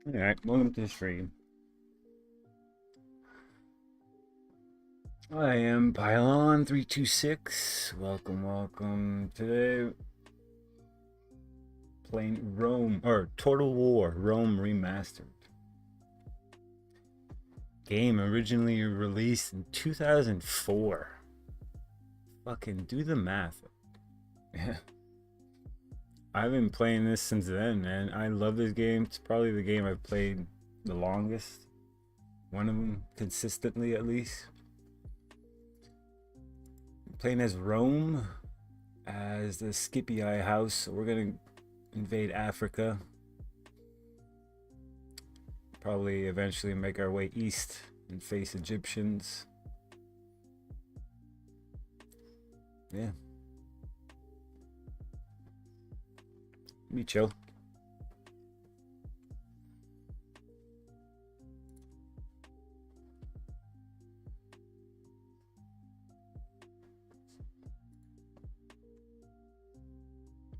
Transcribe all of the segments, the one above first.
Alright, welcome to the stream. I am Pylon326. Welcome. Today, playing Rome, or Total War, Rome Remastered. Game originally released in 2004. Fucking do the math. Yeah. I've been playing this since then, man. I love this game. It's probably the game I've played the longest. One of them, consistently at least. Playing as Rome, as the Scipii house. So we're gonna invade Africa. Probably eventually make our way east and face Egyptians. Yeah. Be chill.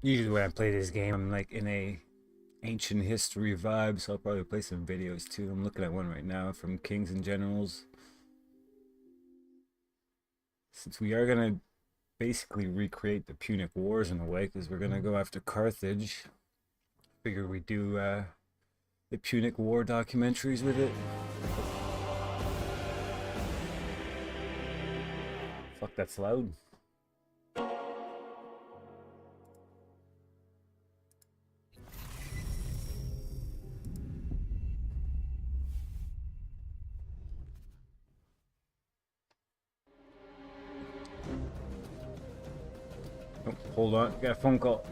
Usually when I play this game, I'm like in a ancient history vibe, so I'll probably play some videos too. I'm looking at one right now from Kings and Generals. Since we are gonna basically recreate the Punic Wars in a way, because we're gonna go after Carthage. Figure we do the Punic War documentaries with it. Fuck, that's loud. Oh, hold on, got a phone call.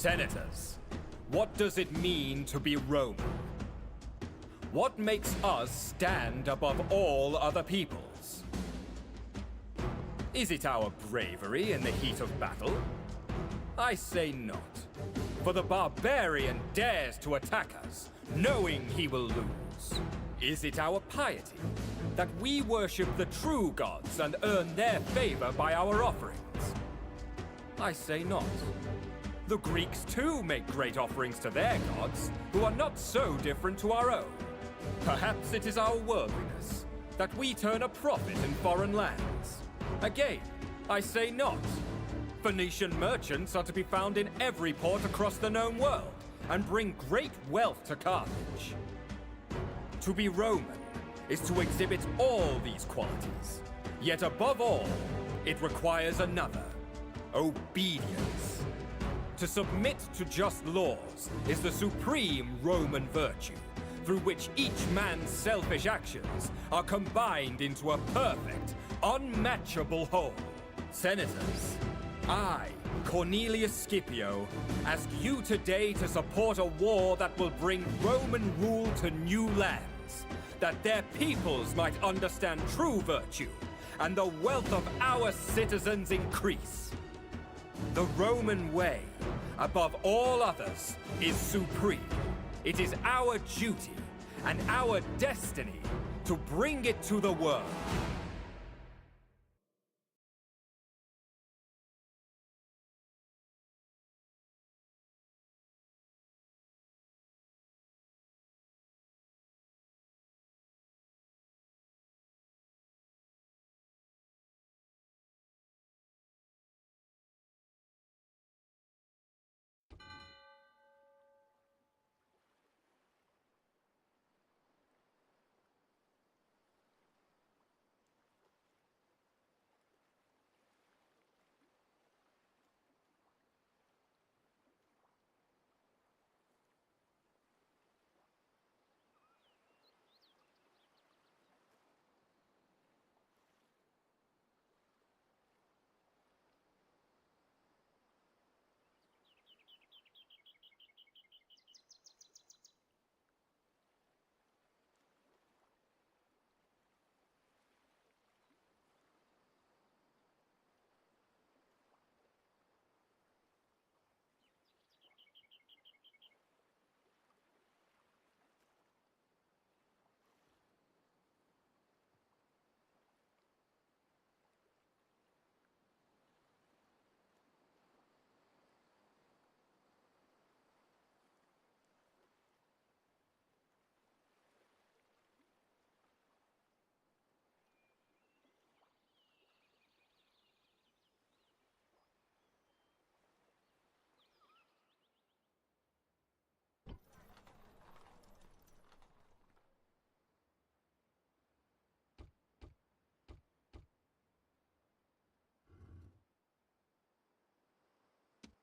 Senators, what does it mean to be Roman? What makes us stand above all other peoples? Is it our bravery in the heat of battle? I say not. For the barbarian dares to attack us, knowing he will lose. Is it our piety, that we worship the true gods and earn their favor by our offerings? I say not. The Greeks too make great offerings to their gods, who are not so different to our own. Perhaps it is our worldliness, that we turn a profit in foreign lands. Again, I say not. Phoenician merchants are to be found in every port across the known world, and bring great wealth to Carthage. To be Roman is to exhibit all these qualities. Yet above all, it requires another: obedience. To submit to just laws is the supreme Roman virtue, through which each man's selfish actions are combined into a perfect, unmatchable whole. Senators, I, Cornelius Scipio, ask you today to support a war that will bring Roman rule to new lands, that their peoples might understand true virtue, and the wealth of our citizens increase. The Roman way, above all others, is supreme. It is our duty and our destiny to bring it to the world.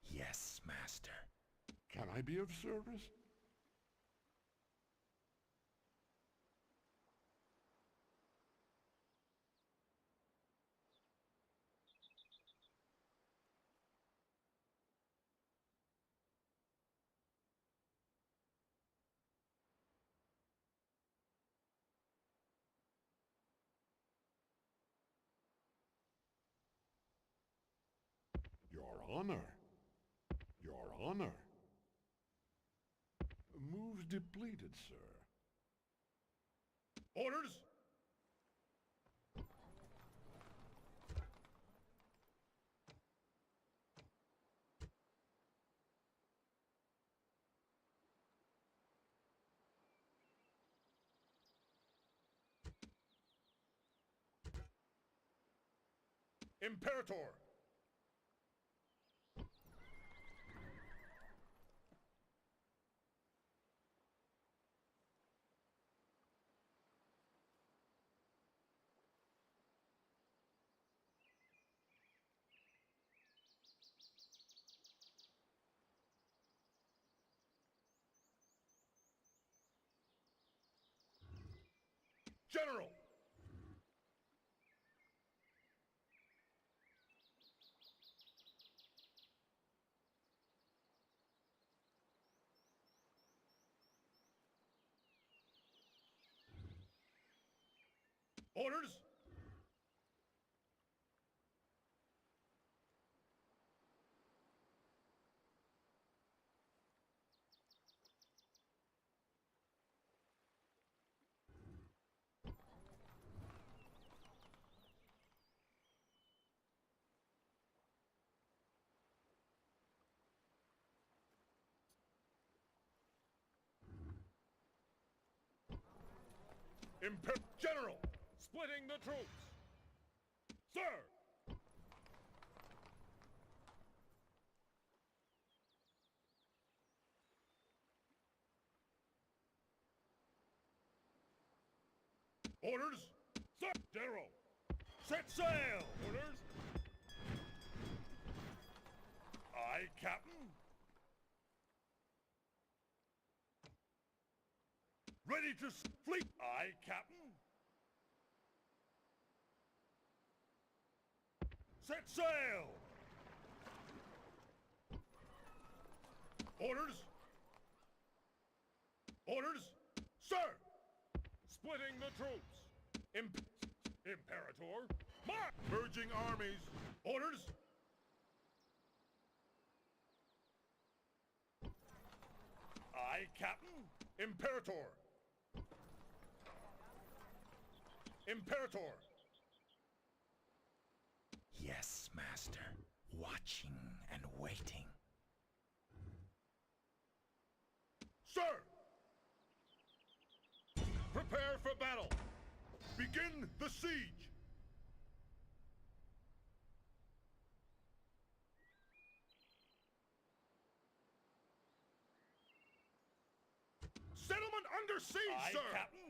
Yes, Master. Can I be of service? Your honor. Your honor. Moves depleted, sir. Orders! Imperator! General! Orders? General! Splitting the troops! Sir! Orders? Sir! General! Set sail! Orders? Aye, Captain. Ready to fleet. Aye, Captain. Set sail! Orders? Orders? Sir! Splitting the troops. Imperator. March! Merging armies. Orders? Aye, Captain. Imperator. Imperator. Yes, Master. Watching and waiting. Sir! Prepare for battle. Begin the siege. Settlement under siege, Aye, sir! Captain.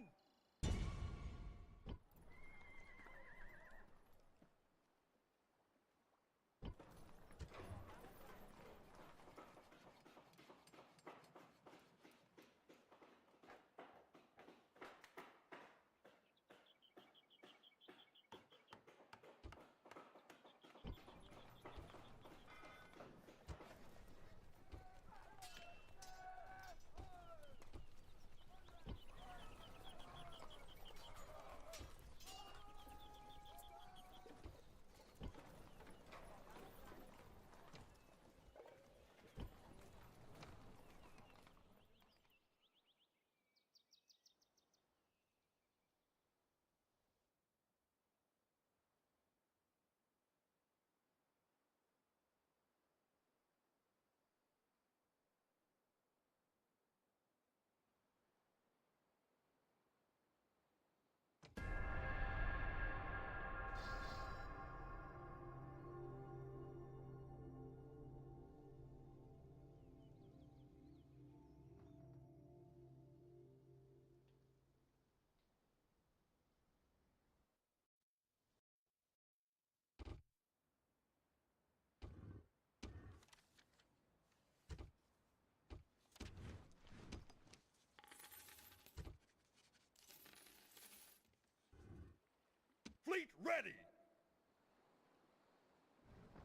Fleet ready!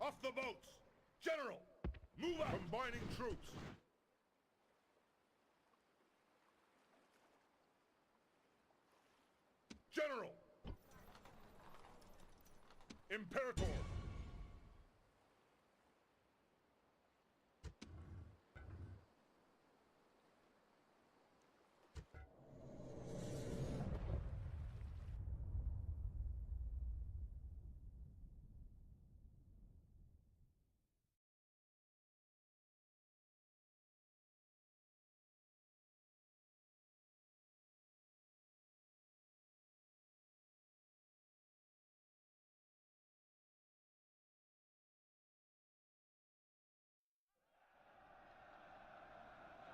Off the boats! General! Move out! Combining troops! General! Imperator!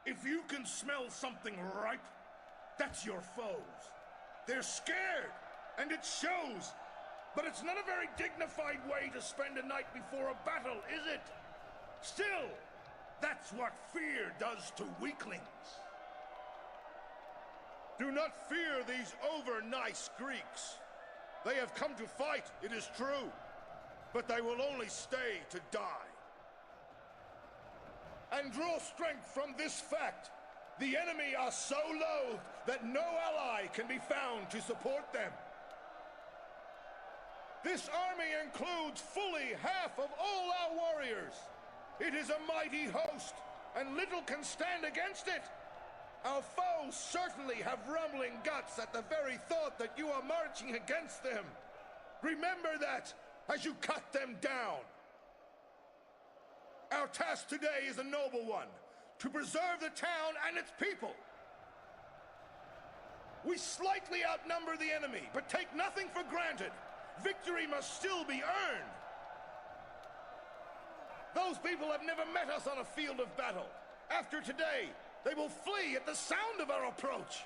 If you can smell something right, that's your foes. They're scared, and it shows. But it's not a very dignified way to spend a night before a battle, is it? Still, that's what fear does to weaklings. Do not fear these over-nice Greeks. They have come to fight, it is true, but they will only stay to die. And draw strength from this fact. The enemy are so loathed that no ally can be found to support them. This army includes fully half of all our warriors. It is a mighty host, and little can stand against it. Our foes certainly have rumbling guts at the very thought that you are marching against them. Remember that as you cut them down. Our task today is a noble one, to preserve the town and its people. We slightly outnumber the enemy, but take nothing for granted. Victory must still be earned. Those people have never met us on a field of battle. After today, they will flee at the sound of our approach.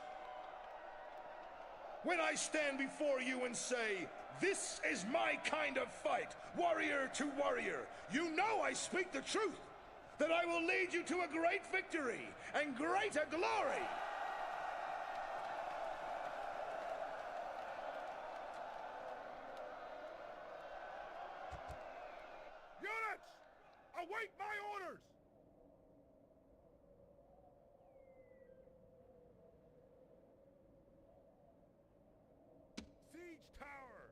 When I stand before you and say, "This is my kind of fight, warrior to warrior," you know I speak the truth, that I will lead you to a great victory and greater glory. Units! Await my orders! Siege tower!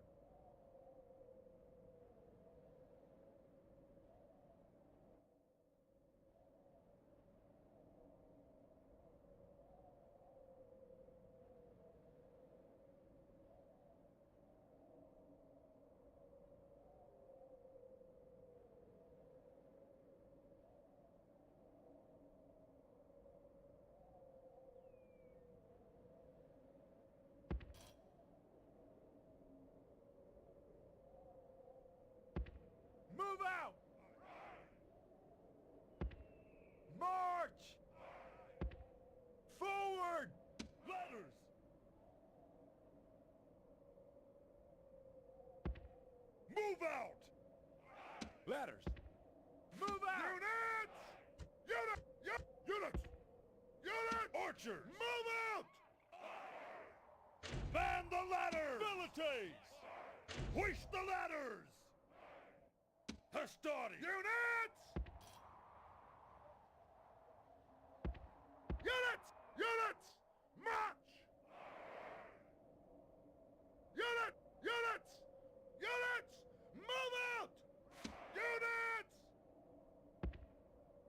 Move out! March! Forward! Letters! Move out! Ladders! Move out! Units! Units! Archers! Move out! Man the ladders! Milites! Hoist the ladders! Hastati! Units! Units! March! Units! Move out!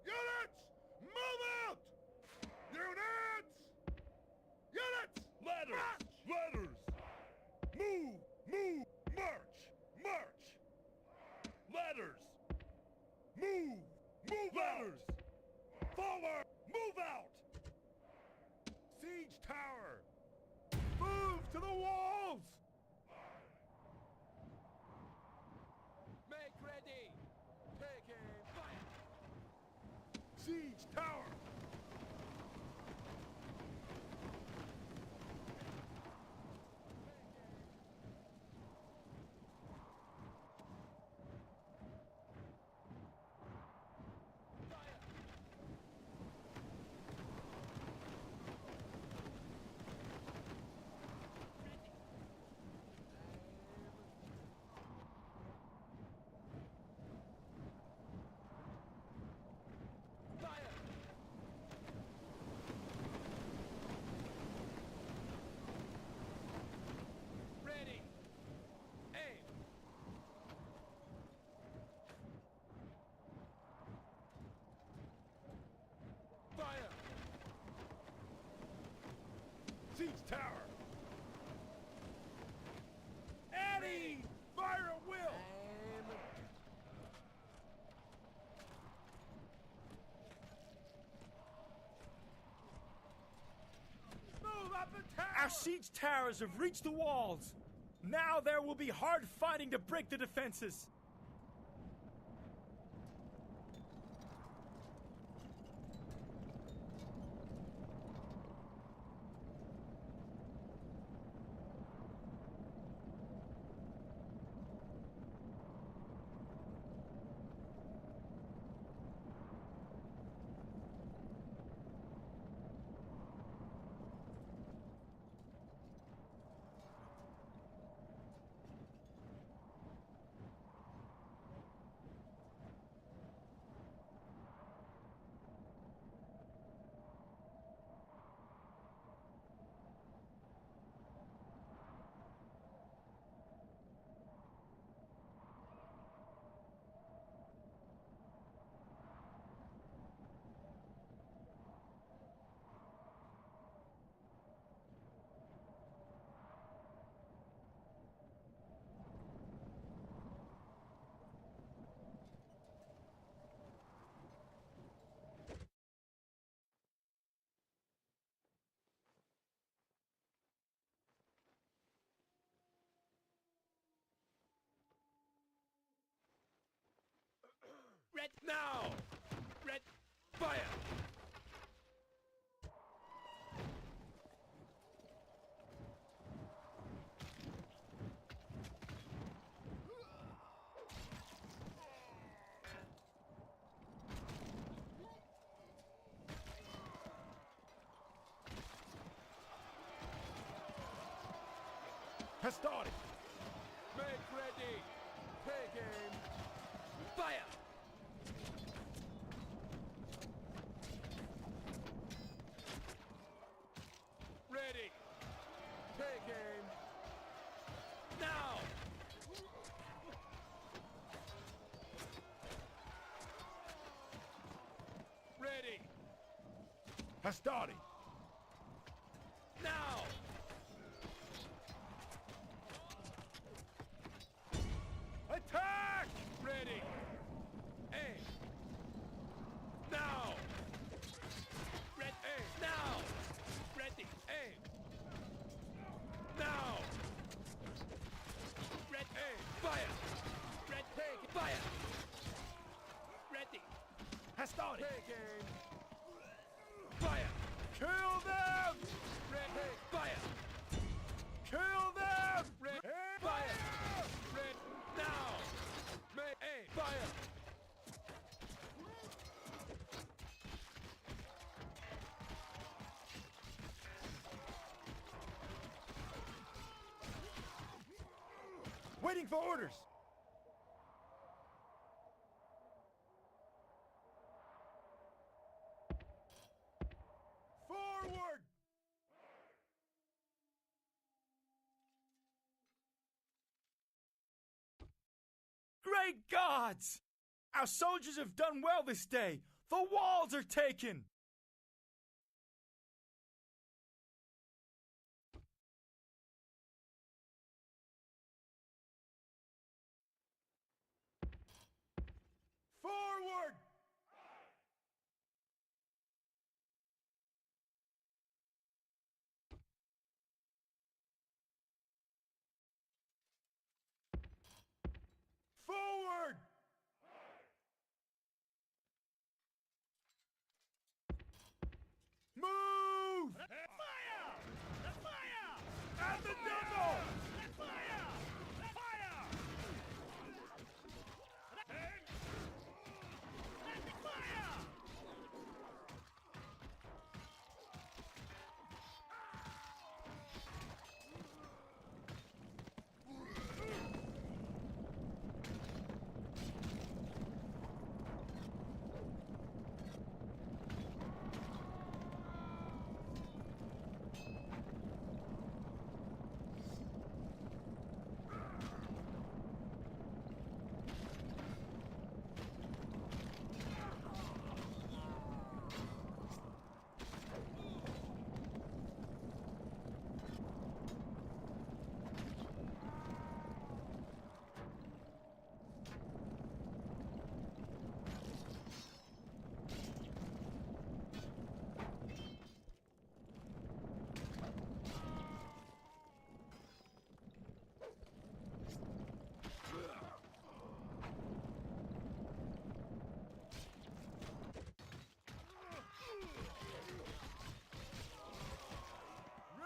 Units! Move out! Units! Ladders! March! Ladders! Move! March! Ladders! Move! Ladders! Forward! Move out! Siege tower! Move to the walls! Make ready! Taking fire! Siege tower! Ready! Aim! Fire! Siege tower! Eddie! Fire at will! Move up the tower! Our siege towers have reached the walls. Now there will be hard fighting to break the defenses. Red now! Red fire! Has started. Make ready. Take aim. Fire! Ready. Take aim. Now! Ready. Has started. Now! Attack! Ready. Aim. Now! Red aim. Now! Ready. Aim. Now! Red aim. Fire! Red take. Fire! Ready. Has started. Take aim. Fire! Kill them! Red take. Fire! Kill them! Red aim. Fire! Red. Now! Make aim. Fire! Waiting for orders. Forward! Great gods! Our soldiers have done well this day. The walls are taken. Forward! Forward! Move! Fire! The fire! At the devil! Fire! Fire! Aim! Fire!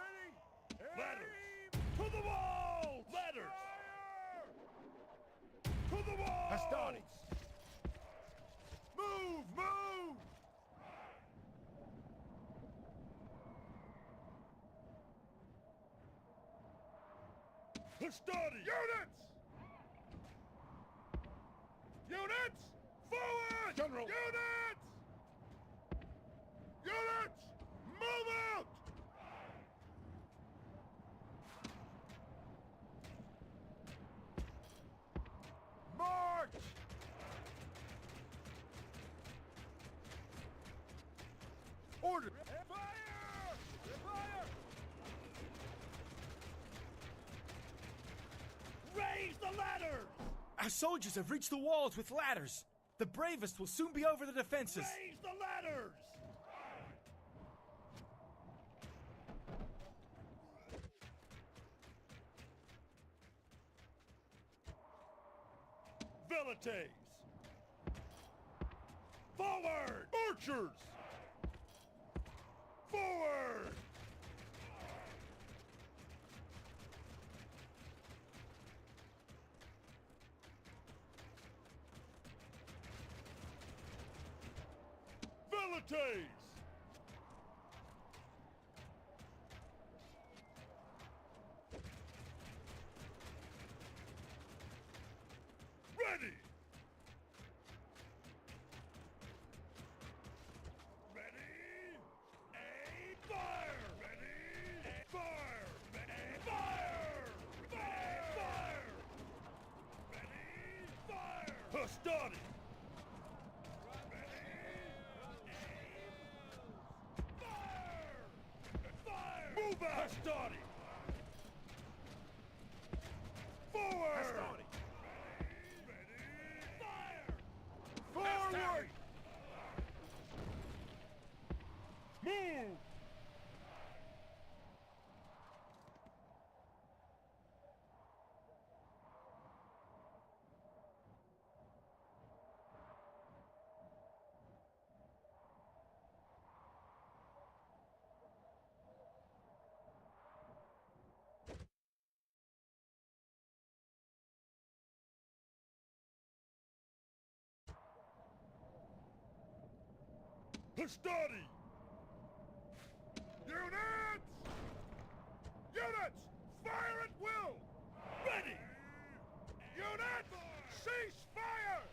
Ready? Ladders! Aim! To the wall! Ladders! To the wall! Has started. Move! Move! Study! Units! Units! Forward! General! Units! Units! Move out! March! Order! Fire! Fire! Raise the ladders! Our soldiers have reached the walls with ladders. The bravest will soon be over the defenses. Raise the ladders! Velites! Forward! Archers! Forward! Velites! Ready! Ready! Aim! Fire! Ready! Aim! Fire! Ready! Fire! Fire! Fire! Ready! Fire! Hostati! Move out! Hastati! Forward! Hastati! Ready! Fire! Forward! Move! Hastati! Units! Units! Fire at will! Ready! Units! Cease fire!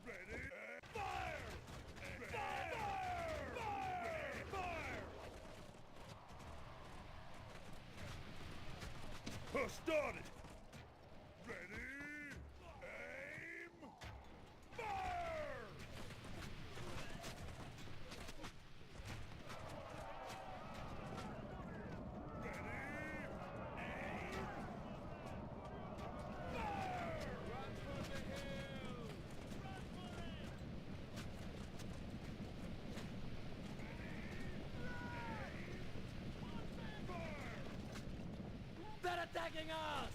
Ready? Fire! Fire! Fire! Fire! Hastati! Ready? Aim! Fire! Ready? Aim! Fire! Run for the hills! Run for it! Fire! They're attacking us!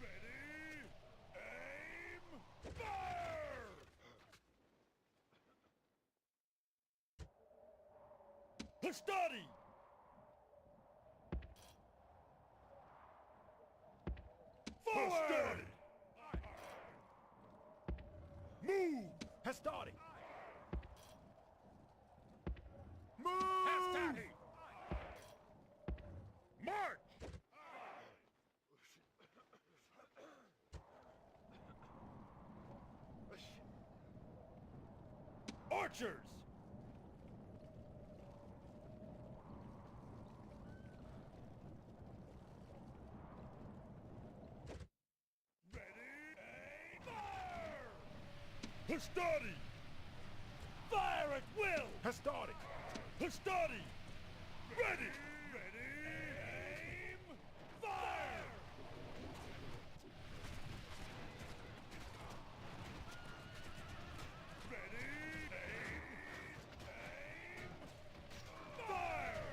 Ready? Aim! Fire! Hastati! Forward! Move! Hastati! Move! Hastati! March! Archers! Ready? Aim! Fire! Hastati! Fire at will! Hastati! Hastati! Ready! Ready! Aim! Fire! Ready! Aim! Aim! Fire!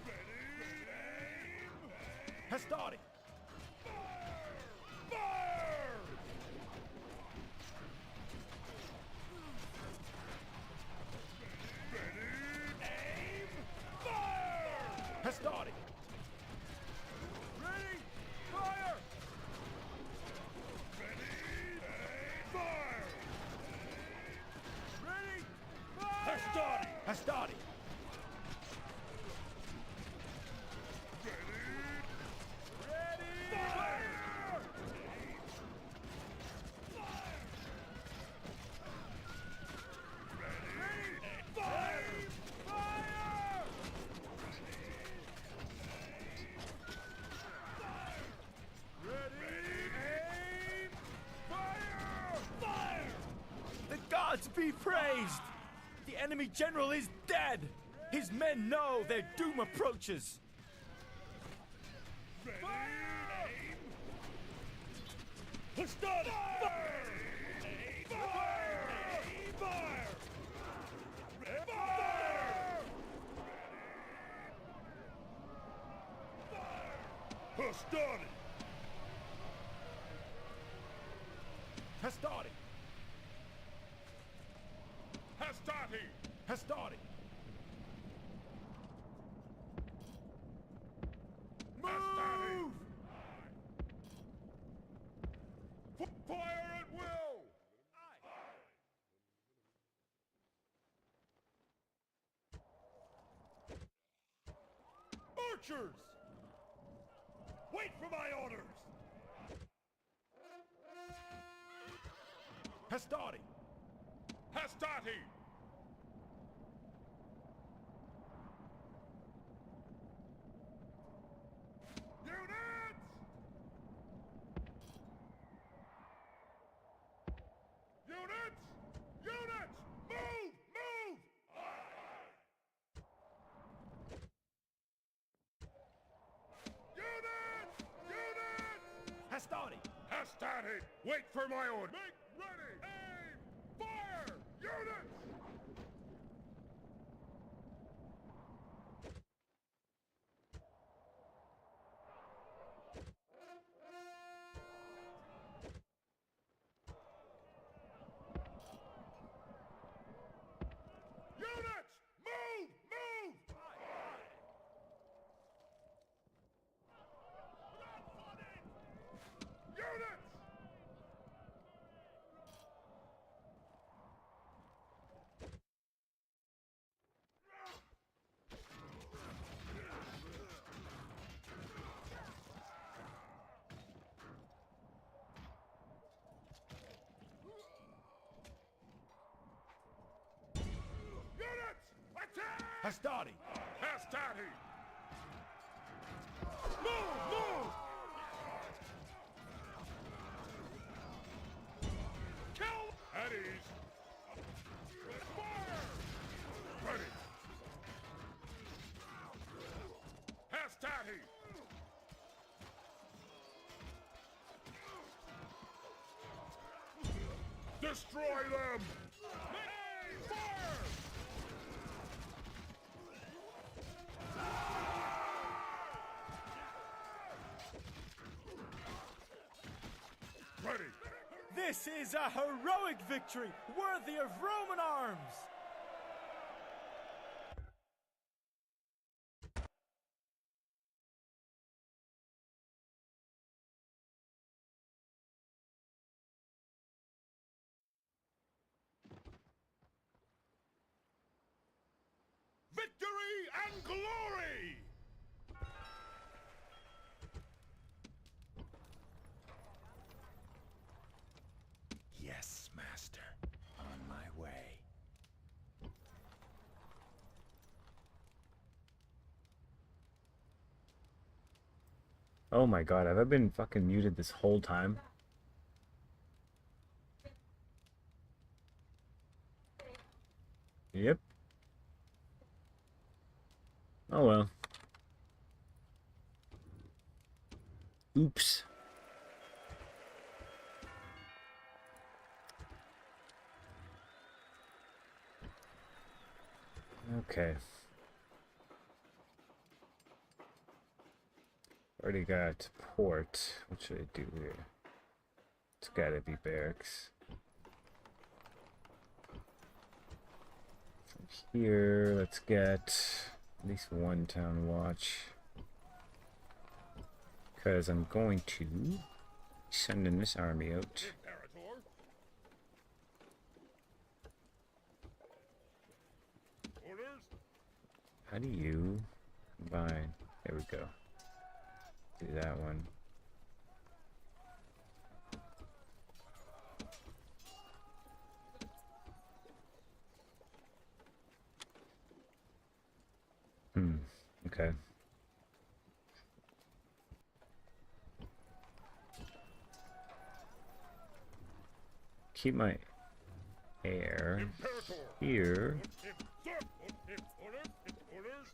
Ready! Aim! Hastati! Fire! Ready? Aim! Fire! Hastati! Ready? Fire! Ready? Aim! Fire! Ready? Fire! Hastati! Hastati! Ready? Ready? Fire! Ready? Fire! Fire! Ready? be praised! The enemy general is dead! His men know their doom approaches! Start it! Fire! Fire! Fire! Fire! Started! Has started! Hastati! Has started! Move! Fire at will! Archers! Wait for my orders! Has started! Hastati! Units! Units! Units! Move! Move! Units! Units! Has started! Hastati! Wait for my order! Make ready! Aim! Fire! Units! Units! Move! Move! Units! Units! Attack! Has started! Hastati! Move! Move! Kill! At ease! Fire! Ready! Hastati! Destroy them! Aim! Fire! Ready! This is a heroic victory, worthy of Roman arms! Victory and glory! Yes, Master. On my way. Oh my god, have I been fucking muted this whole time? Yep. Oh well. Oops. Okay. Already got port. What should I do here? It's gotta be barracks. From here, let's get at least one town watch. Because I'm going to be sending this army out. Imperator! Orders! How do you combine? There we go. Do that one. Okay. Keep my air Imperator! here. Sir! Orders! Orders!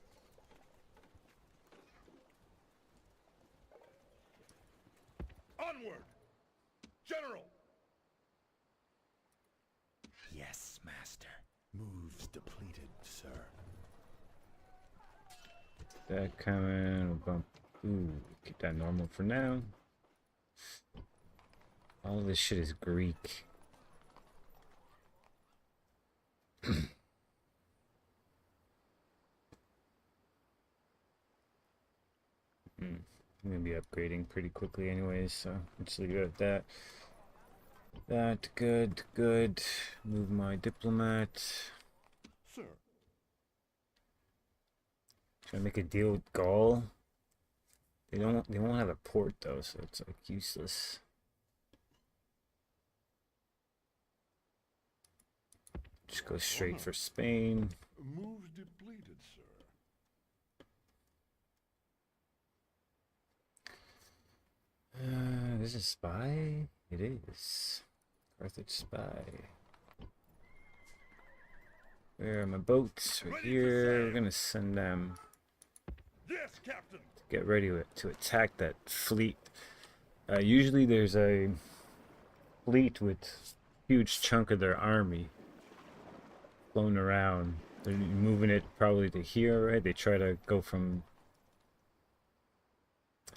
Onward! General! Yes, Master. Moves depleted, sir. That coming. We'll bump. Ooh, keep that normal for now. All this shit is Greek. I'm gonna be upgrading pretty quickly anyways, so let's leave it at that. That, good, good. Move my diplomat. Sir! Try to make a deal with Gaul. They won't have a port though, so it's like useless. Just go straight for Spain. Moves depleted, sir. This is spy? It is. Carthage spy. Where are my boats? Right here. We're gonna send them. Yes, Captain! Get ready to attack that fleet. Usually there's a fleet with a huge chunk of their army flown around. They're moving it probably to here, right? They try to go from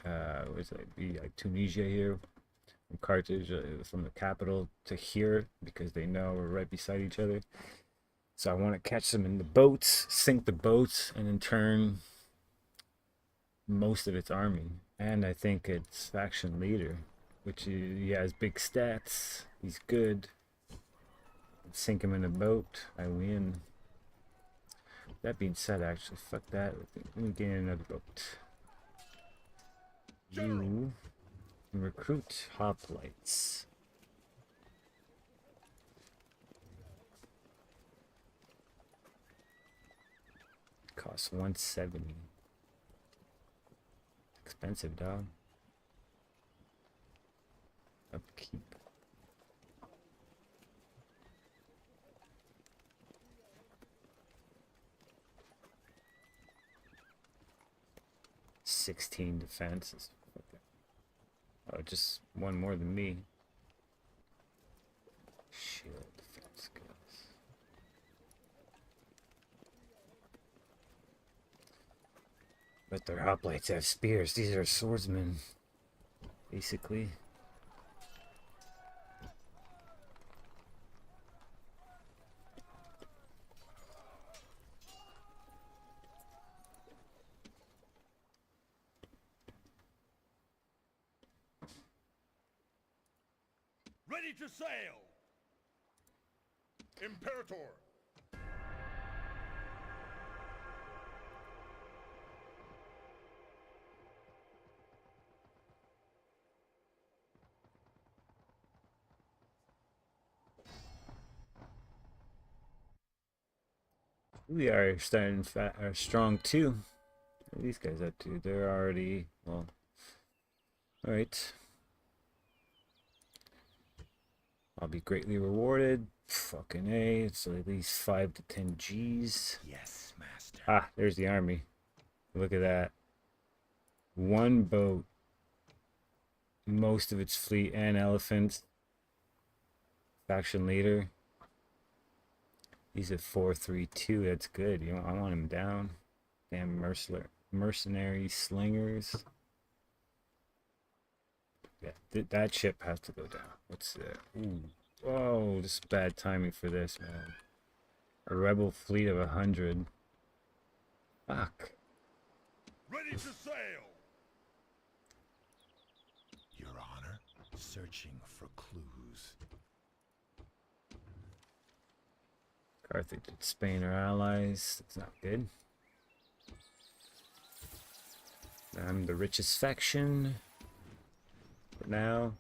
where's it be, like Tunisia here, from Carthage, from the capital to here, because they know we're right beside each other. So I want to catch them in the boats, sink the boats, and then turn most of its army. And I think its faction leader, which he has big stats, he's good. Sink him in a boat, I win. That being said, actually, fuck that. Let me get in another boat. You recruit hoplites. Costs 170. Expensive, dog. Upkeep. $16 defenses. Oh, just one more than me. Shield defense skills. But their hoplites have spears. These are swordsmen, basically. Ready to sail! Imperator! We are starting strong too. What are these guys up to? They're already, well, alright. I'll be greatly rewarded. Fucking A, it's at least 5 to 10 G's. Yes, Master. Ah, there's the army. Look at that. One boat. Most of its fleet and elephants. Faction leader. He's at 432. That's good. You know, I want him down. Damn mercenary slingers. Yeah, that ship has to go down. What's that? Ooh. Whoa, this is bad timing for this, man. A rebel fleet of 100. Fuck. Ready to sail! Your Honor, searching for clues. Carthage and Spain are allies. That's not good. I'm the richest faction. For now.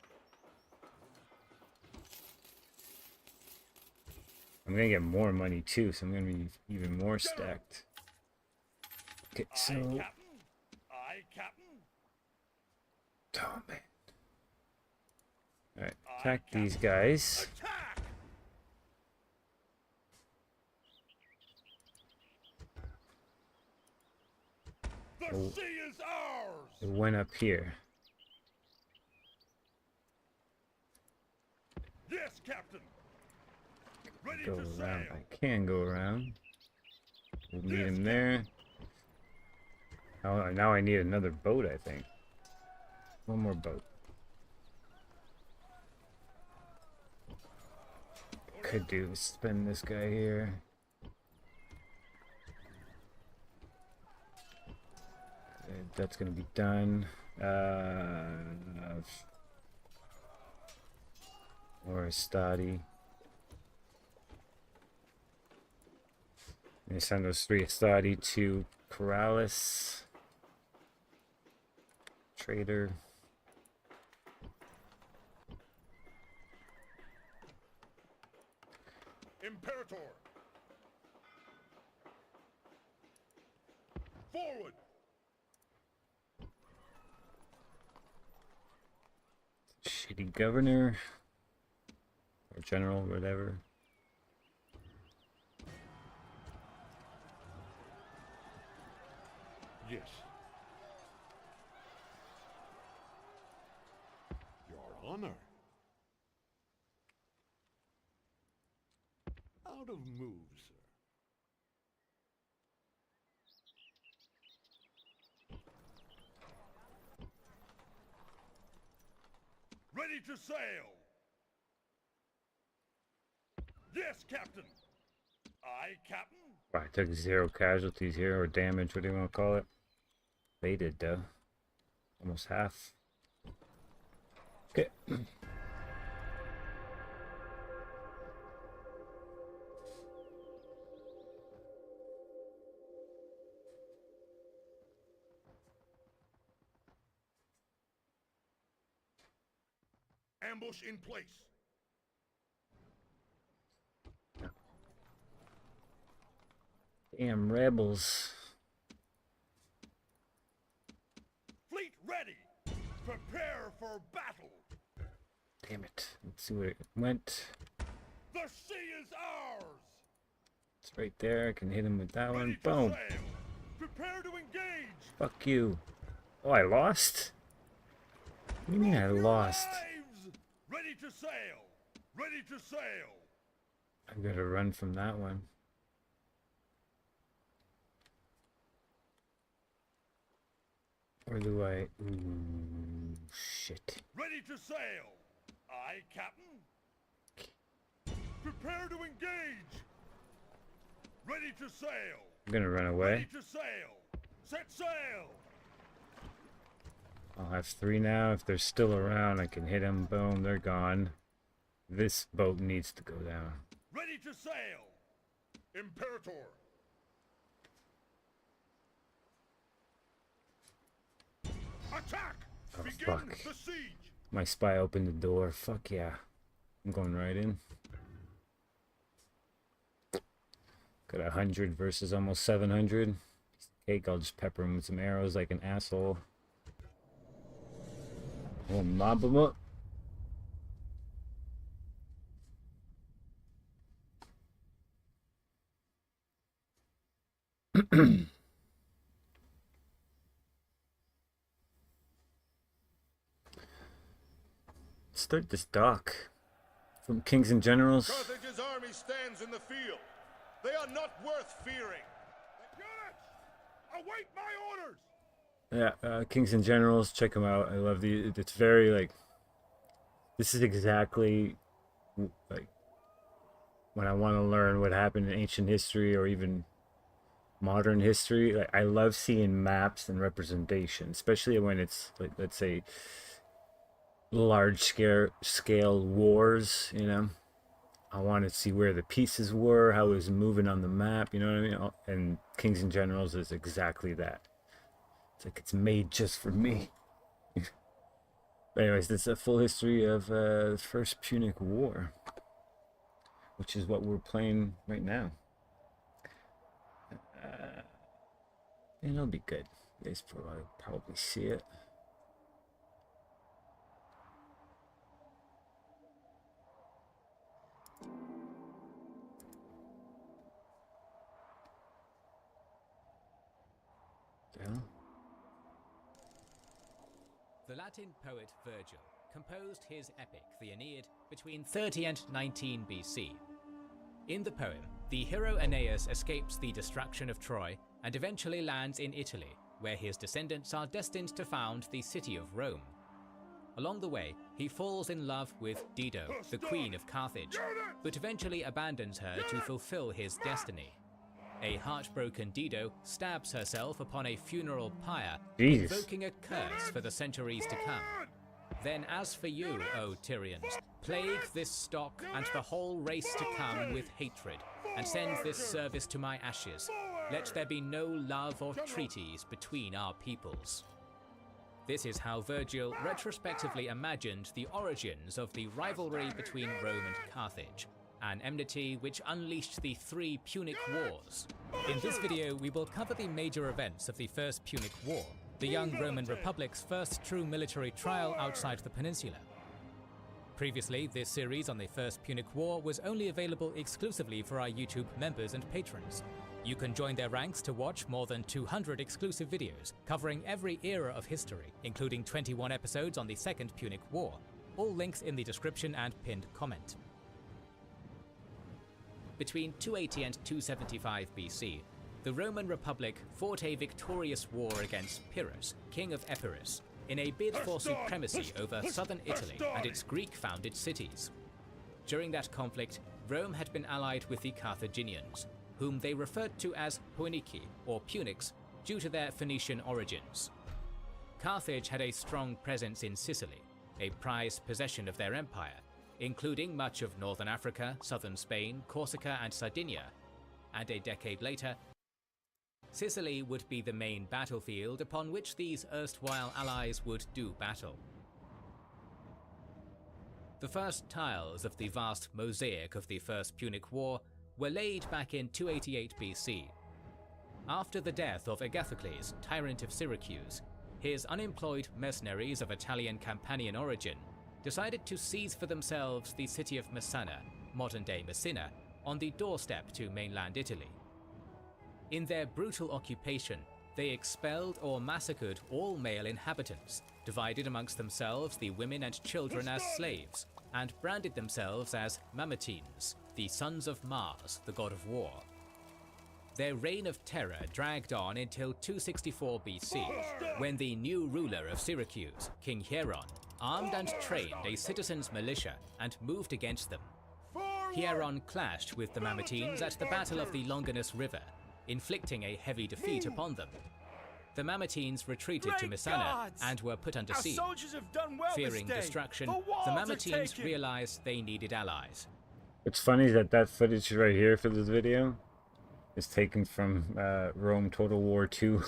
I'm gonna get more money too, so I'm gonna be even more stacked. Okay, so. Aye, Captain! Aye, Captain! Oh man. Alright, attack these guys. Attack! The Oh. sea is ours! It went up here. Yes, Captain! Ready Go to around. sail! I can go around. We'll meet Yes, him there. Oh, now I need another boat, I think. One more boat. Could do is spin this guy here. That's gonna be done. Or a study. And send those 3 study to Corrales. Trader. Imperator! Forward! Shitty governor. Or general, whatever. Yes. Your honor. Out of move, sir. Ready to sail! Yes, Captain! Aye, Captain! I took 0 casualties here, or damage, what do you want to call it? They did, though. Almost half. Okay. Ambush in place! Damn rebels. Fleet ready! Prepare for battle! Damn it. Let's see where it went. The sea is ours! It's right there. I can hit him with that Ready one. to Boom. sail! Prepare to engage! Fuck you. Oh, I lost? What do you mean I Drop your lost? knives! Ready to sail! Ready to sail! I'm gonna run from that one. Or do I? Ooh, shit. Ready to sail! Aye, Captain! Prepare to engage! Ready to sail! I'm gonna run Ready away. to sail! Set sail! I'll have 3 now. If they're still around, I can hit them. Boom, they're gone. This boat needs to go down. Ready to sail! Imperator! Attack! Oh, Begin fuck. the siege! My spy opened the door. Fuck yeah. I'm going right in. Got 100 versus almost 700. Cake, I'll just pepper him with some arrows like an asshole. We'll mob him up. Start this dock. From Kings and Generals. Carthage's army stands in the field. They are not worth fearing. Units! Await my orders! Yeah, Kings and Generals, check them out. I love the. It's very like. This is exactly like when I want to learn what happened in ancient history or even modern history. Like I love seeing maps and representation, especially when it's like, let's say, large scale wars. You know, I want to see where the pieces were, how it was moving on the map. You know what I mean? And Kings and Generals is exactly that. It's like it's made just for me. But anyways, this is a full history of the First Punic War, which is what we're playing right now. And it'll be good. You guys probably see it. Yeah. The Latin poet Virgil composed his epic, the Aeneid, between 30 and 19 BC. In the poem, the hero Aeneas escapes the destruction of Troy and eventually lands in Italy, where his descendants are destined to found the city of Rome. Along the way, he falls in love with Dido, the queen of Carthage, but eventually abandons her to fulfill his destiny. A heartbroken Dido stabs herself upon a funeral pyre, Jesus. invoking a curse for the centuries to come. Then as for you, O Tyrians, plague this stock and the whole race to come with hatred, and send this service to my ashes. Let there be no love or treaties between our peoples. This is how Virgil retrospectively imagined the origins of the rivalry between Rome and Carthage, an enmity which unleashed the 3 Punic Wars. In this video, we will cover the major events of the First Punic War, the young Roman Republic's first true military trial outside the peninsula. Previously, this series on the First Punic War was only available exclusively for our YouTube members and patrons. You can join their ranks to watch more than 200 exclusive videos covering every era of history, including 21 episodes on the Second Punic War. All links in the description and pinned comment. Between 280 and 275 BC, the Roman Republic fought a victorious war against Pyrrhus, king of Epirus, in a bid for supremacy over southern Italy and its Greek-founded cities. During that conflict, Rome had been allied with the Carthaginians, whom they referred to as Poenici or Punics due to their Phoenician origins. Carthage had a strong presence in Sicily, a prized possession of their empire, including much of northern Africa, southern Spain, Corsica and Sardinia, and a decade later, Sicily would be the main battlefield upon which these erstwhile allies would do battle. The first tiles of the vast mosaic of the First Punic War were laid back in 288 BC. After the death of Agathocles, tyrant of Syracuse, his unemployed mercenaries of Italian Campanian origin decided to seize for themselves the city of Messana, modern-day Messina, on the doorstep to mainland Italy. In their brutal occupation, they expelled or massacred all male inhabitants, divided amongst themselves the women and children as slaves, and branded themselves as Mamertines, the sons of Mars, the god of war. Their reign of terror dragged on until 264 BC, when the new ruler of Syracuse, King Hieron, armed and trained a citizens' militia and moved against them. Hieron clashed with the Mamertines at the Battle of the Longinus River, inflicting a heavy defeat upon them. The Mamertines retreated to Messana and were put under siege. Fearing destruction, the Mamertines realized they needed allies. What's funny is that footage right here for this video is taken from Rome Total War 2.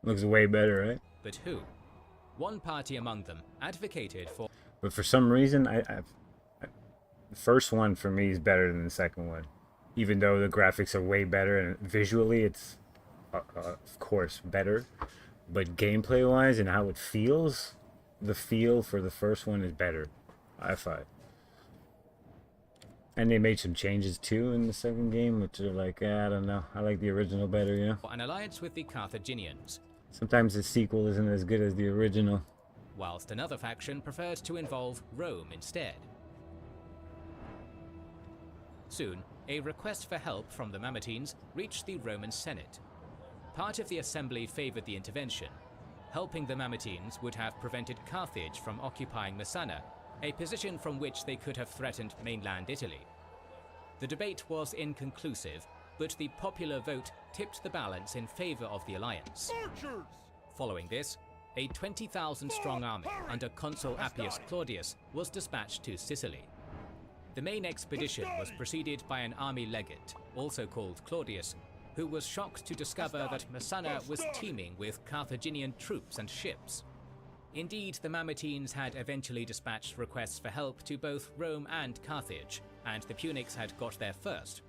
Looks way better, right? But who? One party among them advocated for... But for some reason, the first one for me is better than the second one. Even though the graphics are way better and visually it's, of course, better. But gameplay-wise and how it feels, the feel for the first one is better, I find. And they made some changes too in the second game, which are like, I don't know. I like the original better, you know? An alliance with the Carthaginians. Sometimes the sequel isn't as good as the original. Whilst another faction preferred to involve Rome instead. Soon, a request for help from the Mamertines reached the Roman Senate. Part of the assembly favored the intervention. Helping the Mamertines would have prevented Carthage from occupying Messana, a position from which they could have threatened mainland Italy. The debate was inconclusive, but the popular vote tipped the balance in favor of the alliance. Archers! Following this, a 20,000-strong army under Consul Appius Claudius was dispatched to Sicily. The main expedition was preceded by an army legate, also called Claudius, who was shocked to discover that Messana was teeming with Carthaginian troops and ships. Indeed, the Mamertines had eventually dispatched requests for help to both Rome and Carthage, and the Punics had got there first.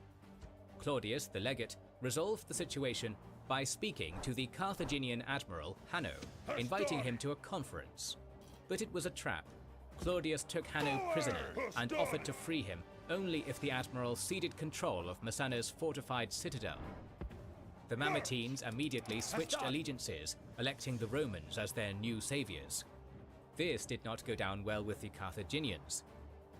Claudius, the legate, resolved the situation by speaking to the Carthaginian admiral Hanno, inviting him to a conference. But it was a trap. Claudius took Hanno prisoner and offered to free him only if the admiral ceded control of Messana's fortified citadel. The Mamertines immediately switched allegiances, electing the Romans as their new saviors. This did not go down well with the Carthaginians.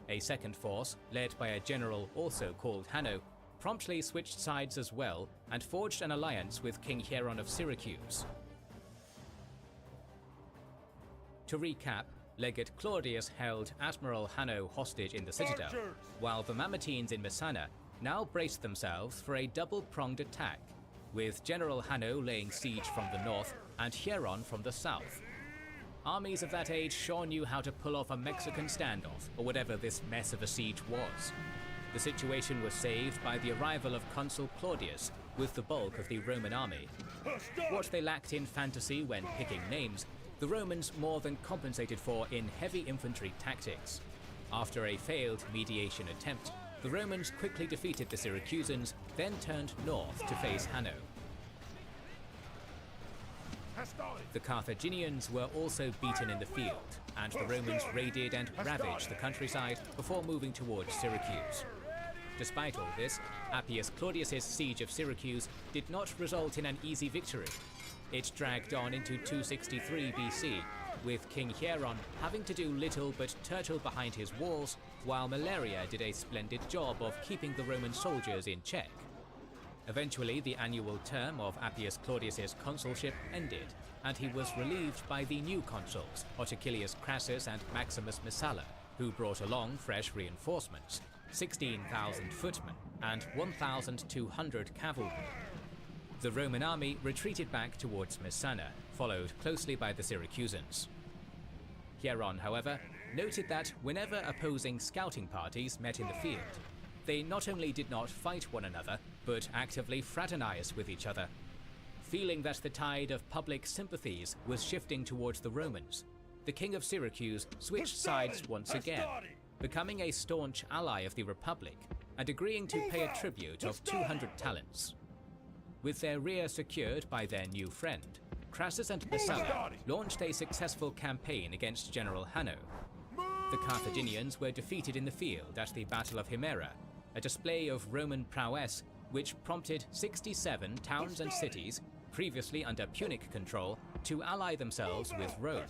A second force, led by a general also called Hanno, promptly switched sides as well and forged an alliance with King Hieron of Syracuse. To recap, Legate Claudius held Admiral Hanno hostage in the citadel, while the Mamertines in Messana now braced themselves for a double-pronged attack, with General Hanno laying siege from the north and Hieron from the south. Armies of that age sure knew how to pull off a Mexican standoff, or whatever this mess of a siege was. The situation was saved by the arrival of Consul Claudius with the bulk of the Roman army. What they lacked in fantasy when picking names, the Romans more than compensated for in heavy infantry tactics. After a failed mediation attempt, the Romans quickly defeated the Syracusans, then turned north to face Hanno. The Carthaginians were also beaten in the field, and the Romans raided and ravaged the countryside before moving towards Syracuse. Despite all this, Appius Claudius's siege of Syracuse did not result in an easy victory. It dragged on into 263 BC, with King Hieron having to do little but turtle behind his walls, while Malaria did a splendid job of keeping the Roman soldiers in check. Eventually, the annual term of Appius Claudius's consulship ended, and he was relieved by the new consuls, Ottocilius Crassus and Maximus Messala, who brought along fresh reinforcements, 16,000 footmen and 1,200 cavalry. The Roman army retreated back towards Messana, followed closely by the Syracusans. Hieron, however, noted that whenever opposing scouting parties met in the field, they not only did not fight one another, but actively fraternized with each other. Feeling that the tide of public sympathies was shifting towards the Romans, the King of Syracuse switched sides once again, becoming a staunch ally of the Republic and agreeing to pay a tribute of 200 talents. With their rear secured by their new friend, Crassus and Messala launched a successful campaign against General Hanno. The Carthaginians were defeated in the field at the Battle of Himera, a display of Roman prowess which prompted 67 towns and cities, previously under Punic control, to ally themselves with Rome.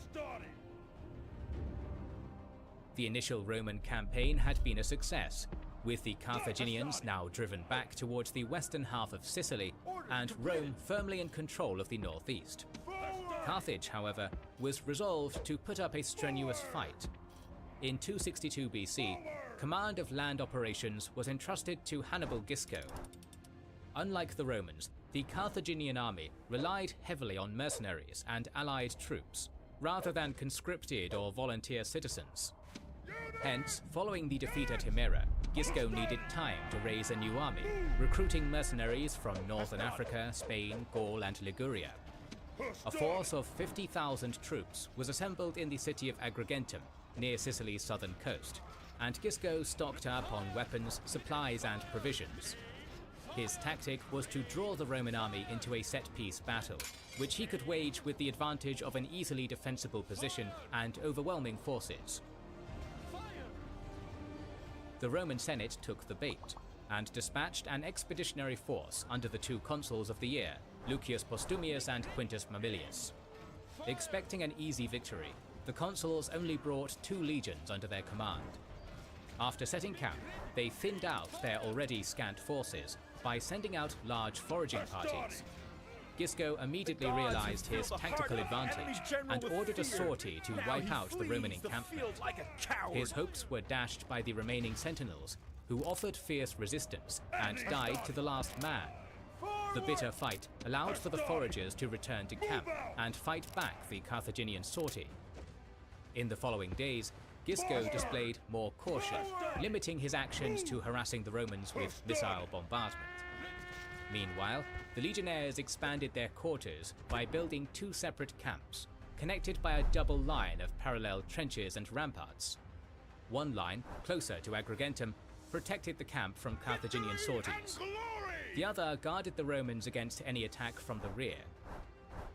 The initial Roman campaign had been a success, with the Carthaginians now driven back towards the western half of Sicily and Rome firmly in control of the northeast. Carthage, however, was resolved to put up a strenuous fight. In 262 BC, command of land operations was entrusted to Hannibal Gisco. Unlike the Romans, the Carthaginian army relied heavily on mercenaries and allied troops, rather than conscripted or volunteer citizens. Hence, following the defeat at Himera, Gisco needed time to raise a new army, recruiting mercenaries from northern Africa, Spain, Gaul, and Liguria. A force of 50,000 troops was assembled in the city of Agrigentum, near Sicily's southern coast, and Gisco stocked up on weapons, supplies, and provisions. His tactic was to draw the Roman army into a set-piece battle, which he could wage with the advantage of an easily defensible position and overwhelming forces. The Roman Senate took the bait, and dispatched an expeditionary force under the two consuls of the year, Lucius Postumius and Quintus Mamilius. Expecting an easy victory, the consuls only brought 2 legions under their command. After setting camp, they thinned out their already scant forces by sending out large foraging parties. Gisco immediately realized his tactical advantage and ordered a sortie to wipe out the Roman encampment. His hopes were dashed by the remaining sentinels, who offered fierce resistance and died to the last man. The bitter fight allowed for the foragers to return to camp and fight back the Carthaginian sortie. In the following days, Gisco displayed more caution, limiting his actions to harassing the Romans with missile bombardment. Meanwhile, the legionnaires expanded their quarters by building 2 separate camps, connected by a double line of parallel trenches and ramparts. One line, closer to Agrigentum, protected the camp from Carthaginian sorties. The other guarded the Romans against any attack from the rear.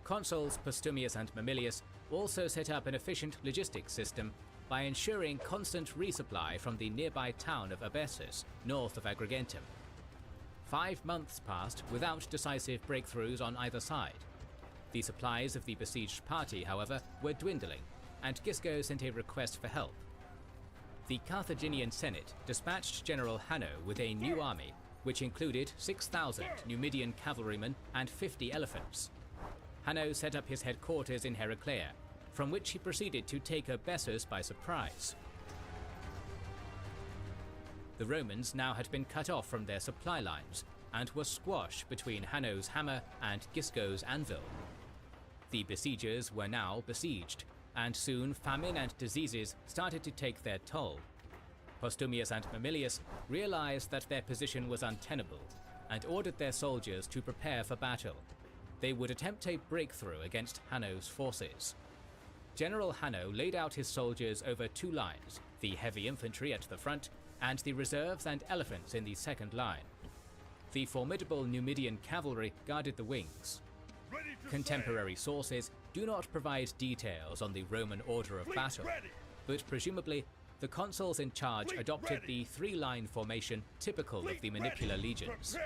Consuls Postumius and Mamilius also set up an efficient logistics system by ensuring constant resupply from the nearby town of Abessus, north of Agrigentum. 5 months passed without decisive breakthroughs on either side. The supplies of the besieged party, however, were dwindling, and Gisco sent a request for help. The Carthaginian Senate dispatched General Hanno with a new army, which included 6,000 Numidian cavalrymen and 50 elephants. Hanno set up his headquarters in Heraclea, from which he proceeded to take Bessus by surprise. The Romans now had been cut off from their supply lines and were squashed between Hanno's hammer and Gisco's anvil. The besiegers were now besieged, and soon famine and diseases started to take their toll. Postumius and Mamilius realized that their position was untenable and ordered their soldiers to prepare for battle. They would attempt a breakthrough against Hanno's forces. General Hanno laid out his soldiers over 2 lines, the heavy infantry at the front and the reserves and elephants in the second line. The formidable Numidian cavalry guarded the wings. Contemporary sources do not provide details on the Roman order of battle, but presumably the consuls in charge adopted the 3-line formation typical of the Manipular legions.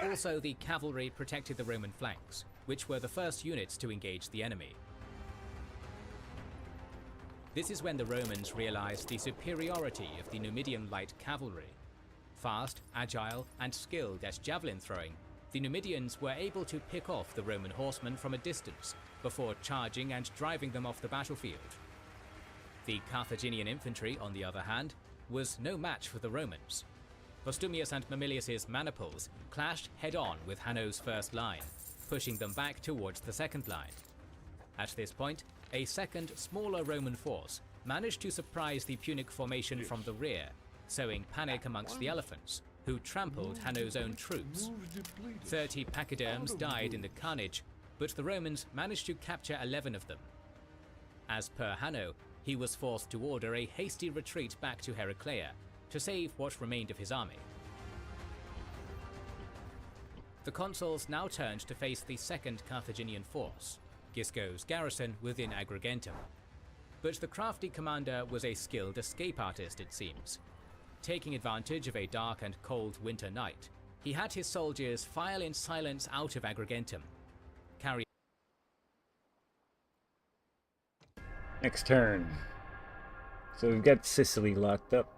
Also, the cavalry protected the Roman flanks, which were the first units to engage the enemy. This is when the Romans realized the superiority of the Numidian light cavalry. Fast, agile, and skilled at javelin throwing, the Numidians were able to pick off the Roman horsemen from a distance before charging and driving them off the battlefield. The Carthaginian infantry, on the other hand, was no match for the Romans. Postumius and Mamilius's maniples clashed head-on with Hanno's first line, pushing them back towards the second line. At this point, a second, smaller Roman force managed to surprise the Punic formation from the rear, sowing panic amongst the elephants, who trampled Hanno's own troops. 30 pachyderms died in the carnage, but the Romans managed to capture 11 of them. As per Hanno, he was forced to order a hasty retreat back to Heraclea to save what remained of his army. The consuls now turned to face the second Carthaginian force, Gisco's garrison within Agrigentum. But the crafty commander was a skilled escape artist, it seems. Taking advantage of a dark and cold winter night, he had his soldiers file in silence out of Agrigentum. Next turn. So we've got Sicily locked up.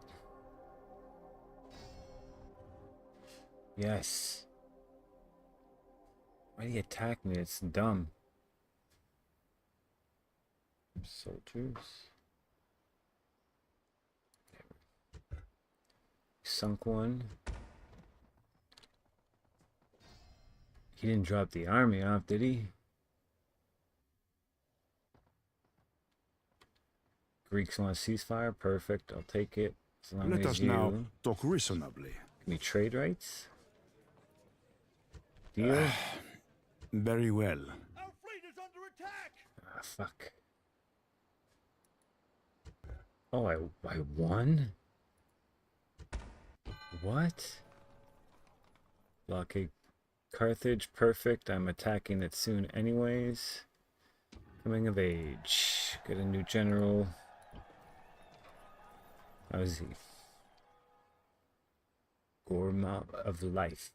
Yes. Why do you attack me? It's dumb. Soldiers. Sunk one. He didn't drop the army off, did he? Greeks want a ceasefire? Perfect. I'll take it. As long Let as us you now talk reasonably. give me trade rights. Deal? Very well. Our fleet is under attack! Ah, fuck. Oh, I won? What? Blockade Carthage, perfect. I'm attacking it soon anyways. Coming of age. Get a new general. How is he? Gourmet of life.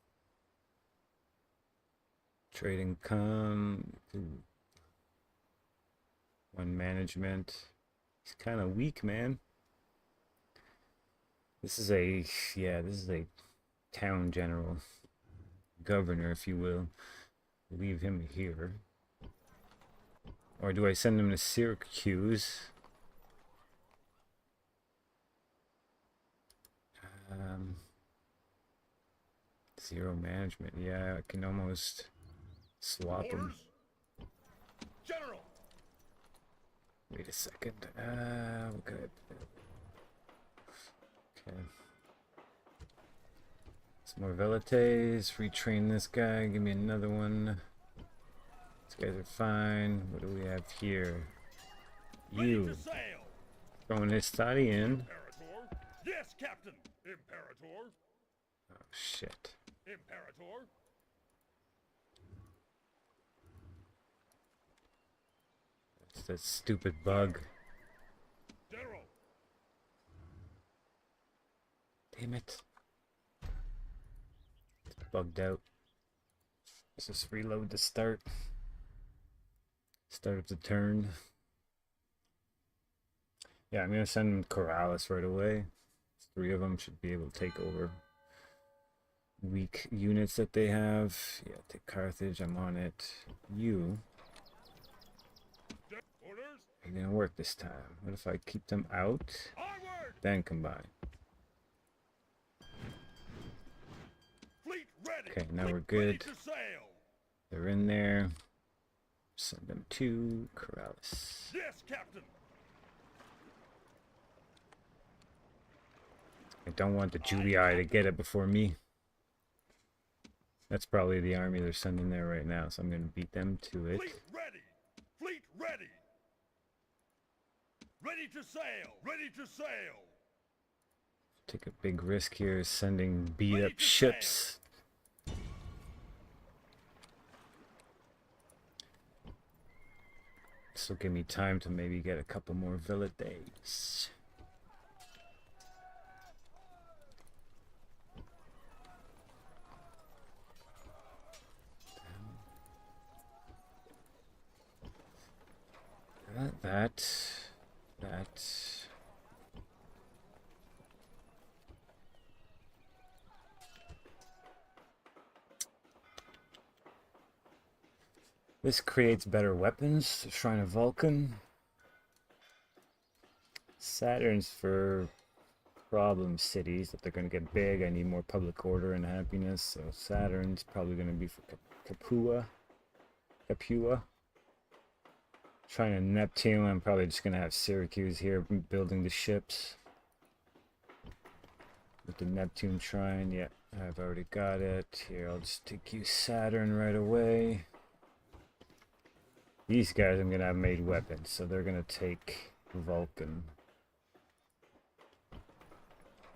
Trade income. One management. He's kind of weak, man. This is a town general. Governor, if you will. Leave him here. Or do I send him to Syracuse? Zero management. Yeah, I can almost swap him. General! Wait a second. What could I do? Okay. Some more velites. Retrain this guy. Give me another one. These guys are fine. What do we have here? You. Throwing his study in. Imperator? Yes, Captain. Imperator? Oh, shit. Imperator? It's that stupid bug. General. Damn it. bugged out. Let's just reload the start. Start of the turn. Yeah, I'm gonna send Corrales right away. 3 of them should be able to take over weak units that they have. Yeah, take Carthage. I'm on it. You Orders. are gonna work this time. What if I keep them out, Onward. then combine? Fleet ready. Okay, now Fleet we're ready good. to sail. They're in there. Send them to Corrales. Yes, Captain. I don't want the Julii to get it before me. That's probably the army they're sending there right now, so I'm going to beat them to it. Fleet ready. Fleet ready. Ready to sail. Ready to sail. Take a big risk here, sending beat Ready up to ships. This will give me time to maybe get a couple more villa days. That. This creates better weapons. The Shrine of Vulcan. Saturn's for problem cities that they're going to get big. I need more public order and happiness. So Saturn's probably going to be for Capua. Trying to Neptune. I'm probably just going to have Syracuse here building the ships. With the Neptune Shrine. Yeah, I've already got it. Here, I'll just take you Saturn right away. These guys I'm going to have made weapons, so they're going to take Vulcan.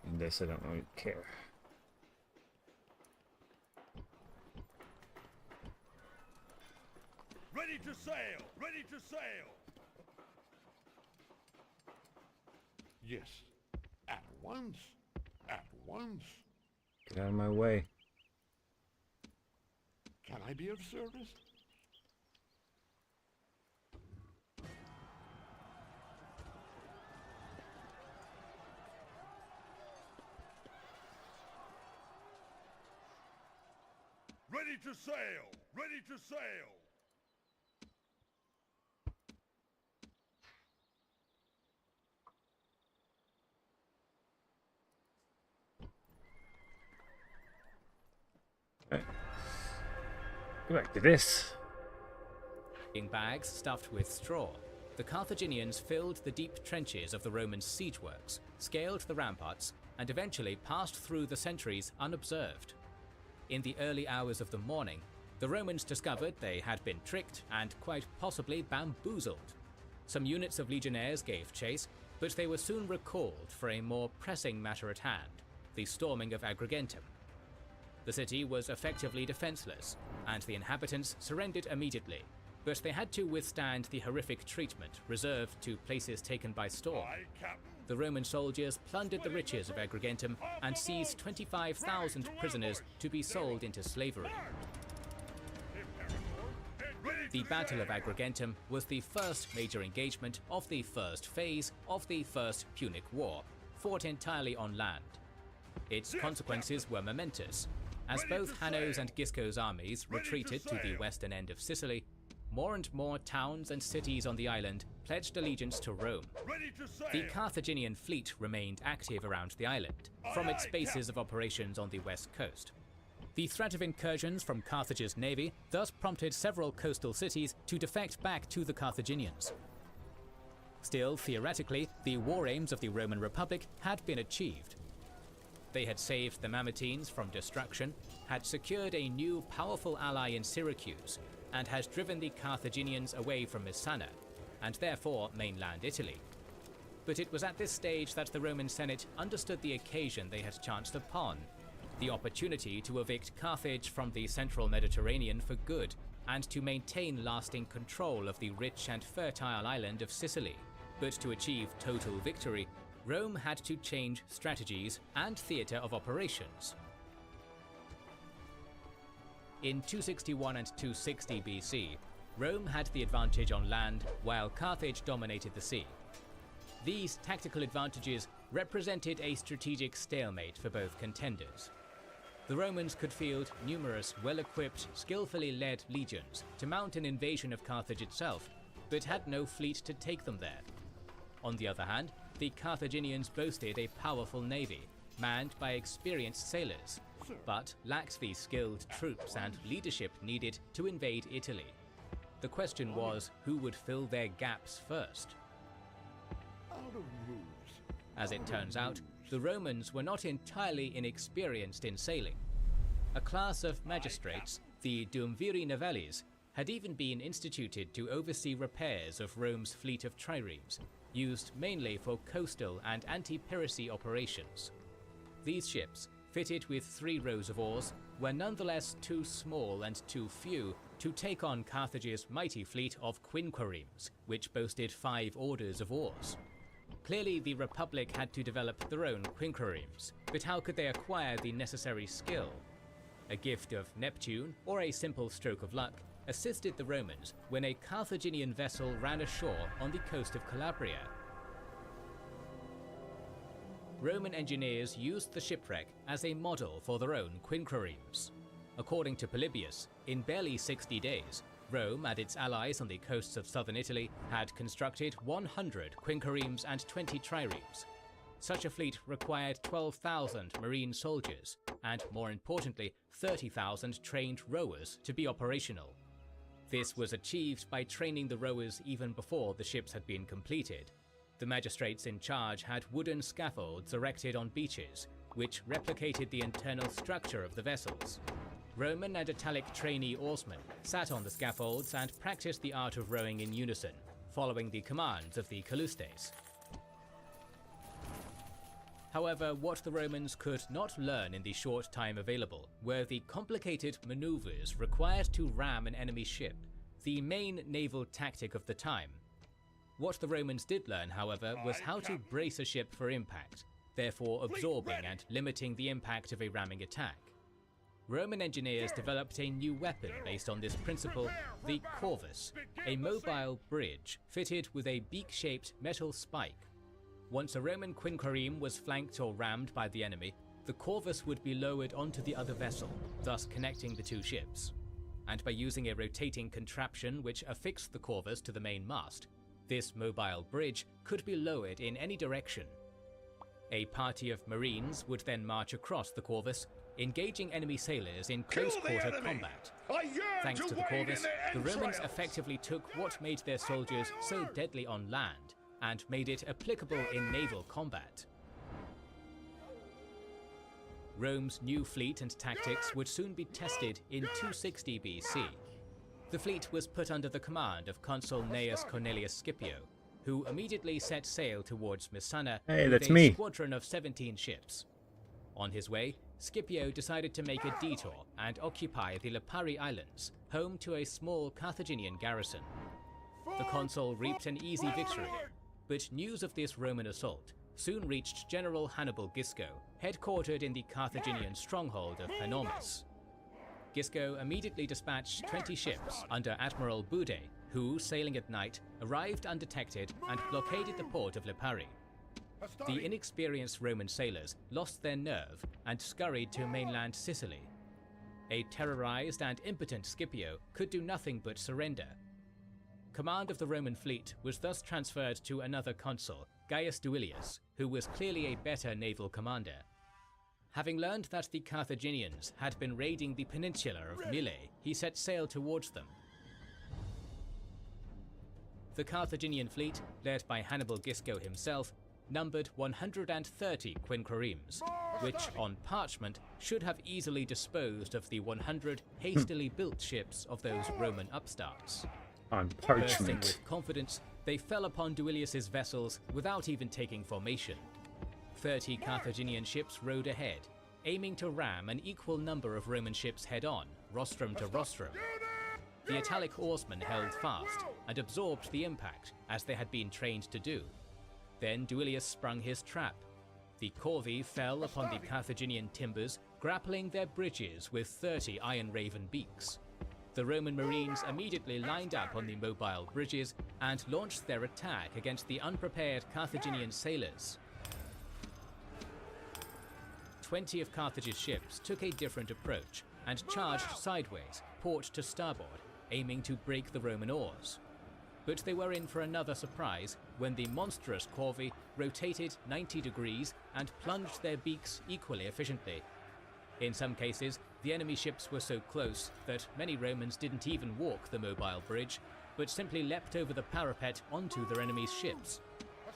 And this I don't really care. Ready to sail. Ready to sail. Yes. At once. At once. Get out of my way. Can I be of service? Ready to sail. Ready to sail. Go back to this. In bags stuffed with straw, the Carthaginians filled the deep trenches of the Roman siege works, scaled the ramparts, and eventually passed through the sentries unobserved. In the early hours of the morning, the Romans discovered they had been tricked and quite possibly bamboozled. Some units of legionnaires gave chase, but they were soon recalled for a more pressing matter at hand, the storming of Agrigentum. The city was effectively defenseless, and the inhabitants surrendered immediately, but they had to withstand the horrific treatment reserved to places taken by storm. Aye, Captain. The Roman soldiers plundered the riches of Agrigentum and seized 25,000 prisoners to be sold into slavery. The Battle of Agrigentum was the first major engagement of the first phase of the First Punic War, fought entirely on land. Its consequences were momentous. As both Hanno's and Gisco's armies retreated to the western end of Sicily, more and more towns and cities on the island pledged allegiance to Rome. Ready to sail. The Carthaginian fleet remained active around the island, from its bases of operations on the west coast. The threat of incursions from Carthage's navy thus prompted several coastal cities to defect back to the Carthaginians. Still, theoretically, the war aims of the Roman Republic had been achieved. They had saved the Mamertines from destruction, had secured a new powerful ally in Syracuse, and had driven the Carthaginians away from Messana, and therefore mainland Italy. But it was at this stage that the Roman Senate understood the occasion they had chanced upon, the opportunity to evict Carthage from the central Mediterranean for good, and to maintain lasting control of the rich and fertile island of Sicily. But to achieve total victory, Rome had to change strategies and theatre of operations. In 261 and 260 BC, Rome had the advantage on land while Carthage dominated the sea. These tactical advantages represented a strategic stalemate for both contenders. The Romans could field numerous, well-equipped, skillfully led legions to mount an invasion of Carthage itself, but had no fleet to take them there. On the other hand, the Carthaginians boasted a powerful navy, manned by experienced sailors, but lacked the skilled troops and leadership needed to invade Italy. The question was, who would fill their gaps first? As it turns out, the Romans were not entirely inexperienced in sailing. A class of magistrates, the Duumviri Navellis, had even been instituted to oversee repairs of Rome's fleet of triremes, used mainly for coastal and anti-piracy operations. These ships, fitted with 3 rows of oars, were nonetheless too small and too few to take on Carthage's mighty fleet of quinqueremes, which boasted 5 orders of oars. Clearly, the Republic had to develop their own quinqueremes, but how could they acquire the necessary skill? A gift of Neptune, or a simple stroke of luck, assisted the Romans when a Carthaginian vessel ran ashore on the coast of Calabria. Roman engineers used the shipwreck as a model for their own quinqueremes. According to Polybius, in barely 60 days, Rome and its allies on the coasts of southern Italy had constructed 100 quinqueremes and 20 triremes. Such a fleet required 12,000 marine soldiers, and more importantly, 30,000 trained rowers to be operational. This was achieved by training the rowers even before the ships had been completed. The magistrates in charge had wooden scaffolds erected on beaches, which replicated the internal structure of the vessels. Roman and Italic trainee oarsmen sat on the scaffolds and practiced the art of rowing in unison, following the commands of the calustes. However, what the Romans could not learn in the short time available were the complicated maneuvers required to ram an enemy ship, the main naval tactic of the time. What the Romans did learn, however, was how to brace a ship for impact, therefore absorbing and limiting the impact of a ramming attack. Roman engineers developed a new weapon based on this principle, the corvus, a mobile bridge fitted with a beak-shaped metal spike. Once a Roman quinquereme was flanked or rammed by the enemy, the corvus would be lowered onto the other vessel, thus connecting the 2 ships. And by using a rotating contraption which affixed the corvus to the main mast, this mobile bridge could be lowered in any direction. A party of marines would then march across the corvus, engaging enemy sailors in close-quarter combat. Thanks to the corvus, the Romans effectively took what made their soldiers so deadly on land and made it applicable in naval combat. Rome's new fleet and tactics would soon be tested in 260 BC. The fleet was put under the command of consul Gnaeus Cornelius Scipio, who immediately set sail towards Messana with a squadron of 17 ships. On his way, Scipio decided to make a detour and occupy the Lipari Islands, home to a small Carthaginian garrison. The consul reaped an easy victory, but news of this Roman assault soon reached General Hannibal Gisco, headquartered in the Carthaginian stronghold of Panormus. Gisco immediately dispatched 20 ships under Admiral Bude, who, sailing at night, arrived undetected and blockaded the port of Lipari. The inexperienced Roman sailors lost their nerve and scurried to mainland Sicily. A terrorized and impotent Scipio could do nothing but surrender. Command of the Roman fleet was thus transferred to another consul, Gaius Duilius, who was clearly a better naval commander. Having learned that the Carthaginians had been raiding the peninsula of Mille, he set sail towards them. The Carthaginian fleet, led by Hannibal Gisco himself, numbered 130 quinqueremes, which on parchment should have easily disposed of the 100 hastily built ships of those Roman upstarts. On Bursting parchment. with confidence, they fell upon Duilius's vessels without even taking formation. 30 Carthaginian ships rowed ahead, aiming to ram an equal number of Roman ships head-on, rostrum to rostrum. The Italic oarsmen held fast and absorbed the impact, as they had been trained to do. Then Duilius sprung his trap. The corvée fell upon the Carthaginian timbers, grappling their bridges with 30 Iron Raven beaks. The Roman marines immediately lined up on the mobile bridges and launched their attack against the unprepared Carthaginian sailors. 20 of Carthage's ships took a different approach and charged sideways, port to starboard, aiming to break the Roman oars. But they were in for another surprise when the monstrous corvée rotated 90 degrees and plunged their beaks equally efficiently. In some cases, the enemy ships were so close that many Romans didn't even walk the mobile bridge, but simply leapt over the parapet onto their enemy's ships.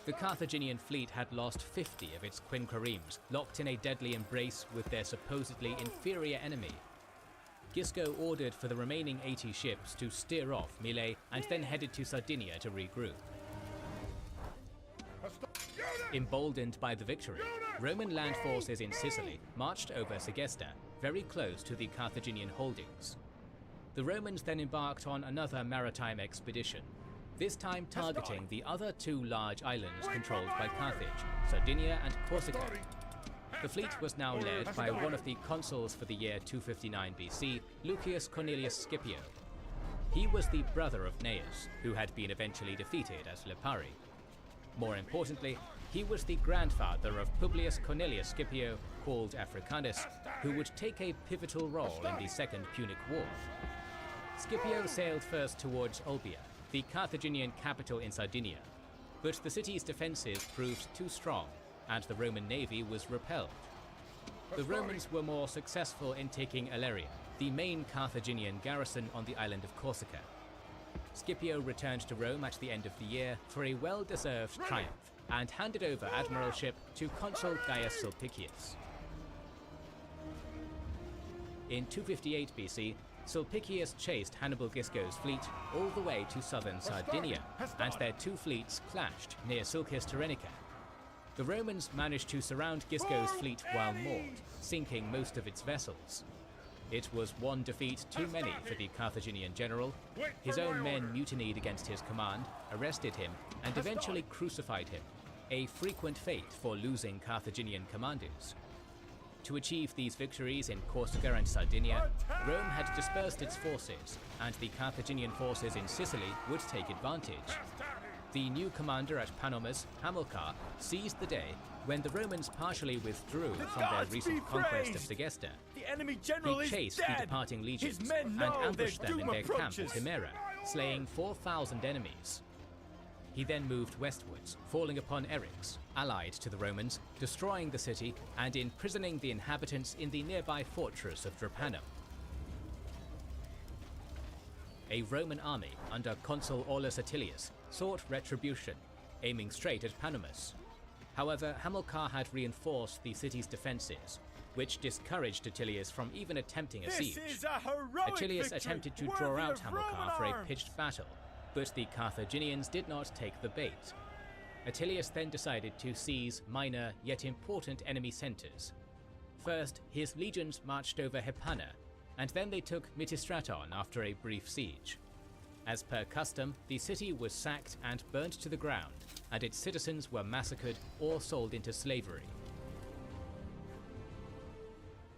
The Carthaginian fleet had lost 50 of its quinqueremes, locked in a deadly embrace with their supposedly inferior enemy. Gisco ordered for the remaining 80 ships to steer off Mille and then headed to Sardinia to regroup. Emboldened by the victory, Roman land forces in Sicily marched over Segesta, very close to the Carthaginian holdings. The Romans then embarked on another maritime expedition, this time targeting the other two large islands controlled by Carthage, Sardinia and Corsica. The fleet was now led by one of the consuls for the year 259 BC, Lucius Cornelius Scipio. He was the brother of Gnaeus, who had been eventually defeated at Lipari. More importantly, he was the grandfather of Publius Cornelius Scipio, called Africanus, who would take a pivotal role in the Second Punic War. Scipio sailed first towards Olbia, the Carthaginian capital in Sardinia, but the city's defences proved too strong, and the Roman navy was repelled. The Romans were more successful in taking Aleria, the main Carthaginian garrison on the island of Corsica. Scipio returned to Rome at the end of the year for a well-deserved triumph, and handed over admiralship to Consul Gaius Sulpicius. In 258 BC, Sulpicius chased Hannibal Gisco's fleet all the way to southern Sardinia, and their two fleets clashed near Sulcis Tyrenica. The Romans managed to surround Gisco's fleet while moored, sinking most of its vessels. It was one defeat too many for the Carthaginian general. His own men mutinied against his command, arrested him, and eventually crucified him, a frequent fate for losing Carthaginian commanders. To achieve these victories in Corsica and Sardinia, Rome had dispersed its forces, and the Carthaginian forces in Sicily would take advantage. The new commander at Panomus, Hamilcar, seized the day when the Romans partially withdrew from their recent conquest of Segesta. The enemy general He chased is dead. the departing legions His men and know ambushed their them in doom their camp at approaches. Himera, slaying 4,000 enemies. He then moved westwards, falling upon Eryx, allied to the Romans, destroying the city and imprisoning the inhabitants in the nearby fortress of Drepanum. A Roman army under Consul Aulus Attilius sought retribution, aiming straight at Panomus. However, Hamilcar had reinforced the city's defences, which discouraged Attilius from even attempting a siege. This is a heroic Attilius victory, attempted to worthy draw out of Hamilcar Roman for a arms. pitched battle, but the Carthaginians did not take the bait. Attilius then decided to seize minor yet important enemy centres. First, his legions marched over Hepana, and then they took Mitistraton after a brief siege. As per custom, the city was sacked and burnt to the ground, and its citizens were massacred or sold into slavery.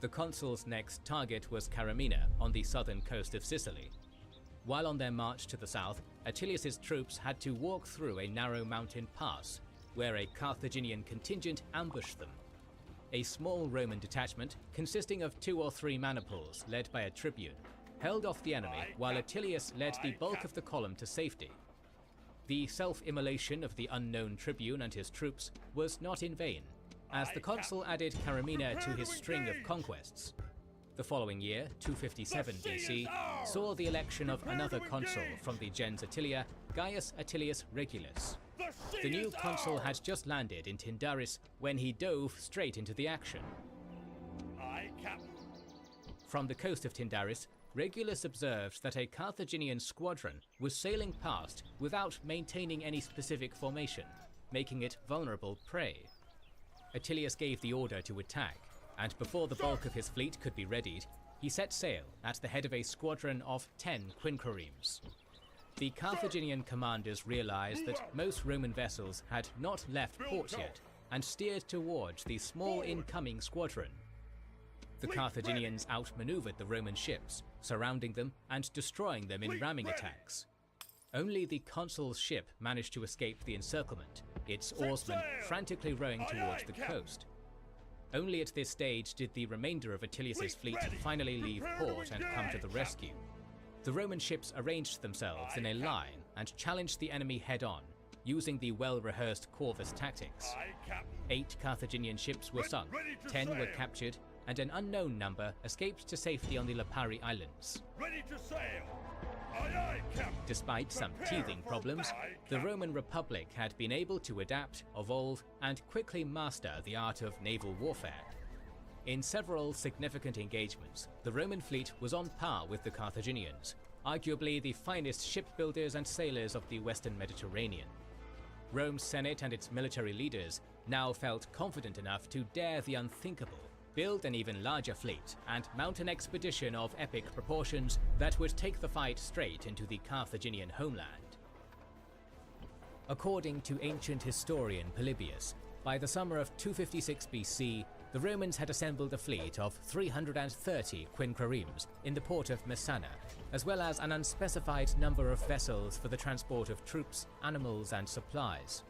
The consul's next target was Caramina on the southern coast of Sicily. While on their march to the south, Attilius's troops had to walk through a narrow mountain pass, where a Carthaginian contingent ambushed them. A small Roman detachment, consisting of 2 or 3 maniples led by a tribune, held off the enemy while Attilius led the bulk of the column to safety. The self-immolation of the unknown tribune and his troops was not in vain, as the consul added Caramina to his string of conquests. The following year, 257 BC, saw the election of another consul from the gens Attilia, Gaius Attilius Regulus. The new consul had just landed in Tyndaris when he dove straight into the action. From the coast of Tyndaris, Regulus observed that a Carthaginian squadron was sailing past without maintaining any specific formation, making it vulnerable prey. Attilius gave the order to attack, and before the bulk of his fleet could be readied, he set sail at the head of a squadron of 10 quinqueremes. The Carthaginian commanders realized that most Roman vessels had not left port yet and steered towards the small incoming squadron. The Carthaginians outmaneuvered the Roman ships, surrounding them and destroying them in ramming attacks. Only the consul's ship managed to escape the encirclement, its oarsmen frantically rowing towards the coast. Only at this stage did the remainder of Attilius's fleet finally leave port and come to the rescue. The Roman ships arranged themselves in a line and challenged the enemy head-on, using the well-rehearsed Corvus tactics. 8 Carthaginian ships were sunk, 10 were captured, and an unknown number escaped to safety on the Lipari Islands. Ready to sail! Aye, aye, Captain! Despite some teething problems, the Roman Republic had been able to adapt, evolve, and quickly master the art of naval warfare. In several significant engagements, the Roman fleet was on par with the Carthaginians, arguably the finest shipbuilders and sailors of the Western Mediterranean. Rome's Senate and its military leaders now felt confident enough to dare the unthinkable, build an even larger fleet, and mount an expedition of epic proportions that would take the fight straight into the Carthaginian homeland. According to ancient historian Polybius, by the summer of 256 BC, the Romans had assembled a fleet of 330 quinqueremes in the port of Messana, as well as an unspecified number of vessels for the transport of troops, animals, and supplies.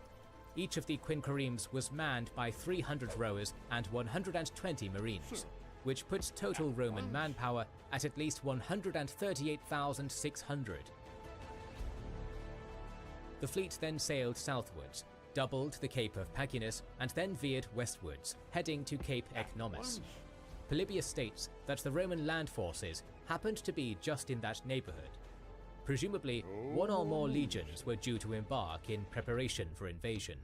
Each of the quinqueremes was manned by 300 rowers and 120 marines, which puts total Roman manpower at least 138,600. The fleet then sailed southwards, doubled the Cape of Paginus, and then veered westwards, heading to Cape Ecnomus. Polybius states that the Roman land forces happened to be just in that neighborhood. Presumably, one or more legions were due to embark in preparation for invasion.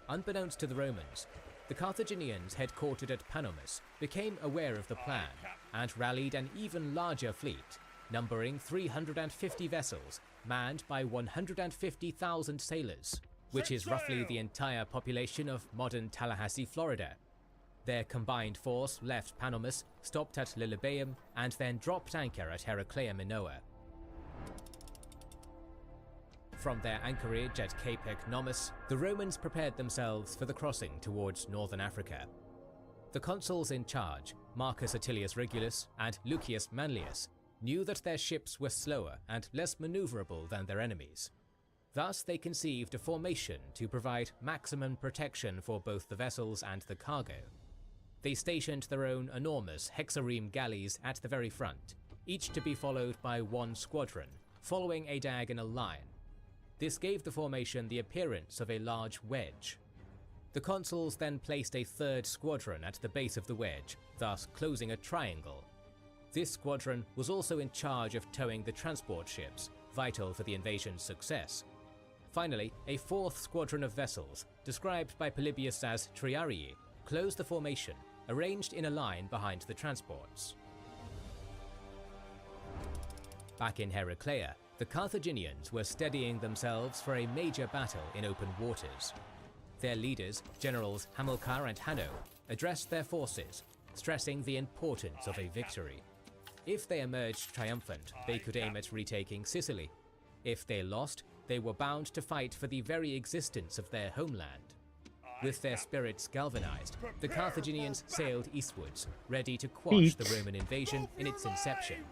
Unbeknownst to the Romans, the Carthaginians headquartered at Panomus became aware of the plan and rallied an even larger fleet, numbering 350 vessels, manned by 150,000 sailors, which is roughly the entire population of modern Tallahassee, Florida. Their combined force left Panomus, stopped at Lilybaeum, and then dropped anchor at Heraclea Minoa. From their anchorage at Cape Ecnomus, the Romans prepared themselves for the crossing towards northern Africa. The consuls in charge, Marcus Atilius Regulus and Lucius Manlius, knew that their ships were slower and less maneuverable than their enemies. Thus, they conceived a formation to provide maximum protection for both the vessels and the cargo. They stationed their own enormous hexareme galleys at the very front, each to be followed by one squadron, following a diagonal line. This gave the formation the appearance of a large wedge. The consuls then placed a third squadron at the base of the wedge, thus closing a triangle. This squadron was also in charge of towing the transport ships, vital for the invasion's success. Finally, a fourth squadron of vessels, described by Polybius as triarii, closed the formation, arranged in a line behind the transports. Back in Heraclea, the Carthaginians were steadying themselves for a major battle in open waters. Their leaders, Generals Hamilcar and Hanno, addressed their forces, stressing the importance of a victory. If they emerged triumphant, they could aim at retaking Sicily. If they lost, they were bound to fight for the very existence of their homeland. With their spirits galvanized, the Carthaginians sailed eastwards, ready to quash the Roman invasion in its inception.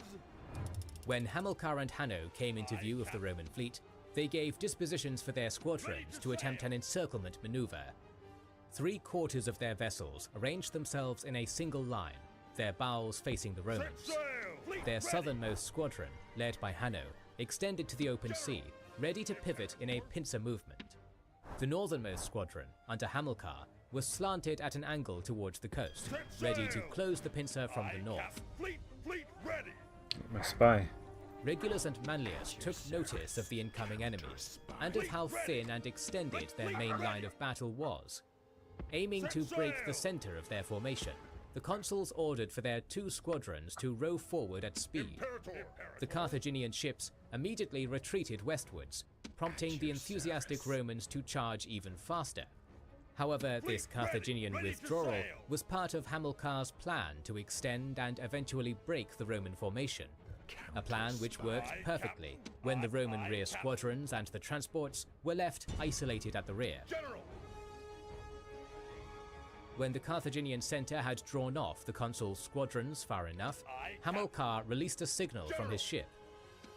When Hamilcar and Hanno came into view of the Roman fleet, they gave dispositions for their squadrons to attempt an encirclement maneuver. 3/4 of their vessels arranged themselves in a single line, their bows facing the Romans. Their southernmost squadron, led by Hanno, extended to the open sea, ready to pivot in a pincer movement. The northernmost squadron, under Hamilcar, was slanted at an angle towards the coast, ready to close the pincer from the north. Fleet ready! My spy. Regulus and Manlius took notice of the incoming enemies, and of how thin and extended their main line of battle was. Aiming to break the center of their formation, the consuls ordered for their 2 squadrons to row forward at speed. The Carthaginian ships immediately retreated westwards, prompting the enthusiastic Romans to charge even faster. However, this Carthaginian withdrawal was part of Hamilcar's plan to extend and eventually break the Roman formation, a plan which worked perfectly when the Roman rear squadrons and the transports were left isolated at the rear. When the Carthaginian center had drawn off the consul's squadrons far enough, Hamilcar released a signal from his ship.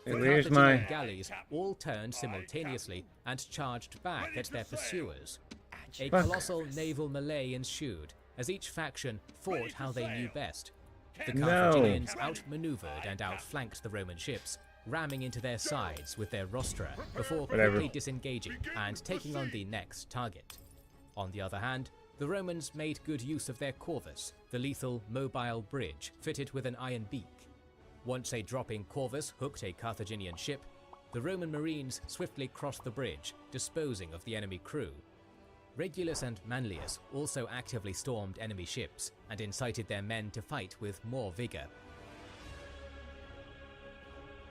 The Where's Carthaginian my... galleys all turned simultaneously and charged back at their pursuers. A Fuck. colossal naval melee ensued as each faction fought how they knew best. The No. Carthaginians outmaneuvered and outflanked the Roman ships, ramming into their sides with their rostra before quickly disengaging and taking on the next target. On the other hand, the Romans made good use of their corvus, the lethal mobile bridge fitted with an iron beak. Once a dropping corvus hooked a Carthaginian ship, the Roman marines swiftly crossed the bridge, disposing of the enemy crew. Regulus and Manlius also actively stormed enemy ships and incited their men to fight with more vigor.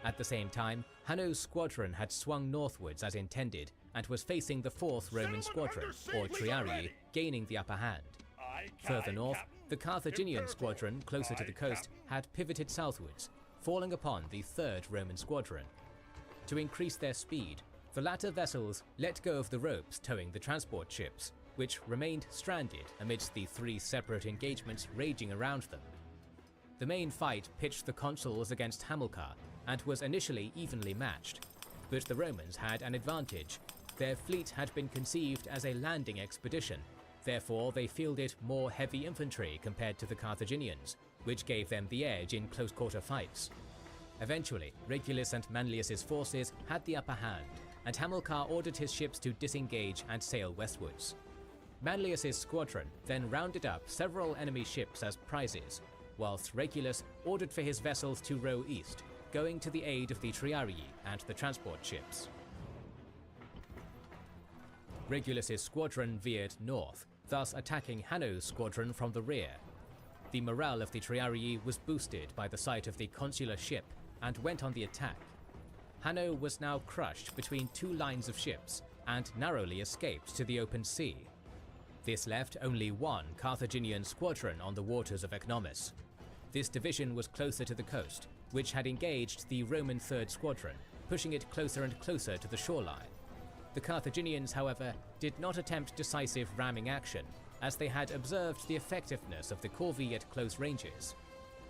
At the same time, Hanno's squadron had swung northwards as intended and was facing the 4th Roman squadron, or Triarii, gaining the upper hand. Further north, the Carthaginian squadron, closer to the coast, had pivoted southwards, falling upon the 3rd Roman squadron. To increase their speed, the latter vessels let go of the ropes towing the transport ships, which remained stranded amidst the 3 separate engagements raging around them. The main fight pitched the consuls against Hamilcar and was initially evenly matched, but the Romans had an advantage. Their fleet had been conceived as a landing expedition, therefore they fielded more heavy infantry compared to the Carthaginians, which gave them the edge in close-quarter fights. Eventually, Regulus and Manlius's forces had the upper hand, and Hamilcar ordered his ships to disengage and sail westwards. Manlius's squadron then rounded up several enemy ships as prizes, whilst Regulus ordered for his vessels to row east, going to the aid of the Triarii and the transport ships. Regulus's squadron veered north, thus attacking Hanno's squadron from the rear. The morale of the Triarii was boosted by the sight of the consular ship and went on the attack. Hanno was now crushed between 2 lines of ships and narrowly escaped to the open sea. This left only 1 Carthaginian squadron on the waters of Ecnomus. This division was closer to the coast, which had engaged the Roman 3rd Squadron, pushing it closer and closer to the shoreline. The Carthaginians, however, did not attempt decisive ramming action, as they had observed the effectiveness of the corvée at close ranges.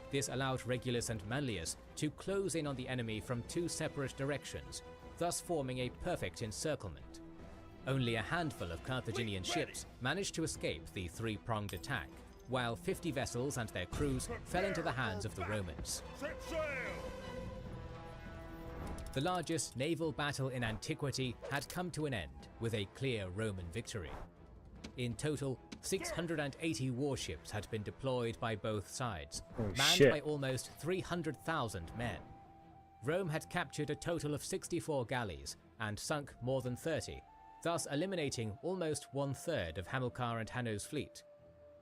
This allowed Regulus and Manlius to close in on the enemy from 2 separate directions, thus forming a perfect encirclement. Only a handful of Carthaginian ships managed to escape the 3-pronged attack, while 50 vessels and their crews fell into the hands of the Romans. Set sail! The largest naval battle in antiquity had come to an end with a clear Roman victory. In total, 680 warships had been deployed by both sides, manned by almost 300,000 men. Rome had captured a total of 64 galleys and sunk more than 30, thus eliminating almost 1/3 of Hamilcar and Hanno's fleet.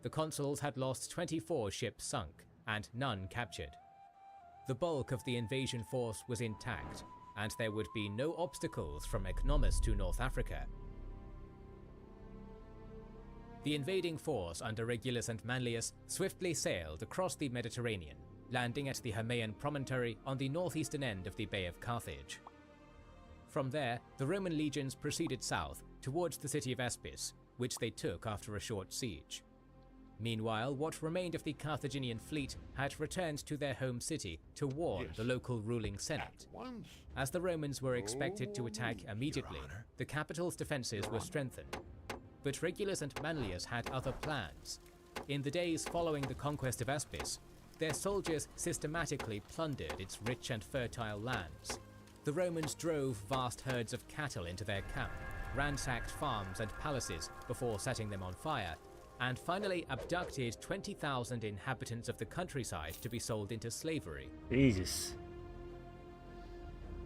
The consuls had lost 24 ships sunk and none captured. The bulk of the invasion force was intact, and there would be no obstacles from Ecnomus to North Africa. The invading force under Regulus and Manlius swiftly sailed across the Mediterranean, landing at the Hermaean promontory on the northeastern end of the Bay of Carthage. From there, the Roman legions proceeded south towards the city of Aspis, which they took after a short siege. Meanwhile, what remained of the Carthaginian fleet had returned to their home city to warn the local ruling senate. As the Romans were expected to attack immediately, the capital's defenses were strengthened. But Regulus and Manlius had other plans. In the days following the conquest of Aspis, their soldiers systematically plundered its rich and fertile lands. The Romans drove vast herds of cattle into their camp, ransacked farms and palaces before setting them on fire, and finally abducted 20,000 inhabitants of the countryside to be sold into slavery. Jesus.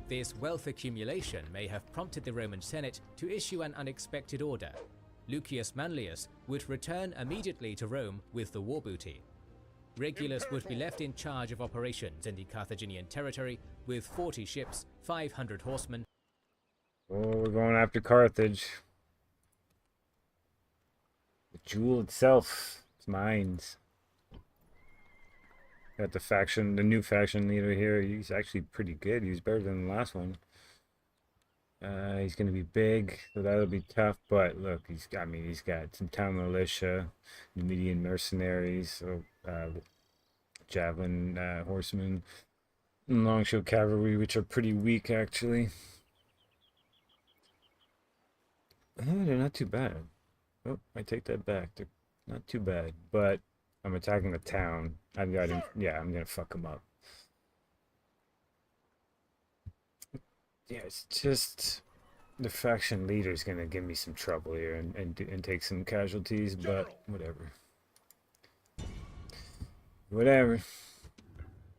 This wealth accumulation may have prompted the Roman Senate to issue an unexpected order. Lucius Manlius would return immediately to Rome with the war booty. Regulus would be left in charge of operations in the Carthaginian territory with 40 ships, 500 horsemen. Oh, we're going after Carthage. The jewel itself, it's mine. Got the new faction leader here. He's actually pretty good. He's better than the last one. He's gonna be big, so that'll be tough. But look, he's got some town militia, Numidian mercenaries, so javelin horsemen, and longshield cavalry, which are pretty weak actually. They're not too bad. Oh, I take that back. They're not too bad, but I'm attacking the town. I've got him. Yeah, I'm gonna fuck him up. Yeah, it's just the faction leader is gonna give me some trouble here and take some casualties, but whatever. Whatever.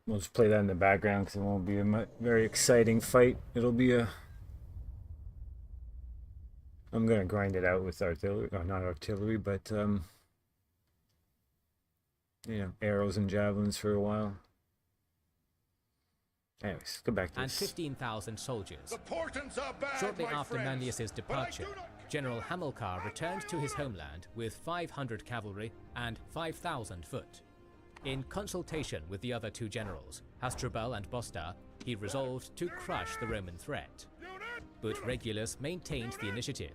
We'll just play that in the background because it won't be a very exciting fight. It'll be a... I'm gonna grind it out with artillery, not artillery, but you know, arrows and javelins for a while. Anyways, let's go back to and this. 15,000 soldiers. The portents are bad, Shortly my after friends, Manlius's but I departure, do not- General Hamilcar returned to his homeland with 500 cavalry and 5,000 foot. In consultation with the other two generals, Hasdrubal and Bostar, he resolved to crush the Roman threat. But Regulus maintained the initiative.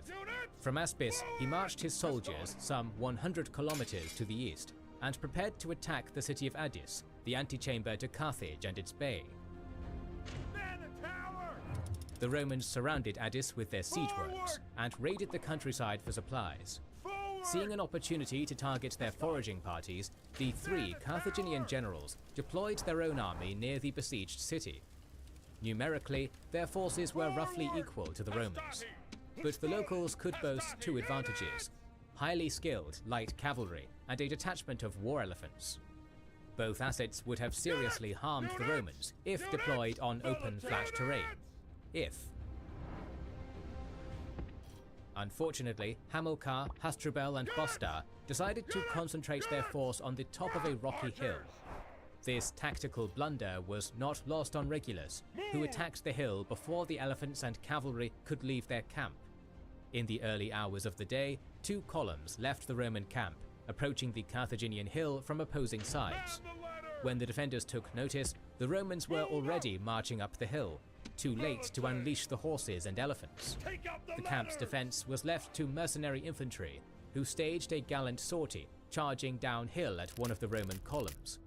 From Aspis, he marched his soldiers some 100 kilometers to the east and prepared to attack the city of Addis, the antechamber to Carthage and its bay. The Romans surrounded Addis with their siege works and raided the countryside for supplies. Seeing an opportunity to target their foraging parties, the three Carthaginian generals deployed their own army near the besieged city. Numerically, their forces were roughly equal to the Romans, but the locals could boast two advantages: highly skilled light cavalry and a detachment of war elephants. Both assets would have seriously harmed the Romans if deployed on open, flat terrain. Unfortunately, Hamilcar, Hasdrubal and Bostar decided to concentrate their force on the top of a rocky hill. This tactical blunder was not lost on Regulus, who attacked the hill before the elephants and cavalry could leave their camp. In the early hours of the day, two columns left the Roman camp, approaching the Carthaginian hill from opposing sides. When the defenders took notice, the Romans were already marching up the hill, too late to unleash the horses and elephants. The camp's defense was left to mercenary infantry, who staged a gallant sortie, charging downhill at one of the Roman columns.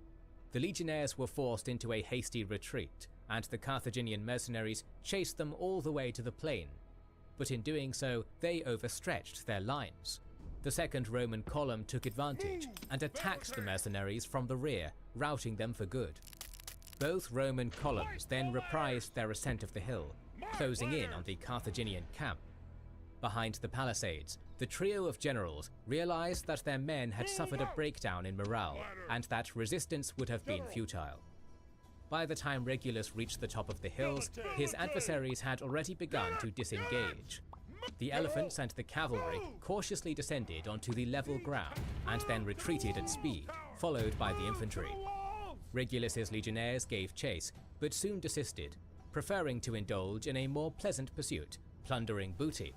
The legionnaires were forced into a hasty retreat, and the Carthaginian mercenaries chased them all the way to the plain. But in doing so, they overstretched their lines. The second Roman column took advantage and attacked the mercenaries from the rear, routing them for good. Both Roman columns then reprised their ascent of the hill, closing in on the Carthaginian camp. Behind the palisades, the trio of generals realized that their men had suffered a breakdown in morale and that resistance would have been futile. By the time Regulus reached the top of the hills, his adversaries had already begun to disengage. The elephants and the cavalry cautiously descended onto the level ground and then retreated at speed, followed by the infantry. Regulus's legionnaires gave chase, but soon desisted, preferring to indulge in a more pleasant pursuit, plundering booty.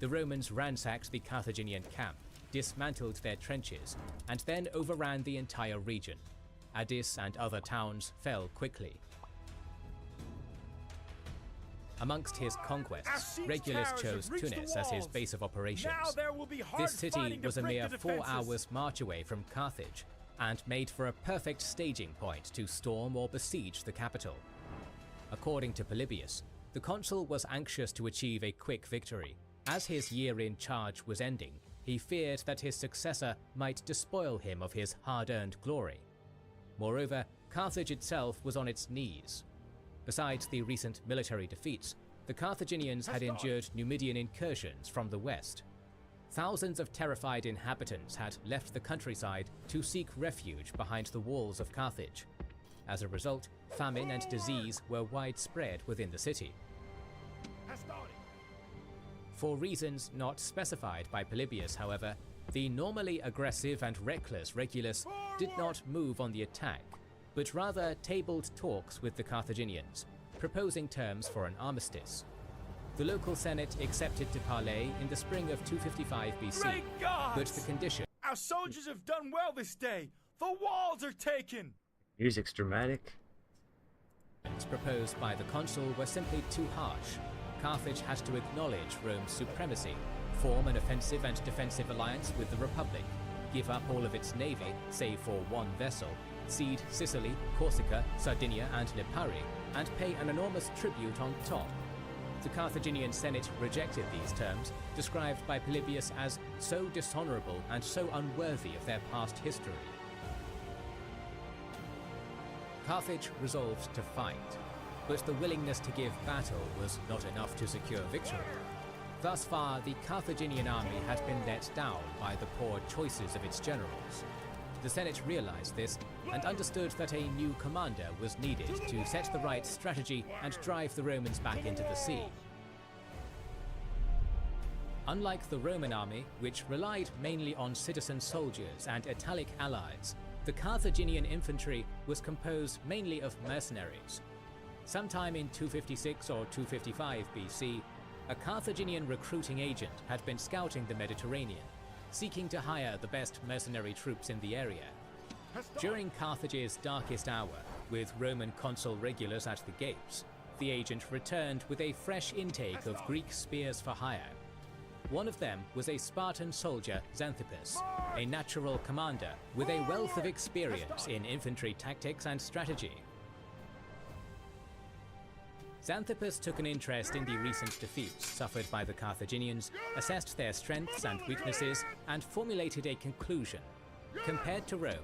The Romans ransacked the Carthaginian camp, dismantled their trenches, and then overran the entire region. Addis and other towns fell quickly. Amongst his conquests, Regulus chose Tunis as his base of operations. This city was a mere 4 hours march away from Carthage, and made for a perfect staging point to storm or besiege the capital. According to Polybius, the consul was anxious to achieve a quick victory. As his year in charge was ending, he feared that his successor might despoil him of his hard-earned glory. Moreover, Carthage itself was on its knees. Besides the recent military defeats, the Carthaginians had endured Numidian incursions from the west. Thousands of terrified inhabitants had left the countryside to seek refuge behind the walls of Carthage. As a result, famine and disease were widespread within the city. For reasons not specified by Polybius, however, the normally aggressive and reckless Regulus did not move on the attack, but rather tabled talks with the Carthaginians, proposing terms for an armistice. The local senate accepted to parley in the spring of 255 BC, Great gods! but the condition Our soldiers have done well this day. The walls are taken. Music's dramatic. proposed by the consul were simply too harsh. Carthage had to acknowledge Rome's supremacy, form an offensive and defensive alliance with the Republic, give up all of its navy, save for one vessel, cede Sicily, Corsica, Sardinia and Lipari, and pay an enormous tribute on top. The Carthaginian Senate rejected these terms, described by Polybius as so dishonorable and so unworthy of their past history. Carthage resolved to fight, but the willingness to give battle was not enough to secure victory. Thus far, the Carthaginian army had been let down by the poor choices of its generals. The Senate realized this and understood that a new commander was needed to set the right strategy and drive the Romans back into the sea. Unlike the Roman army, which relied mainly on citizen soldiers and Italic allies, the Carthaginian infantry was composed mainly of mercenaries. Sometime in 256 or 255 BC, a Carthaginian recruiting agent had been scouting the Mediterranean, seeking to hire the best mercenary troops in the area. During Carthage's darkest hour, with Roman consul Regulus at the gates, the agent returned with a fresh intake of Greek spears for hire. One of them was a Spartan soldier, Xanthippus, a natural commander with a wealth of experience in infantry tactics and strategy. Xanthippus took an interest in the recent defeats suffered by the Carthaginians, assessed their strengths and weaknesses, and formulated a conclusion. Compared to Rome,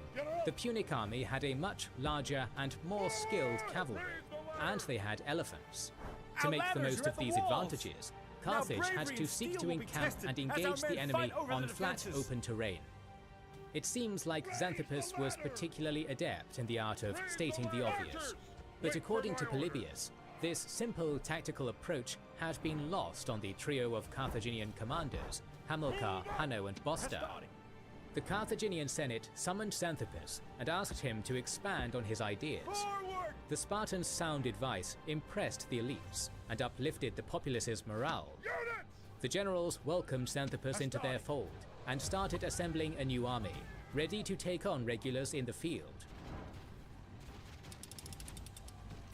the Punic army had a much larger and more skilled cavalry, and they had elephants. To make the most of these advantages, Carthage had to seek to encamp and engage the enemy on flat, open terrain. It seems like Xanthippus was particularly adept in the art of stating the obvious, but according to Polybius, this simple tactical approach had been lost on the trio of Carthaginian commanders, Hamilcar, Hanno and Bosta. The Carthaginian Senate summoned Xanthippus and asked him to expand on his ideas. The Spartans' sound advice impressed the elites and uplifted the populace's morale. The generals welcomed Xanthippus into their fold and started assembling a new army, ready to take on Regulus in the field.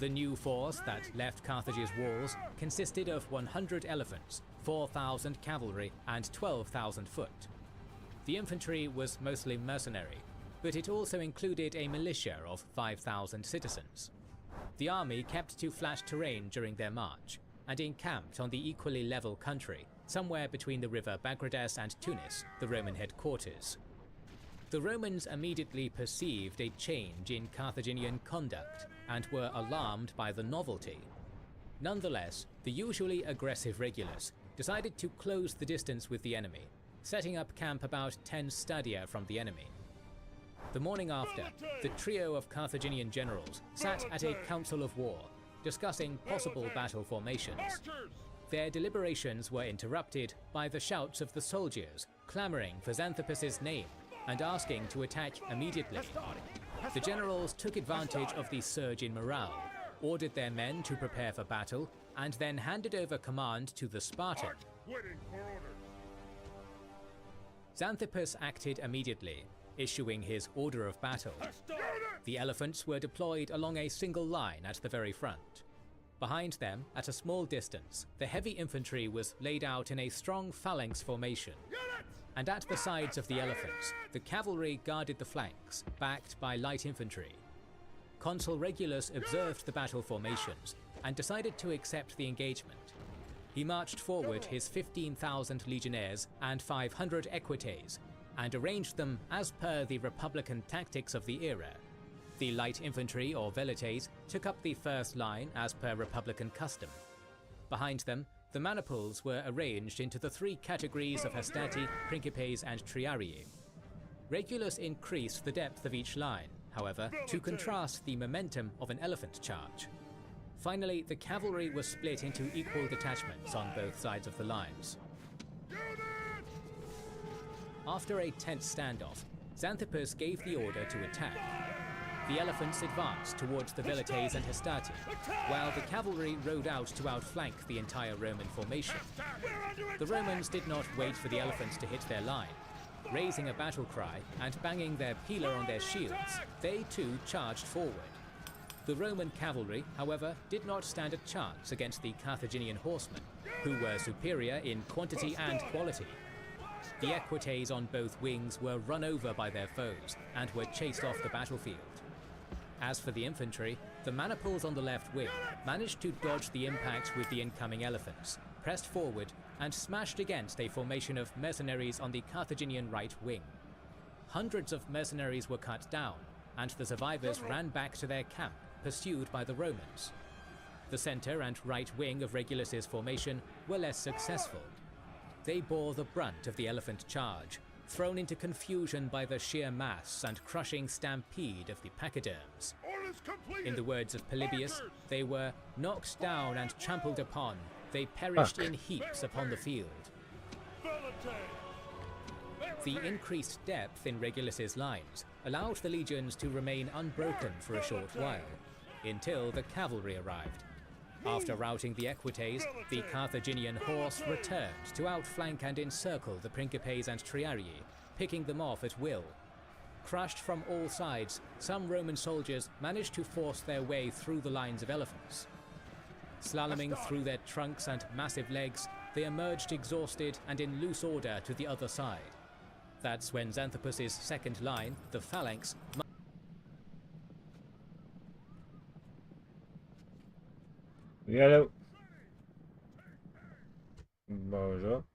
The new force that left Carthage's walls consisted of 100 elephants, 4,000 cavalry, and 12,000 foot. The infantry was mostly mercenary, but it also included a militia of 5,000 citizens. The army kept to flat terrain during their march, and encamped on the equally level country, somewhere between the river Bagridas and Tunis, the Roman headquarters. The Romans immediately perceived a change in Carthaginian conduct, and were alarmed by the novelty. Nonetheless, the usually aggressive Regulus decided to close the distance with the enemy, setting up camp about 10 stadia from the enemy. The morning after, the trio of Carthaginian generals sat at a council of war, discussing possible battle formations. Their deliberations were interrupted by the shouts of the soldiers, clamoring for Xanthippus's name and asking to attack immediately. The generals took advantage of the surge in morale, ordered their men to prepare for battle, and then handed over command to the Spartan. Xanthippus acted immediately, issuing his order of battle. The elephants were deployed along a single line at the very front. Behind them, at a small distance, the heavy infantry was laid out in a strong phalanx formation. And at the sides of the elephants, the cavalry guarded the flanks, backed by light infantry. Consul Regulus observed the battle formations and decided to accept the engagement. He marched forward his 15,000 legionnaires and 500 equites, and arranged them as per the Republican tactics of the era. The light infantry, or velites, took up the first line as per Republican custom. Behind them, the maniples were arranged into the three categories of hastati, principes, and triarii. Regulus increased the depth of each line, however, to contrast the momentum of an elephant charge. Finally, the cavalry was split into equal detachments on both sides of the lines. After a tense standoff, Xanthippus gave the order to attack. The elephants advanced towards the velites and hastati, while the cavalry rode out to outflank the entire Roman formation. The Romans did not wait for the elephants to hit their line. Raising a battle cry and banging their pillar on their shields, they too charged forward. The Roman cavalry, however, did not stand a chance against the Carthaginian horsemen, who were superior in quantity and quality. The equites on both wings were run over by their foes and were chased off the battlefield. As for the infantry, the maniples on the left wing managed to dodge the impact with the incoming elephants, pressed forward, and smashed against a formation of mercenaries on the Carthaginian right wing. Hundreds of mercenaries were cut down, and the survivors ran back to their camp, pursued by the Romans. The center and right wing of Regulus's formation were less successful. They bore the brunt of the elephant charge, thrown into confusion by the sheer mass and crushing stampede of the pachyderms. In the words of Polybius, they were knocked down and trampled upon. They perished in heaps upon the field. The increased depth in Regulus's lines allowed the legions to remain unbroken for a short while, until the cavalry arrived. After routing the equites, the Carthaginian horse returned to outflank and encircle the Principes and Triarii, picking them off at will. Crushed from all sides, some Roman soldiers managed to force their way through the lines of elephants. Slaloming through their trunks and massive legs, they emerged exhausted and in loose order to the other side. That's when Xanthopus's second line, the phalanx, Yellow. Bonjour.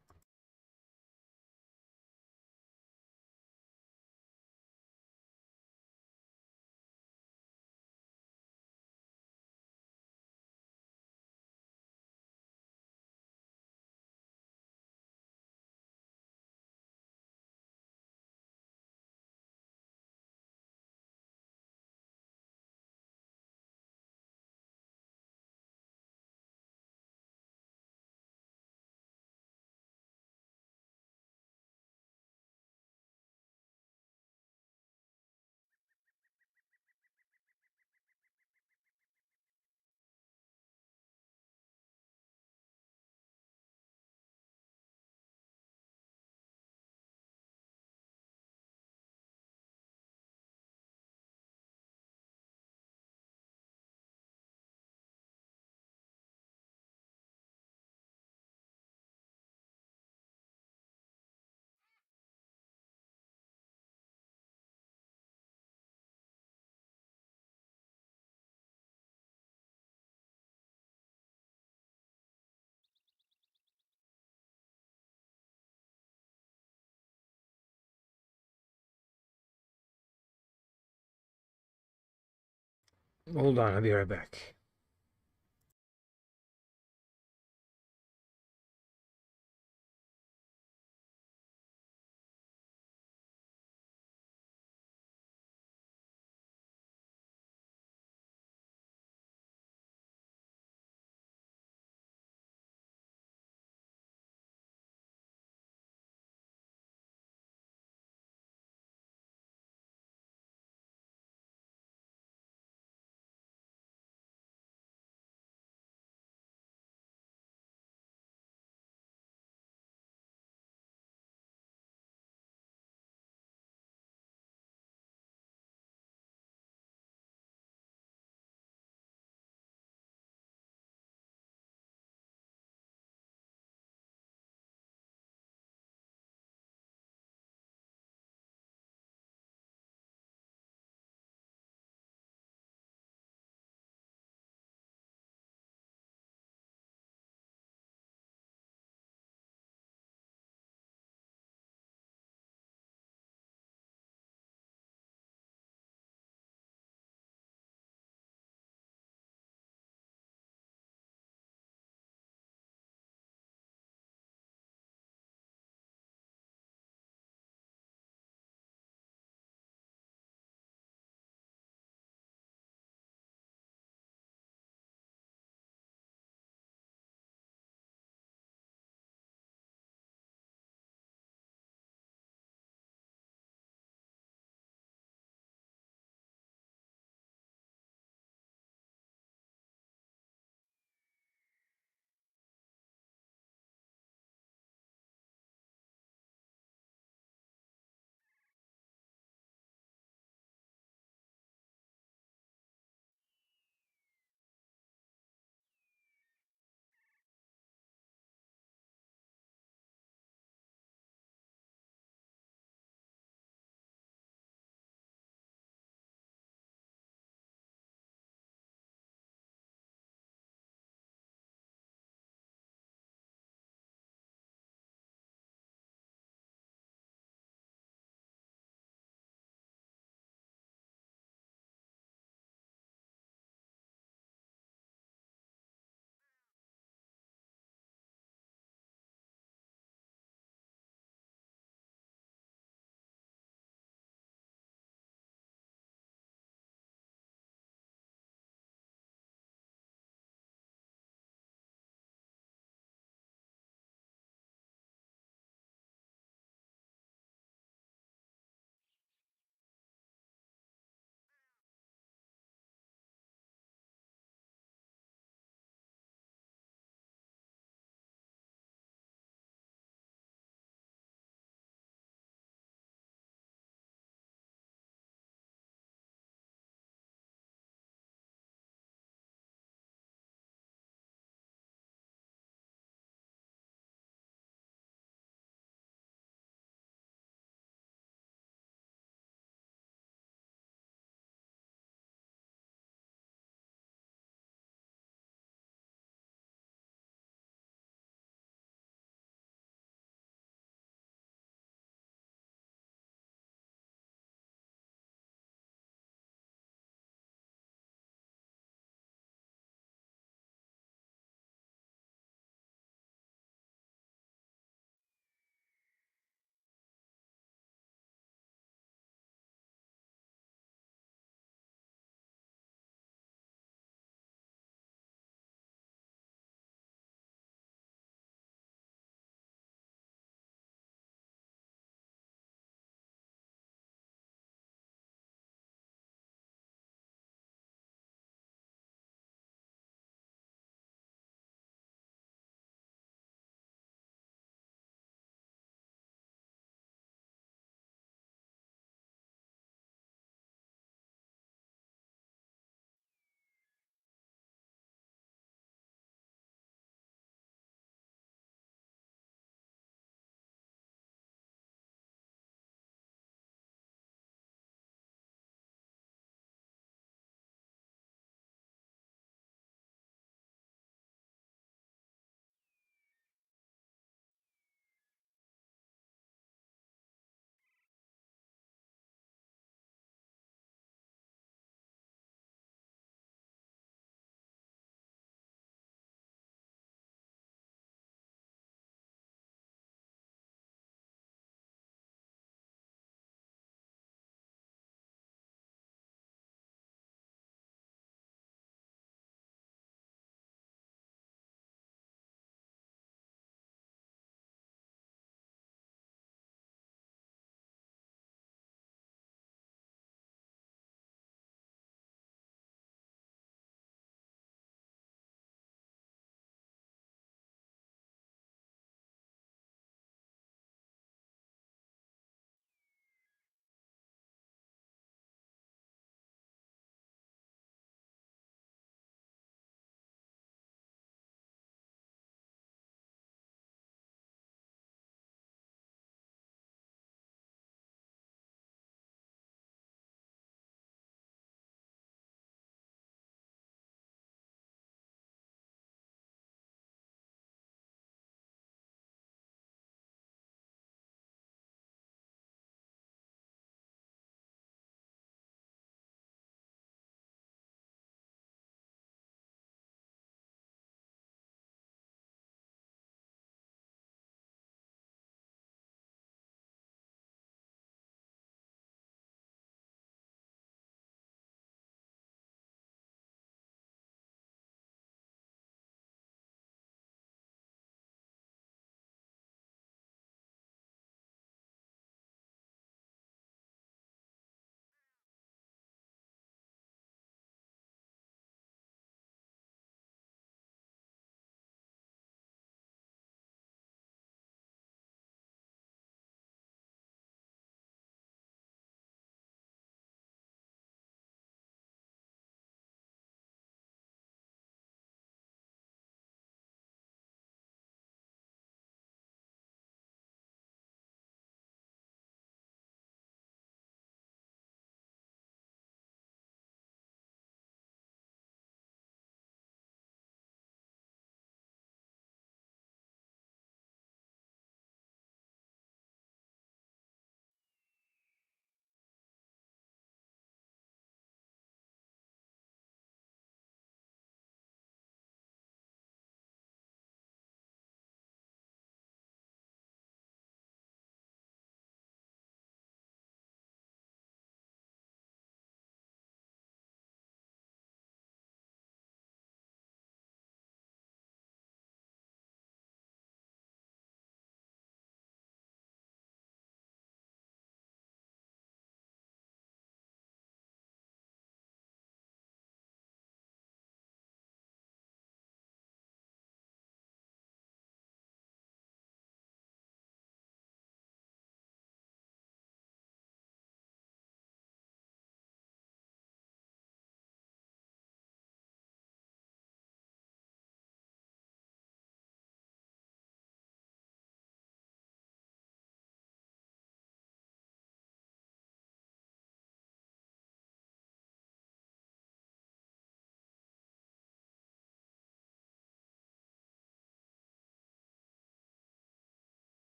Hold on, I'll be right back.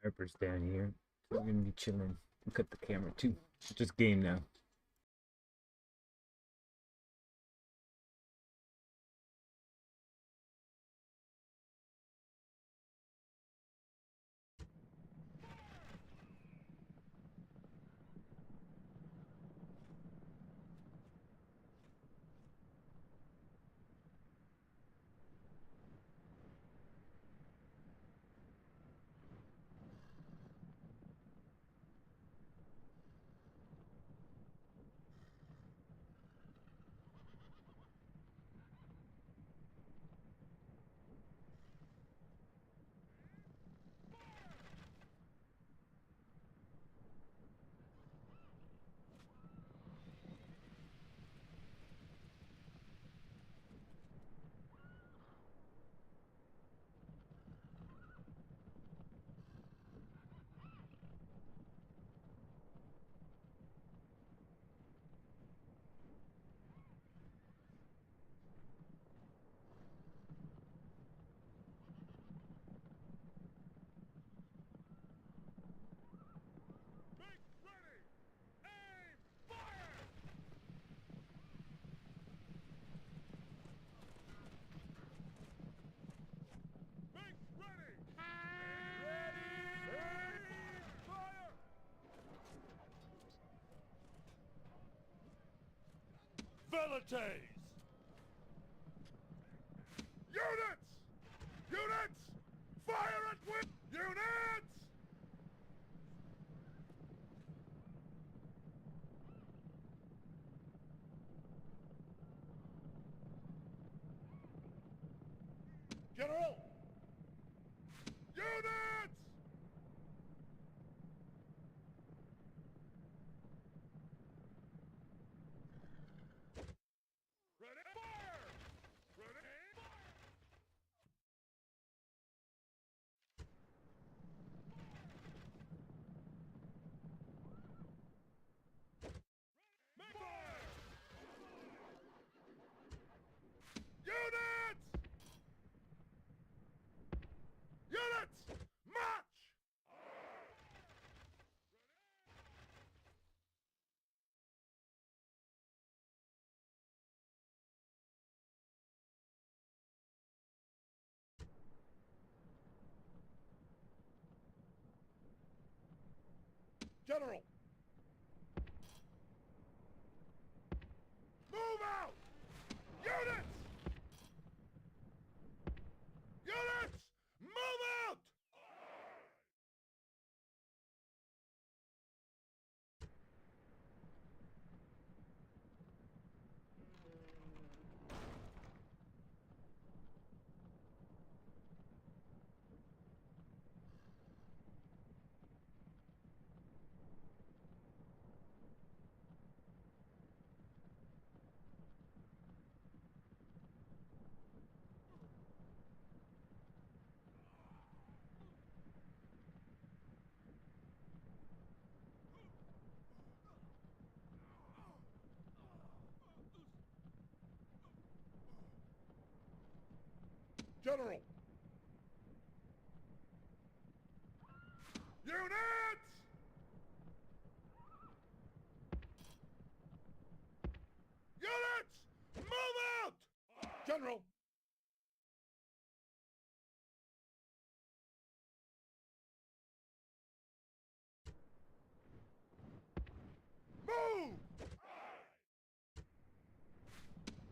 Harper's down here. So we're gonna be chilling. Look at the camera too. It's just game now. Velites! Units! Units! Fire at will! Units! General! Units! Ready? Fire! Ready? Make fire! Units! Units! March! General! Move out! Units! Units! Move out! General! Units! Units! Move out! General! Move!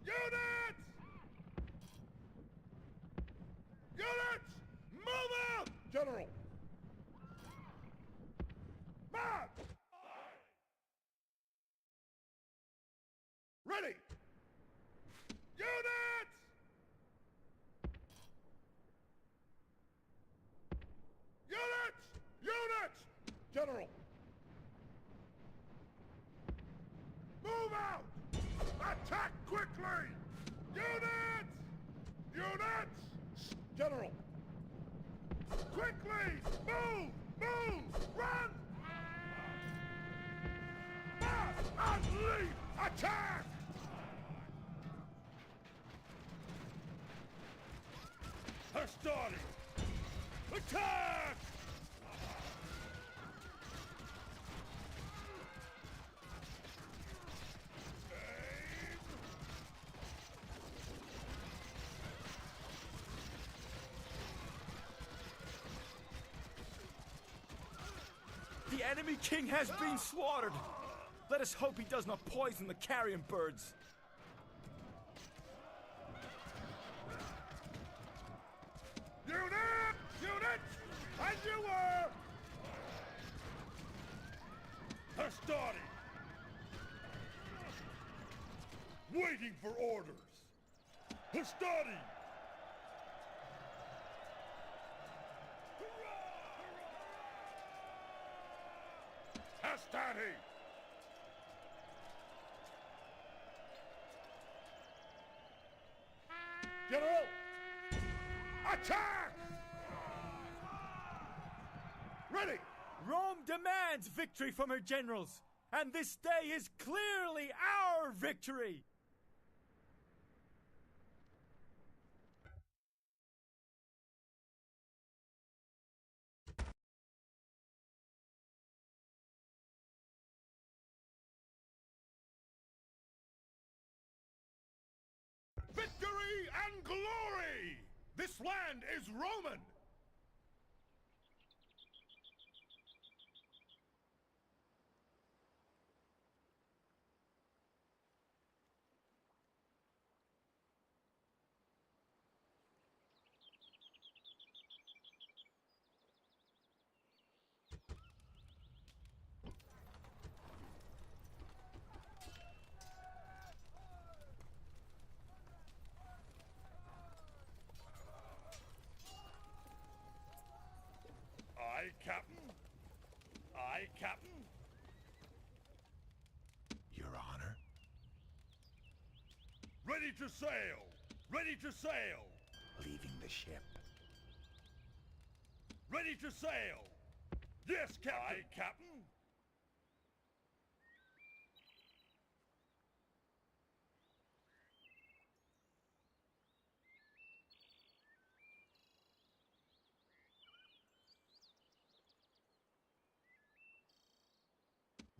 Units! Units! Move out! General! March! Ready! Units! Units! Units! General! Move out! Attack quickly! Units! Units! General! Quickly! Move! Move! Run! March! Unleash! Attack! They're starting! Attack! The enemy king has been slaughtered. Let us hope he does not poison the carrion birds. Units! As you were! Hastati! Waiting for orders! Hastati! Hastati! General! Attack! Ready! Rome demands victory from her generals, and this day is clearly our victory! Victory and glory! This land is Roman! Aye, Captain. Aye, Captain. Your Honor? Ready to sail! Ready to sail! Leaving the ship. Ready to sail! Yes, Captain! Aye, Captain!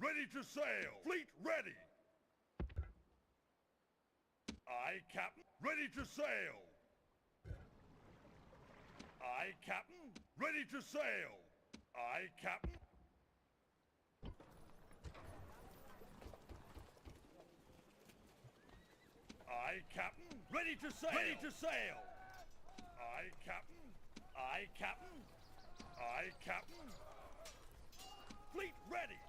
Ready to sail! Fleet ready! Aye, Captain! Ready to sail! Aye, Captain! Ready to sail! Aye, Captain! Aye, Captain! Ready to sail! Ready to sail! Aye, Captain! Aye, Captain! Aye, Captain! Fleet ready!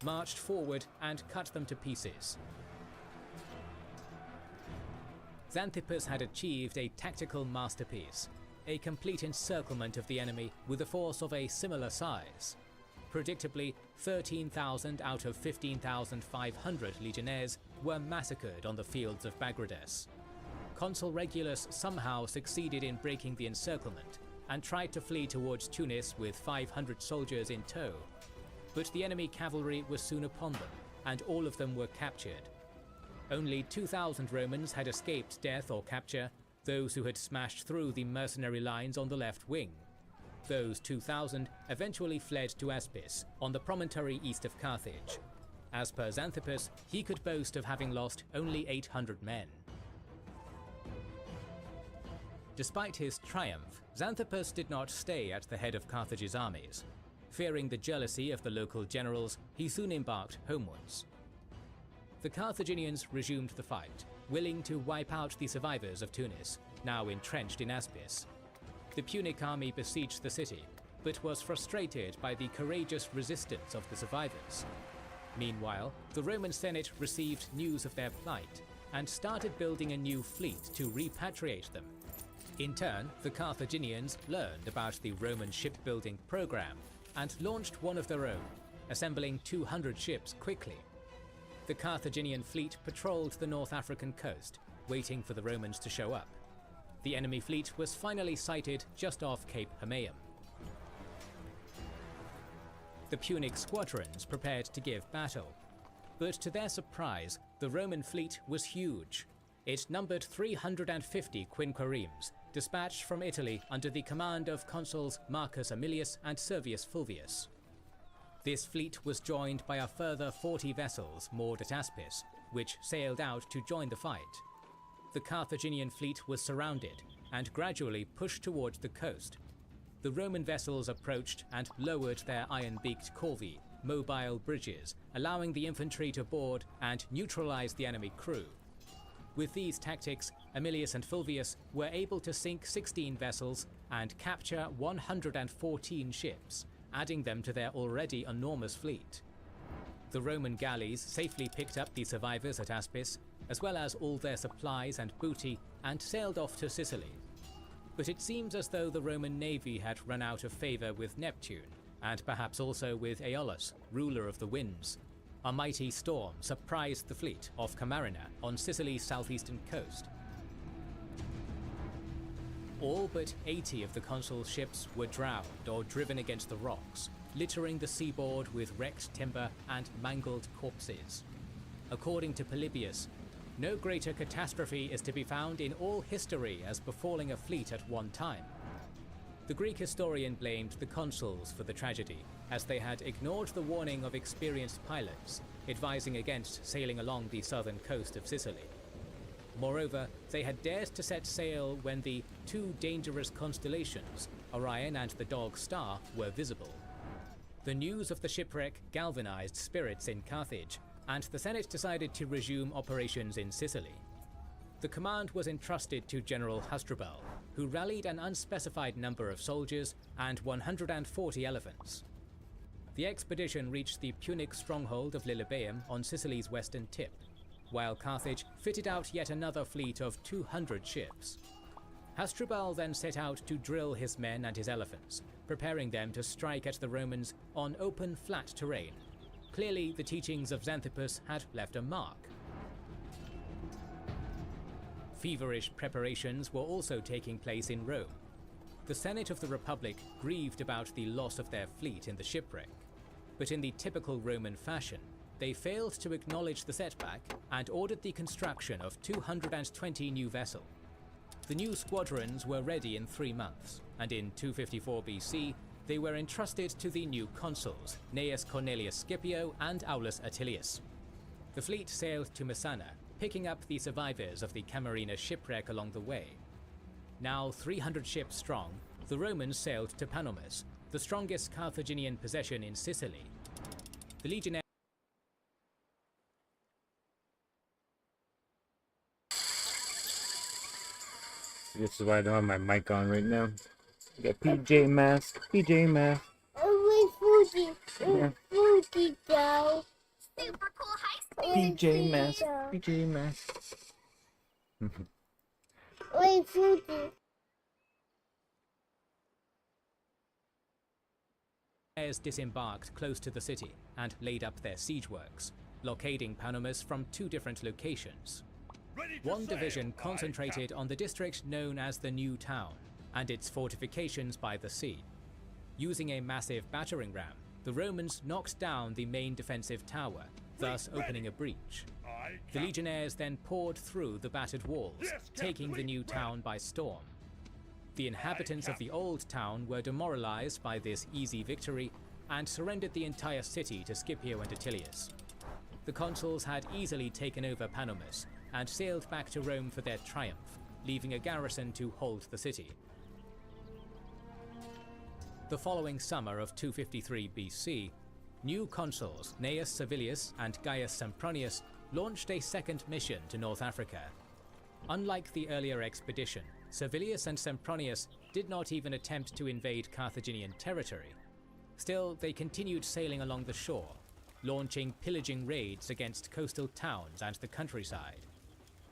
marched forward and cut them to pieces. Xanthippus had achieved a tactical masterpiece, a complete encirclement of the enemy with a force of a similar size. Predictably, 13,000 out of 15,500 legionnaires were massacred on the fields of Baghrades. Consul Regulus somehow succeeded in breaking the encirclement and tried to flee towards Tunis with 500 soldiers in tow. But the enemy cavalry was soon upon them, and all of them were captured. Only 2,000 Romans had escaped death or capture, those who had smashed through the mercenary lines on the left wing. Those 2,000 eventually fled to Aspis, on the promontory east of Carthage. As per Xanthippus, he could boast of having lost only 800 men. Despite his triumph, Xanthippus did not stay at the head of Carthage's armies. Fearing the jealousy of the local generals, he soon embarked homewards. The Carthaginians resumed the fight, willing to wipe out the survivors of Tunis, now entrenched in Aspis. The Punic army besieged the city, but was frustrated by the courageous resistance of the survivors. Meanwhile, the Roman Senate received news of their plight and started building a new fleet to repatriate them. In turn, the Carthaginians learned about the Roman shipbuilding program and launched one of their own, assembling 200 ships quickly. The Carthaginian fleet patrolled the North African coast, waiting for the Romans to show up. The enemy fleet was finally sighted just off Cape Hamaeum. The Punic squadrons prepared to give battle, but to their surprise, the Roman fleet was huge. It numbered 350 quinqueremes, dispatched from Italy under the command of consuls Marcus Aemilius and Servius Fulvius. This fleet was joined by a further 40 vessels moored at Aspis, which sailed out to join the fight. The Carthaginian fleet was surrounded and gradually pushed towards the coast. The Roman vessels approached and lowered their iron-beaked corvi, mobile bridges, allowing the infantry to board and neutralize the enemy crew. With these tactics, Aemilius and Fulvius were able to sink 16 vessels and capture 114 ships, adding them to their already enormous fleet. The Roman galleys safely picked up the survivors at Aspis, as well as all their supplies and booty, and sailed off to Sicily. But it seems as though the Roman navy had run out of favor with Neptune, and perhaps also with Aeolus, ruler of the winds. A mighty storm surprised the fleet off Camarina on Sicily's southeastern coast. All but 80 of the consul's ships were drowned or driven against the rocks, littering the seaboard with wrecked timber and mangled corpses. According to Polybius, no greater catastrophe is to be found in all history as befalling a fleet at one time. The Greek historian blamed the consuls for the tragedy, as they had ignored the warning of experienced pilots, advising against sailing along the southern coast of Sicily. Moreover, they had dared to set sail when the two dangerous constellations, Orion and the Dog Star, were visible. The news of the shipwreck galvanized spirits in Carthage, and the Senate decided to resume operations in Sicily. The command was entrusted to General Hasdrubal, who rallied an unspecified number of soldiers and 140 elephants. The expedition reached the Punic stronghold of Lilybaeum on Sicily's western tip, while Carthage fitted out yet another fleet of 200 ships. Hasdrubal then set out to drill his men and his elephants, preparing them to strike at the Romans on open, flat terrain. Clearly, the teachings of Xanthippus had left a mark. Feverish preparations were also taking place in Rome. The Senate of the Republic grieved about the loss of their fleet in the shipwreck, but in the typical Roman fashion, they failed to acknowledge the setback and ordered the construction of 220 new vessels. The new squadrons were ready in 3 months, and in 254 BC, they were entrusted to the new consuls, Gnaeus Cornelius Scipio and Aulus Attilius. The fleet sailed to Messana, picking up the survivors of the Camarina shipwreck along the way. Now 300 ships strong, the Romans sailed to Panomus, the strongest Carthaginian possession in Sicily. The legionnaires This is why I don't have my mic on right now. I got PJ mask. PJ mask. With Fuji. Yeah. Fuji, Joe. super cool high school. PJ Masks. PJ Masks. Wait, Fuji. Legionnaires disembarked close to the city and laid up their siege works, blockading Panomus from 2 different locations. One division concentrated on the district known as the New Town and its fortifications by the sea. Using a massive battering ram, the Romans knocked down the main defensive tower, thus opening a breach. The legionnaires then poured through the battered walls, taking the New Town by storm. The inhabitants of the Old Town were demoralized by this easy victory and surrendered the entire city to Scipio and Attilius. The consuls had easily taken over Panomus and sailed back to Rome for their triumph, leaving a garrison to hold the city. The following summer of 253 BC, new consuls Gnaeus Servilius and Gaius Sempronius launched a second mission to North Africa. Unlike the earlier expedition, Servilius and Sempronius did not even attempt to invade Carthaginian territory. Still, they continued sailing along the shore, launching pillaging raids against coastal towns and the countryside.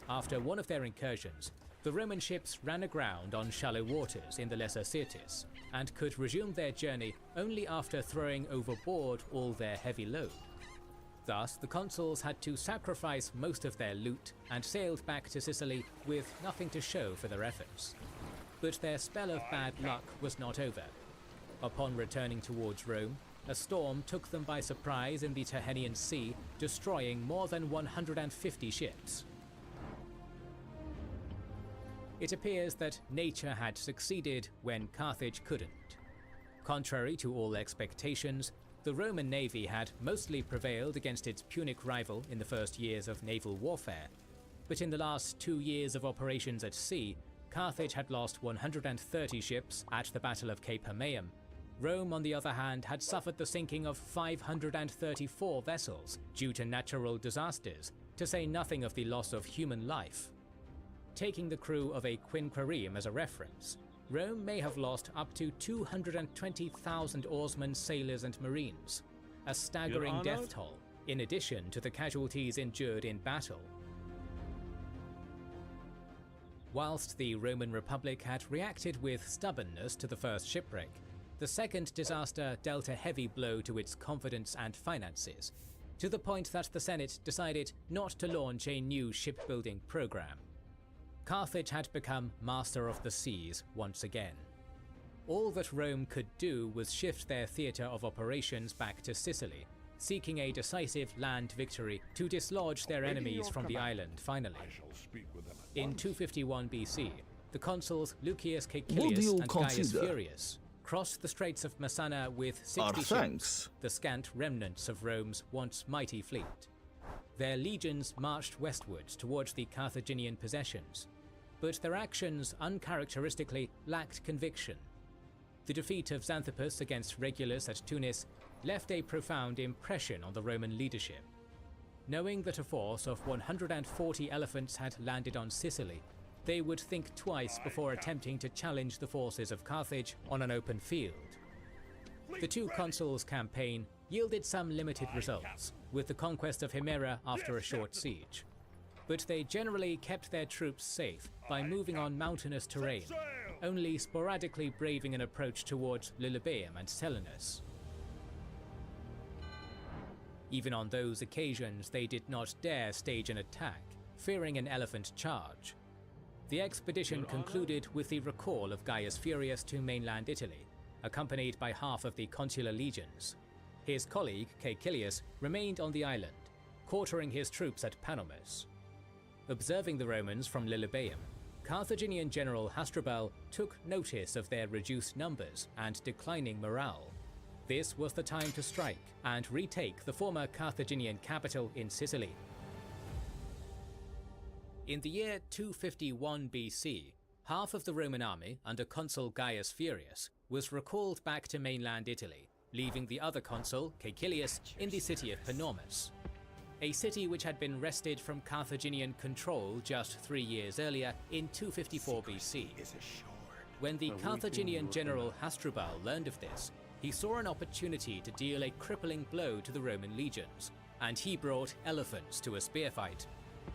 After one of their incursions, the Roman ships ran aground on shallow waters in the Lesser Syrtis and could resume their journey only after throwing overboard all their heavy load. Thus, the consuls had to sacrifice most of their loot and sailed back to Sicily with nothing to show for their efforts. But their spell of bad luck was not over. Upon returning towards Rome, a storm took them by surprise in the Tyrrhenian Sea, destroying more than 150 ships. It appears that nature had succeeded when Carthage couldn't. Contrary to all expectations, the Roman navy had mostly prevailed against its Punic rival in the first years of naval warfare, but in the last 2 years of operations at sea, Carthage had lost 130 ships at the Battle of Cape Hermaeum. Rome, on the other hand, had suffered the sinking of 534 vessels due to natural disasters, to say nothing of the loss of human life. Taking the crew of a quinquereme as a reference, Rome may have lost up to 220,000 oarsmen, sailors and marines, a staggering death toll, in addition to the casualties endured in battle. Whilst the Roman Republic had reacted with stubbornness to the first shipwreck, the second disaster dealt a heavy blow to its confidence and finances, to the point that the Senate decided not to launch a new shipbuilding program. Carthage had become master of the seas once again. All that Rome could do was shift their theatre of operations back to Sicily, seeking a decisive land victory to dislodge their enemies from the island finally. In 251 BC, the consuls Lucius Caecilius and Gaius Furius crossed the Straits of Messana with 60 ships, the scant remnants of Rome's once mighty fleet. Their legions marched westwards towards the Carthaginian possessions, but their actions uncharacteristically lacked conviction. The defeat of Xanthippus against Regulus at Tunis left a profound impression on the Roman leadership. Knowing that a force of 140 elephants had landed on Sicily, they would think twice before attempting to challenge the forces of Carthage on an open field. The two consuls' campaign yielded some limited results, with the conquest of Himera after a short siege. But they generally kept their troops safe by moving on mountainous terrain, only sporadically braving an approach towards Lilybaeum and Selinus. Even on those occasions, they did not dare stage an attack, fearing an elephant charge. The expedition concluded with the recall of Gaius Furius to mainland Italy, accompanied by half of the consular legions. His colleague, Caecilius, remained on the island, quartering his troops at Panomus. Observing the Romans from Lilybaeum, Carthaginian general Hasdrubal took notice of their reduced numbers and declining morale. This was the time to strike and retake the former Carthaginian capital in Sicily. In the year 251 BC, half of the Roman army under consul Gaius Furius was recalled back to mainland Italy, leaving the other consul, Caecilius, in the city of Panormus, a city which had been wrested from Carthaginian control just 3 years earlier in 254 BC. When the Carthaginian general Hasdrubal learned of this, he saw an opportunity to deal a crippling blow to the Roman legions, and he brought elephants to a spear fight.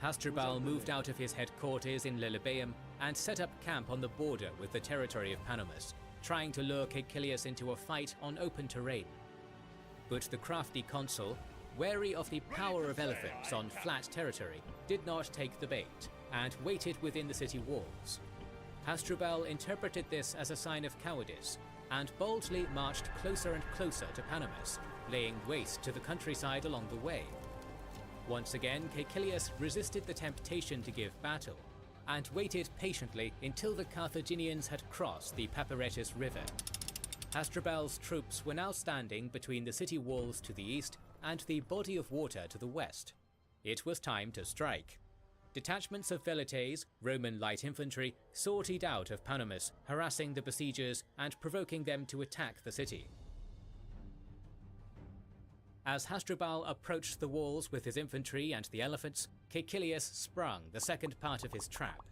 Hasdrubal moved out of his headquarters in Lilybaeum and set up camp on the border with the territory of Panomus, trying to lure Caecilius into a fight on open terrain. But the crafty consul, wary of the power of elephants on flat territory, did not take the bait and waited within the city walls. Hasdrubal interpreted this as a sign of cowardice and boldly marched closer and closer to Panomus, laying waste to the countryside along the way. Once again, Caecilius resisted the temptation to give battle and waited patiently until the Carthaginians had crossed the Paparetus River. Hasdrubal's troops were now standing between the city walls to the east and the body of water to the west. It was time to strike. Detachments of velites, Roman light infantry, sortied out of Panomus, harassing the besiegers and provoking them to attack the city. As Hasdrubal approached the walls with his infantry and the elephants, Caecilius sprung the second part of his trap.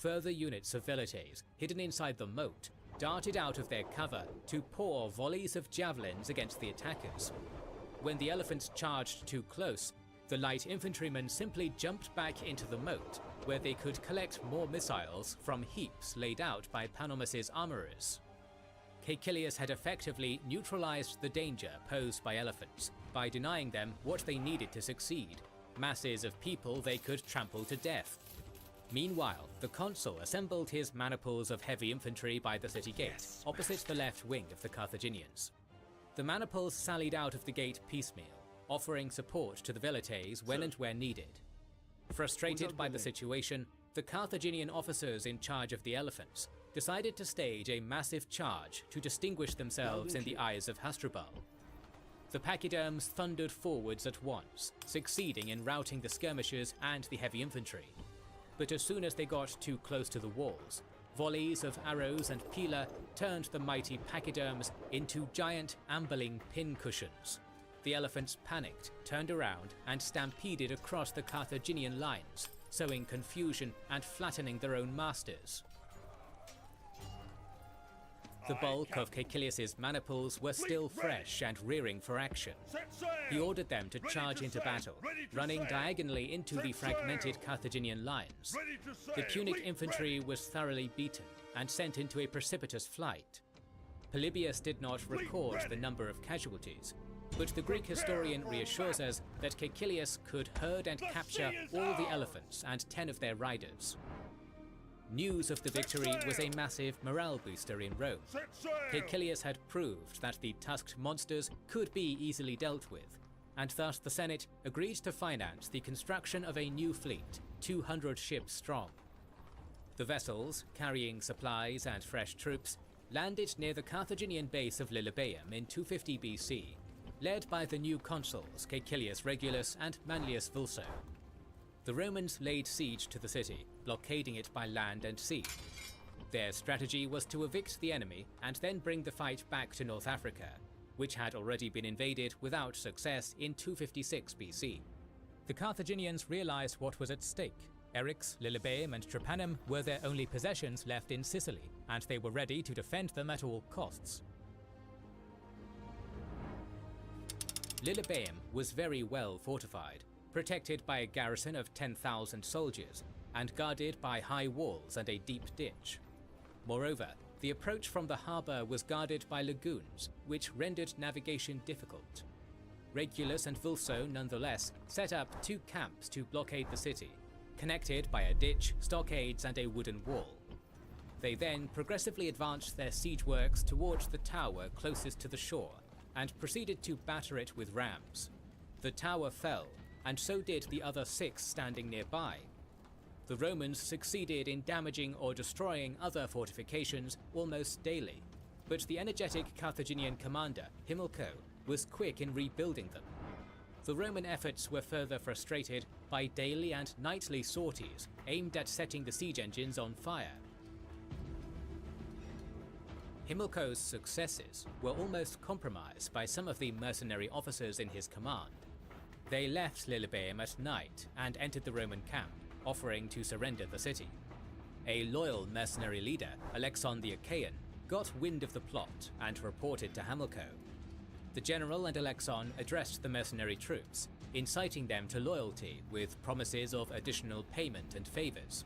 Further units of velites, hidden inside the moat, darted out of their cover to pour volleys of javelins against the attackers. When the elephants charged too close, the light infantrymen simply jumped back into the moat, where they could collect more missiles from heaps laid out by Panomus's armorers. Caecilius had effectively neutralized the danger posed by elephants by denying them what they needed to succeed, masses of people they could trample to death. Meanwhile, the consul assembled his maniples of heavy infantry by the city gate, opposite the left wing of the Carthaginians. The maniples sallied out of the gate piecemeal, offering support to the velites when and where needed. Frustrated by the situation, the Carthaginian officers in charge of the elephants decided to stage a massive charge to distinguish themselves in the eyes of Hasdrubal. The pachyderms thundered forwards at once, succeeding in routing the skirmishers and the heavy infantry. But as soon as they got too close to the walls, volleys of arrows and pila turned the mighty pachyderms into giant ambling pincushions. The elephants panicked, turned around, and stampeded across the Carthaginian lines, sowing confusion and flattening their own masters. The bulk of Caecilius's maniples were still fresh and rearing for action. He ordered them to charge into battle, running diagonally into the fragmented Carthaginian lines. The Punic infantry was thoroughly beaten and sent into a precipitous flight. Polybius did not record the number of casualties, but the Greek historian reassures us that Caecilius could herd and capture all the elephants and 10 of their riders. News of the victory was a massive morale booster in Rome. Caecilius had proved that the tusked monsters could be easily dealt with, and thus the Senate agreed to finance the construction of a new fleet, 200 ships strong. The vessels, carrying supplies and fresh troops, landed near the Carthaginian base of Lilybaeum in 250 BC, led by the new consuls Caecilius Regulus and Manlius Vulso. The Romans laid siege to the city, blockading it by land and sea. Their strategy was to evict the enemy and then bring the fight back to North Africa, which had already been invaded without success in 256 BC. The Carthaginians realized what was at stake. Eryx, Lilybaeum and Trepanum were their only possessions left in Sicily, and they were ready to defend them at all costs. Lilybaeum was very well fortified, protected by a garrison of 10,000 soldiers, and guarded by high walls and a deep ditch. Moreover, the approach from the harbour was guarded by lagoons, which rendered navigation difficult. Regulus and Vulso, nonetheless, set up 2 camps to blockade the city, connected by a ditch, stockades and a wooden wall. They then progressively advanced their siege works towards the tower closest to the shore, and proceeded to batter it with rams. The tower fell, and so did the other 6 standing nearby. The Romans succeeded in damaging or destroying other fortifications almost daily, but the energetic Carthaginian commander, Himilco, was quick in rebuilding them. The Roman efforts were further frustrated by daily and nightly sorties aimed at setting the siege engines on fire. Himilco's successes were almost compromised by some of the mercenary officers in his command. They left Lilybaeum at night and entered the Roman camp, offering to surrender the city. A loyal mercenary leader, Alexon the Achaean, got wind of the plot and reported to Hamilco. The general and Alexon addressed the mercenary troops, inciting them to loyalty with promises of additional payment and favors.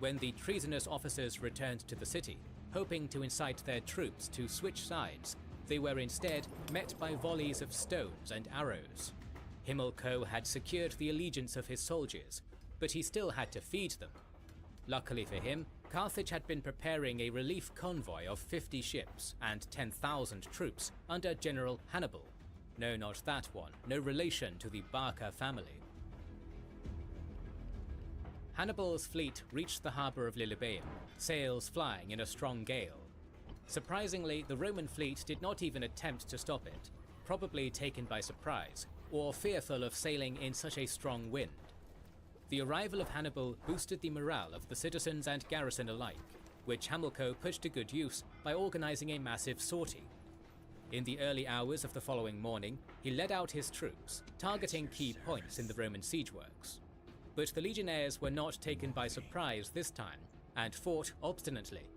When the treasonous officers returned to the city, hoping to incite their troops to switch sides, they were instead met by volleys of stones and arrows. Himilco had secured the allegiance of his soldiers, but he still had to feed them. Luckily for him, Carthage had been preparing a relief convoy of 50 ships and 10,000 troops under General Hannibal. No, not that one, no relation to the Barca family. Hannibal's fleet reached the harbour of Lilybaeum, sails flying in a strong gale. Surprisingly, the Roman fleet did not even attempt to stop it, probably taken by surprise, or fearful of sailing in such a strong wind. The arrival of Hannibal boosted the morale of the citizens and garrison alike, which Hamilco put to good use by organising a massive sortie. In the early hours of the following morning, he led out his troops, targeting key points in the Roman siege works. But the legionnaires were not taken by surprise this time, and fought obstinately.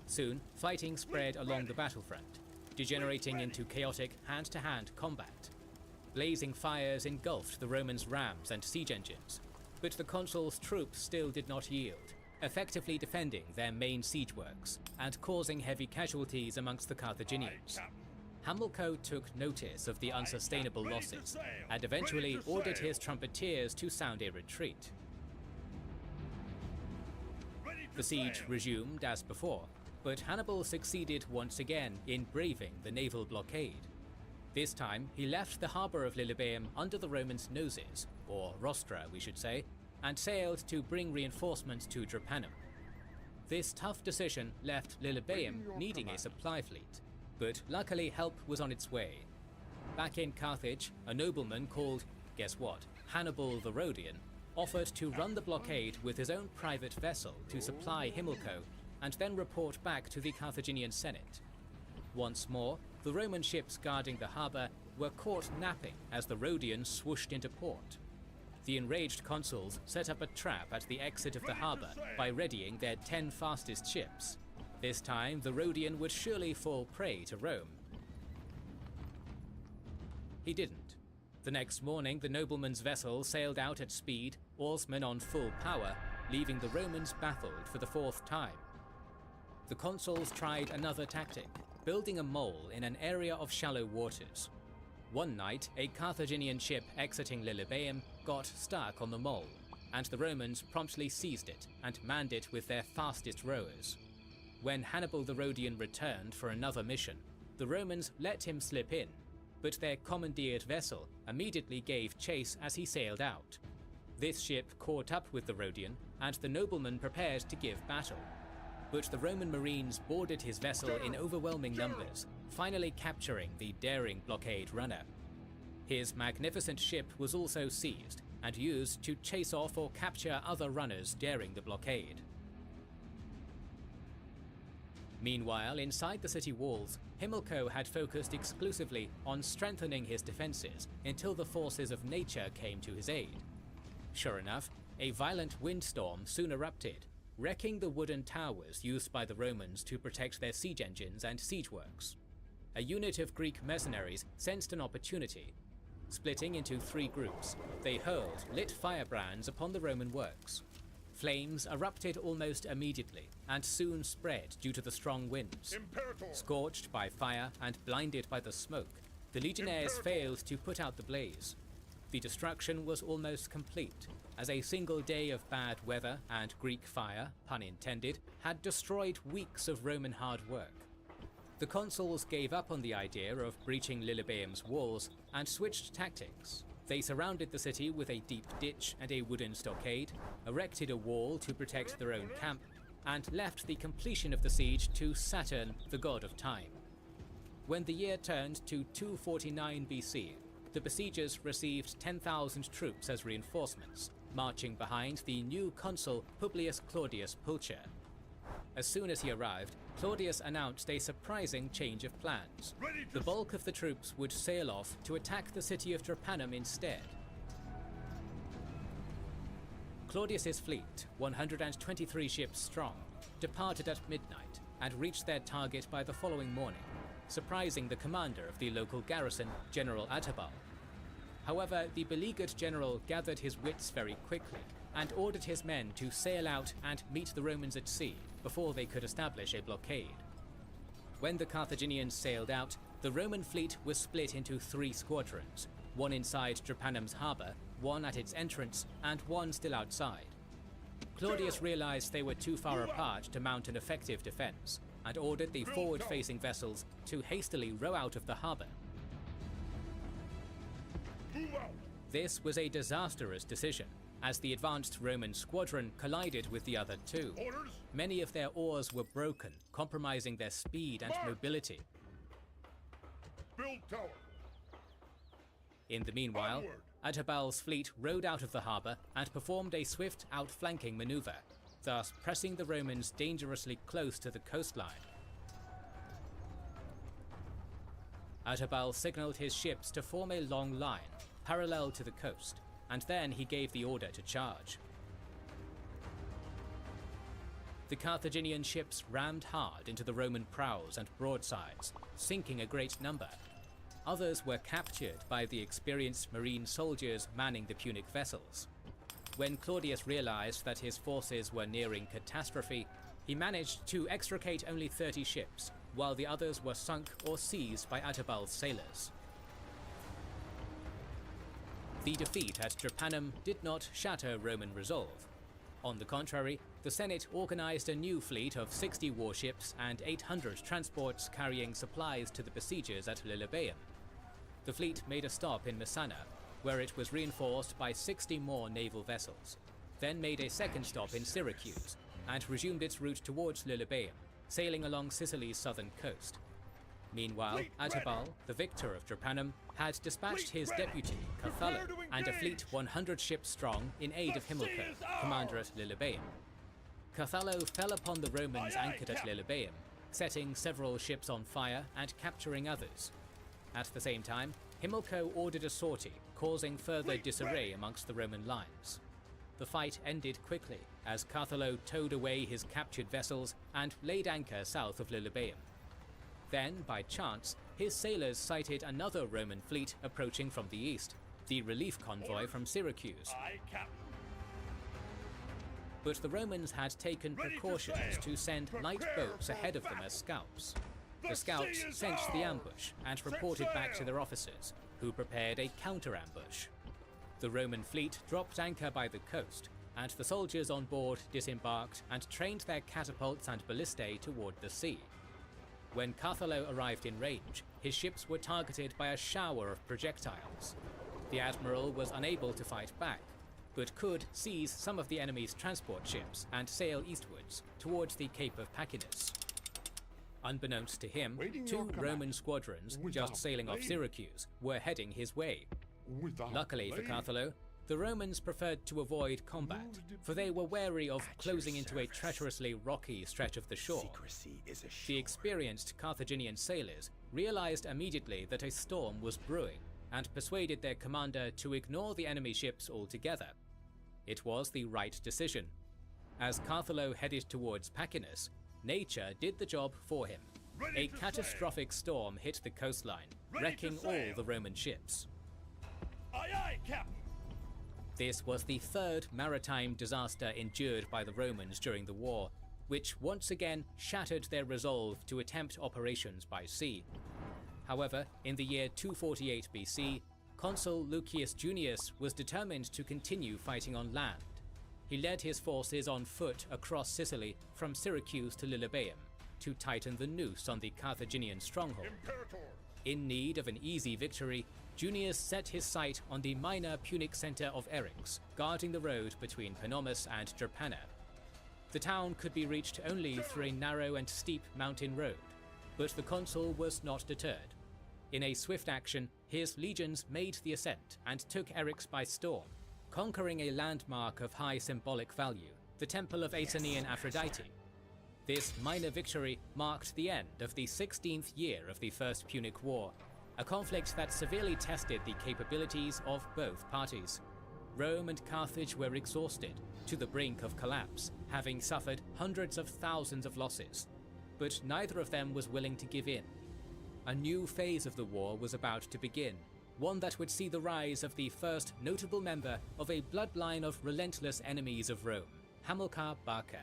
Soon, fighting spread along the battlefront, degenerating into chaotic hand-to-hand combat. Blazing fires engulfed the Romans' rams and siege engines, but the consul's troops still did not yield, effectively defending their main siege works and causing heavy casualties amongst the Carthaginians. Hamilco took notice of the unsustainable losses and eventually ordered his trumpeters to sound a retreat. The siege resumed as before, but Hannibal succeeded once again in braving the naval blockade. This time, he left the harbour of Lilybaeum under the Romans' noses, or rostra we should say, and sailed to bring reinforcements to Drepanum. This tough decision left Lilybaeum needing a supply fleet, but luckily help was on its way. Back in Carthage, a nobleman called, guess what, Hannibal the Rhodian, offered to run the blockade with his own private vessel to supply Himilco and then report back to the Carthaginian Senate. Once more, the Roman ships guarding the harbour were caught napping as the Rhodian swooshed into port. The enraged consuls set up a trap at the exit of the harbour by readying their 10 fastest ships. This time, the Rhodian would surely fall prey to Rome. He didn't. The next morning, the nobleman's vessel sailed out at speed, oarsmen on full power, leaving the Romans baffled for the 4th time. The consuls tried another tactic, building a mole in an area of shallow waters. One night, a Carthaginian ship exiting Lilybaeum got stuck on the mole, and the Romans promptly seized it and manned it with their fastest rowers. When Hannibal the Rhodian returned for another mission, the Romans let him slip in, but their commandeered vessel immediately gave chase as he sailed out. This ship caught up with the Rhodian, and the nobleman prepared to give battle. But the Roman marines boarded his vessel in overwhelming numbers, finally capturing the daring blockade runner. His magnificent ship was also seized and used to chase off or capture other runners daring the blockade. Meanwhile, inside the city walls, Himilco had focused exclusively on strengthening his defences until the forces of nature came to his aid. Sure enough, a violent windstorm soon erupted, wrecking the wooden towers used by the Romans to protect their siege engines and siege works. A unit of Greek mercenaries sensed an opportunity. Splitting into 3 groups, they hurled lit firebrands upon the Roman works. Flames erupted almost immediately and soon spread due to the strong winds. Scorched by fire and blinded by the smoke, the legionnaires failed to put out the blaze. The destruction was almost complete, as a single day of bad weather and Greek fire, pun intended, had destroyed weeks of Roman hard work. The consuls gave up on the idea of breaching Lilybaeum's walls and switched tactics. They surrounded the city with a deep ditch and a wooden stockade, erected a wall to protect their own camp, and left the completion of the siege to Saturn, the god of time. When the year turned to 249 BC, the besiegers received 10,000 troops as reinforcements, marching behind the new consul Publius Claudius Pulcher. As soon as he arrived, Claudius announced a surprising change of plans. The bulk of the troops would sail off to attack the city of Drepanum instead. Claudius's fleet, 123 ships strong, departed at midnight and reached their target by the following morning, surprising the commander of the local garrison, General Attabal. However, the beleaguered general gathered his wits very quickly and ordered his men to sail out and meet the Romans at sea before they could establish a blockade. When the Carthaginians sailed out, the Roman fleet was split into 3 squadrons, one inside Drepanum's harbour, one at its entrance, and one still outside. Claudius realized they were too far apart to mount an effective defense, and ordered the forward-facing vessels to hastily row out of the harbour. This was a disastrous decision, as the advanced Roman squadron collided with the other 2. Many of their oars were broken, compromising their speed and mobility. Build tower. In the meanwhile, Attabal's fleet rowed out of the harbour and performed a swift outflanking maneuver, thus pressing the Romans dangerously close to the coastline. Attabal signalled his ships to form a long line, parallel to the coast, and then he gave the order to charge. The Carthaginian ships rammed hard into the Roman prows and broadsides, sinking a great number. Others were captured by the experienced marine soldiers manning the Punic vessels. When Claudius realized that his forces were nearing catastrophe, he managed to extricate only 30 ships, while the others were sunk or seized by Attabal's sailors. The defeat at Drepanum did not shatter Roman resolve. On the contrary, the Senate organized a new fleet of 60 warships and 800 transports carrying supplies to the besiegers at Lilybaeum. The fleet made a stop in Messana, where it was reinforced by 60 more naval vessels, then made a second stop in Syracuse, and resumed its route towards Lilybaeum, sailing along Sicily's southern coast. Meanwhile, Attabal, the victor of Drepanum, had dispatched his deputy, Cathallo, and a fleet 100 ships strong in aid of Himilco, commander at Lilybaeum. Cathallo fell upon the Romans anchored at Lilybaeum, setting several ships on fire and capturing others. At the same time, Himilco ordered a sortie, causing further disarray amongst the Roman lines. The fight ended quickly, as Cathallo towed away his captured vessels and laid anchor south of Lilybaeum. Then, by chance, his sailors sighted another Roman fleet approaching from the east, the relief convoy from Syracuse. Aye, Captain. But the Romans had taken precautions to send light boats ahead of them as scouts. The scouts sensed the ambush and reported back to their officers, who prepared a counter-ambush. The Roman fleet dropped anchor by the coast, and the soldiers on board disembarked and trained their catapults and ballistae toward the sea. When Cathallo arrived in range, his ships were targeted by a shower of projectiles. The admiral was unable to fight back, but could seize some of the enemy's transport ships and sail eastwards, towards the Cape of Pacinus. Unbeknownst to him, 2 Roman squadrons, just sailing off Syracuse, were heading his way. Luckily for Cathallo, the Romans preferred to avoid combat, for they were wary of closing into a treacherously rocky stretch of the shore. Secrecy is a The experienced Carthaginian sailors realized immediately that a storm was brewing, and persuaded their commander to ignore the enemy ships altogether. It was the right decision. As Cathallo headed towards Pacinus, nature did the job for him. A catastrophic storm hit the coastline, wrecking all the Roman ships. Aye, aye, Captain. This was the 3rd maritime disaster endured by the Romans during the war, which once again shattered their resolve to attempt operations by sea. However, in the year 248 BC, Consul Lucius Junius was determined to continue fighting on land. He led his forces on foot across Sicily from Syracuse to Lilybaeum to tighten the noose on the Carthaginian stronghold. Imperator. In need of an easy victory, Junius set his sight on the minor Punic center of Eryx, guarding the road between Panomus and Drepana. The town could be reached only through a narrow and steep mountain road, but the consul was not deterred. In a swift action, his legions made the ascent and took Eryx by storm, conquering a landmark of high symbolic value, the Temple of Aenean Aphrodite. This minor victory marked the end of the 16th year of the First Punic War, a conflict that severely tested the capabilities of both parties. Rome and Carthage were exhausted, to the brink of collapse, having suffered hundreds of thousands of losses, but neither of them was willing to give in. A new phase of the war was about to begin, one that would see the rise of the first notable member of a bloodline of relentless enemies of Rome, Hamilcar Barca.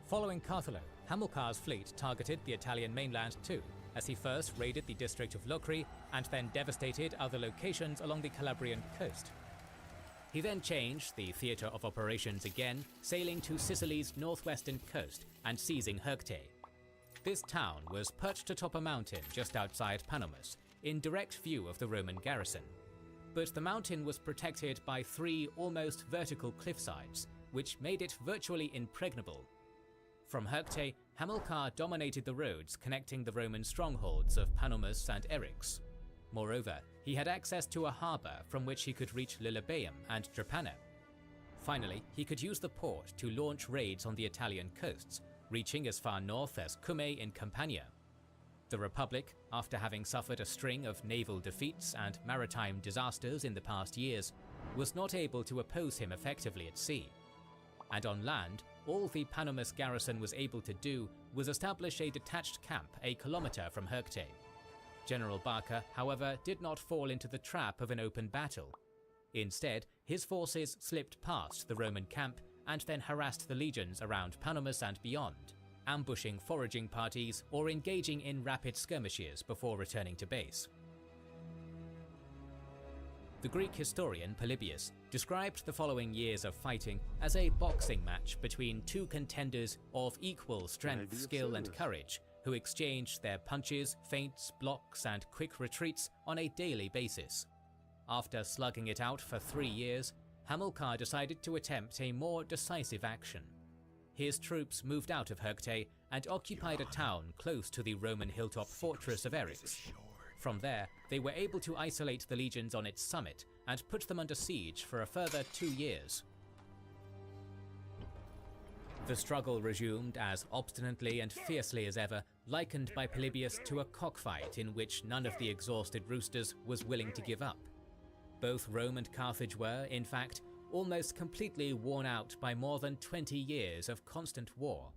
Following Cartholo, Hamilcar's fleet targeted the Italian mainland too, as he first raided the district of Locri and then devastated other locations along the Calabrian coast. He then changed the theatre of operations again, sailing to Sicily's northwestern coast and seizing Hercte. This town was perched atop a mountain just outside Panomus, in direct view of the Roman garrison. But the mountain was protected by 3 almost vertical cliffsides, which made it virtually impregnable. From Hercte, Hamilcar dominated the roads connecting the Roman strongholds of Panomus and Eryx. Moreover, he had access to a harbour from which he could reach Lilybaeum and Drepana. Finally, he could use the port to launch raids on the Italian coasts, reaching as far north as Cumae in Campania. The Republic, after having suffered a string of naval defeats and maritime disasters in the past years, was not able to oppose him effectively at sea. And on land, all the Panomus garrison was able to do was establish a detached camp a kilometre from Hercte. General Barca, however, did not fall into the trap of an open battle. Instead, his forces slipped past the Roman camp and then harassed the legions around Panomus and beyond, ambushing foraging parties or engaging in rapid skirmishes before returning to base. The Greek historian Polybius described the following years of fighting as a boxing match between 2 contenders of equal strength, skill, and courage, who exchanged their punches, feints, blocks, and quick retreats on a daily basis. After slugging it out for 3 years, Hamilcar decided to attempt a more decisive action. His troops moved out of Hercte and occupied a town close to the Roman hilltop fortress of Eryx. From there, they were able to isolate the legions on its summit and put them under siege for a further 2 years. The struggle resumed as obstinately and fiercely as ever, likened by Polybius to a cockfight in which none of the exhausted roosters was willing to give up. Both Rome and Carthage were, in fact, almost completely worn out by more than 20 years of constant war.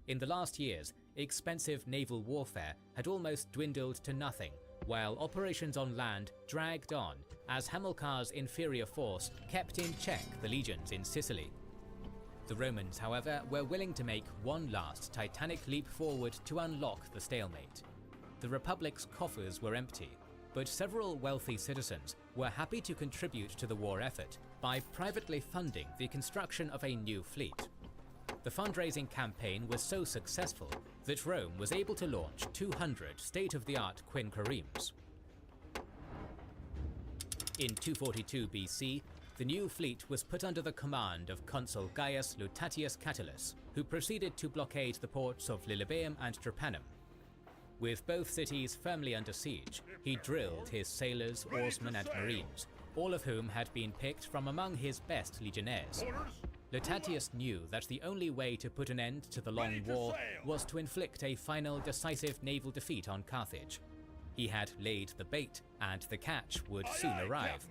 In the last years, expensive naval warfare had almost dwindled to nothing, while operations on land dragged on as Hamilcar's inferior force kept in check the legions in Sicily. The Romans, however, were willing to make one last titanic leap forward to unlock the stalemate. The Republic's coffers were empty, but several wealthy citizens were happy to contribute to the war effort by privately funding the construction of a new fleet. The fundraising campaign was so successful that Rome was able to launch 200 state-of-the-art quinqueremes. In 242 BC, the new fleet was put under the command of consul Gaius Lutatius Catulus, who proceeded to blockade the ports of Lilybaeum and Drepanum. With both cities firmly under siege, he drilled his sailors, oarsmen, and marines, all of whom had been picked from among his best legionnaires. Lutatius knew that the only way to put an end to the long war was to inflict a final decisive naval defeat on Carthage. He had laid the bait, and the catch would soon arrive.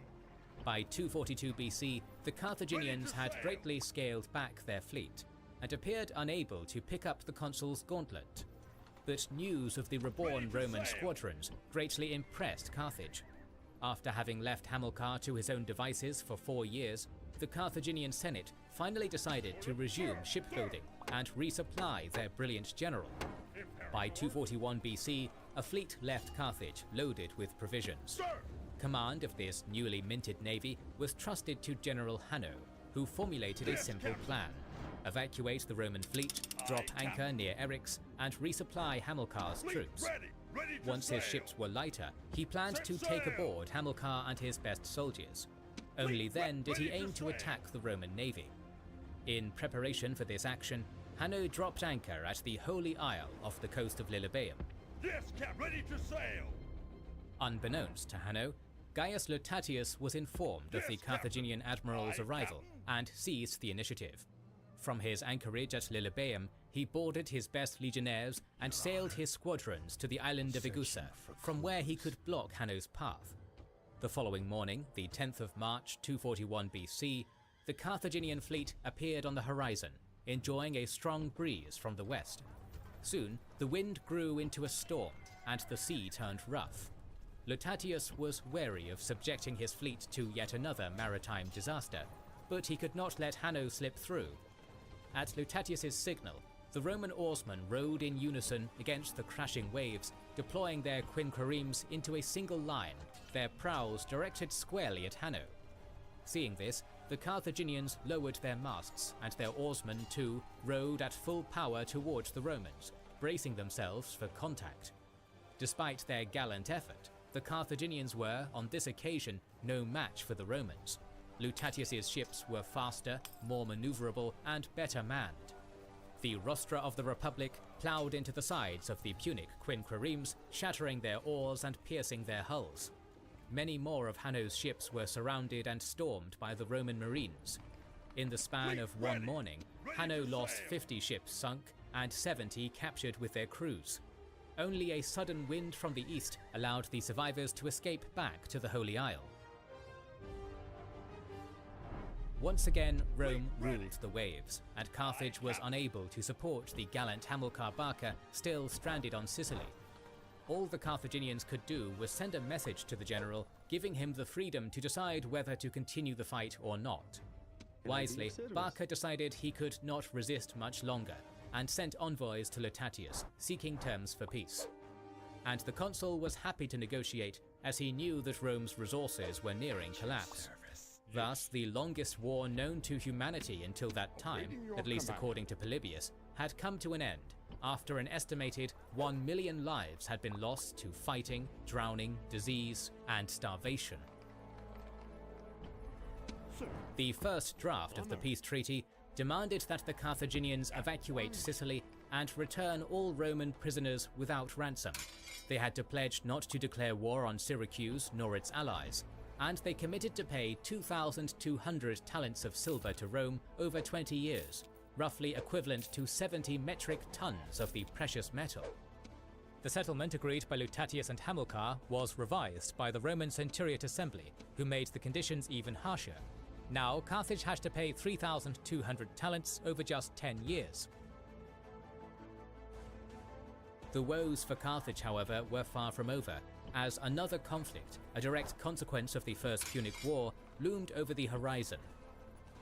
By 242 BC, the Carthaginians had greatly scaled back their fleet, and appeared unable to pick up the consul's gauntlet. But news of the reborn Roman squadrons greatly impressed Carthage. After having left Hamilcar to his own devices for 4 years, the Carthaginian Senate finally decided to resume shipbuilding and resupply their brilliant general. By 241 BC, a fleet left Carthage loaded with provisions. Command of this newly minted navy was trusted to General Hanno, who formulated a simple plan: evacuate the Roman fleet, drop anchor near Eryx, and resupply Hamilcar's troops. Once his ships were lighter, he planned to take aboard Hamilcar and his best soldiers. Only then did he aim to attack the Roman navy. In preparation for this action, Hanno dropped anchor at the Holy Isle off the coast of Lilybaeum. Yes, Cap, ready to sail! Unbeknownst to Hanno, Gaius Lutatius was informed of the Carthaginian admiral's arrival and seized the initiative. From his anchorage at Lilybaeum, he boarded his best legionnaires and sailed his squadrons to the island of Igusa, from where he could block Hanno's path. The following morning, the 10th of March 241 BC, the Carthaginian fleet appeared on the horizon, enjoying a strong breeze from the west. Soon, the wind grew into a storm, and the sea turned rough. Lutatius was wary of subjecting his fleet to yet another maritime disaster, but he could not let Hanno slip through. At Lutatius's signal, the Roman oarsmen rowed in unison against the crashing waves, deploying their quinqueremes into a single line, their prows directed squarely at Hanno. Seeing this, the Carthaginians lowered their masts, and their oarsmen too rowed at full power towards the Romans, bracing themselves for contact. Despite their gallant effort, the Carthaginians were, on this occasion, no match for the Romans. Lutatius's ships were faster, more maneuverable, and better manned. The rostra of the Republic ploughed into the sides of the Punic quinqueremes, shattering their oars and piercing their hulls. Many more of Hanno's ships were surrounded and stormed by the Roman marines. In the span of one morning, Hanno lost 50 ships sunk and 70 captured with their crews. Only a sudden wind from the east allowed the survivors to escape back to the Holy Isle. Once again, Rome ruled the waves, and Carthage was unable to support the gallant Hamilcar Barca still stranded on Sicily. All the Carthaginians could do was send a message to the general, giving him the freedom to decide whether to continue the fight or not. Wisely, Barca decided he could not resist much longer, and sent envoys to Lutatius, seeking terms for peace. And the consul was happy to negotiate, as he knew that Rome's resources were nearing collapse. Thus, the longest war known to humanity until that time, at least according to Polybius, had come to an end, after an estimated 1 million lives had been lost to fighting, drowning, disease, and starvation. The first draft of the peace treaty demanded that the Carthaginians evacuate Sicily and return all Roman prisoners without ransom. They had to pledge not to declare war on Syracuse nor its allies, and they committed to pay 2,200 talents of silver to Rome over 20 years, roughly equivalent to 70 metric tons of the precious metal. The settlement agreed by Lutatius and Hamilcar was revised by the Roman Centuriate Assembly, who made the conditions even harsher. Now, Carthage had to pay 3,200 talents over just 10 years. The woes for Carthage, however, were far from over, as another conflict, a direct consequence of the First Punic War, loomed over the horizon.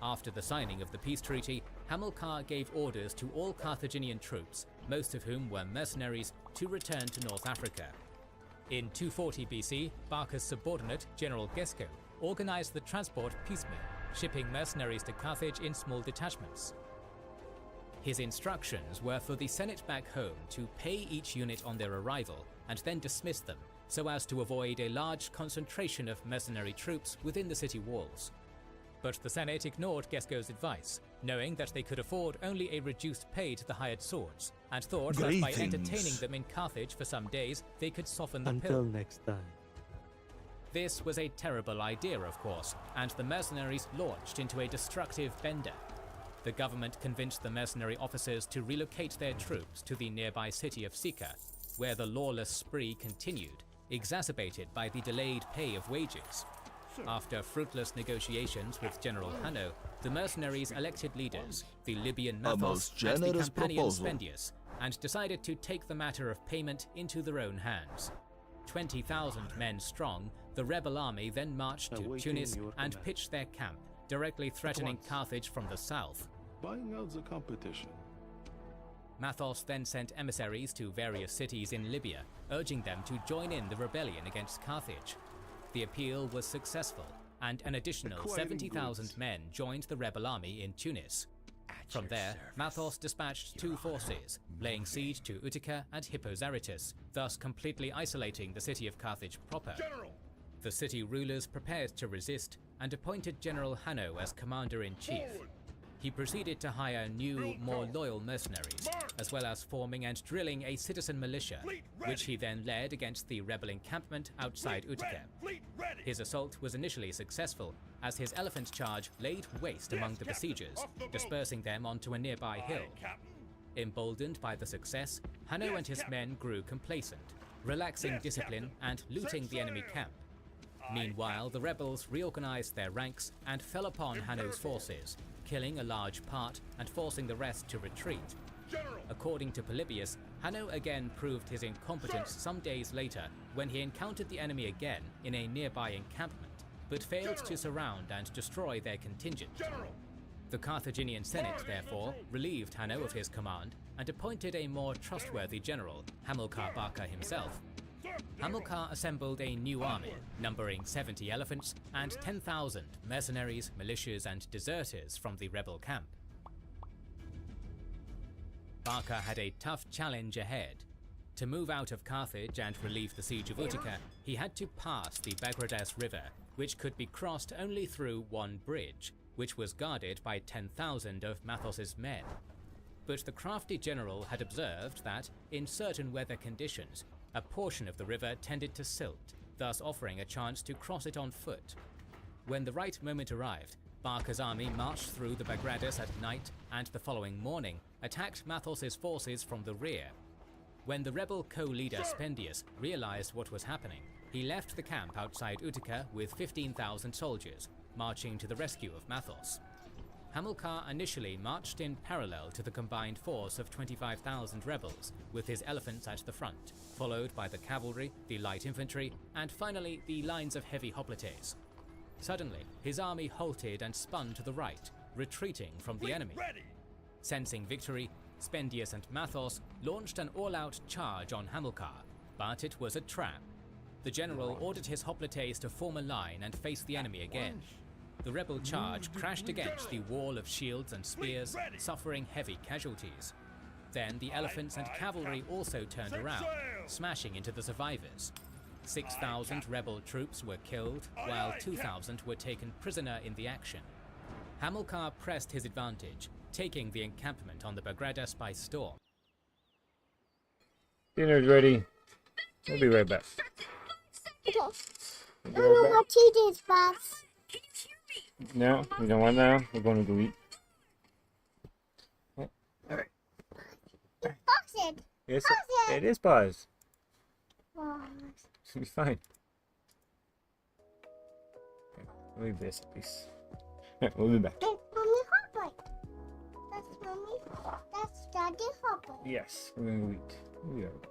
After the signing of the peace treaty, Hamilcar gave orders to all Carthaginian troops, most of whom were mercenaries, to return to North Africa. In 240 BC, Barca's subordinate, General Gesco, organized the transport piecemeal, shipping mercenaries to Carthage in small detachments. His instructions were for the Senate back home to pay each unit on their arrival and then dismiss them, so as to avoid a large concentration of mercenary troops within the city walls. But the Senate ignored Gesco's advice, knowing that they could afford only a reduced pay to the hired swords, and thought that by entertaining them in Carthage for some days, they could soften the pill. Until next time. This was a terrible idea, of course, and the mercenaries launched into a destructive bender. The government convinced the mercenary officers to relocate their troops to the nearby city of Sica, where the lawless spree continued, exacerbated by the delayed pay of wages. After fruitless negotiations with General Hanno, the mercenaries elected leaders, the Libyan Mathos and the Campanian Spendius, and decided to take the matter of payment into their own hands. 20,000 men strong, the rebel army then marched to Tunis and pitched their camp, directly threatening Carthage from the south. Buying out the competition. Mathos then sent emissaries to various cities in Libya, urging them to join in the rebellion against Carthage. The appeal was successful, and an additional 70,000 men joined the rebel army in Tunis. From there, Mathos dispatched two forces, laying siege to Utica and Hippo Zarytus, thus completely isolating the city of Carthage proper. General! The city rulers prepared to resist and appointed General Hanno as commander-in-chief. He proceeded to hire new, more loyal mercenaries, as well as forming and drilling a citizen militia, which he then led against the rebel encampment outside Utica. His assault was initially successful, as his elephant charge laid waste among the besiegers, dispersing them onto a nearby hill. Emboldened by the success, Hanno and his men grew complacent, relaxing discipline and looting the enemy camp. Meanwhile, the rebels reorganized their ranks and fell upon Hanno's forces, killing a large part and forcing the rest to retreat. According to Polybius, Hanno again proved his incompetence some days later when he encountered the enemy again in a nearby encampment, but failed to surround and destroy their contingent. The Carthaginian Senate, therefore, relieved Hanno of his command and appointed a more trustworthy general, Hamilcar Barca himself. Hamilcar assembled a new army, numbering 70 elephants and 10,000 mercenaries, militias, and deserters from the rebel camp. Barca had a tough challenge ahead. To move out of Carthage and relieve the siege of Utica, he had to pass the Bagradès River, which could be crossed only through one bridge, which was guarded by 10,000 of Mathos' men. But the crafty general had observed that, in certain weather conditions, a portion of the river tended to silt, thus offering a chance to cross it on foot. When the right moment arrived, Barca's army marched through the Bagradès at night and the following morning attacked Mathos' forces from the rear. When the rebel co-leader Spendius realized what was happening, he left the camp outside Utica with 15,000 soldiers, marching to the rescue of Mathos. Hamilcar initially marched in parallel to the combined force of 25,000 rebels, with his elephants at the front, followed by the cavalry, the light infantry, and finally the lines of heavy hoplites. Suddenly, his army halted and spun to the right, retreating from the enemy. Sensing victory, Spendius and Mathos launched an all-out charge on Hamilcar, but it was a trap. The general ordered his hoplites to form a line and face the enemy again. The rebel charge crashed against the wall of shields and spears, suffering heavy casualties. Then the elephants and cavalry also turned around, smashing into the survivors. 6,000 rebel troops were killed, while 2,000 were taken prisoner in the action. Hamilcar pressed his advantage, taking the encampment on the Bagradès by storm. Dinner's ready. We'll be right back. Okay. I don't know what he did, boss. No, you don't want now? We're going to go eat. Alright. Pause it. Yes, Pause it is pause. Pause. It'll be fine. Okay, we'll leave this at least. Alright, we'll be back. That's Mommy Hopper. That's Mommy. That's Daddy Hopper. Yes, we're going to go eat. We'll be right back.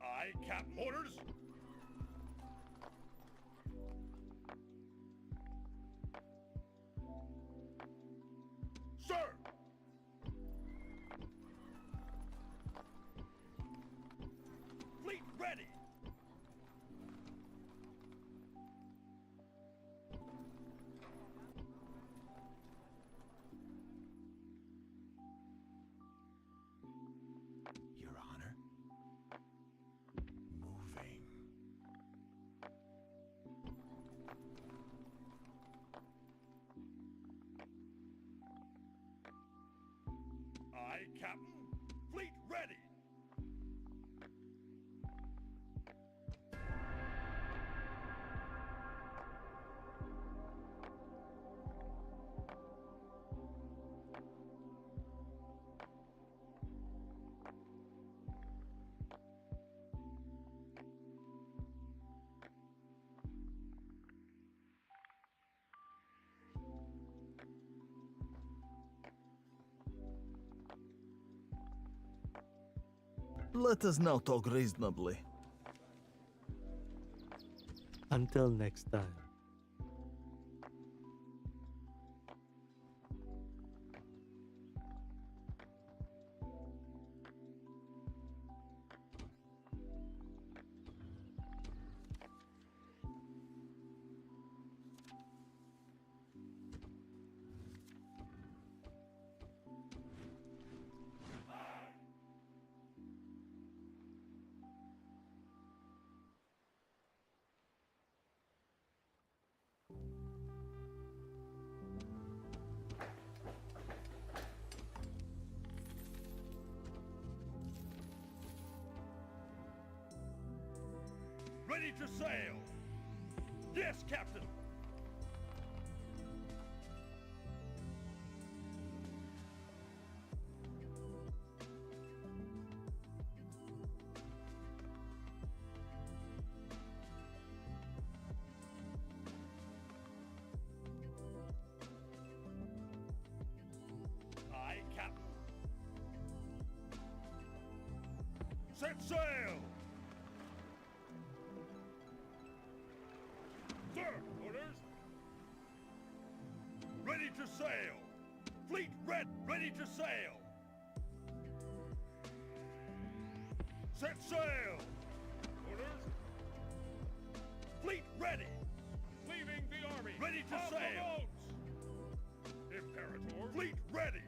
Aye, Captain. Orders? Sir! Fleet ready! Your Honor. Moving. Aye, Captain. Fleet ready! Let us now talk reasonably. Until next time. Ready to sail! Yes, Captain! Aye, Captain. Set sail! Sir, orders. Ready to sail. Fleet ready to sail. Set sail. Orders. Fleet ready. Leaving the army. Ready to sail. Imperator. Fleet ready.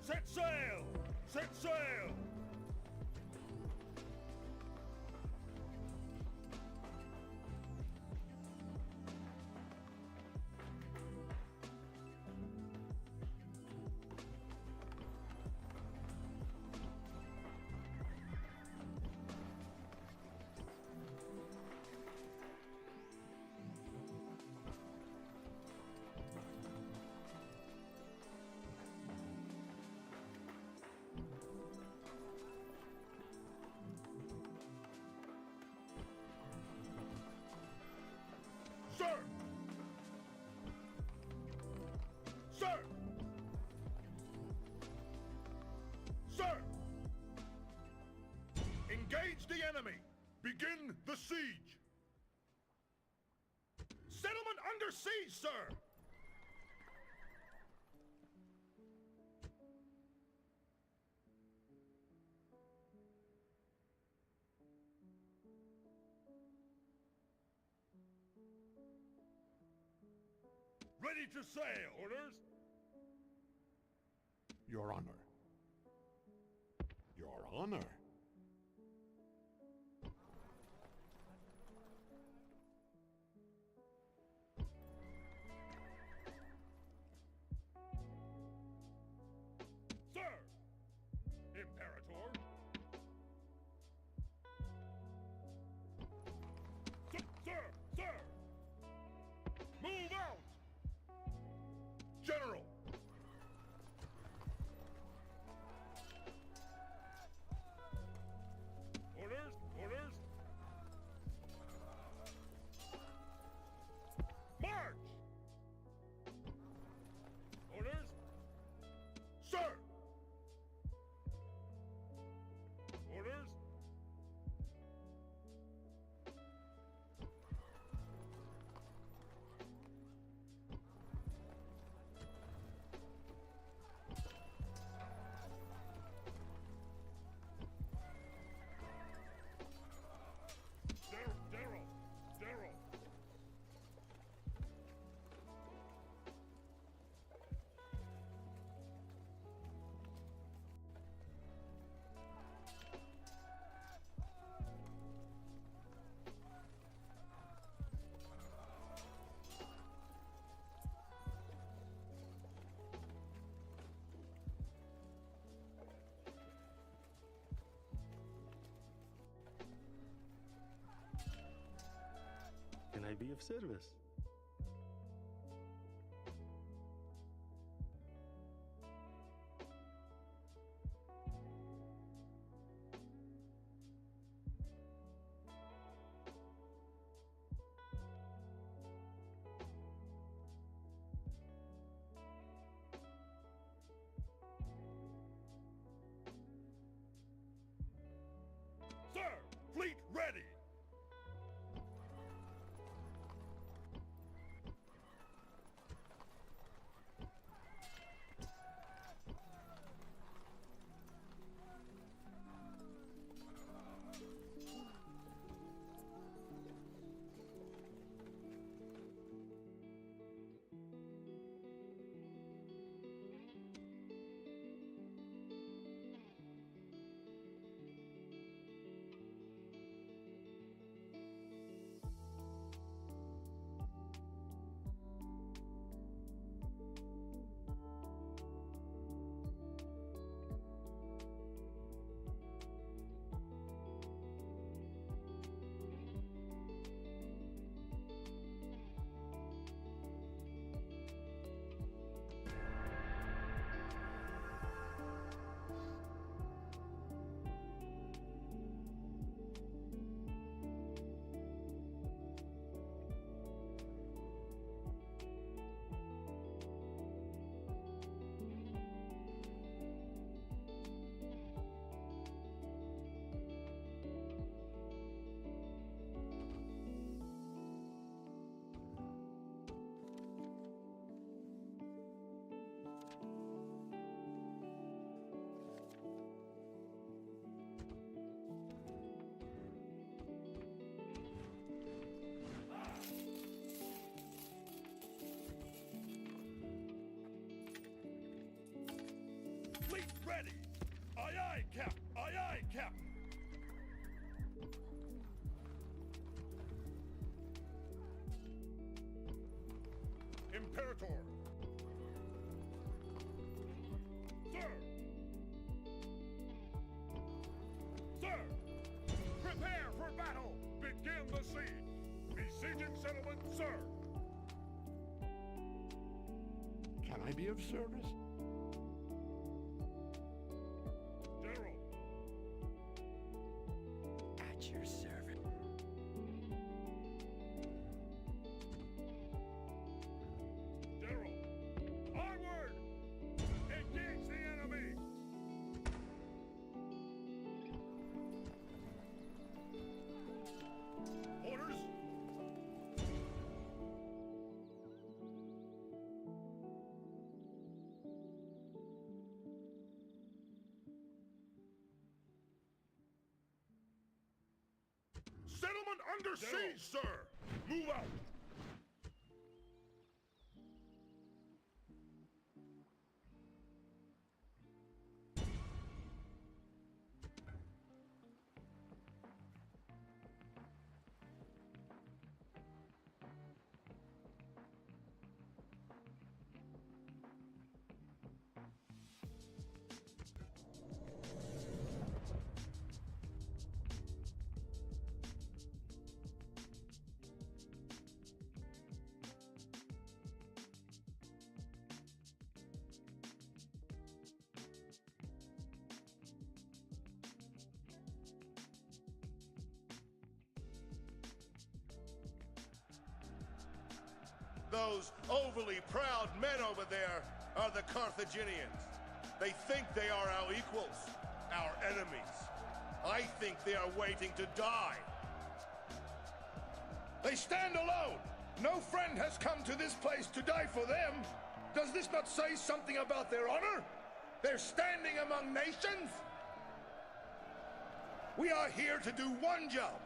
Set sail. Set sail. Sir! Sir! Sir! Engage the enemy! Begin the siege! Settlement under siege, sir! Ready to sail! Orders? Your Honor. Your Honor. Sir! Imperator! Sir! Sir! Move out! General! Orders! Orders! March! Orders! Sir! Orders! Daryl! Daryl! Can I be of service? Sir! Fleet ready! Ready! Aye, aye, Captain! Aye, aye, Captain! Imperator! Sir! Sir! Prepare for battle! Begin the siege! Besieging settlement, sir! Can I be of service? General! At your service. General! Onward! Engage the enemy! Orders! Settlement under siege, sir! Move out! Those overly proud men over there are the Carthaginians. They think they are our equals, our enemies. I think they are waiting to die. They stand alone. No friend has come to this place to die for them. Does this not say something about their honor? They're standing among nations. We are here to do one job.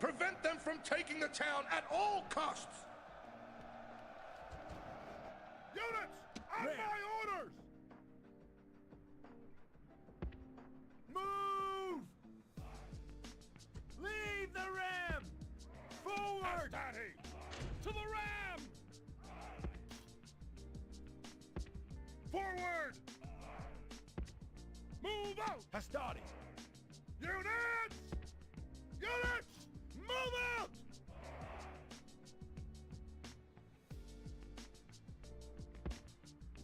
Prevent them from taking the town at all costs. Units! On my orders! Move! Leave the ram! Forward! Astati! To the ram! Forward! Move out! Hastati! Units! Units! Move out!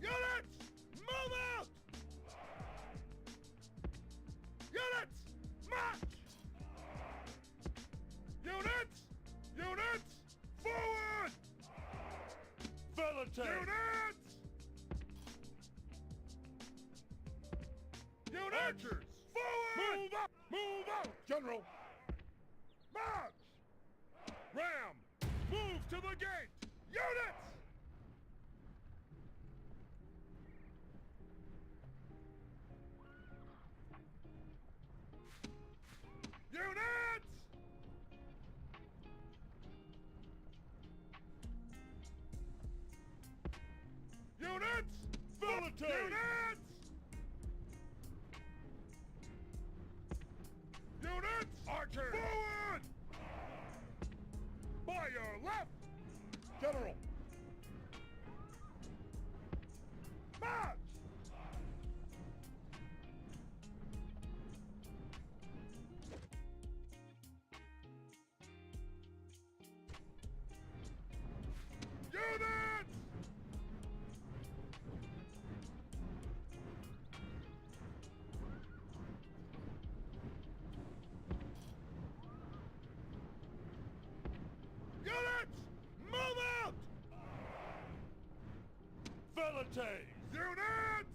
Units! Move out! Units! March! Units! Units! Forward! Velite! Units! Units! Archers! Forward! Move out! Move out! General! March! Ram! Move to the gate! Units! Units! Units! Velite! Units! Units! Archers! Forward! By your left! General! March! Units! Units! Move out! Velite! Units!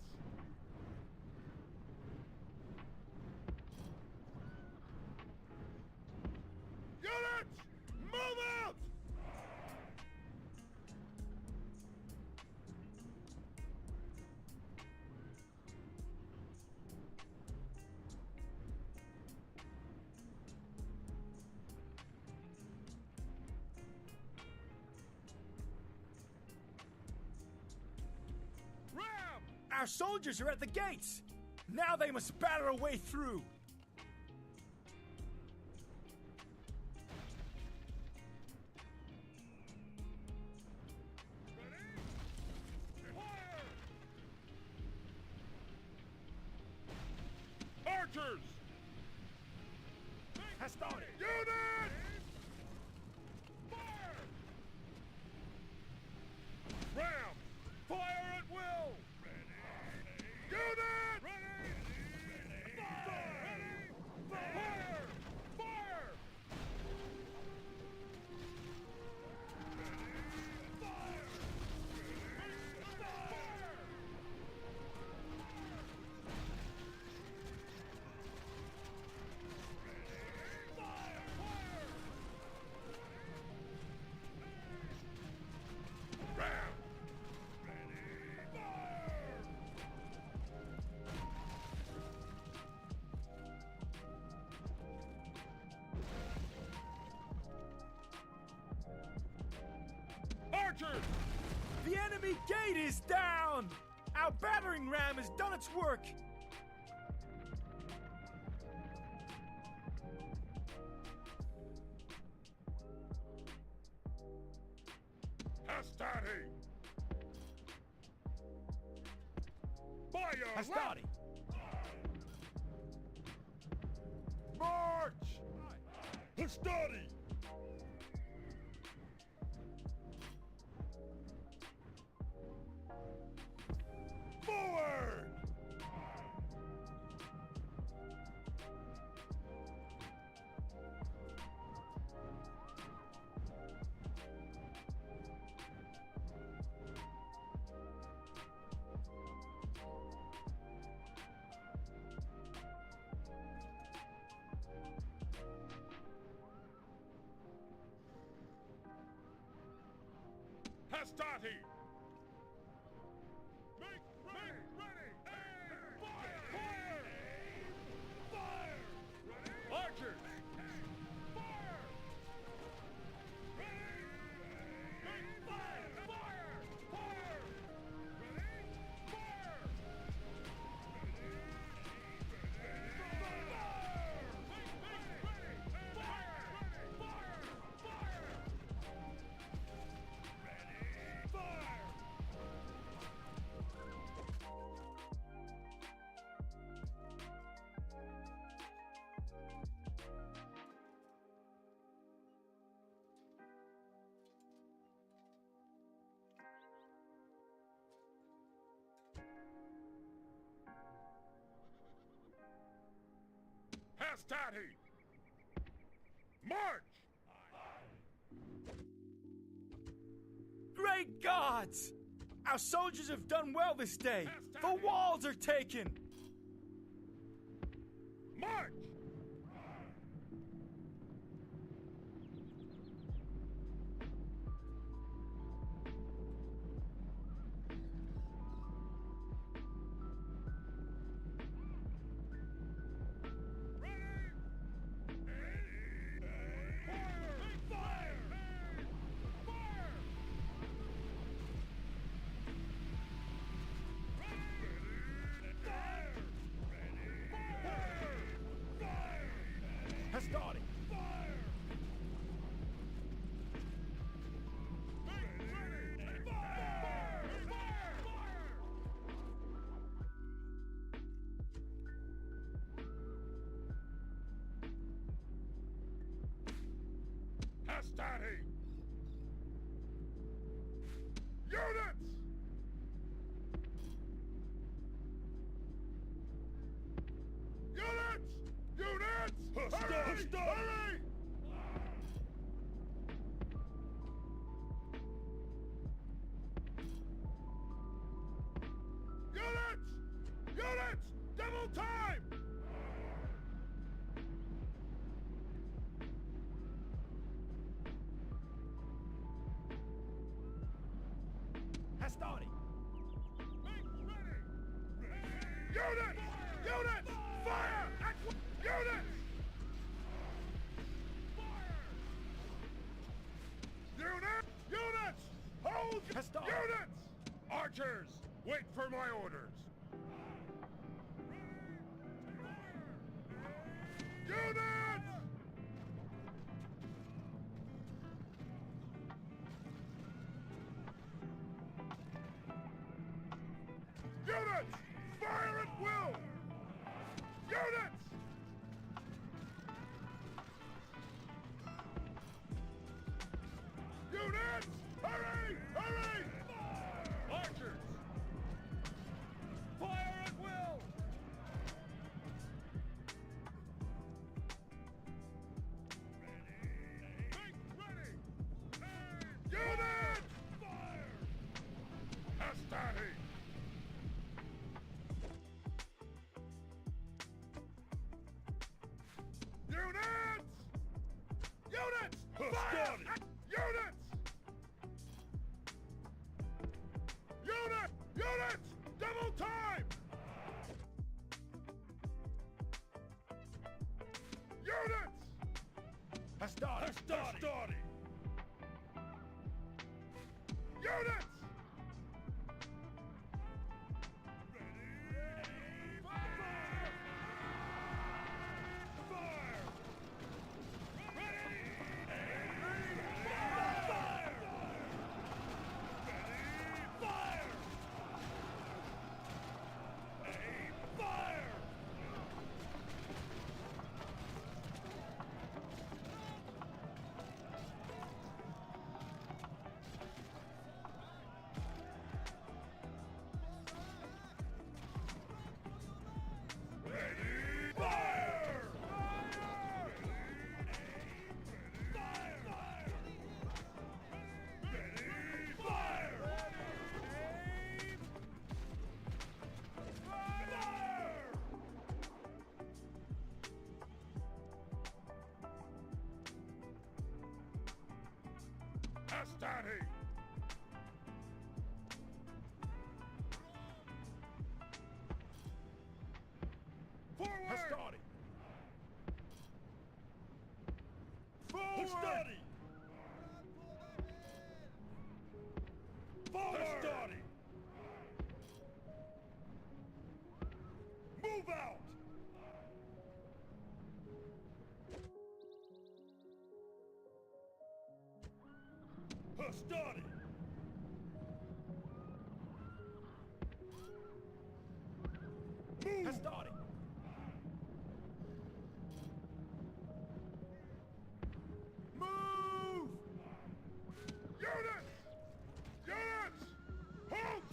Units! Move out! Ram! Our soldiers are at the gates! Now they must batter a way through. Archers! Has started. Units! Fire! Ram! Fire at will! Units! Ready! Fire! Fire! Fire! Archers! The enemy gate is down! Our battering ram has done its work! Hastati! By your Hastati! March! Hastati! Forward! Hastati! Make ready! Aim! Fire! Fire! Archers! Fire! Ready! Make fire! Fire! Fire! Ready? Fire! Hastati! March! Great gods! Our soldiers have done well this day. The walls are taken. March! Has started. Hastati! Units! Units! Units! Hurry! Hurry! Units! Units! Double time! Has started. Units! Units! Fire! Units! Units! Units! Hold! Units! Archers! Wait for my orders! Units! Fire at will! Units! Units! Hurry! Hurry! Archers! Fire at will! Ready! Units! Fire! Astati! Units! Units! Fire! Units! Units! Double time! Units! Astati! Units! Ready! Fire! Fire! Ready! Fire! Ready! Fire! Aim! Fire! Ready! Fire! Fire! Fire! Ready! Fire! Aim! Fire! Astati! Forward! Astati! Forward! Astati! Forward! Astati! Move out! Astati! Move! Astati! Move! Units! Units! Halt!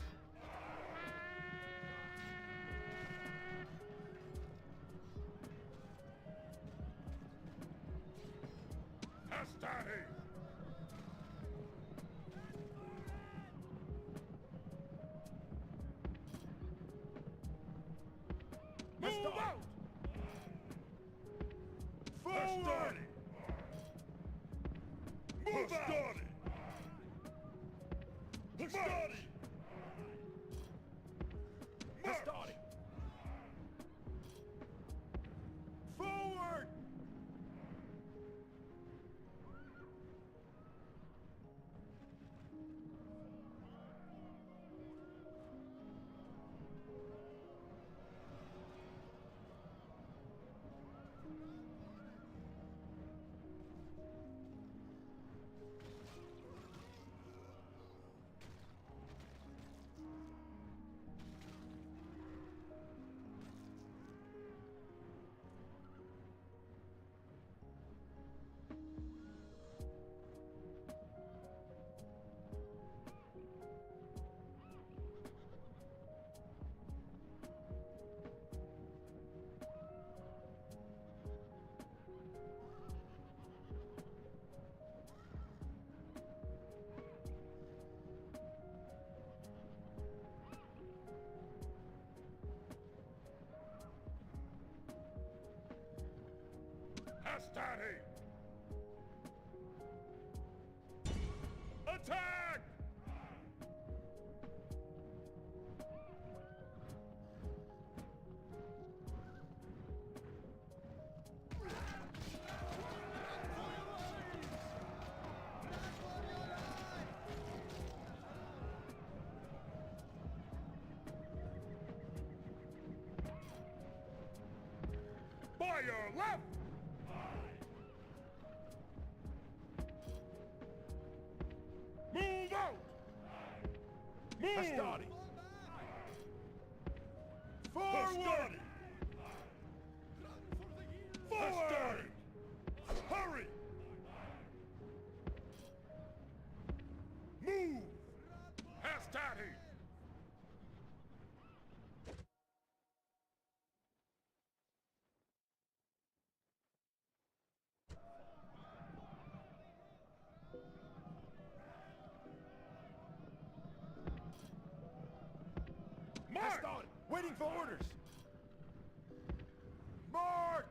Astati! Move out! Forward! Move out! Astati! Astati! Forward! Astati! Attack! By your left! Move out! Move! Astati! Waiting for orders! March!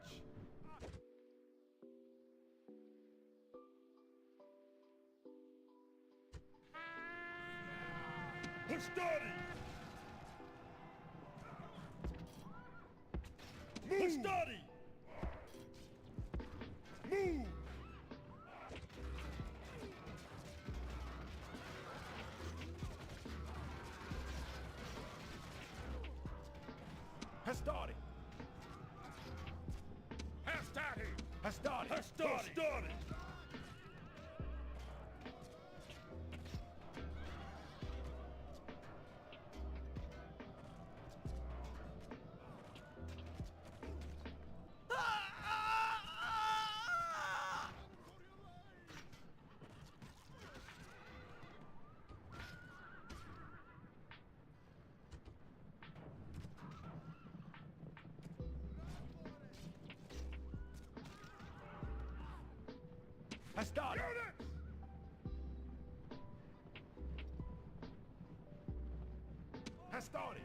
Hastati! Hastati! Move! Hastati! Hastati! Hastati! Hastati! Hastati! Hastati!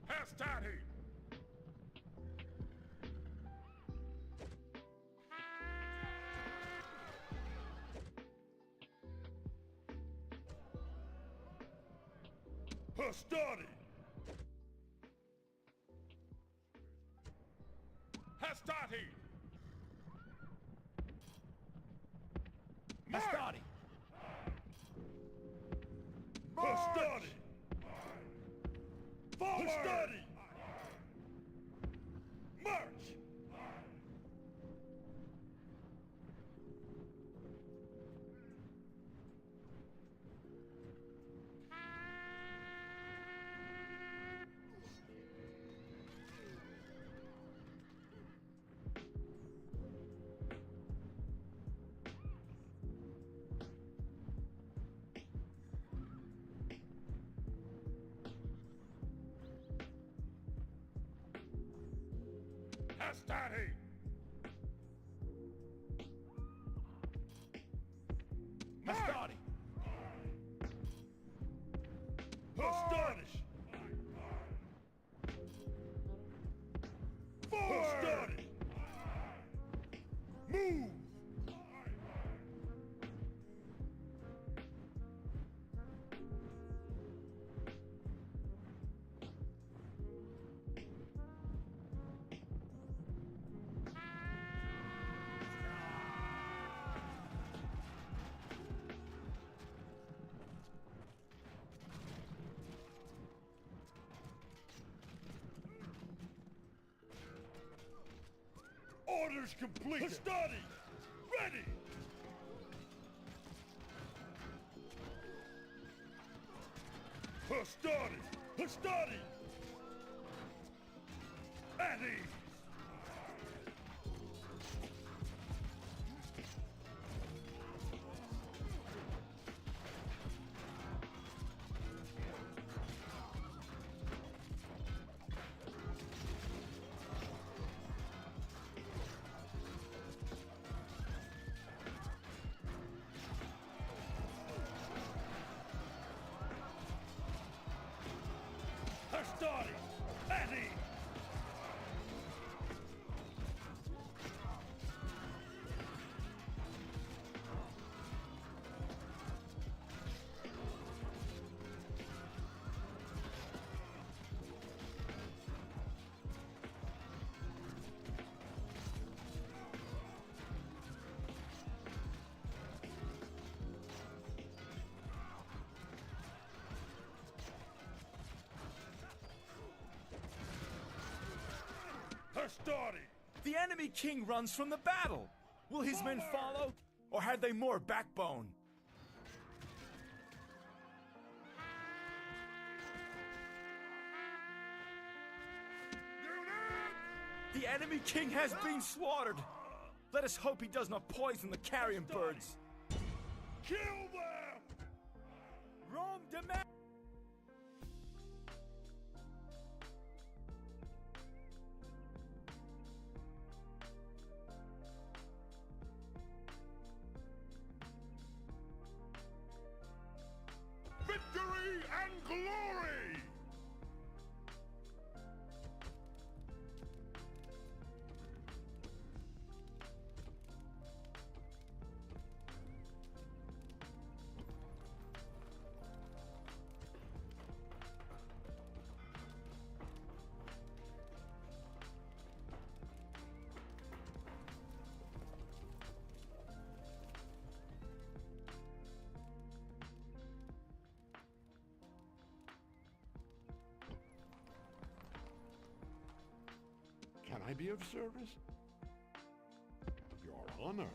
Hastati! Hastati! Hastati! Hastati! Hastati! Forward! Hastati! March! Hastati! Hastati! Hastati! Forward! Move! Orders complete! Hastati! Ready! Hastati! Hastati! At ease! Hastati! At ease! Hastati! The enemy king runs from the battle! Will his men follow? Or had they more backbone? The enemy king has been slaughtered! Let us hope he does not poison the carrion birds! Kill them! Rome demands... Victory! Can I be of service? Your honor.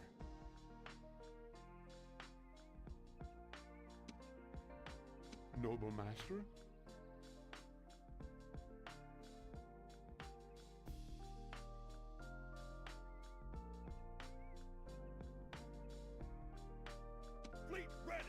Noble master? Fleet ready!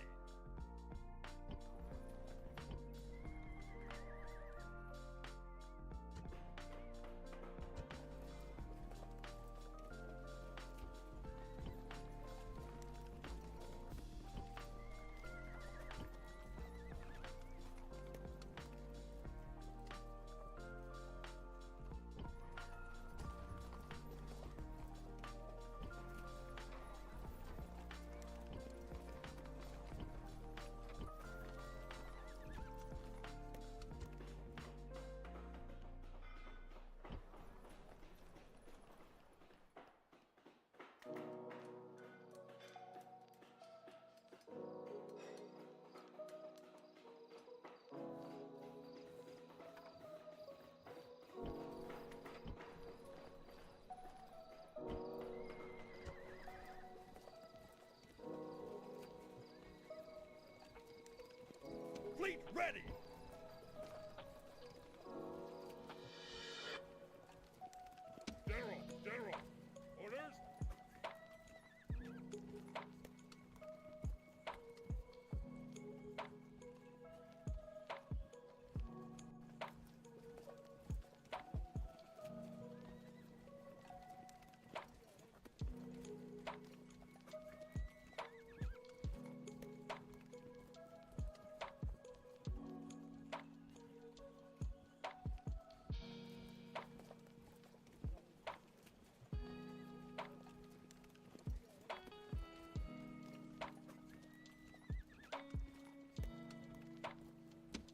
Fleet ready! General! Orders?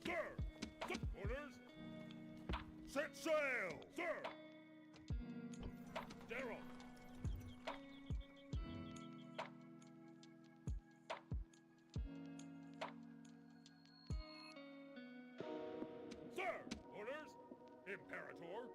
Sir! Orders? Set sail! Sir! General! Sir! Orders? Imperator?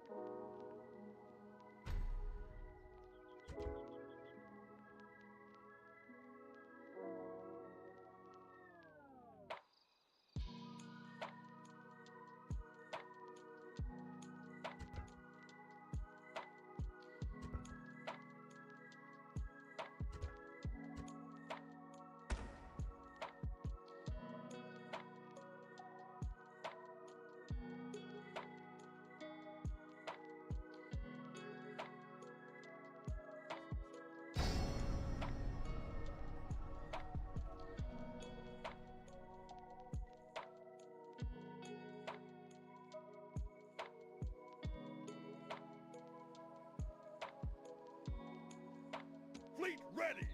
Fleet ready!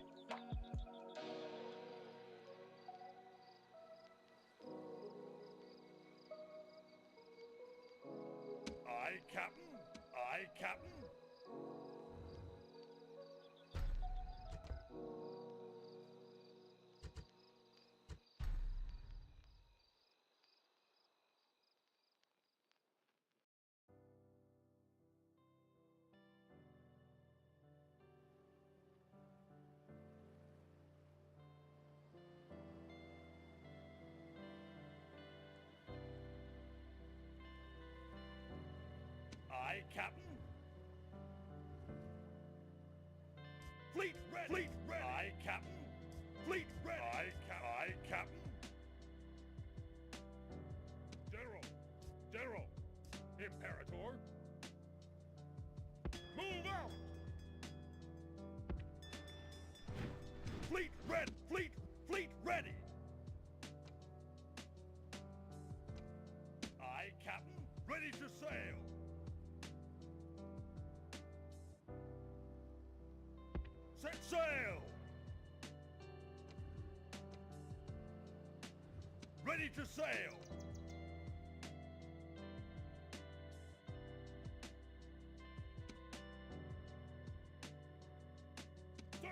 Aye, Captain! Aye, Captain! Aye, Captain. Fleet ready. Fleet ready. Aye, Captain. Fleet ready. Aye, Captain. General. Imperator. Move out. Fleet ready. Fleet ready. Aye, Captain. Ready to sail. Set sail! Ready to sail! Sir!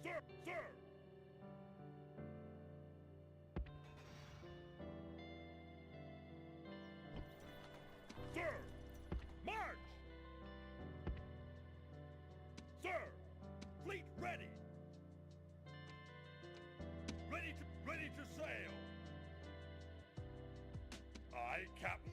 Sir! sail! Aye, Captain.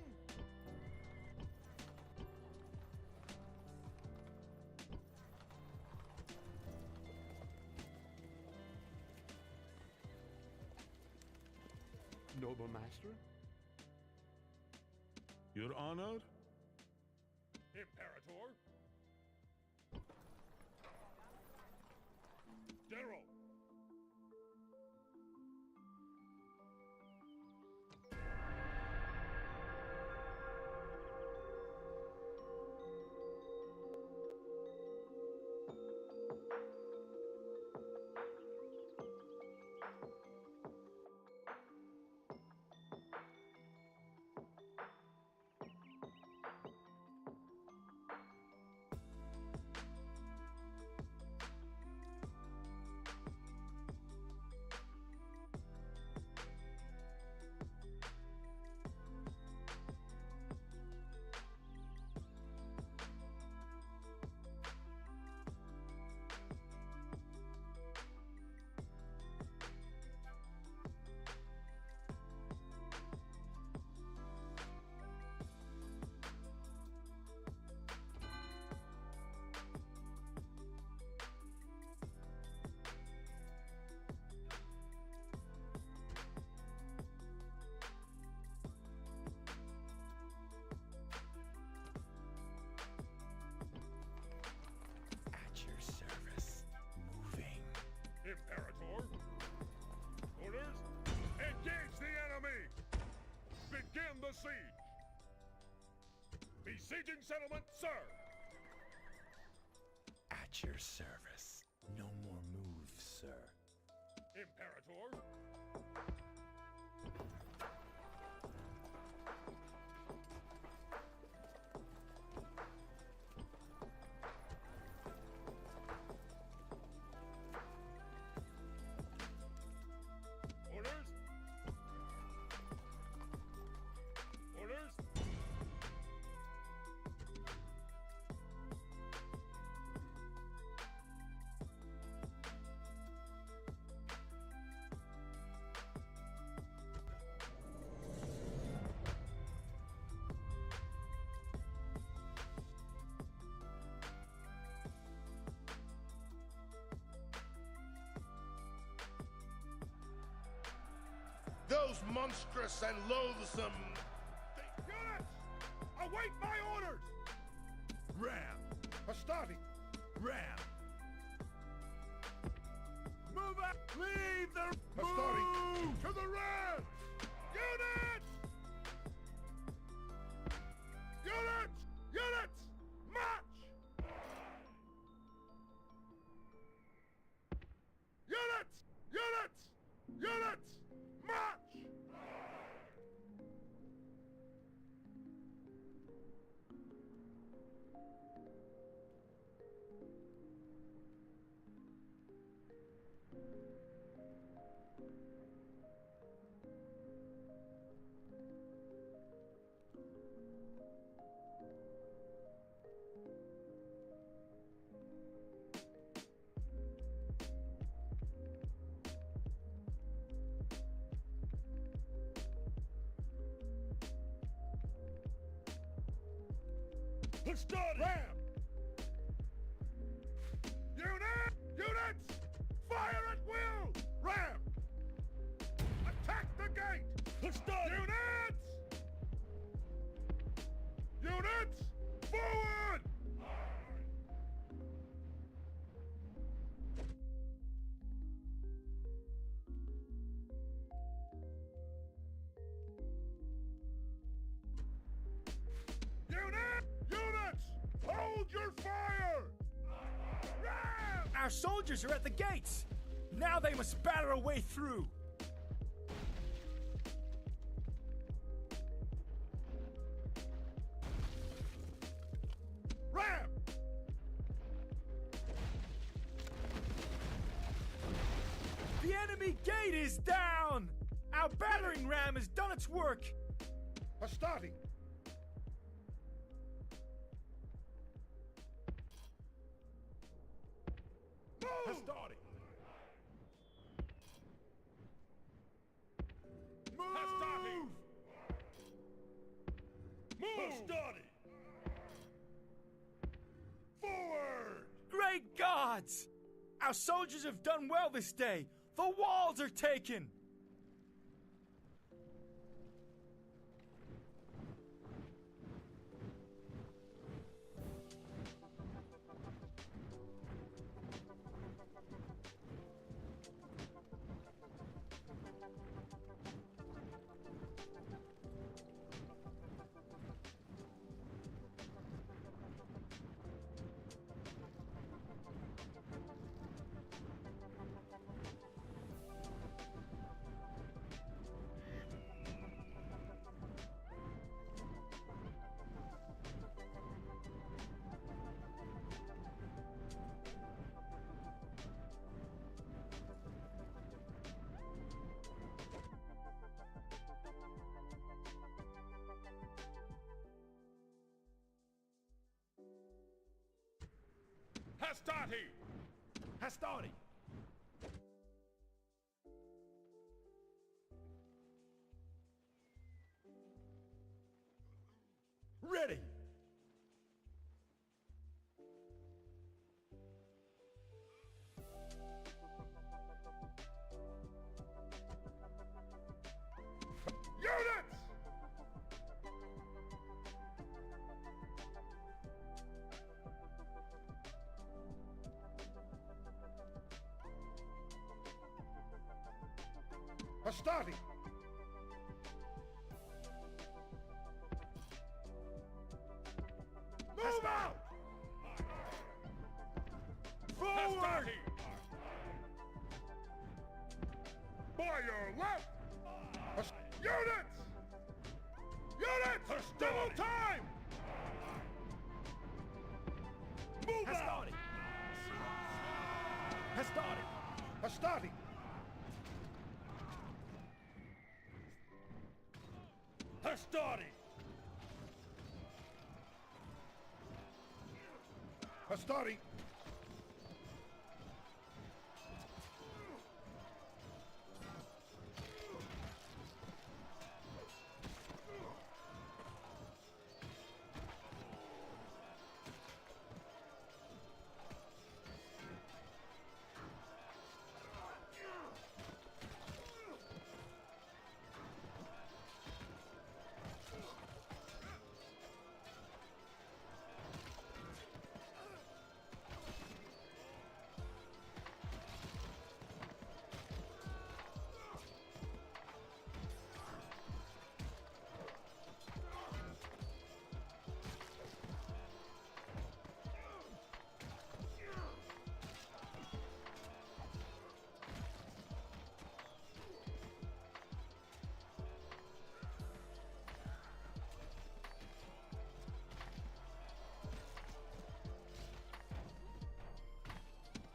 Noble master? Your Honor? Imperator? General! At your service. Moving. Imperator? Orders? Engage the enemy! Begin the siege! Besieging settlement, sir! At your service. No more moves, sir. Imperator? Orders? Orders? Those monstrous and loathsome... Units! Await my orders! Ram! Hastati! Ram! Move out! Leave the... Hastati! Move! To the ram! Units! Units! Units! March! Units! Units! Units! March! Start ram! Units! Fire at will! Ram! Attack the gate! Start! Units! Units! Forward! Units! Hold your fire! Ram! Our soldiers are at the gates! Now they must batter a way through! Ram! The enemy gate is down! Our battering ram has done its work! Hastati! Move! Hastati! gods! Our soldiers have done well this day! The walls are taken! Hastati! Hastati! Ready! Units! Hastati! Move out! Forward! By your left! Units! Units! Double time! Move out! Hastati! Hastati! Hastati! Hastati!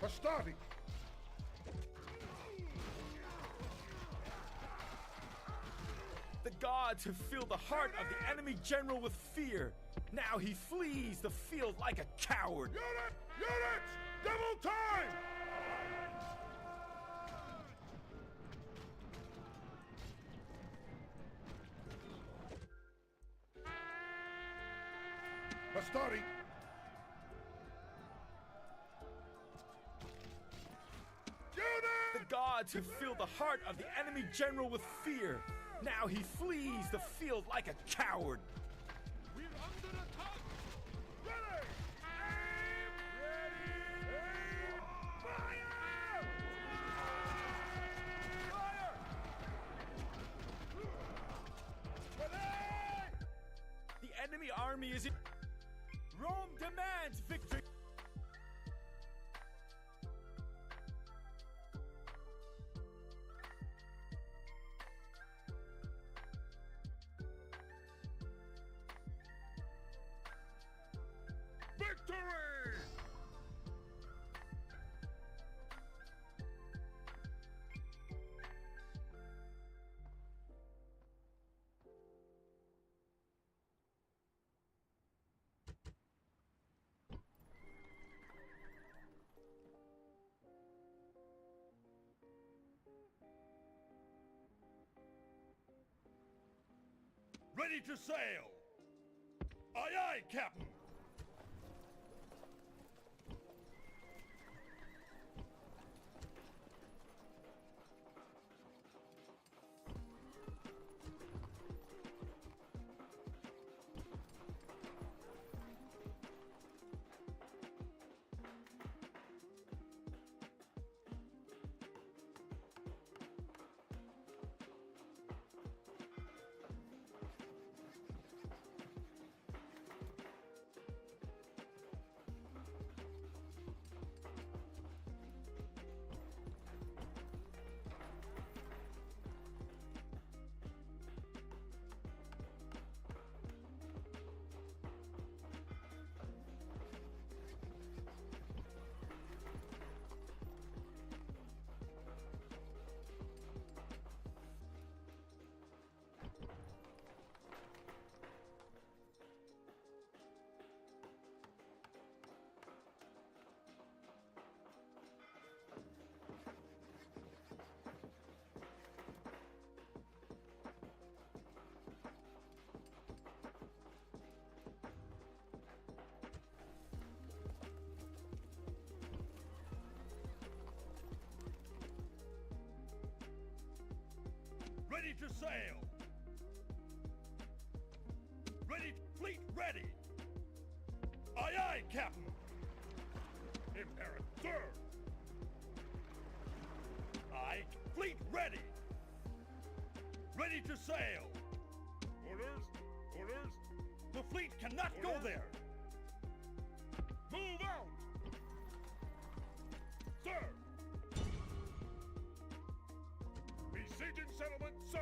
Hastati! The gods have filled the heart of the enemy general with fear. Now he flees the field like a coward. Units! Double time! Hastati! The gods have filled the heart of the enemy general with fear. Now he flees the field like a coward. We're under attack! Ready! Aim! Ready! Aim! Fire! Fire! Ready! The enemy army is in. Rome demands victory. Victory! Ready to sail! Aye, aye, Captain! Ready to sail! Ready, fleet ready! Aye aye, Captain! Imperator, sir! Aye, fleet ready! Ready to sail! Orders, orders! The fleet cannot go there! Move out! Sir! Besieging settlement, sir!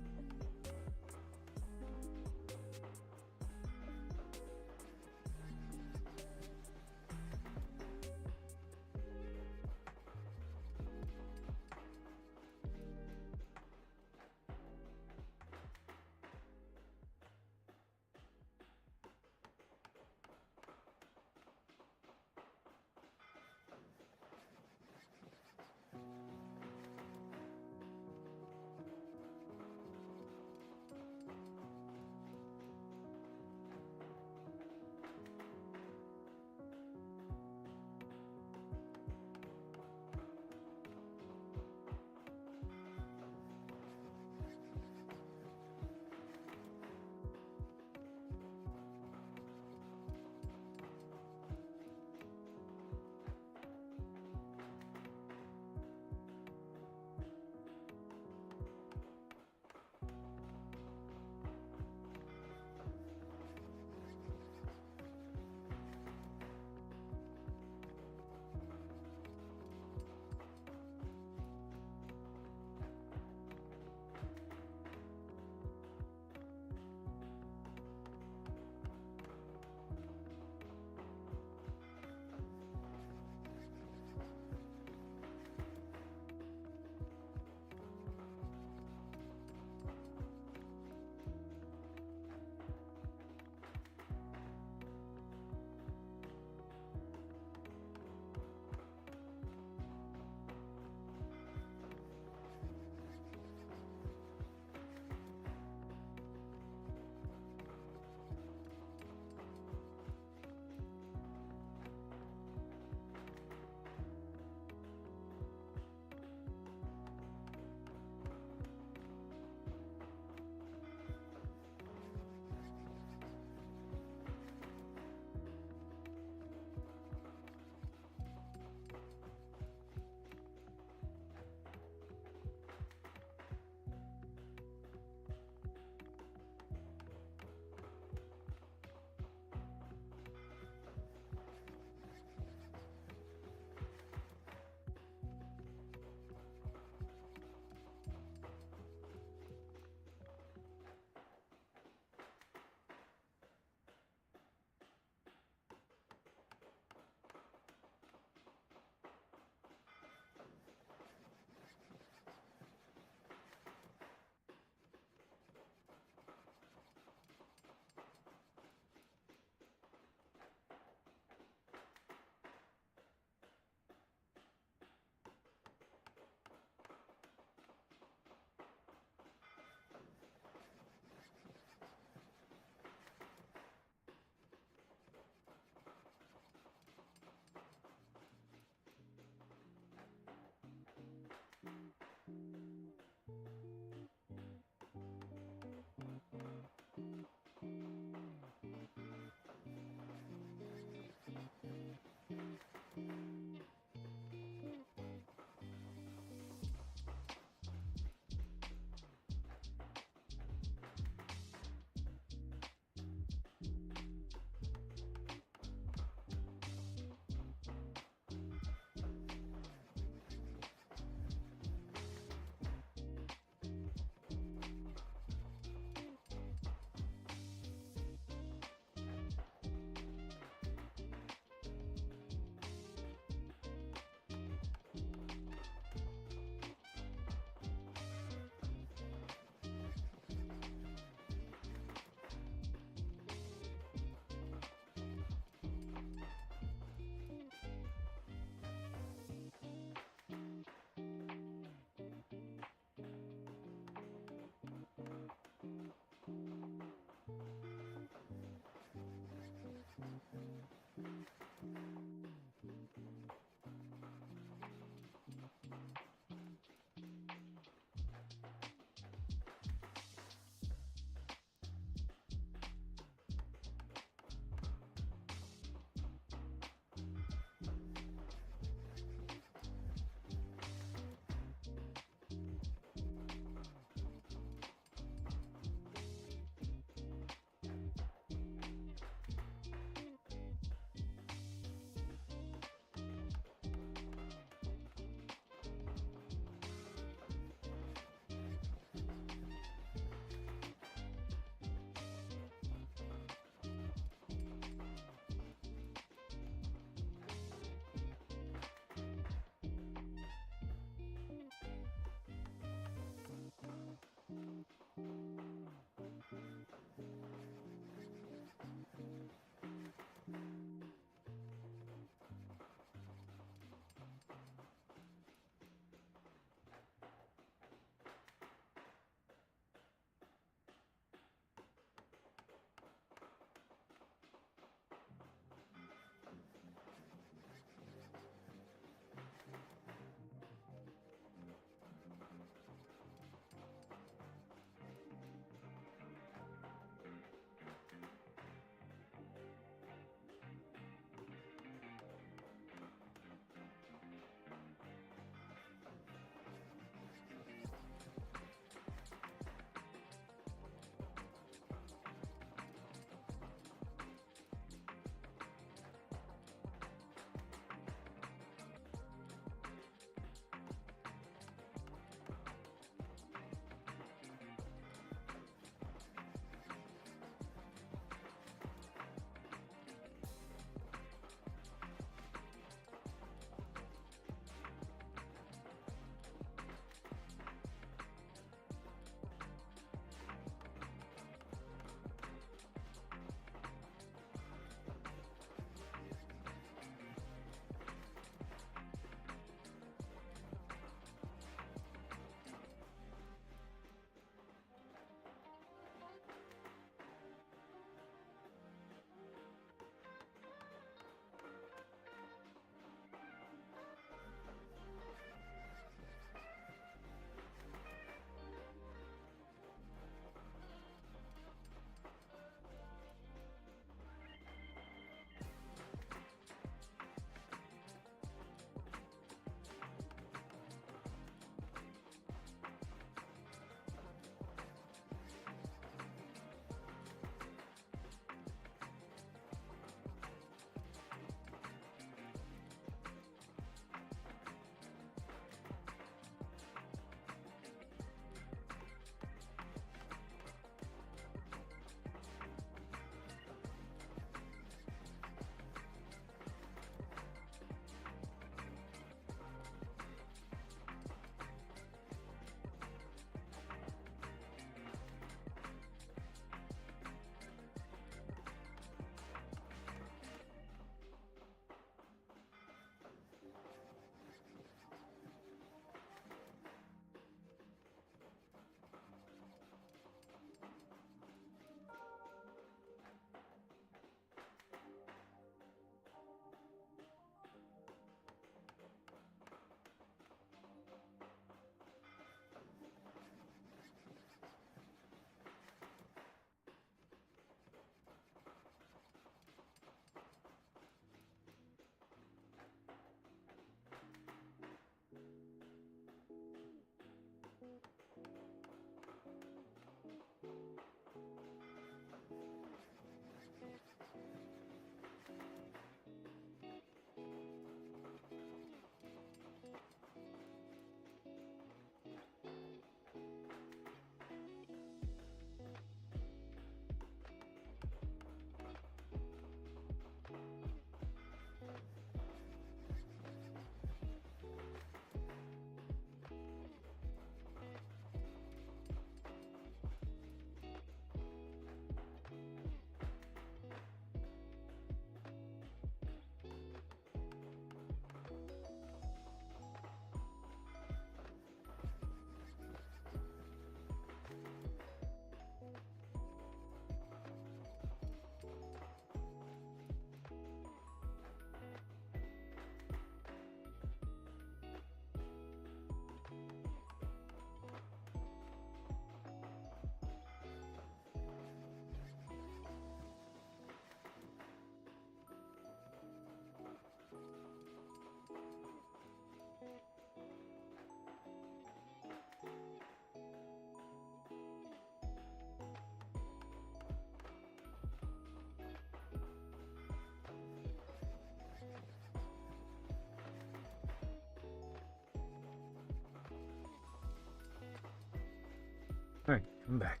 Alright, I'm back.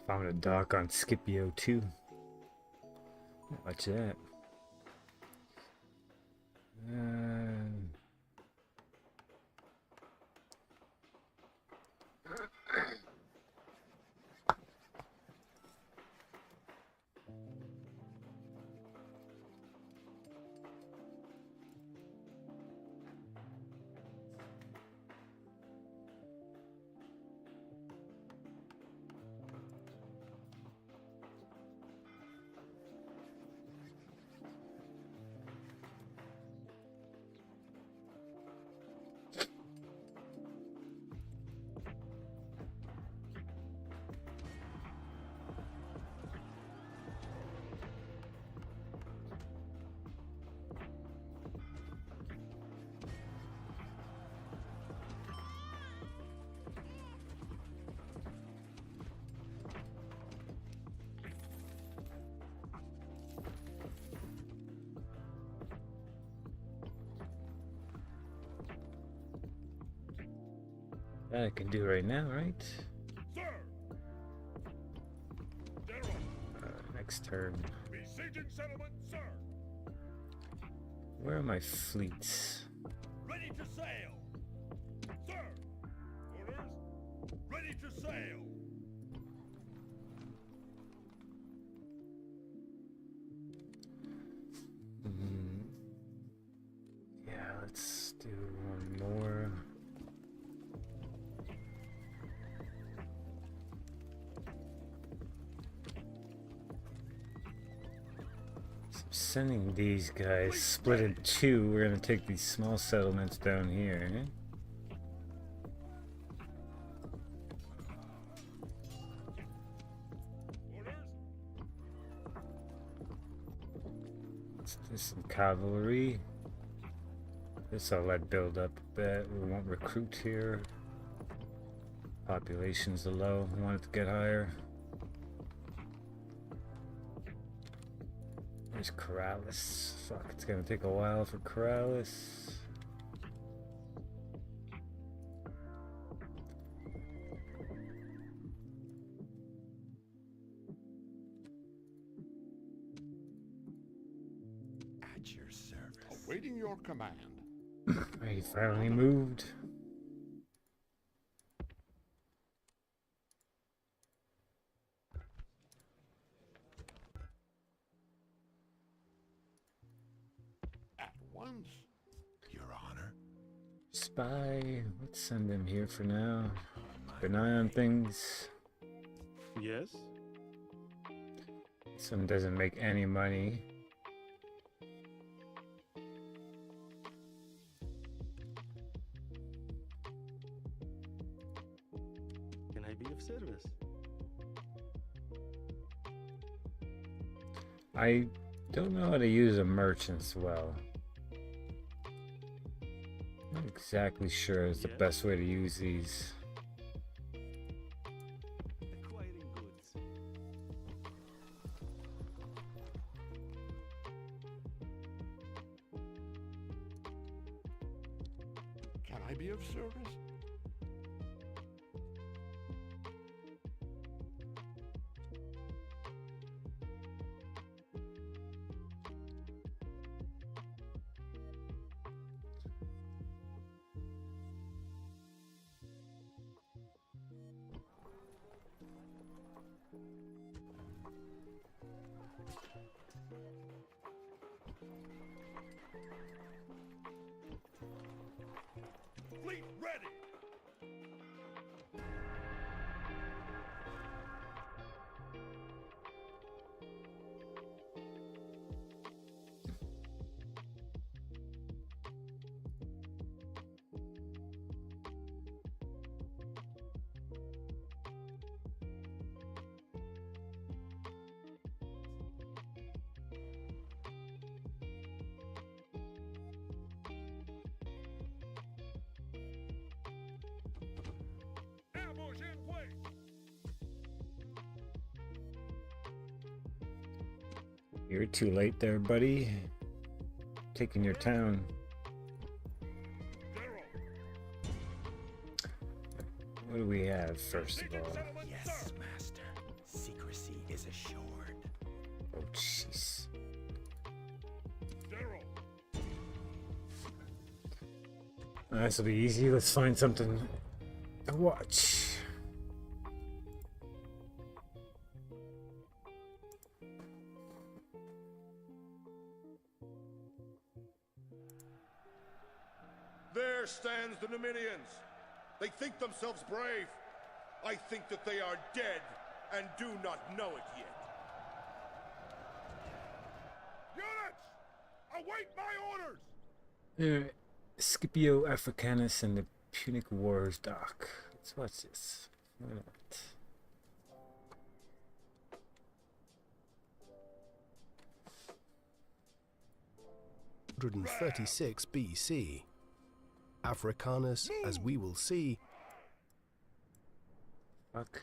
Found a dock on Scipio too. Watch that. That I can do right now, right? Sir! General! Next turn. Besieging settlement, sir! Where are my fleets? Ready to sail! Sir! Orders! Ready to sail! Yeah, let's do one more. So I'm sending these guys split in two. We're gonna take these small settlements down here. Orders! Let's do some cavalry. This I'll let build up a bit. We won't recruit here. Population's low. We want it to get higher. There's Corrales. Fuck, it's gonna take a while for Corrales. At your service. Awaiting your command. He finally moved. At once. Your honor. Spy. Let's send him here for now. Keep an eye on things. Yes? This one doesn't make any money. Can I be of service? I don't know how to use a merchant's well. Not exactly sure is the best way to use these. Acquiring goods. Can I be of service? Fleet ready! You're too late there, buddy. Taking your town. What do we have first of all? Yes, master. Secrecy is assured. Oh, jeez. This will be easy. Let's find something to watch. There stands the Numidians. They think themselves brave. I think that they are dead and do not know it yet. Units! Await my orders! Alright. Scipio Africanus and the Punic Wars doc. Let's watch this. Why not? (136 BC). Africanus, as we will see, Fuck.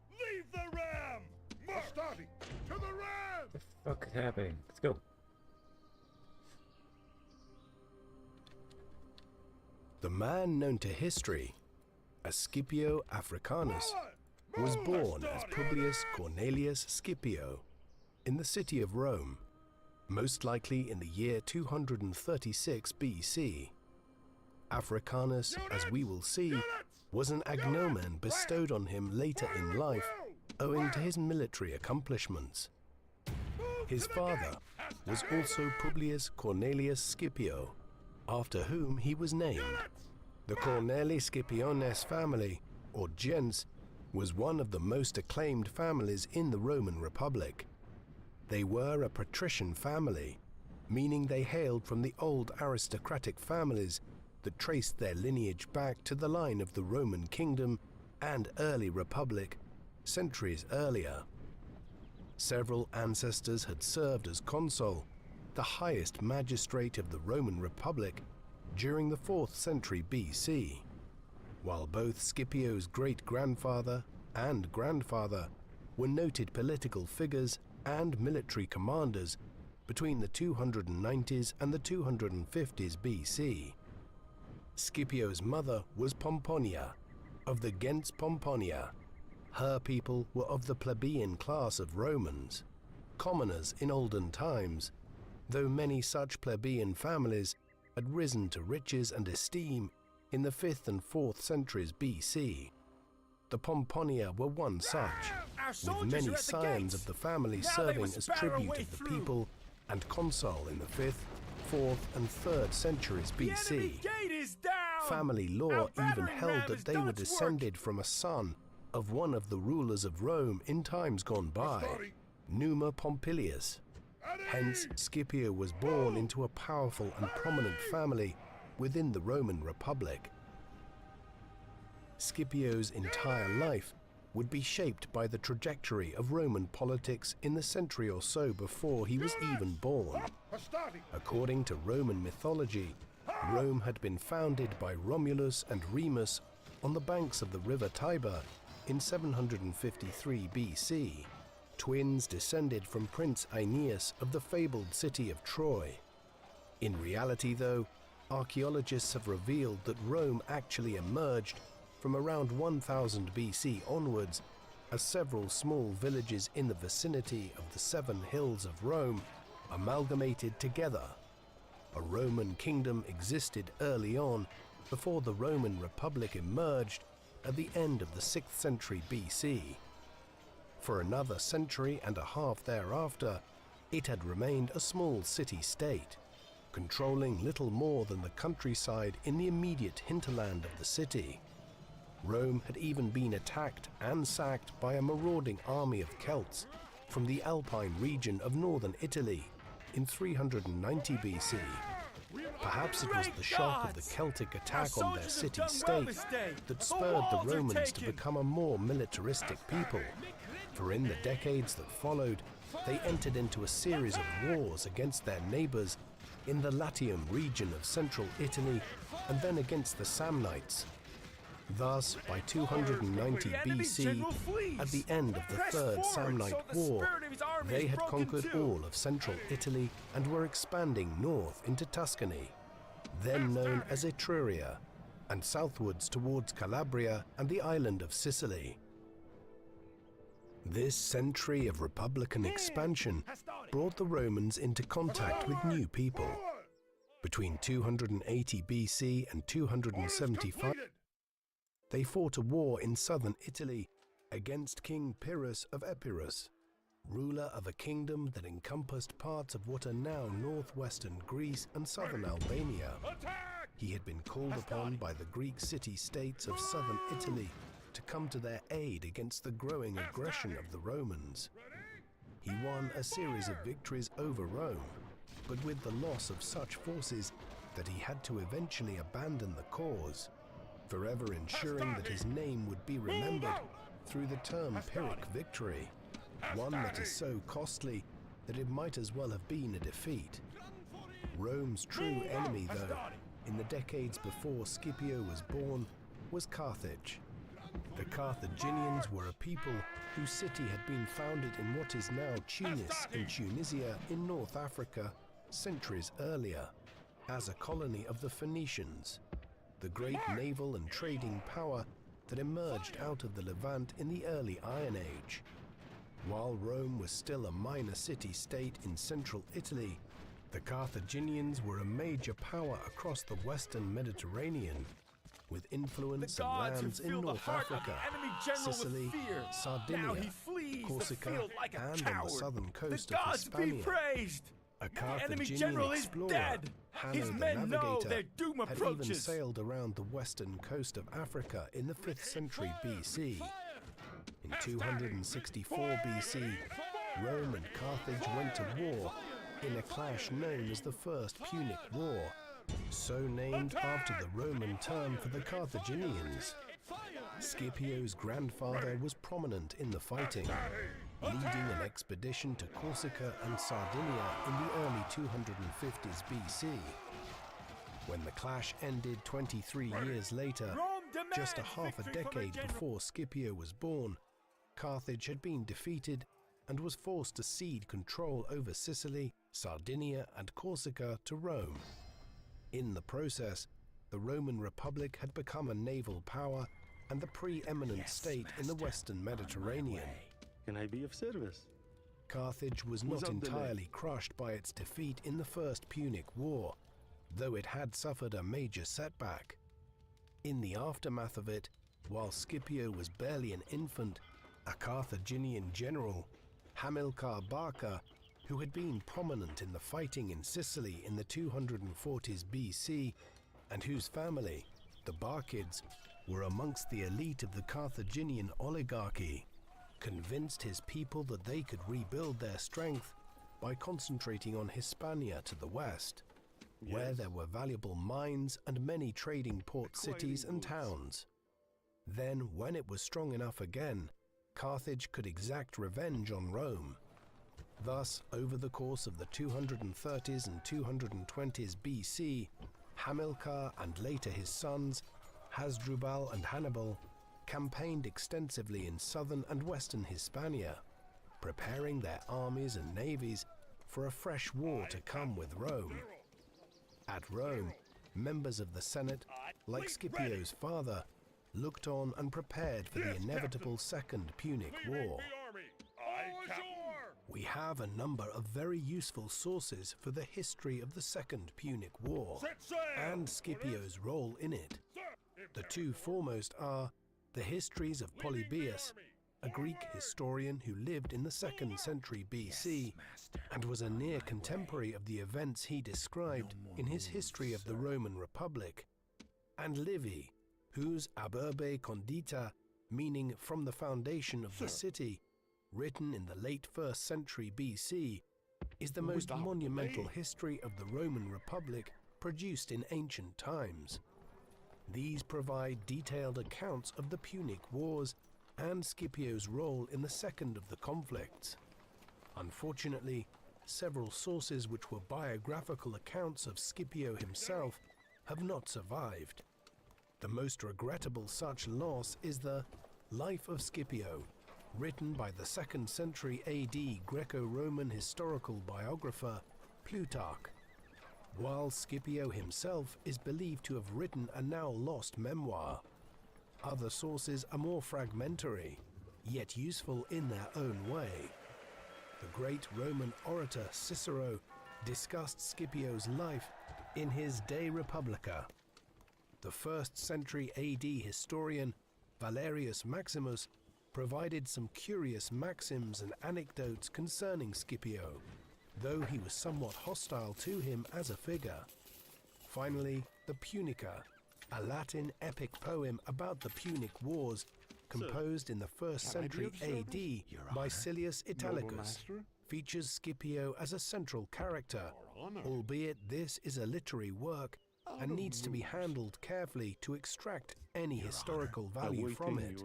Leave the ram! Mastati! To the ram! What the fuck is happening? Let's go. the man known to history as Scipio Africanus, was born as Publius Cornelius Scipio in the city of Rome, most likely in the year 236 BC. Africanus, as we will see, was an agnomen bestowed on him later in life owing to his military accomplishments. His father was also Publius Cornelius Scipio, after whom he was named. The Corneli Scipiones family, or gens, was one of the most acclaimed families in the Roman Republic. They were a patrician family, meaning they hailed from the old aristocratic families that traced their lineage back to the line of the Roman kingdom and early republic centuries earlier. Several ancestors had served as consul, the highest magistrate of the Roman Republic, during the 4th century BC, while both Scipio's great-grandfather and grandfather were noted political figures and military commanders between the 290s and the 250s BC. Scipio's mother was Pomponia, of the gens Pomponia. Her people were of the plebeian class of Romans, commoners in olden times, though many such plebeian families had risen to riches and esteem in the 5th and 4th centuries BC. The Pomponia were one such, with many scions of the family serving as tribute of the people and consul in the 5th, 4th and 3rd centuries BC. Family law even held that they were descended from a son of one of the rulers of Rome in times gone by, Numa Pompilius. Hence, Scipio was born into a powerful and prominent family within the Roman Republic. Scipio's entire life would be shaped by the trajectory of Roman politics in the century or so before he was even born. According to Roman mythology, Rome had been founded by Romulus and Remus on the banks of the river Tiber in 753 BC. Twins descended from Prince Aeneas of the fabled city of Troy. In reality, though, archaeologists have revealed that Rome actually emerged from around 1000 BC onwards, as several small villages in the vicinity of the 7 hills of Rome amalgamated together. A Roman kingdom existed early on, before the Roman Republic emerged at the end of the 6th century BC. For another century and a half thereafter, it had remained a small city-state, controlling little more than the countryside in the immediate hinterland of the city. Rome had even been attacked and sacked by a marauding army of Celts from the Alpine region of northern Italy in 390 BC. Perhaps it was the shock of the Celtic attack on their city-state that spurred the Romans to become a more militaristic people, for in the decades that followed, they entered into a series of wars against their neighbors in the Latium region of central Italy, and then against the Samnites. Thus, by 290 BC, at the end of the Third Samnite War, they had conquered all of central Italy and were expanding north into Tuscany, then known as Etruria, and southwards towards Calabria and the island of Sicily. This century of republican expansion brought the Romans into contact with new people. Between 280 BC and 275, they fought a war in southern Italy against King Pyrrhus of Epirus, ruler of a kingdom that encompassed parts of what are now northwestern Greece and southern Albania. He had been called upon by the Greek city-states of southern Italy to come to their aid against the growing aggression of the Romans. He won a series of victories over Rome, but with the loss of such forces that he had to eventually abandon the cause, forever ensuring that his name would be remembered through the term Pyrrhic victory, one that is so costly that it might as well have been a defeat. Rome's true enemy, though, in the decades before Scipio was born, was Carthage. The Carthaginians were a people whose city had been founded in what is now Tunis in Tunisia in North Africa centuries earlier, as a colony of the Phoenicians, the great naval and trading power that emerged out of the Levant in the early Iron Age. While Rome was still a minor city-state in central Italy, the Carthaginians were a major power across the western Mediterranean, with influence and lands in North Africa, Sicily, Sardinia, Corsica, and on the southern coast of Hispania. A Carthaginian explorer, Hanno the Navigator, had even sailed around the western coast of Africa in the 5th century BC. In 264 BC, Rome and Carthage went to war in a clash known as the First Punic War, so named after the Roman term for the Carthaginians. Scipio's grandfather was prominent in the fighting, leading an expedition to Corsica and Sardinia in the early 250s BC. When the clash ended 23 years later, just a half a decade before Scipio was born, Carthage had been defeated and was forced to cede control over Sicily, Sardinia, and Corsica to Rome. In the process, the Roman Republic had become a naval power and the preeminent state in the western Mediterranean. Can I be of service? Carthage was not entirely crushed by its defeat in the First Punic War, though it had suffered a major setback. In the aftermath of it, while Scipio was barely an infant, a Carthaginian general, Hamilcar Barca, who had been prominent in the fighting in Sicily in the 240s BC, and whose family, the Barcids, were amongst the elite of the Carthaginian oligarchy, convinced his people that they could rebuild their strength by concentrating on Hispania to the west, where there were valuable mines and many trading port cities and towns. Then, when it was strong enough again, Carthage could exact revenge on Rome. Thus, over the course of the 230s and 220s BC, Hamilcar and later his sons, Hasdrubal and Hannibal, campaigned extensively in southern and western Hispania, preparing their armies and navies for a fresh war to come with Rome. At Rome, members of the Senate, like Scipio's father, looked on and prepared for the inevitable Second Punic War. We have a number of very useful sources for the history of the Second Punic War and Scipio's role in it. The two foremost are the histories of Polybius, a Greek historian who lived in the 2nd century BC and was a near contemporary of the events he described in his History of the Roman Republic, and Livy, whose Ab Urbe Condita, meaning from the foundation of the city, written in the late 1st century BC, is the most monumental history of the Roman Republic produced in ancient times. These provide detailed accounts of the Punic Wars and Scipio's role in the second of the conflicts. Unfortunately, several sources which were biographical accounts of Scipio himself have not survived. The most regrettable such loss is the Life of Scipio, written by the 2nd century AD Greco-Roman historical biographer Plutarch. While Scipio himself is believed to have written a now lost memoir, other sources are more fragmentary, yet useful in their own way. The great Roman orator Cicero discussed Scipio's life in his De Republica. The 1st century AD historian Valerius Maximus provided some curious maxims and anecdotes concerning Scipio, though he was somewhat hostile to him as a figure. Finally, the Punica, a Latin epic poem about the Punic Wars, composed in the 1st century AD by Silius Italicus, features Scipio as a central character, albeit this is a literary work and needs to be handled carefully to extract any historical value from it.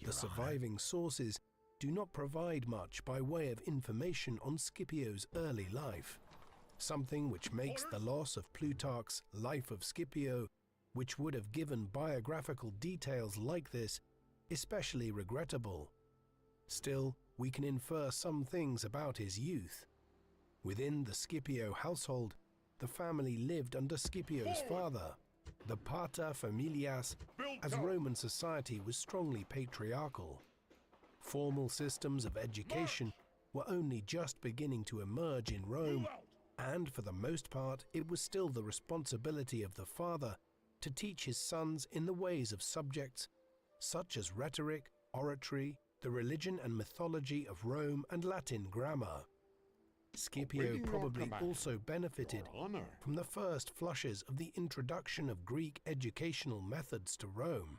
The surviving sources do not provide much by way of information on Scipio's early life, something which makes the loss of Plutarch's Life of Scipio, which would have given biographical details like this, especially regrettable. Still, we can infer some things about his youth. Within the Scipio household, the family lived under Scipio's father, the pater familias, as Roman society was strongly patriarchal. Formal systems of education were only just beginning to emerge in Rome, and for the most part it was still the responsibility of the father to teach his sons in the ways of subjects such as rhetoric, oratory, the religion and mythology of Rome, and Latin grammar. Scipio probably also benefited from the first flushes of the introduction of Greek educational methods to Rome,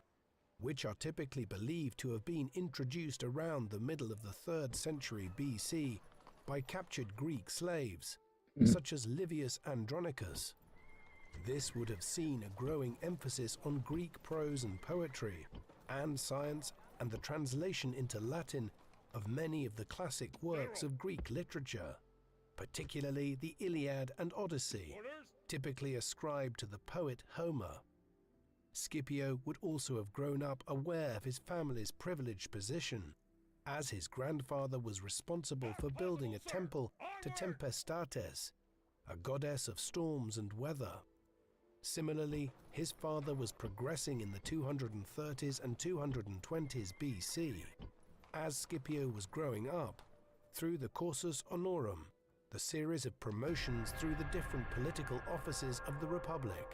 which are typically believed to have been introduced around the middle of the 3rd century BC by captured Greek slaves, such as Livius Andronicus. This would have seen a growing emphasis on Greek prose and poetry, and science, and the translation into Latin of many of the classic works of Greek literature, particularly the Iliad and Odyssey, typically ascribed to the poet Homer. Scipio would also have grown up aware of his family's privileged position, as his grandfather was responsible for building a temple to Tempestates, a goddess of storms and weather. Similarly, his father was progressing in the 230s and 220s BC. As Scipio was growing up, through the Cursus Honorum, the series of promotions through the different political offices of the Republic.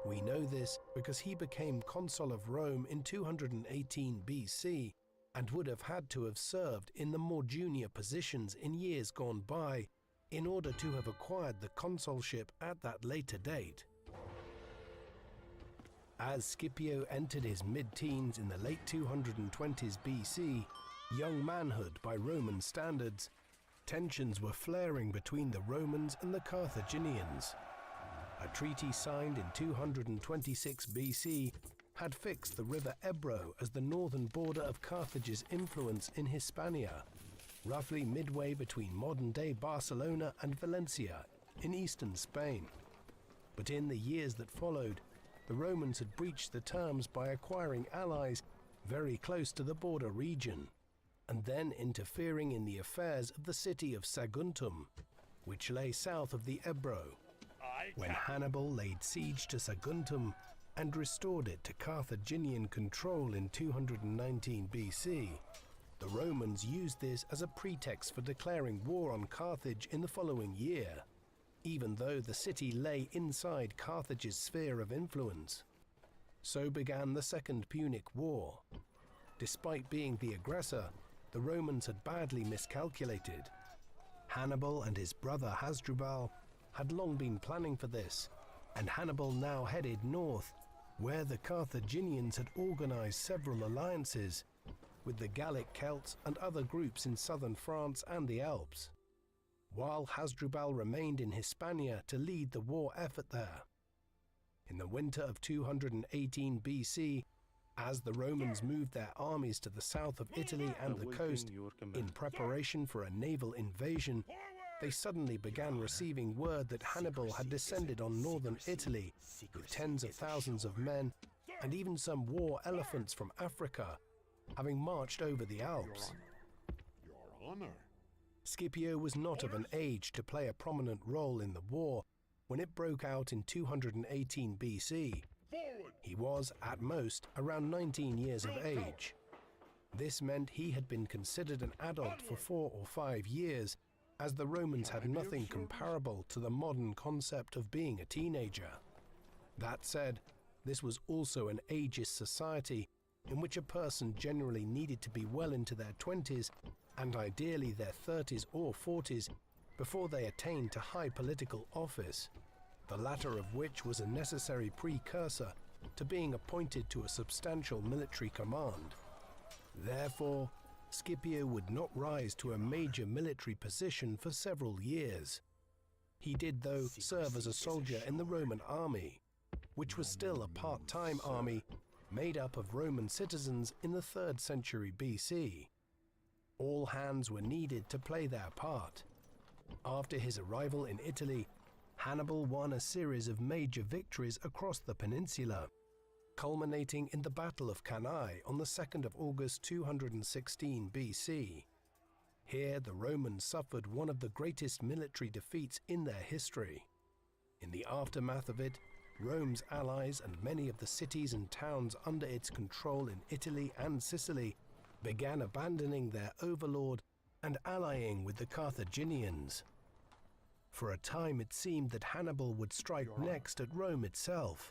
We know this because he became consul of Rome in 218 BC and would have had to have served in the more junior positions in years gone by in order to have acquired the consulship at that later date. As Scipio entered his mid-teens in the late 220s BC, young manhood by Roman standards, tensions were flaring between the Romans and the Carthaginians. A treaty signed in 226 BC had fixed the river Ebro as the northern border of Carthage's influence in Hispania, roughly midway between modern-day Barcelona and Valencia in eastern Spain. But in the years that followed, the Romans had breached the terms by acquiring allies very close to the border region, and then interfering in the affairs of the city of Saguntum, which lay south of the Ebro. When Hannibal laid siege to Saguntum and restored it to Carthaginian control in 219 BC, the Romans used this as a pretext for declaring war on Carthage in the following year, even though the city lay inside Carthage's sphere of influence. So began the Second Punic War. Despite being the aggressor, the Romans had badly miscalculated. Hannibal and his brother Hasdrubal had long been planning for this, and Hannibal now headed north, where the Carthaginians had organized several alliances with the Gallic Celts and other groups in southern France and the Alps, while Hasdrubal remained in Hispania to lead the war effort there. In the winter of 218 BC, as the Romans moved their armies to the south of Italy and the coast in preparation for a naval invasion, they suddenly began receiving word that Hannibal had descended on northern Italy with tens of thousands of men and even some war elephants from Africa, having marched over the Alps. Your Honor. Scipio was not of an age to play a prominent role in the war when it broke out in 218 BC. He was, at most, around 19 years of age. This meant he had been considered an adult for 4 or 5 years, as the Romans had nothing comparable to the modern concept of being a teenager. That said, this was also an ageist society in which a person generally needed to be well into their 20s and ideally their 30s or 40s before they attained to high political office, the latter of which was a necessary precursor to being appointed to a substantial military command. Therefore, Scipio would not rise to a major military position for several years. He did, though, serve as a soldier in the Roman army, which was still a part-time army made up of Roman citizens in the 3rd century BC. All hands were needed to play their part. After his arrival in Italy, Hannibal won a series of major victories across the peninsula, culminating in the Battle of Cannae on the 2nd of August 216 BC. Here, the Romans suffered one of the greatest military defeats in their history. In the aftermath of it, Rome's allies and many of the cities and towns under its control in Italy and Sicily began abandoning their overlord and allying with the Carthaginians. For a time it seemed that Hannibal would strike next at Rome itself,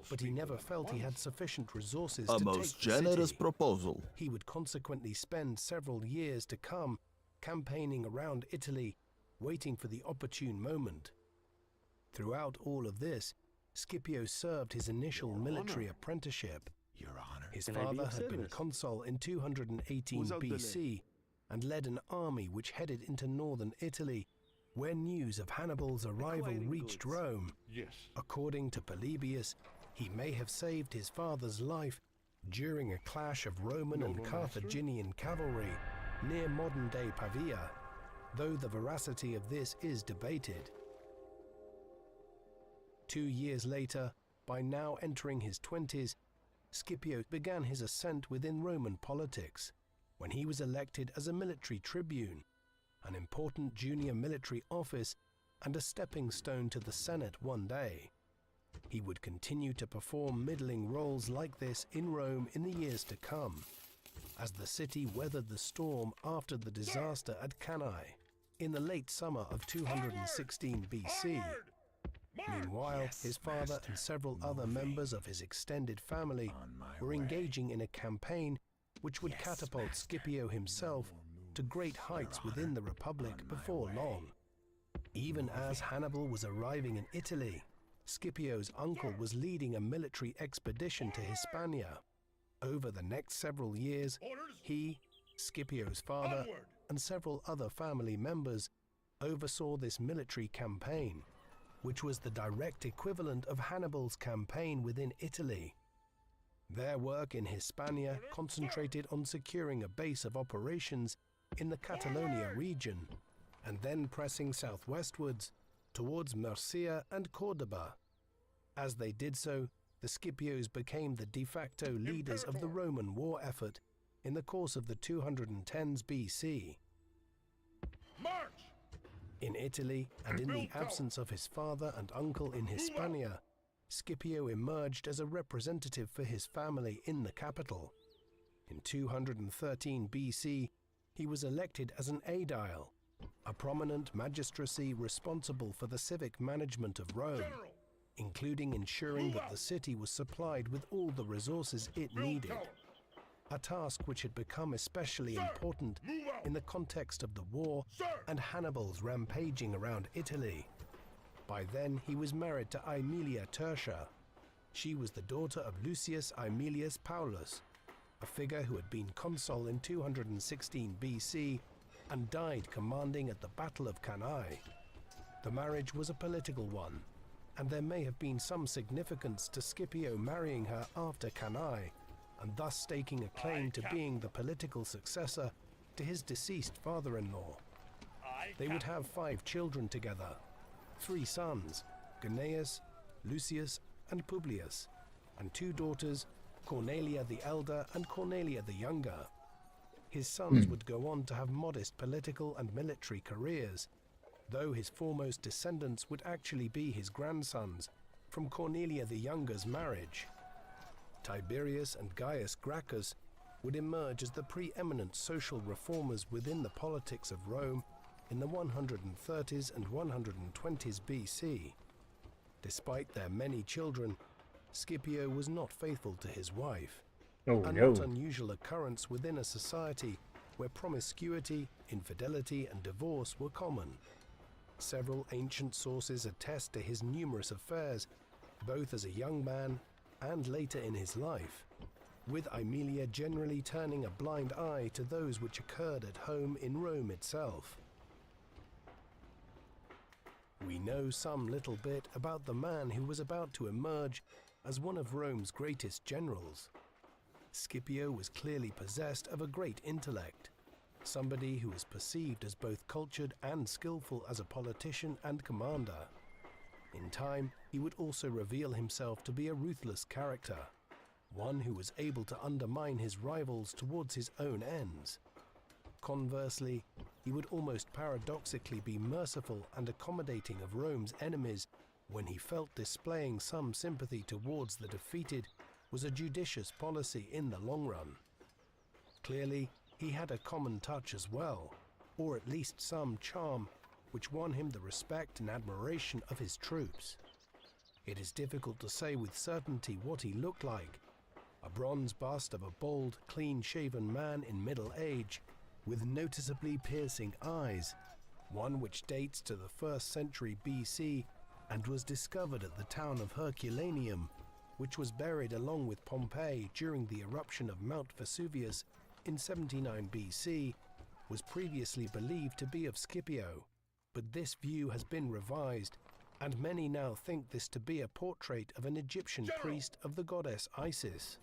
but he never felt he had sufficient resources to take the city. A most generous proposal. He would consequently spend several years to come campaigning around Italy, waiting for the opportune moment. Throughout all of this, Scipio served his initial military apprenticeship. Your Honor. His father had been consul in 218 BC and led an army which headed into northern Italy, where news of Hannibal's arrival reached Rome. Yes. According to Polybius, he may have saved his father's life during a clash of Roman and Carthaginian cavalry near modern-day Pavia, though the veracity of this is debated. 2 years later, by now entering his 20s, Scipio began his ascent within Roman politics when he was elected as a military tribune, an important junior military office and a stepping stone to the Senate one day. He would continue to perform middling roles like this in Rome in the years to come, as the city weathered the storm after the disaster at Cannae in the late summer of 216 BC. Meanwhile, his father and several other members of his extended family were engaging in a campaign which would catapult Scipio himself to great heights within the Republic before long. Even as Hannibal was arriving in Italy, Scipio's uncle was leading a military expedition to Hispania. Over the next several years, he, Scipio's father, and several other family members oversaw this military campaign, which was the direct equivalent of Hannibal's campaign within Italy. Their work in Hispania concentrated on securing a base of operations in the Catalonia region, and then pressing southwestwards towards Murcia and Cordoba. As they did so, the Scipios became the de facto leaders of the Roman war effort in the course of the 210s BC. March! In Italy, and in the absence of his father and uncle in Hispania, Scipio emerged as a representative for his family in the capital. In 213 BC, he was elected as an aedile, a prominent magistracy responsible for the civic management of Rome, including ensuring that the city was supplied with all the resources it needed, a task which had become especially important in the context of the war and Hannibal's rampaging around Italy. By then, he was married to Aemilia Tertia. She was the daughter of Lucius Aemilius Paulus, a figure who had been consul in 216 BC and died commanding at the Battle of Cannae. The marriage was a political one, and there may have been some significance to Scipio marrying her after Cannae, and thus staking a claim to being the political successor to his deceased father-in-law. They would have 5 children together, 3 sons, Gnaeus, Lucius, and Publius, and 2 daughters, Cornelia the elder and Cornelia the younger. His sons would go on to have modest political and military careers, though his foremost descendants would actually be his grandsons from Cornelia the Younger's marriage. Tiberius and Gaius Gracchus would emerge as the preeminent social reformers within the politics of Rome in the 130s and 120s BC. Despite their many children, Scipio was not faithful to his wife, a not unusual occurrence within a society where promiscuity, infidelity, and divorce were common. Several ancient sources attest to his numerous affairs, both as a young man and later in his life, with Aemilia generally turning a blind eye to those which occurred at home in Rome itself. We know some little bit about the man who was about to emerge as one of Rome's greatest generals. Scipio was clearly possessed of a great intellect, somebody who was perceived as both cultured and skillful as a politician and commander. In time, he would also reveal himself to be a ruthless character, one who was able to undermine his rivals towards his own ends. Conversely, he would almost paradoxically be merciful and accommodating of Rome's enemies when he felt displaying some sympathy towards the defeated was a judicious policy in the long run. Clearly, he had a common touch as well, or at least some charm, which won him the respect and admiration of his troops. It is difficult to say with certainty what he looked like. A bronze bust of a bold, clean-shaven man in middle age, with noticeably piercing eyes, one which dates to the 1st century BC and was discovered at the town of Herculaneum, which was buried along with Pompeii during the eruption of Mount Vesuvius in 79 BC, was previously believed to be of Scipio, but this view has been revised, and many now think this to be a portrait of an Egyptian priest of the goddess Isis.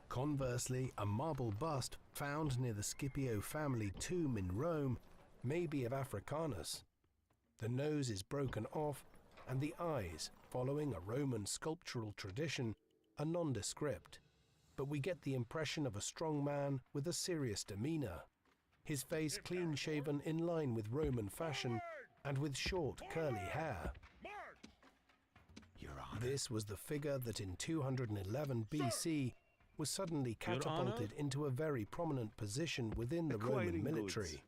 Conversely, a marble bust found near the Scipio family tomb in Rome may be of Africanus. The nose is broken off, and the eyes, following a Roman sculptural tradition, are nondescript, but we get the impression of a strong man with a serious demeanor, his face clean-shaven in line with Roman fashion and with short curly hair. Your Honor. This was the figure that in 211 BC was suddenly catapulted into a very prominent position within the Roman military.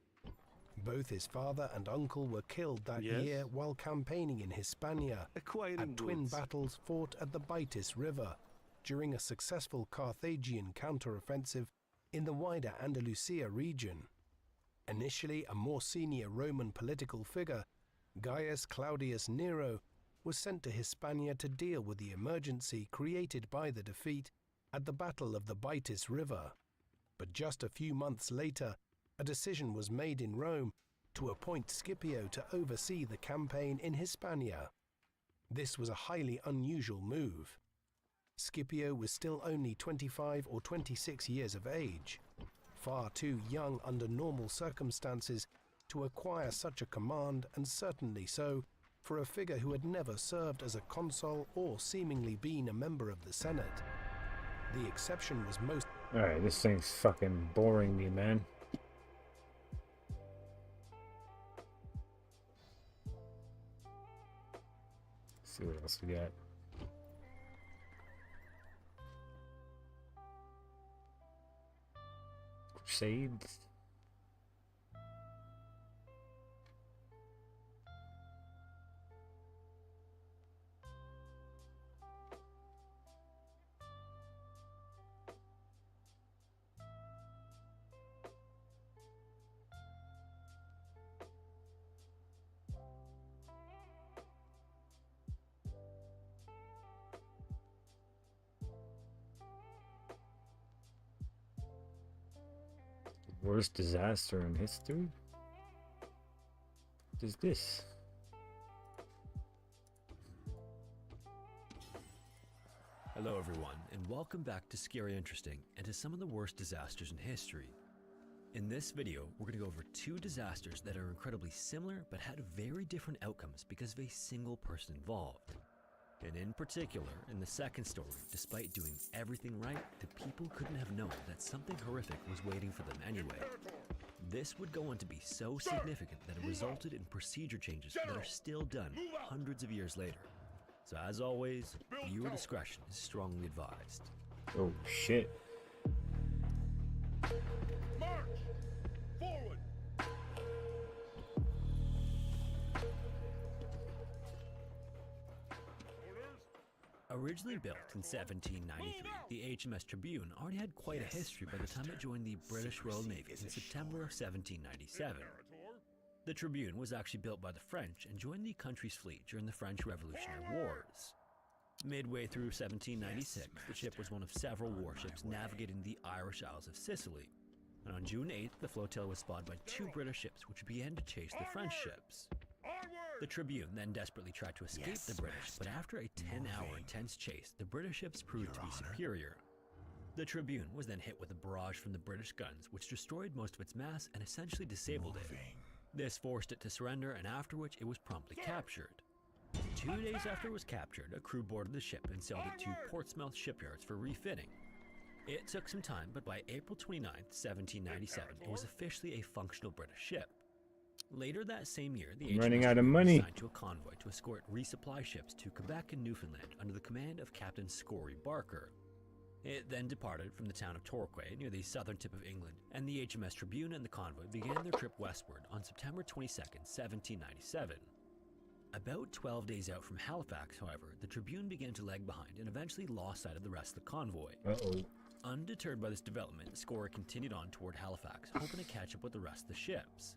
Both his father and uncle were killed that year while campaigning in Hispania at twin battles fought at the Baitis River during a successful Carthaginian counteroffensive in the wider Andalusia region. Initially a more senior Roman political figure, Gaius Claudius Nero, was sent to Hispania to deal with the emergency created by the defeat at the Battle of the Baitis River. But just a few months later, a decision was made in Rome to appoint Scipio to oversee the campaign in Hispania. This was a highly unusual move. Scipio was still only 25 or 26 years of age, far too young under normal circumstances to acquire such a command, and certainly so for a figure who had never served as a consul or seemingly been a member of the Senate. The exception was most... Alright, this thing's fucking boring me, man. Let's see what else we got. Crusades. Worst disaster in history? What is this? Hello everyone, and welcome back to Scary Interesting and to some of the worst disasters in history. In this video, we're going to go over two disasters that are incredibly similar but had very different outcomes because of a single person involved. And in particular, in the second story, despite doing everything right, the people couldn't have known that something horrific was waiting for them anyway. This would go on to be so significant that it resulted in procedure changes that are still done hundreds of years later. So as always, viewer discretion is strongly advised. Oh shit. March! Forward! Originally built in 1793, the HMS Tribune already had quite a history by the time it joined the British Royal Navy in September of 1797. The Tribune was actually built by the French and joined the country's fleet during the French Revolutionary Wars. Midway through 1796, the ship was one of several warships navigating the Irish Isles of Sicily, and on June 8th, the flotilla was spotted by two British ships which began to chase the French ships. The Tribune then desperately tried to escape the British, but after a 10-hour intense chase, the British ships proved to be superior. The Tribune was then hit with a barrage from the British guns, which destroyed most of its mass and essentially disabled it. This forced it to surrender, and after which it was promptly captured. 2 days after it was captured, a crew boarded the ship and sailed it to Portsmouth shipyards for refitting. It took some time, but by April 29, 1797, it was officially a functional British ship. Later that same year, the HMS running out of was money. assigned to a convoy to escort resupply ships to Quebec and Newfoundland under the command of Captain Scipii Barker. It then departed from the town of Torquay near the southern tip of England, and the HMS Tribune and the convoy began their trip westward on September 22, 1797. About 12 days out from Halifax, however, the Tribune began to lag behind and eventually lost sight of the rest of the convoy. Undeterred by this development, Scipii continued on toward Halifax, hoping to catch up with the rest of the ships.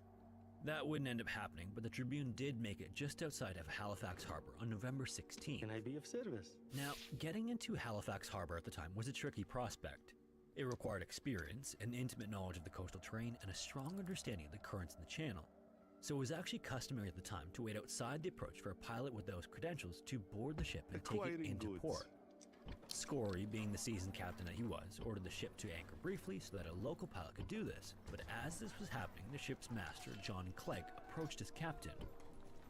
That wouldn't end up happening, but the Tribune did make it just outside of Halifax Harbor on November 16th. Can I be of service? Now, getting into Halifax Harbor at the time was a tricky prospect. It required experience, an intimate knowledge of the coastal terrain, and a strong understanding of the currents in the channel. So it was actually customary at the time to wait outside the approach for a pilot with those credentials to board the ship and take it into port. Scipii, being the seasoned captain that he was, ordered the ship to anchor briefly so that a local pilot could do this, but as this was happening, the ship's master, John Clegg, approached his captain.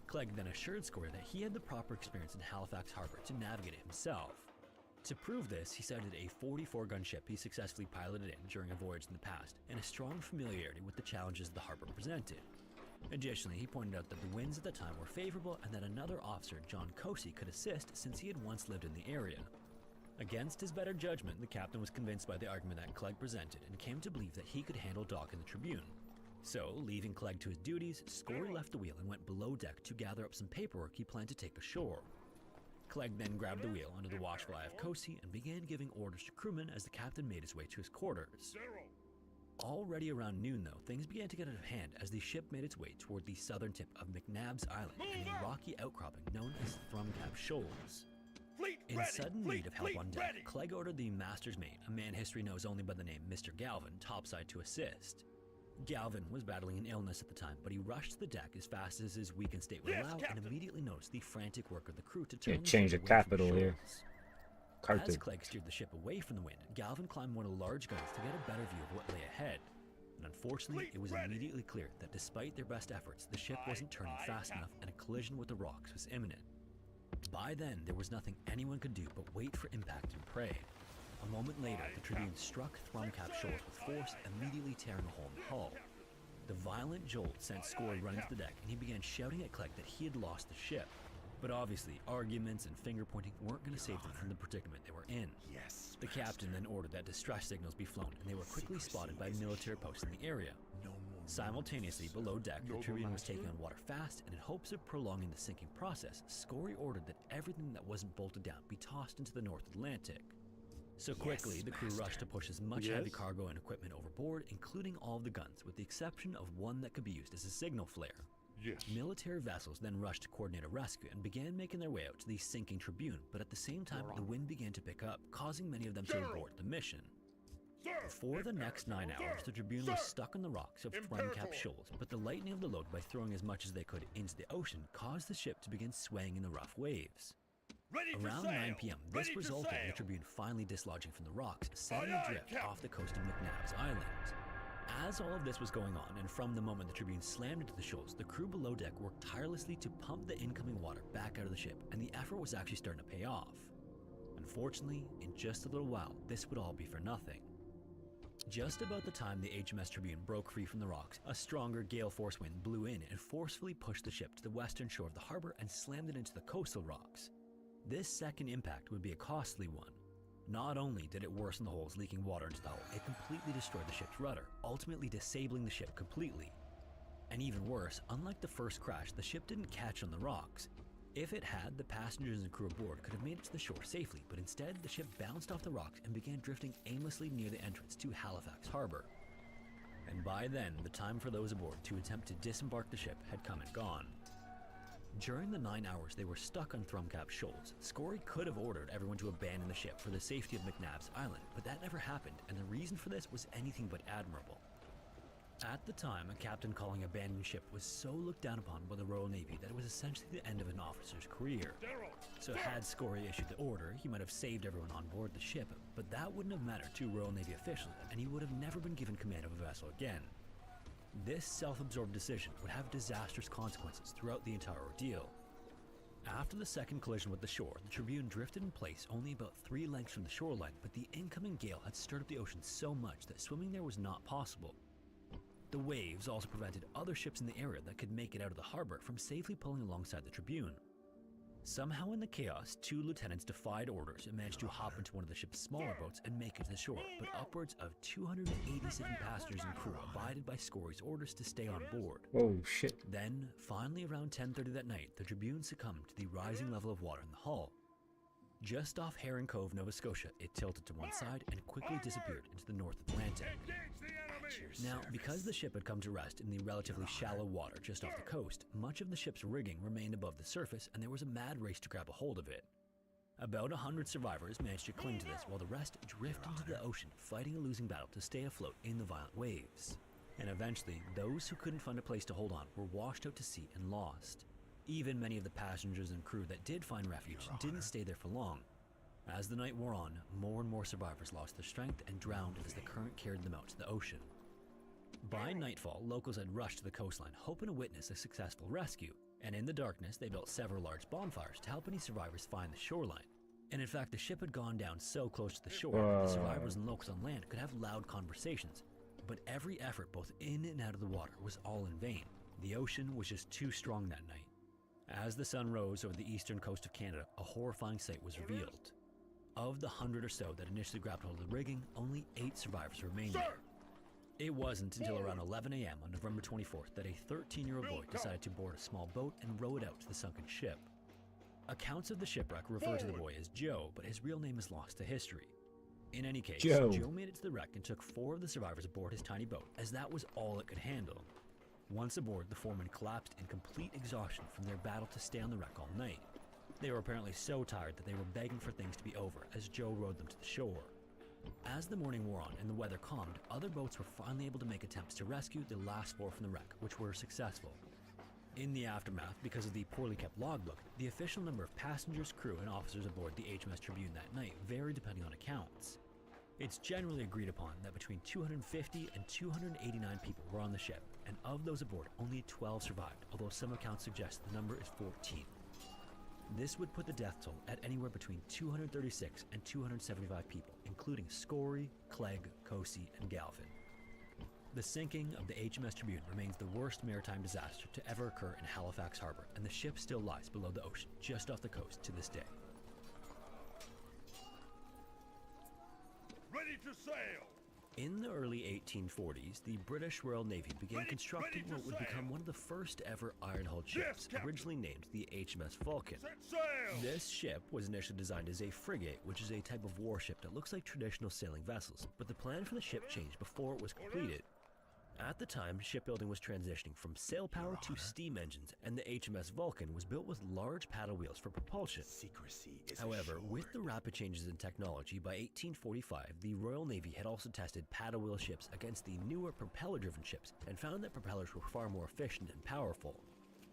Clegg then assured Scipii that he had the proper experience in Halifax Harbor to navigate it himself. To prove this, he cited a 44-gun ship he successfully piloted in during a voyage in the past, and a strong familiarity with the challenges the harbor presented. Additionally, he pointed out that the winds at the time were favorable and that another officer, John Cosey, could assist since he had once lived in the area. Against his better judgment, the captain was convinced by the argument that Clegg presented and came to believe that he could handle docking the Tribune. So, leaving Clegg to his duties, Scipii left the wheel and went below deck to gather up some paperwork he planned to take ashore. Clegg then grabbed the wheel under the watchful eye of Cosey and began giving orders to crewmen as the captain made his way to his quarters. Already around noon, though, things began to get out of hand as the ship made its way toward the southern tip of McNabb's Island and a rocky outcropping known as Thrumcap Shoals. In sudden need of help on deck, Clegg ordered the master's mate, a man history knows only by the name Mr. Galvin, topside to assist. Galvin was battling an illness at the time, but he rushed to the deck as fast as his weakened state would allow and immediately noticed the frantic work of the crew to turn change the capital here. As Clegg steered the ship away from the wind, Galvin climbed one of the large guns to get a better view of what lay ahead. And unfortunately, it was immediately clear that despite their best efforts, the ship wasn't turning fast enough and a collision with the rocks was imminent. By then, there was nothing anyone could do but wait for impact and pray. A moment later, the Tribune struck Thrumcap Shoals with force, immediately tearing a hole in the hull. The violent jolt sent Scipii running to the deck, and he began shouting at Clegg that he had lost the ship. But obviously, arguments and finger-pointing weren't going to save them from the predicament they were in. The captain then ordered that distress signals be flown, and they were quickly spotted by military posts in the area. Simultaneously, below deck, the Tribune was taking on water fast, and in hopes of prolonging the sinking process, Scipii ordered that everything that wasn't bolted down be tossed into the North Atlantic. So quickly, the crew rushed to push as much heavy cargo and equipment overboard, including all of the guns, with the exception of one that could be used as a signal flare. Military vessels then rushed to coordinate a rescue and began making their way out to the sinking Tribune, but at the same time, the wind began to pick up, causing many of them to abort the mission. For the next 9 hours, the Tribune was stuck on the rocks of Thrumcap Shoals, but the lightening of the load by throwing as much as they could into the ocean caused the ship to begin swaying in the rough waves. Around 9 p.m., this resulted in the Tribune finally dislodging from the rocks, setting adrift off the coast of McNabb's Island. As all of this was going on, and from the moment the Tribune slammed into the shoals, the crew below deck worked tirelessly to pump the incoming water back out of the ship, and the effort was actually starting to pay off. Unfortunately, in just a little while, this would all be for nothing. Just about the time the HMS Tribune broke free from the rocks, a stronger gale force wind blew in and forcefully pushed the ship to the western shore of the harbor and slammed it into the coastal rocks. This second impact would be a costly one. Not only did it worsen the holes leaking water into the hull, it completely destroyed the ship's rudder, ultimately disabling the ship completely. And even worse, unlike the first crash, the ship didn't catch on the rocks. If it had, the passengers and crew aboard could have made it to the shore safely, but instead the ship bounced off the rocks and began drifting aimlessly near the entrance to Halifax Harbor. And by then, the time for those aboard to attempt to disembark the ship had come and gone. During the 9 hours they were stuck on Thrumcap Shoals, Scipii could have ordered everyone to abandon the ship for the safety of McNabb's Island, but that never happened, and the reason for this was anything but admirable. At the time, a captain calling abandoning ship was so looked down upon by the Royal Navy that it was essentially the end of an officer's career. So had Scipii issued the order, he might have saved everyone on board the ship, but that wouldn't have mattered to Royal Navy officials, and he would have never been given command of a vessel again. This self-absorbed decision would have disastrous consequences throughout the entire ordeal. After the second collision with the shore, the Tribune drifted in place only about 3 lengths from the shoreline, but the incoming gale had stirred up the ocean so much that swimming there was not possible. The waves also prevented other ships in the area that could make it out of the harbor from safely pulling alongside the Tribune. Somehow in the chaos, 2 lieutenants defied orders and managed to hop into one of the ship's smaller boats and make it to the shore, but upwards of 287 passengers and crew abided by Scipi's orders to stay on board. Oh shit. Then, finally around 10:30 that night, the Tribune succumbed to the rising level of water in the hull. Just off Heron Cove, Nova Scotia, it tilted to one side and quickly disappeared into the North Atlantic. Now, because the ship had come to rest in the relatively shallow water just off the coast, much of the ship's rigging remained above the surface and there was a mad race to grab a hold of it. About 100 survivors managed to cling to this while the rest drift into the ocean, fighting a losing battle to stay afloat in the violent waves. And eventually, those who couldn't find a place to hold on were washed out to sea and lost. Even many of the passengers and crew that did find refuge didn't stay there for long. As the night wore on, more and more survivors lost their strength and drowned as the current carried them out to the ocean. By nightfall, locals had rushed to the coastline, hoping to witness a successful rescue, and in the darkness they built several large bonfires to help any survivors find the shoreline. And in fact, the ship had gone down so close to the shore that the survivors and locals on land could have loud conversations, but every effort both in and out of the water was all in vain. The ocean was just too strong that night. As the sun rose over the eastern coast of Canada, a horrifying sight was revealed. Of the 100 or so that initially grabbed hold of the rigging, only 8 survivors remained there. It wasn't until around 11 a.m. on November 24th that a 13-year-old boy decided to board a small boat and row it out to the sunken ship. Accounts of the shipwreck refer to the boy as Joe, but his real name is lost to history. In any case, Joe made it to the wreck and took 4 of the survivors aboard his tiny boat, as that was all it could handle. Once aboard, the 4 men collapsed in complete exhaustion from their battle to stay on the wreck all night. They were apparently so tired that they were begging for things to be over as Joe rowed them to the shore. As the morning wore on and the weather calmed, other boats were finally able to make attempts to rescue the last 4 from the wreck, which were successful. In the aftermath, because of the poorly kept logbook, the official number of passengers, crew, and officers aboard the HMS Tribune that night varied depending on accounts. It's generally agreed upon that between 250 and 289 people were on the ship, and of those aboard, only 12 survived, although some accounts suggest the number is 14. This would put the death toll at anywhere between 236 and 275 people, including Scipii, Clegg, Cosi, and Galvin. The sinking of the HMS Tribune remains the worst maritime disaster to ever occur in Halifax Harbor, and the ship still lies below the ocean, just off the coast to this day. Ready to sail! In the early 1840s, the British Royal Navy began constructing what would become one of the first ever iron-hulled ships, originally named the HMS Vulcan. This ship was initially designed as a frigate, which is a type of warship that looks like traditional sailing vessels, but the plan for the ship changed before it was completed. At the time, shipbuilding was transitioning from sail power to steam engines, and the HMS Vulcan was built with large paddle wheels for propulsion. Secrecy is However, with the rapid changes in technology, by 1845, the Royal Navy had also tested paddle wheel ships against the newer propeller-driven ships and found that propellers were far more efficient and powerful.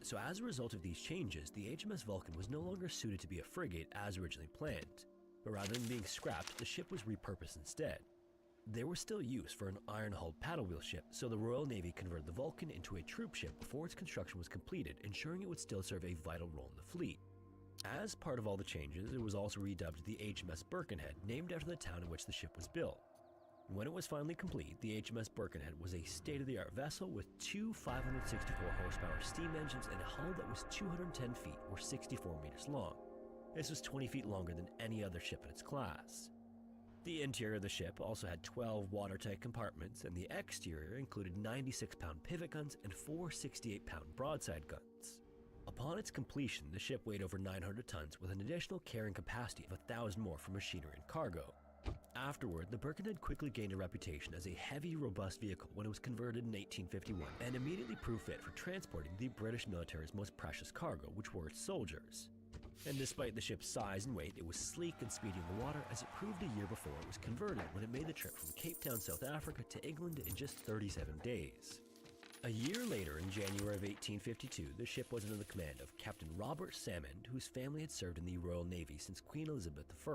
So as a result of these changes, the HMS Vulcan was no longer suited to be a frigate as originally planned, but rather than being scrapped, the ship was repurposed instead. There was still use for an iron-hulled paddle-wheel ship, so the Royal Navy converted the Vulcan into a troop ship before its construction was completed, ensuring it would still serve a vital role in the fleet. As part of all the changes, it was also redubbed the HMS Birkenhead, named after the town in which the ship was built. When it was finally complete, the HMS Birkenhead was a state-of-the-art vessel with two 564-horsepower steam engines and a hull that was 210 feet or 64 meters long. This was 20 feet longer than any other ship in its class. The interior of the ship also had 12 watertight compartments, and the exterior included 96-pound pivot guns and four 68-pound broadside guns. Upon its completion, the ship weighed over 900 tons with an additional carrying capacity of 1,000 more for machinery and cargo. Afterward, the Birkenhead quickly gained a reputation as a heavy, robust vehicle when it was converted in 1851 and immediately proved fit for transporting the British military's most precious cargo, which were its soldiers. And despite the ship's size and weight, it was sleek and speedy in the water, as it proved a year before it was converted when it made the trip from Cape Town, South Africa to England in just 37 days. A year later, in January of 1852, the ship was under the command of Captain Robert Salmond, whose family had served in the Royal Navy since Queen Elizabeth I.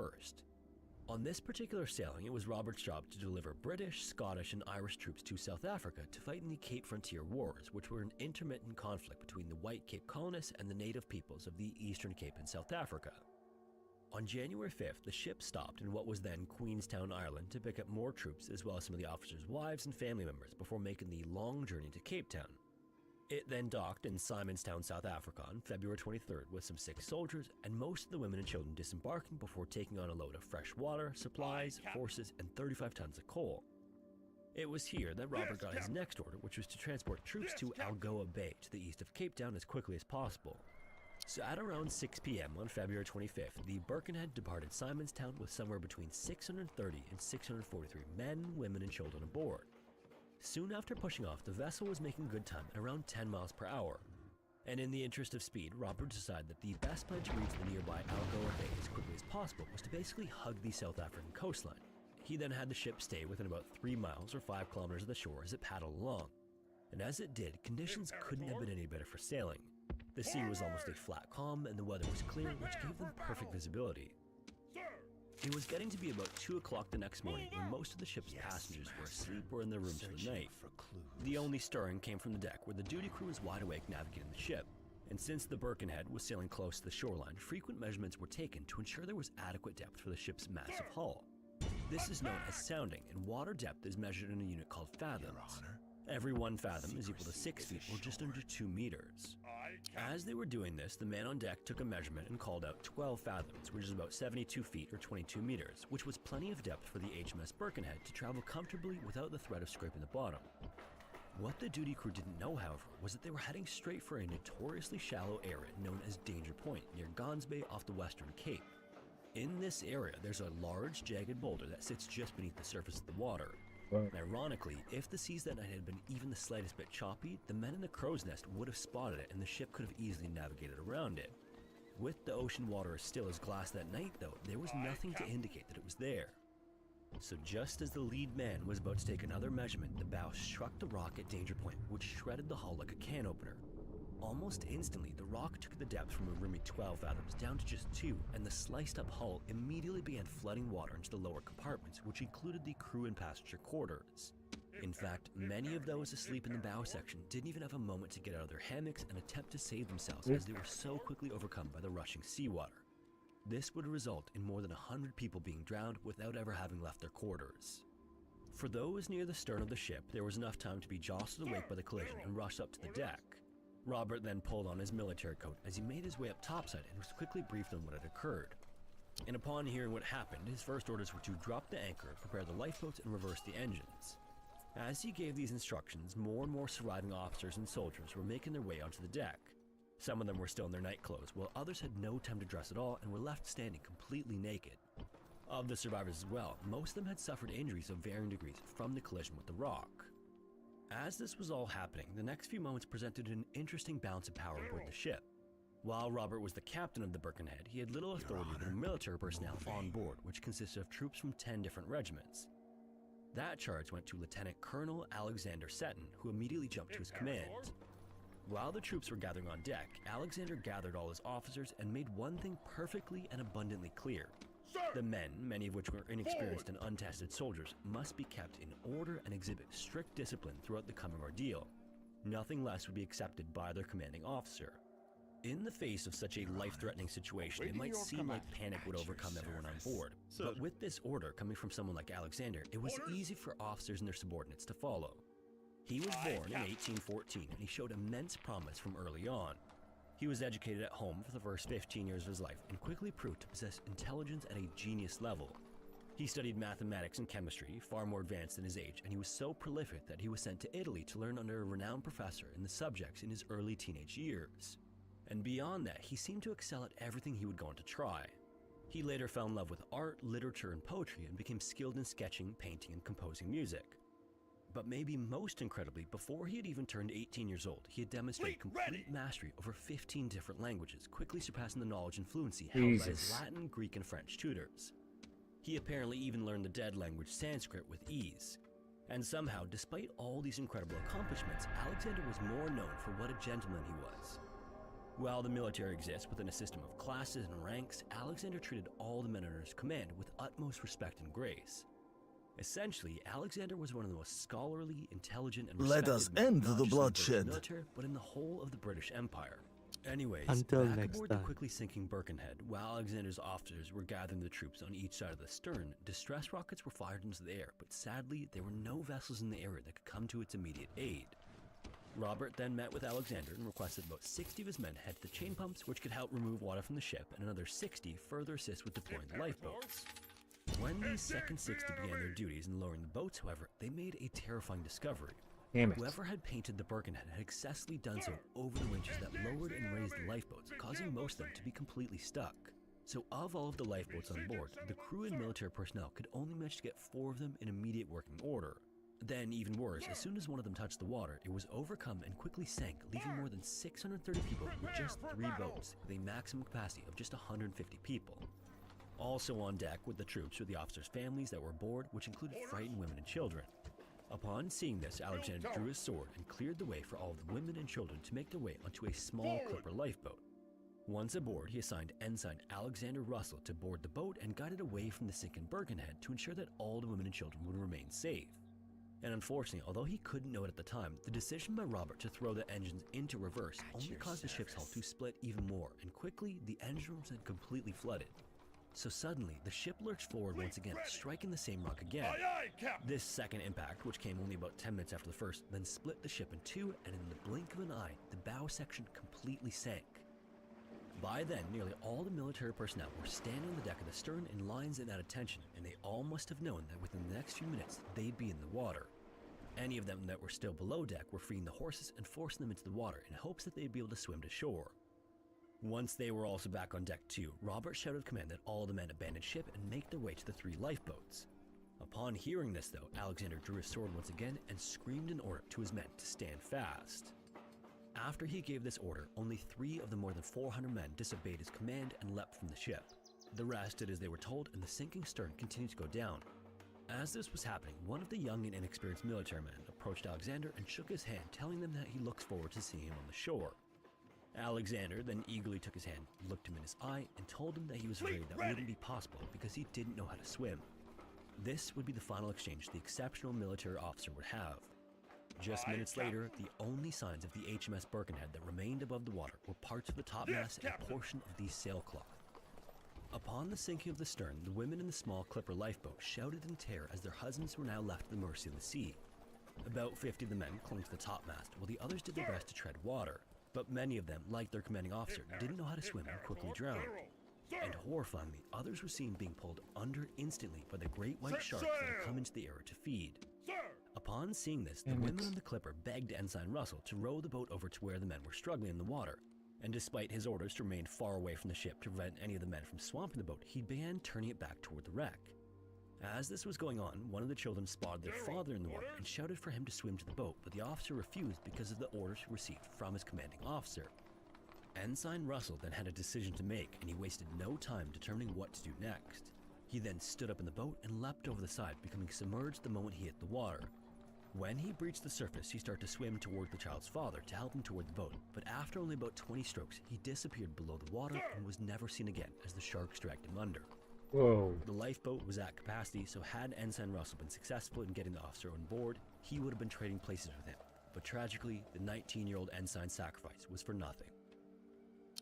On this particular sailing, it was Robert's job to deliver British, Scottish, and Irish troops to South Africa to fight in the Cape Frontier Wars, which were an intermittent conflict between the White Cape colonists and the native peoples of the Eastern Cape in South Africa. On January 5th, the ship stopped in what was then Queenstown, Ireland, to pick up more troops as well as some of the officers' wives and family members before making the long journey to Cape Town. It then docked in Simonstown, South Africa on February 23rd with some 6 soldiers and most of the women and children disembarking before taking on a load of fresh water, supplies, horses, and 35 tons of coal. It was here that Robert got his next order, which was to transport troops to Algoa Bay to the east of Cape Town as quickly as possible. So at around 6 p.m. on February 25th, the Birkenhead departed Simonstown with somewhere between 630 and 643 men, women, and children aboard. Soon after pushing off, the vessel was making good time at around 10 miles per hour. And in the interest of speed, Robert decided that the best plan to reach the nearby Algoa Bay as quickly as possible was to basically hug the South African coastline. He then had the ship stay within about 3 miles or 5 kilometers of the shore as it paddled along. And as it did, conditions couldn't have been any better for sailing. The sea was almost a flat calm and the weather was clear, which gave them perfect visibility. It was getting to be about 2 o'clock the next morning when most of the ship's passengers were asleep or in their rooms for the night. The only stirring came from the deck, where the duty crew was wide awake navigating the ship. And since the Birkenhead was sailing close to the shoreline, frequent measurements were taken to ensure there was adequate depth for the ship's massive hull. This is known as sounding, and water depth is measured in a unit called fathoms. Every 1 fathom is equal to 6 feet, or just under 2 meters. As they were doing this, the man on deck took a measurement and called out 12 fathoms, which is about 72 feet or 22 meters, which was plenty of depth for the HMS Birkenhead to travel comfortably without the threat of scraping the bottom. What the duty crew didn't know, however, was that they were heading straight for a notoriously shallow area known as Danger Point, near Gons Bay off the Western Cape. In this area, there's a large, jagged boulder that sits just beneath the surface of the water. Ironically, if the seas that night had been even the slightest bit choppy, the men in the crow's nest would have spotted it and the ship could have easily navigated around it. With the ocean water as still as glass that night, though, there was nothing to indicate that it was there. So just as the lead man was about to take another measurement, the bow struck the rock at Danger Point, which shredded the hull like a can opener. Almost instantly, the rock took the depth from a roomy 12 fathoms down to just 2, and the sliced-up hull immediately began flooding water into the lower compartments, which included the crew and passenger quarters. In fact, many of those asleep in the bow section didn't even have a moment to get out of their hammocks and attempt to save themselves, as they were so quickly overcome by the rushing seawater. This would result in more than 100 people being drowned without ever having left their quarters. For those near the stern of the ship, there was enough time to be jostled awake by the collision and rush up to the deck. Robert then pulled on his military coat as he made his way up topside and was quickly briefed on what had occurred. And upon hearing what happened, his first orders were to drop the anchor, prepare the lifeboats, and reverse the engines. As he gave these instructions, more and more surviving officers and soldiers were making their way onto the deck. Some of them were still in their night clothes, while others had no time to dress at all and were left standing completely naked. Of the survivors as well, most of them had suffered injuries of varying degrees from the collision with the rock. As this was all happening, the next few moments presented an interesting balance of power aboard the ship. While Robert was the captain of the Birkenhead, he had little authority over the military personnel on board, which consisted of troops from 10 different regiments. That charge went to Lieutenant Colonel Alexander Seton, who immediately jumped to his command. While the troops were gathering on deck, Alexander gathered all his officers and made one thing perfectly and abundantly clear. The men, many of which were inexperienced and untested soldiers, must be kept in order and exhibit strict discipline throughout the coming ordeal. Nothing less would be accepted by their commanding officer. In the face of such a life-threatening situation, it might seem like panic would overcome everyone on board. But with this order coming from someone like Alexander, it was easy for officers and their subordinates to follow. He was born in 1814, and he showed immense promise from early on. He was educated at home for the first 15 years of his life and quickly proved to possess intelligence at a genius level. He studied mathematics and chemistry, far more advanced than his age, and he was so prolific that he was sent to Italy to learn under a renowned professor in the subjects in his early teenage years. And beyond that, he seemed to excel at everything he would go on to try. He later fell in love with art, literature, and poetry and became skilled in sketching, painting, and composing music. But maybe most incredibly, before he had even turned 18 years old, he had demonstrated complete mastery over 15 different languages, quickly surpassing the knowledge and fluency held by his Latin, Greek, and French tutors. He apparently even learned the dead language Sanskrit with ease. And somehow, despite all these incredible accomplishments, Alexander was more known for what a gentleman he was. While the military exists within a system of classes and ranks, Alexander treated all the men under his command with utmost respect and grace. Essentially, Alexander was one of the most scholarly, intelligent, and respected Let us men, end not the just in the British bloodshed. military, but in the whole of the British Empire. Anyways, Until back next aboard time. the quickly sinking Birkenhead, while Alexander's officers were gathering the troops on each side of the stern, distress rockets were fired into the air, but sadly, there were no vessels in the area that could come to its immediate aid. Robert then met with Alexander and requested about 60 of his men head to the chain pumps, which could help remove water from the ship, and another 60 further assist with deploying the lifeboats. When these second 60 began their duties in lowering the boats, however, they made a terrifying discovery. Damn it. Whoever had painted the Birkenhead had excessively done so over the winches that lowered and raised the lifeboats, causing most of them to be completely stuck. So of all of the lifeboats on board, the crew and military personnel could only manage to get 4 of them in immediate working order. Then, even worse, as soon as one of them touched the water, it was overcome and quickly sank, leaving more than 630 people with just 3 boats, with a maximum capacity of just 150 people. Also on deck with the troops were the officers' families that were aboard, which included frightened women and children. Upon seeing this, Alexander drew his sword and cleared the way for all of the women and children to make their way onto a small clipper lifeboat. Once aboard, he assigned Ensign Alexander Russell to board the boat and guide it away from the sinking Birkenhead to ensure that all the women and children would remain safe. And unfortunately, although he couldn't know it at the time, the decision by Robert to throw the engines into reverse only caused the ship's hull to split even more, and quickly, the engine rooms had completely flooded. So suddenly, the ship lurched forward once again, striking the same rock again. This second impact, which came only about 10 minutes after the first, then split the ship in two, and in the blink of an eye, the bow section completely sank. By then, nearly all the military personnel were standing on the deck of the stern in lines and at attention, and they all must have known that within the next few minutes, they'd be in the water. Any of them that were still below deck were freeing the horses and forcing them into the water in hopes that they'd be able to swim to shore. Once they were also back on deck too, Robert shouted command that all the men abandon ship and make their way to the 3 lifeboats. Upon hearing this though, Alexander drew his sword once again and screamed an order to his men to stand fast. After he gave this order, only 3 of the more than 400 men disobeyed his command and leapt from the ship. The rest did as they were told, and the sinking stern continued to go down. As this was happening, one of the young and inexperienced military men approached Alexander and shook his hand, telling them that he looks forward to seeing him on the shore. Alexander then eagerly took his hand, looked him in his eye, and told him that he was afraid that wouldn't be possible because he didn't know how to swim. This would be the final exchange the exceptional military officer would have. Just minutes later, the only signs of the HMS Birkenhead that remained above the water were parts of the topmast and a portion of the sailcloth. Upon the sinking of the stern, the women in the small clipper lifeboat shouted in terror as their husbands were now left at the mercy of the sea. About 50 of the men clung to the topmast, while the others did their best to tread water. But many of them, like their commanding officer, didn't know how to swim and quickly drowned. And horrifyingly, others were seen being pulled under instantly by the great white sharks that had come into the area to feed. Upon seeing this, the women on the clipper begged Ensign Russell to row the boat over to where the men were struggling in the water. And despite his orders to remain far away from the ship to prevent any of the men from swamping the boat, he began turning it back toward the wreck. As this was going on, one of the children spotted their father in the water and shouted for him to swim to the boat, but the officer refused because of the orders he received from his commanding officer. Ensign Russell then had a decision to make, and he wasted no time determining what to do next. He then stood up in the boat and leapt over the side, becoming submerged the moment he hit the water. When he breached the surface, he started to swim toward the child's father to help him toward the boat, but after only about 20 strokes, he disappeared below the water and was never seen again as the sharks dragged him under. Whoa. The lifeboat was at capacity, so had Ensign Russell been successful in getting the officer on board, he would have been trading places with him. But tragically, the 19-year-old ensign's sacrifice was for nothing.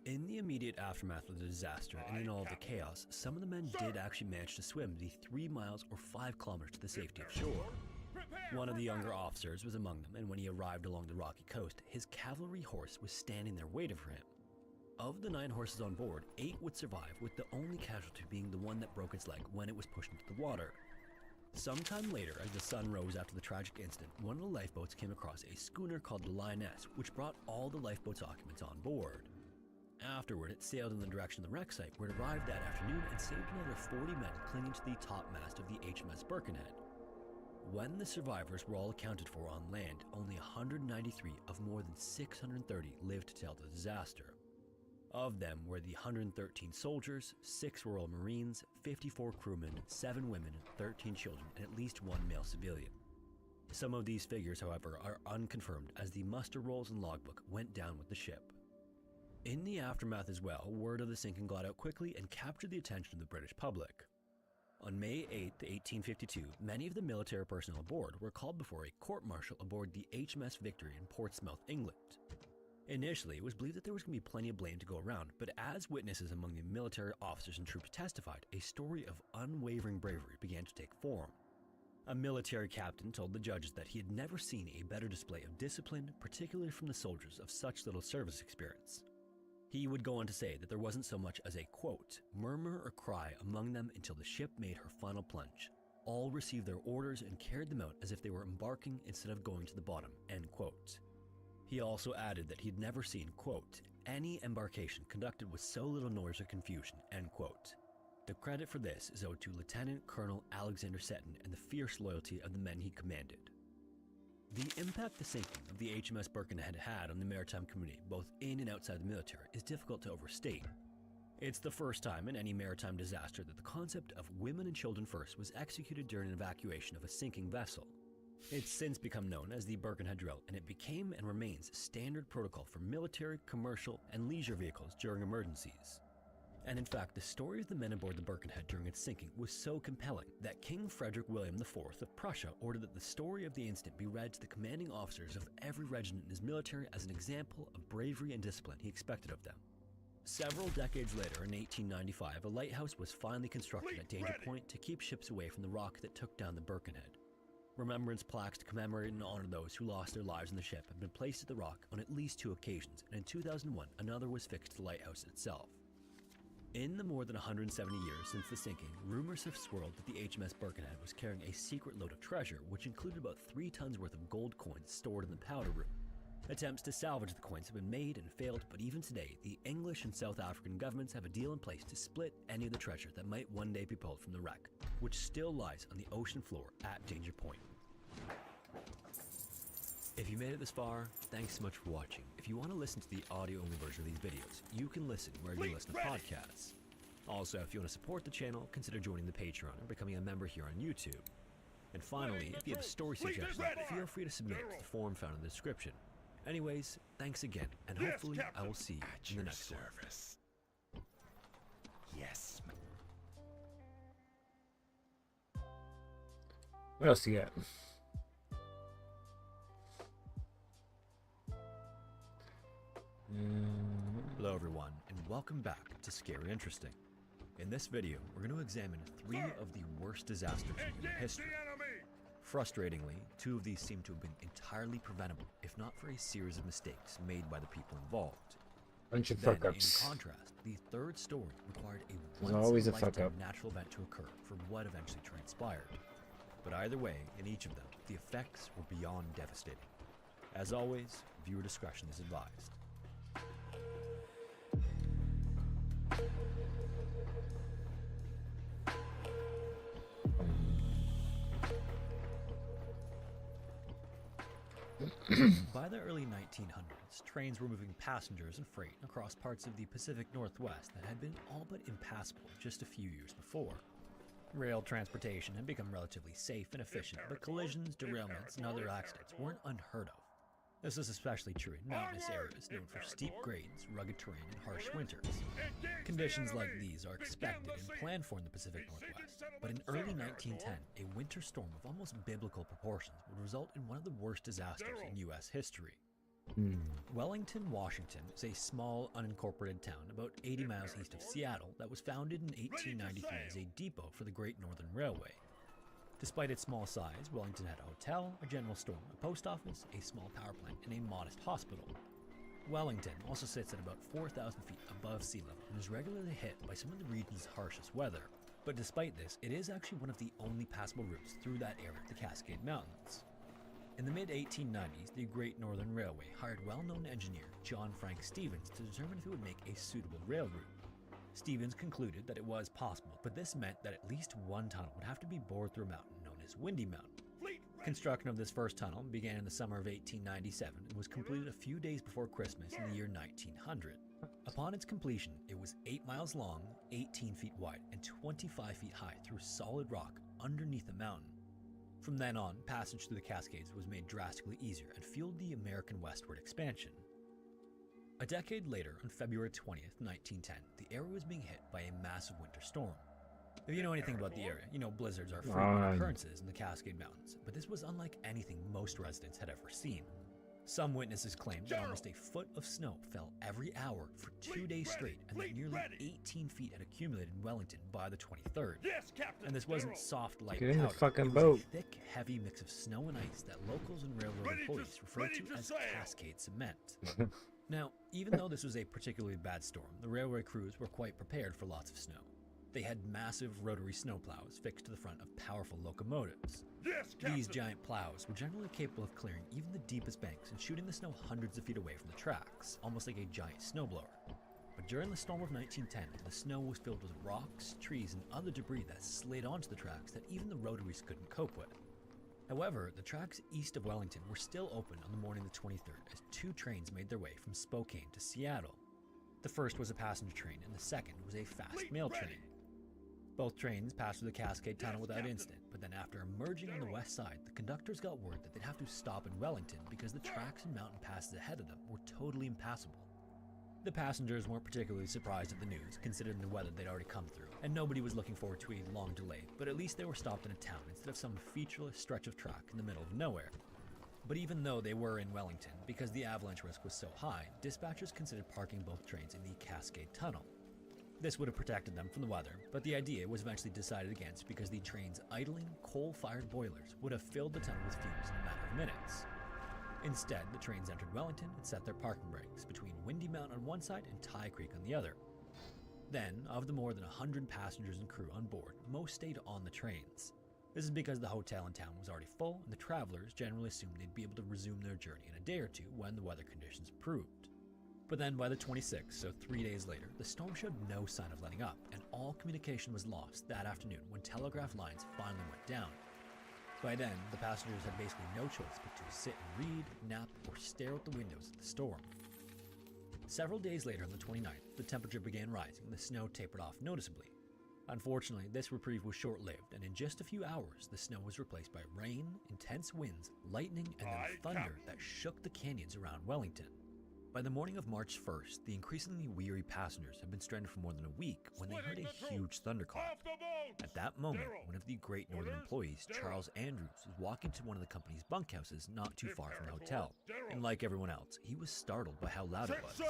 In the immediate aftermath of the disaster and in all of the chaos, some of the men did actually manage to swim the 3 miles or 5 kilometers to the safety of shore. One of the younger officers was among them, and when he arrived along the rocky coast, his cavalry horse was standing there waiting for him. Of the 9 horses on board, 8 would survive, with the only casualty being the one that broke its leg when it was pushed into the water. Sometime later, as the sun rose after the tragic incident, one of the lifeboats came across a schooner called the Lioness, which brought all the lifeboat's occupants on board. Afterward, it sailed in the direction of the wreck site, where it arrived that afternoon and saved another 40 men clinging to the topmast of the HMS Birkenhead. When the survivors were all accounted for on land, only 193 of more than 630 lived to tell the disaster. Of them were the 113 soldiers, 6 Royal Marines, 54 crewmen, 7 women, 13 children, and at least 1 male civilian. Some of these figures, however, are unconfirmed, as the muster rolls and logbook went down with the ship. In the aftermath as well, word of the sinking got out quickly and captured the attention of the British public. On May 8, 1852, many of the military personnel aboard were called before a court-martial aboard the HMS Victory in Portsmouth, England. Initially, it was believed that there was going to be plenty of blame to go around, but as witnesses among the military officers and troops testified, a story of unwavering bravery began to take form. A military captain told the judges that he had never seen a better display of discipline, particularly from the soldiers of such little service experience. He would go on to say that there wasn't so much as a, quote, murmur or cry among them until the ship made her final plunge. All received their orders and carried them out as if they were embarking instead of going to the bottom, end quote. He also added that he'd never seen, quote, any embarkation conducted with so little noise or confusion, end quote. The credit for this is owed to Lieutenant Colonel Alexander Seton and the fierce loyalty of the men he commanded. The impact the sinking of the HMS Birkenhead had on the maritime community, both in and outside the military, is difficult to overstate. It's the first time in any maritime disaster that the concept of women and children first was executed during an evacuation of a sinking vessel. It's since become known as the Birkenhead Drill, and it became and remains standard protocol for military, commercial, and leisure vehicles during emergencies. And in fact, the story of the men aboard the Birkenhead during its sinking was so compelling that King Frederick William IV of Prussia ordered that the story of the incident be read to the commanding officers of every regiment in his military as an example of bravery and discipline he expected of them. Several decades later, in 1895, a lighthouse was finally constructed at Danger Point to keep ships away from the rock that took down the Birkenhead. Remembrance plaques to commemorate and honor those who lost their lives on the ship have been placed at the rock on at least 2 occasions, and in 2001, another was fixed to the lighthouse itself. In the more than 170 years since the sinking, rumors have swirled that the HMS Birkenhead was carrying a secret load of treasure, which included about 3 tons worth of gold coins stored in the powder room. Attempts to salvage the coins have been made and failed, but even today, the English and South African governments have a deal in place to split any of the treasure that might one day be pulled from the wreck, which still lies on the ocean floor at Danger Point. If you made it this far, thanks so much for watching. If you want to listen to the audio-only version of these videos, you can listen wherever you listen to podcasts. Also, if you want to support the channel, consider joining the Patreon or becoming a member here on YouTube. And finally, if you have a story suggestion, feel free to submit to the form found in the description. Anyways, thanks again, and hopefully I will see you in the next one. Yes. What else you got? Hello everyone, and welcome back to Scary Interesting. In this video, we're going to examine 3 of the worst disasters in human history. Frustratingly, 2 of these seem to have been entirely preventable, if not for a series of mistakes made by the people involved. Bunch of Then, fuck-ups. in contrast, the 3rd story required a There's always a once-in-a-lifetime fuck-up. natural event to occur for what eventually transpired. But either way, in each of them, the effects were beyond devastating. As always, viewer discretion is advised. By the early 1900s, trains were moving passengers and freight across parts of the Pacific Northwest that had been all but impassable just a few years before. Rail transportation had become relatively safe and efficient, but collisions, derailments, and other accidents weren't unheard of. This is especially true in mountainous areas known for steep grades, rugged terrain, and harsh winters. Conditions like these are expected and planned for in the Pacific Northwest, but in early 1910, a winter storm of almost biblical proportions would result in one of the worst disasters in U.S. history. Wellington, Washington is a small, unincorporated town about 80 miles east of Seattle that was founded in 1893 as a depot for the Great Northern Railway. Despite its small size, Wellington had a hotel, a general store, a post office, a small power plant, and a modest hospital. Wellington also sits at about 4,000 feet above sea level and is regularly hit by some of the region's harshest weather. But despite this, it is actually one of the only passable routes through that area of the Cascade Mountains. In the mid-1890s, the Great Northern Railway hired well-known engineer John Frank Stevens to determine if it would make a suitable rail route. Stevens concluded that it was possible, but this meant that at least one tunnel would have to be bored through a mountain known as Windy Mountain. Construction of this first tunnel began in the summer of 1897 and was completed a few days before Christmas in the year 1900. Upon its completion, it was 8 miles long, 18 feet wide, and 25 feet high through solid rock underneath the mountain. From then on, passage through the Cascades was made drastically easier and fueled the American westward expansion. A decade later, on February 20th, 1910, the area was being hit by a massive winter storm. If you know anything about the area, you know blizzards are frequent occurrences in the Cascade Mountains, but this was unlike anything most residents had ever seen. Some witnesses claimed that almost a foot of snow fell every hour for 2 days straight, and that nearly 18 feet had accumulated in Wellington by the 23rd. And this wasn't soft, light powder. Get in the fucking it was boat. a thick, heavy mix of snow and ice that locals and railroad employees referred to as Cascade Cement. Now, even though this was a particularly bad storm, the railway crews were quite prepared for lots of snow. They had massive rotary snowplows fixed to the front of powerful locomotives. These giant plows were generally capable of clearing even the deepest banks and shooting the snow hundreds of feet away from the tracks, almost like a giant snowblower. But during the storm of 1910, the snow was filled with rocks, trees, and other debris that slid onto the tracks that even the rotaries couldn't cope with. However, the tracks east of Wellington were still open on the morning of the 23rd as 2 trains made their way from Spokane to Seattle. The first was a passenger train and the second was a fast mail train. Both trains passed through the Cascade Tunnel without incident, but then after emerging on the west side, the conductors got word that they'd have to stop in Wellington because the tracks and mountain passes ahead of them were totally impassable. The passengers weren't particularly surprised at the news, considering the weather they'd already come through, and nobody was looking forward to a long delay, but at least they were stopped in a town instead of some featureless stretch of track in the middle of nowhere. But even though they were in Wellington, because the avalanche risk was so high, dispatchers considered parking both trains in the Cascade Tunnel. This would have protected them from the weather, but the idea was eventually decided against because the train's idling, coal-fired boilers would have filled the tunnel with fumes in a matter of minutes. Instead, the trains entered Wellington and set their parking brakes between Windy Mountain on one side and Tie Creek on the other. Then, of the more than 100 passengers and crew on board, most stayed on the trains. This is because the hotel in town was already full, and the travelers generally assumed they'd be able to resume their journey in a day or two when the weather conditions improved. But then by the 26th, so 3 days later, the storm showed no sign of letting up, and all communication was lost that afternoon when telegraph lines finally went down. By then, the passengers had basically no choice but to sit and read, nap, or stare out the windows at the storm. Several days later on the 29th, the temperature began rising and the snow tapered off noticeably. Unfortunately, this reprieve was short-lived, and in just a few hours, the snow was replaced by rain, intense winds, lightning, and then thunder that shook the canyons around Wellington. By the morning of March 1st, the increasingly weary passengers had been stranded for more than a week when they heard a huge thunderclap. At that moment, one of the Great Northern employees, Charles Andrews, was walking to one of the company's bunkhouses not too far from the hotel. And like everyone else, he was startled by how loud it was.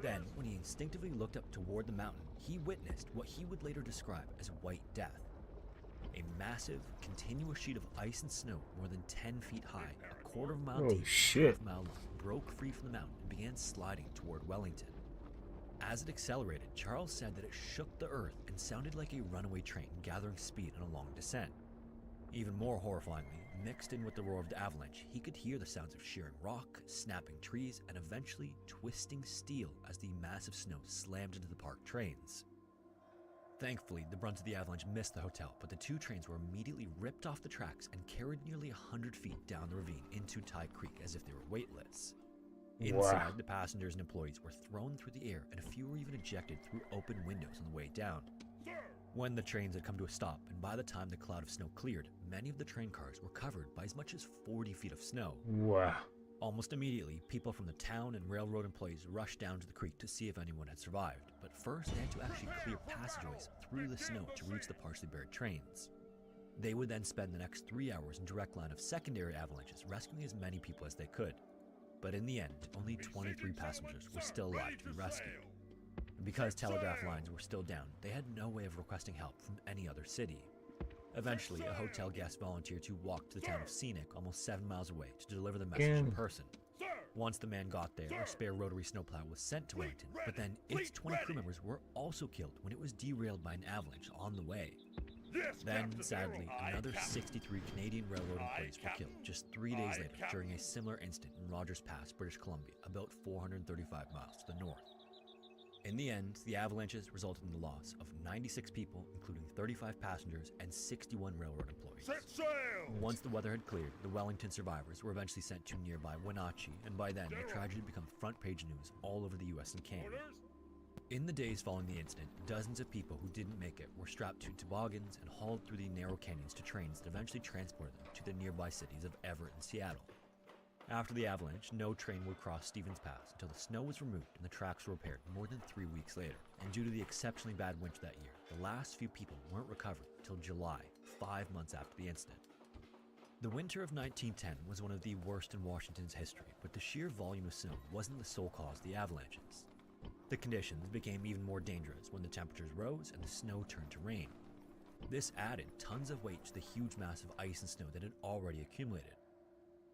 Then, when he instinctively looked up toward the mountain, he witnessed what he would later describe as White Death. A massive, continuous sheet of ice and snow more than 10 feet high, a quarter of a mile deep, half a mile long, broke free from the mountain and began sliding toward Wellington. As it accelerated, Charles said that it shook the earth and sounded like a runaway train gathering speed on a long descent. Even more horrifyingly, mixed in with the roar of the avalanche, he could hear the sounds of shearing rock, snapping trees, and eventually twisting steel as the massive snow slammed into the parked trains. Thankfully, the brunt of the avalanche missed the hotel, but the 2 trains were immediately ripped off the tracks and carried nearly 100 feet down the ravine into Tie Creek as if they were weightless. Inside, the passengers and employees were thrown through the air, and a few were even ejected through open windows on the way down. When the trains had come to a stop, and by the time the cloud of snow cleared, many of the train cars were covered by as much as 40 feet of snow. Wow. Almost immediately, people from the town and railroad employees rushed down to the creek to see if anyone had survived, but first they had to actually clear passageways through the snow to reach the partially buried trains. They would then spend the next 3 hours in direct line of secondary avalanches, rescuing as many people as they could. But in the end, only 23 passengers were still alive to be rescued. And because telegraph lines were still down, they had no way of requesting help from any other city. Eventually, a hotel guest volunteered to walk to the town of Scenic, almost 7 miles away, to deliver the message in person. Once the man got there, a spare rotary snowplow was sent to Wellington, but then its 20 crew members were also killed when it was derailed by an avalanche on the way. Then, sadly, another 63 Canadian railroad employees were killed just 3 days later during a similar incident in Rogers Pass, British Columbia, about 435 miles to the north. In the end, the avalanches resulted in the loss of 96 people, including 35 passengers and 61 railroad employees. Set sail! Once the weather had cleared, the Wellington survivors were eventually sent to nearby Wenatchee, and by then, the tragedy had become front-page news all over the US and Canada. In the days following the incident, dozens of people who didn't make it were strapped to toboggans and hauled through the narrow canyons to trains that eventually transported them to the nearby cities of Everett and Seattle. After the avalanche, no train would cross Stevens Pass until the snow was removed and the tracks were repaired more than 3 weeks later. And due to the exceptionally bad winter that year, the last few people weren't recovered until July, 5 months after the incident. The winter of 1910 was one of the worst in Washington's history, but the sheer volume of snow wasn't the sole cause of the avalanches. The conditions became even more dangerous when the temperatures rose and the snow turned to rain. This added tons of weight to the huge mass of ice and snow that had already accumulated.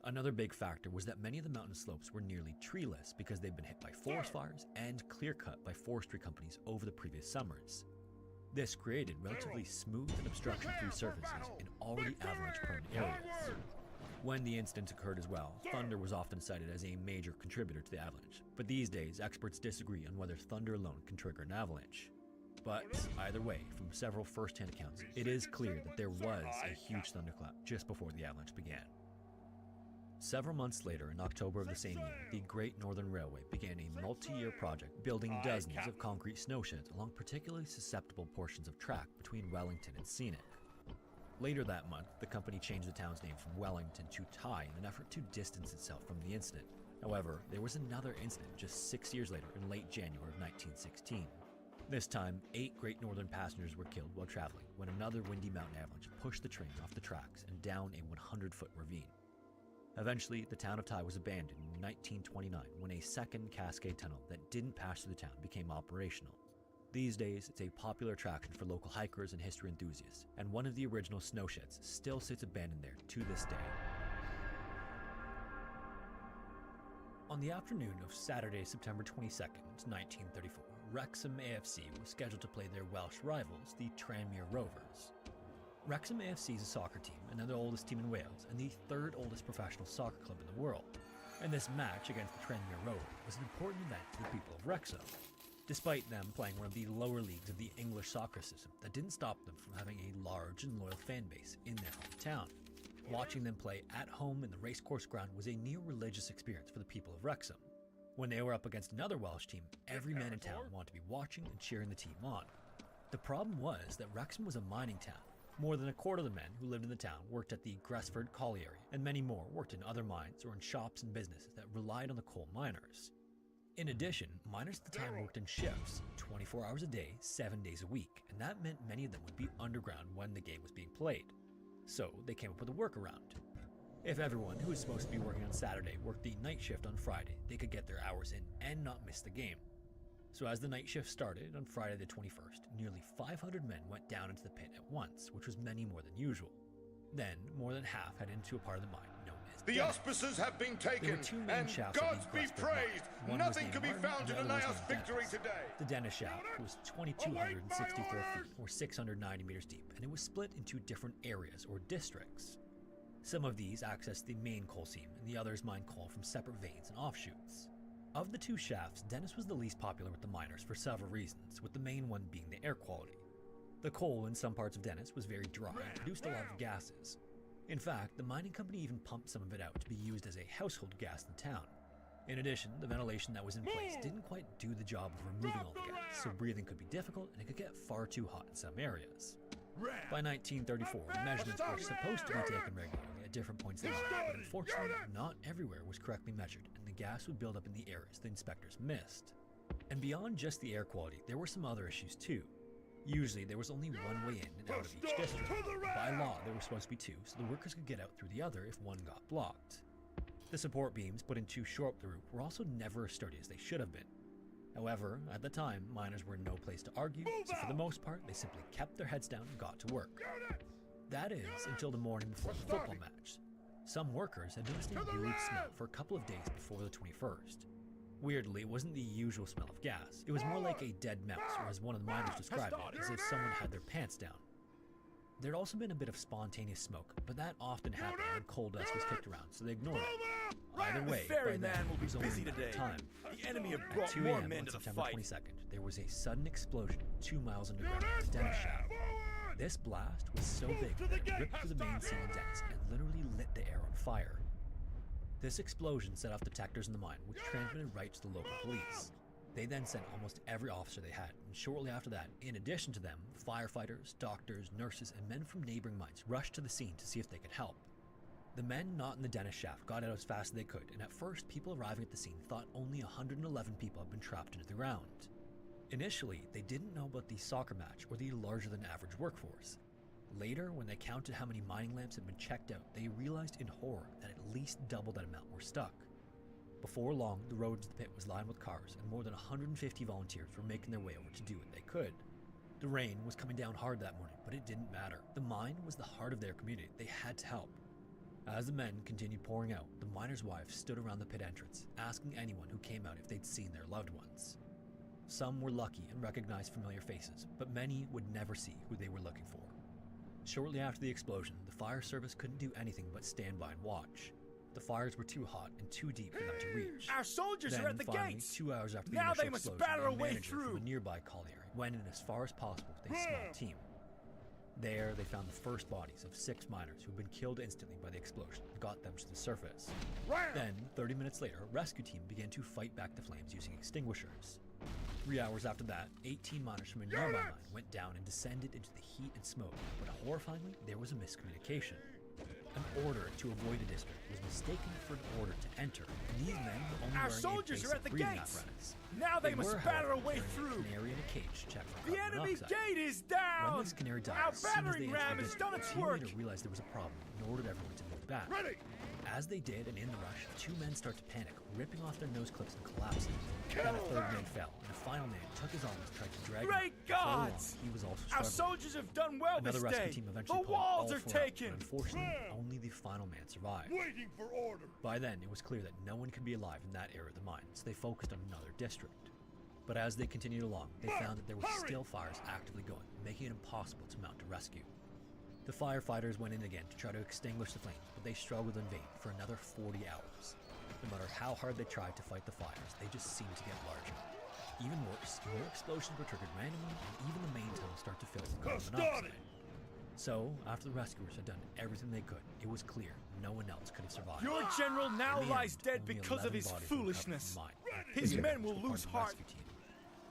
Another big factor was that many of the mountain slopes were nearly treeless because they'd been hit by forest fires and clear-cut by forestry companies over the previous summers. This created relatively smooth and obstruction-free surfaces in already avalanche-prone areas. When the incident occurred as well, thunder was often cited as a major contributor to the avalanche, but these days experts disagree on whether thunder alone can trigger an avalanche. But either way, from several first-hand accounts, it is clear that there was a huge thunderclap just before the avalanche began. Several months later, in October of the same year, the Great Northern Railway began a multi-year project building dozens of concrete snowsheds along particularly susceptible portions of track between Wellington and Scenic. Later that month, the company changed the town's name from Wellington to Tye in an effort to distance itself from the incident. However, there was another incident just 6 years later in late January of 1916. This time, 8 Great Northern passengers were killed while traveling when another windy mountain avalanche pushed the train off the tracks and down a 100-foot ravine. Eventually, the town of Tye was abandoned in 1929 when a second Cascade Tunnel that didn't pass through the town became operational. These days, it's a popular attraction for local hikers and history enthusiasts, and one of the original snow sheds still sits abandoned there to this day. On the afternoon of Saturday, September 22nd, 1934, Wrexham AFC was scheduled to play their Welsh rivals, the Tranmere Rovers. Wrexham AFC is a soccer team, and they're the oldest team in Wales, and the third oldest professional soccer club in the world. And this match against the Tranmere Rovers was an important event to the people of Wrexham. Despite them playing one of the lower leagues of the English soccer system, that didn't stop them from having a large and loyal fan base in their hometown. Watching them play at home in the racecourse ground was a near religious experience for the people of Wrexham. When they were up against another Welsh team, every man in town wanted to be watching and cheering the team on. The problem was that Wrexham was a mining town. More than a quarter of the men who lived in the town worked at the Gresford Colliery, and many more worked in other mines or in shops and businesses that relied on the coal miners. In addition, miners at the time worked in shifts, 24 hours a day, 7 days a week, and that meant many of them would be underground when the game was being played. So they came up with a workaround. If everyone who was supposed to be working on Saturday worked the night shift on Friday, they could get their hours in and not miss the game. So as the night shift started on Friday the 21st, nearly 500 men went down into the pit at once, which was many more than usual. Then, more than half headed into a part of the mine known as The Dennis. auspices have been taken, There were two main and shafts of gods the be Gresford praised! mine. One was Nothing named could be Martin, found to and the deny other us was named victory Dennis. today. The Dennis shaft was 2,264 feet, or 690 meters deep, and it was split into different areas or districts. Some of these accessed the main coal seam, and the others mined coal from separate veins and offshoots. Of the two shafts, Dennis was the least popular with the miners for several reasons, with the main one being the air quality. The coal in some parts of Dennis was very dry and produced a lot of gases. In fact, the mining company even pumped some of it out to be used as a household gas in town. In addition, the ventilation that was in place didn't quite do the job of removing all the gas, so breathing could be difficult and it could get far too hot in some areas. By 1934, measurements were supposed to be taken regularly at different points in the mine, but unfortunately, not everywhere was correctly measured, and the gas would build up in the areas the inspectors missed. And beyond just the air quality, there were some other issues too. Usually, there was only one way in and out of each district. By law, there were supposed to be two, so the workers could get out through the other if one got blocked. The support beams put in to shore up the route were also never as sturdy as they should have been. However, at the time, miners were in no place to argue, so for the most part, they simply kept their heads down and got to work. That is, until the morning before the football match. Some workers had noticed a weird smell for a couple of days before the 21st. Weirdly, it wasn't the usual smell of gas. It was more like a dead mouse, or as one of the miners described it, as if someone had their pants down. There'd also been a bit of spontaneous smoke, but that often happened when coal dust was kicked around, so they ignored it. Either way, the ferryman will be busy today. Time. The enemy have At brought 2 more a.m. men on to the September fight. 22nd, there was a sudden explosion 2 miles underground in the Dennis shaft. This blast was so big that it ripped through the main ceiling dents and literally lit the air on fire. This explosion set off detectors in the mine, which transmitted right to the local police. They then sent almost every officer they had, and shortly after that, in addition to them, firefighters, doctors, nurses, and men from neighboring mines rushed to the scene to see if they could help. The men not in the Dennis shaft got out as fast as they could, and at first, people arriving at the scene thought only 111 people had been trapped into the ground. Initially, they didn't know about the soccer match or the larger-than-average workforce. Later, when they counted how many mining lamps had been checked out, they realized in horror that at least double that amount were stuck. Before long, the road to the pit was lined with cars, and more than 150 volunteers were making their way over to do what they could. The rain was coming down hard that morning, but it didn't matter. The mine was the heart of their community. They had to help. As the men continued pouring out, the miners' wives stood around the pit entrance, asking anyone who came out if they'd seen their loved ones. Some were lucky and recognized familiar faces, but many would never see who they were looking for. Shortly after the explosion, the fire service couldn't do anything but stand by and watch. The fires were too hot and too deep for them to reach. Our soldiers Then, are at the finally, gates! 2 hours after the Now initial they must explosion, batter a a way manager through! from a nearby colliery went in as far as possible with a small team. There, they found the first bodies of 6 miners who had been killed instantly by the explosion and got them to the surface. Then, 30 minutes later, a rescue team began to fight back the flames using extinguishers. 3 hours after that, 18 miners from a nearby mine went down and descended into the heat and smoke, but horrifyingly, there was a miscommunication. An order to avoid a district was mistaken for an order to enter, and these men were only Our wearing soldiers a are at the basic breathing gates! apparatus. Now they must were, batter however, a way carrying through! a canary in a cage to check for The carbon enemy monoxide. gate is When down! this canary died, Our as soon as they battering ram entered has the done district, its the team work! leader realized there was a problem and ordered everyone to move back. Ready! As they did, and in the rush, 2 men start to panic, ripping off their nose clips and collapsing. Then a 3rd man fell, and a final man took his arms and tried to drag him. Great Before long, gods! he was also Our struggling. soldiers have done well Another this rescue day! team eventually The pulled walls all are 4 out, taken! but unfortunately, only the final man survived. Waiting for order! By then, it was clear that no one could be alive in that area of the mine, so they focused on another district. But as they continued along, they found that there were still fires actively going, making it impossible to mount a rescue. The firefighters went in again to try to extinguish the flames, but they struggled in vain for another 40 hours. No matter how hard they tried to fight the fires, they just seemed to get larger. Even worse, more explosions were triggered randomly, and even the main tunnel started to fill with carbon monoxide. So, after the rescuers had done everything they could, it was clear no one else could have survived. Your general now In the lies end, dead only because of 11 his bodies were recovered foolishness. from the mine. His Three men others will were part lose of the heart. rescue team.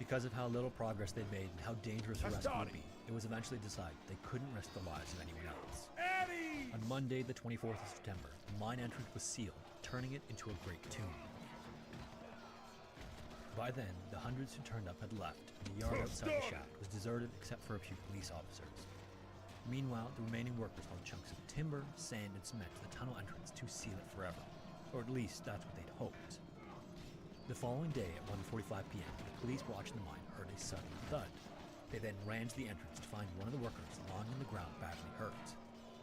Because of how little progress they'd made and how dangerous the rescue would be, it was eventually decided they couldn't risk the lives of anyone else. Eddie! On Monday, the 24th of September, the mine entrance was sealed, turning it into a great tomb. By then, the hundreds who turned up had left, and the yard outside the shaft was deserted except for a few police officers. Meanwhile, the remaining workers hauled chunks of timber, sand, and cement to the tunnel entrance to seal it forever. Or at least, that's what they'd hoped. The following day at 1:45 p.m., the police watching the mine heard a sudden thud. They then ran to the entrance to find one of the workers lying on the ground badly hurt.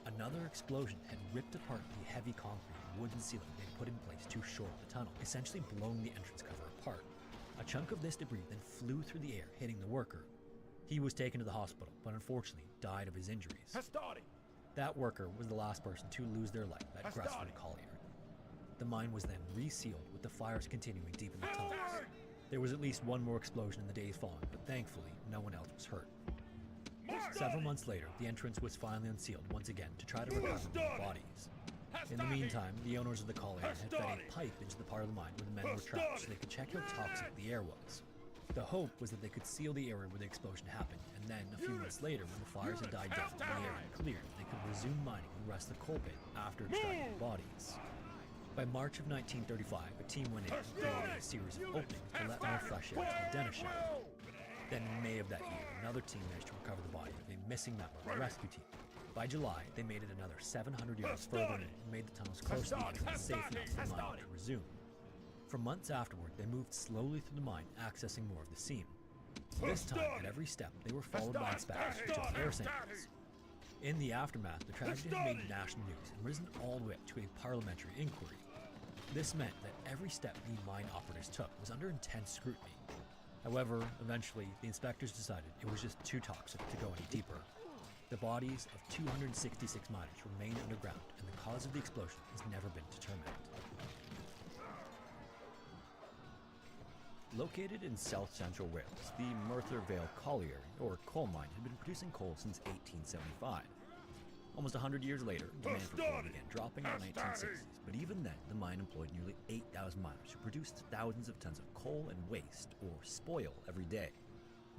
Another explosion had ripped apart the heavy concrete and wooden ceiling they'd put in place to shore up the tunnel, essentially blowing the entrance cover apart. A chunk of this debris then flew through the air, hitting the worker. He was taken to the hospital, but unfortunately died of his injuries. That worker was the last person to lose their life at Gressford Colliery. The mine was then resealed, with the fires continuing deep in the tunnels. There was at least one more explosion in the days following, but thankfully, no one else was hurt. Several months later, the entrance was finally unsealed once again to try to recover more bodies. In the meantime, the owners of the colliery had fed a pipe into the part of the mine where the men were trapped so they could check how toxic the air was. The hope was that they could seal the area where the explosion happened, and then, a few months later, when the fires had died down and the air had cleared, they could resume mining and the rest of the coal pit after extracting the bodies. By March of 1935, a team went in and created a series of openings to let more fresh air to the Dennis shaft. Then in May of that year, another team managed to recover the body of a missing member of the rescue team. By July, they made it another 700 yards further in and made the tunnels close to the entrance safe enough for the mine to resume. For months afterward, they moved slowly through the mine, accessing more of the seam. This time, at every step, they were followed by inspectors who took air samples. In the aftermath, the tragedy had made national news and risen all the way up to a parliamentary inquiry. This meant that every step the mine operatives took was under intense scrutiny. However, eventually, the inspectors decided it was just too toxic to go any deeper. The bodies of 266 miners remain underground, and the cause of the explosion has never been determined. Located in south-central Wales, the Merthyr Vale Colliery, or coal mine, had been producing coal since 1875. Almost 100 years later, demand for coal began dropping in the 1960s, but even then, the mine employed nearly 8,000 miners who produced thousands of tons of coal and waste, or spoil, every day.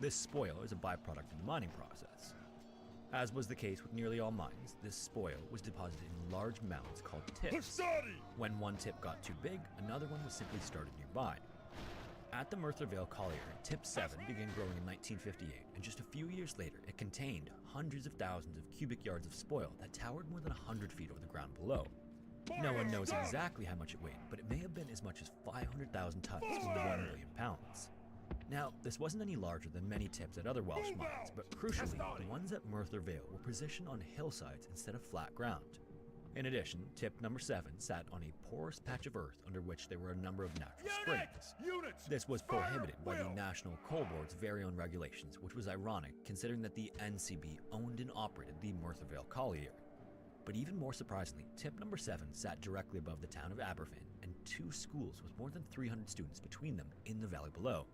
This spoil is a byproduct of the mining process. As was the case with nearly all mines, this spoil was deposited in large mounds called tips. When one tip got too big, another one was simply started nearby. At the Merthyr Vale Colliery, Tip 7 began growing in 1958, and just a few years later, it contained hundreds of thousands of cubic yards of spoil that towered more than 100 feet over the ground below. No one knows exactly how much it weighed, but it may have been as much as 500,000 tons, or 1 million pounds. Now, this wasn't any larger than many tips at other Welsh mines, but crucially, the ones at Merthyr Vale were positioned on hillsides instead of flat ground. In addition, tip number 7 sat on a porous patch of earth under which there were a number of natural springs. This was prohibited by the National Coal Board's very own regulations, which was ironic considering that the NCB owned and operated the Merthyr Vale Colliery. But even more surprisingly, tip number 7 sat directly above the town of Aberfan and 2 schools with more than 300 students between them in the valley below.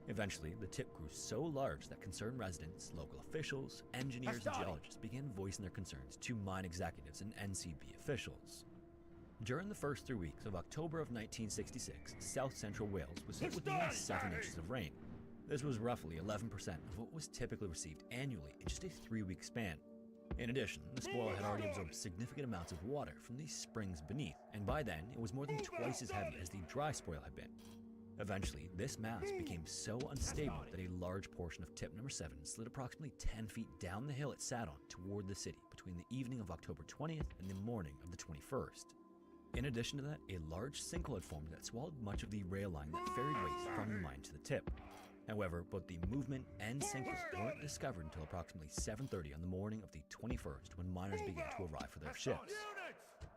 Eventually, the tip grew so large that concerned residents, local officials, engineers, and geologists began voicing their concerns to mine executives and NCB officials. During the first 3 weeks of October of 1966, south-central Wales was hit with nearly 7 inches of rain. This was roughly 11% of what was typically received annually in just a 3-week span. In addition, the spoil had already absorbed significant amounts of water from the springs beneath, and by then it was more than twice as heavy as the dry spoil had been. Eventually, this mass became so unstable that a large portion of tip number 7 slid approximately 10 feet down the hill it sat on toward the city between the evening of October 20th and the morning of the 21st. In addition to that, a large sinkhole had formed that swallowed much of the rail line that ferried waste from the mine to the tip. However, both the movement and sinkhole weren't discovered until approximately 7:30 on the morning of the 21st when miners began to arrive for their shifts.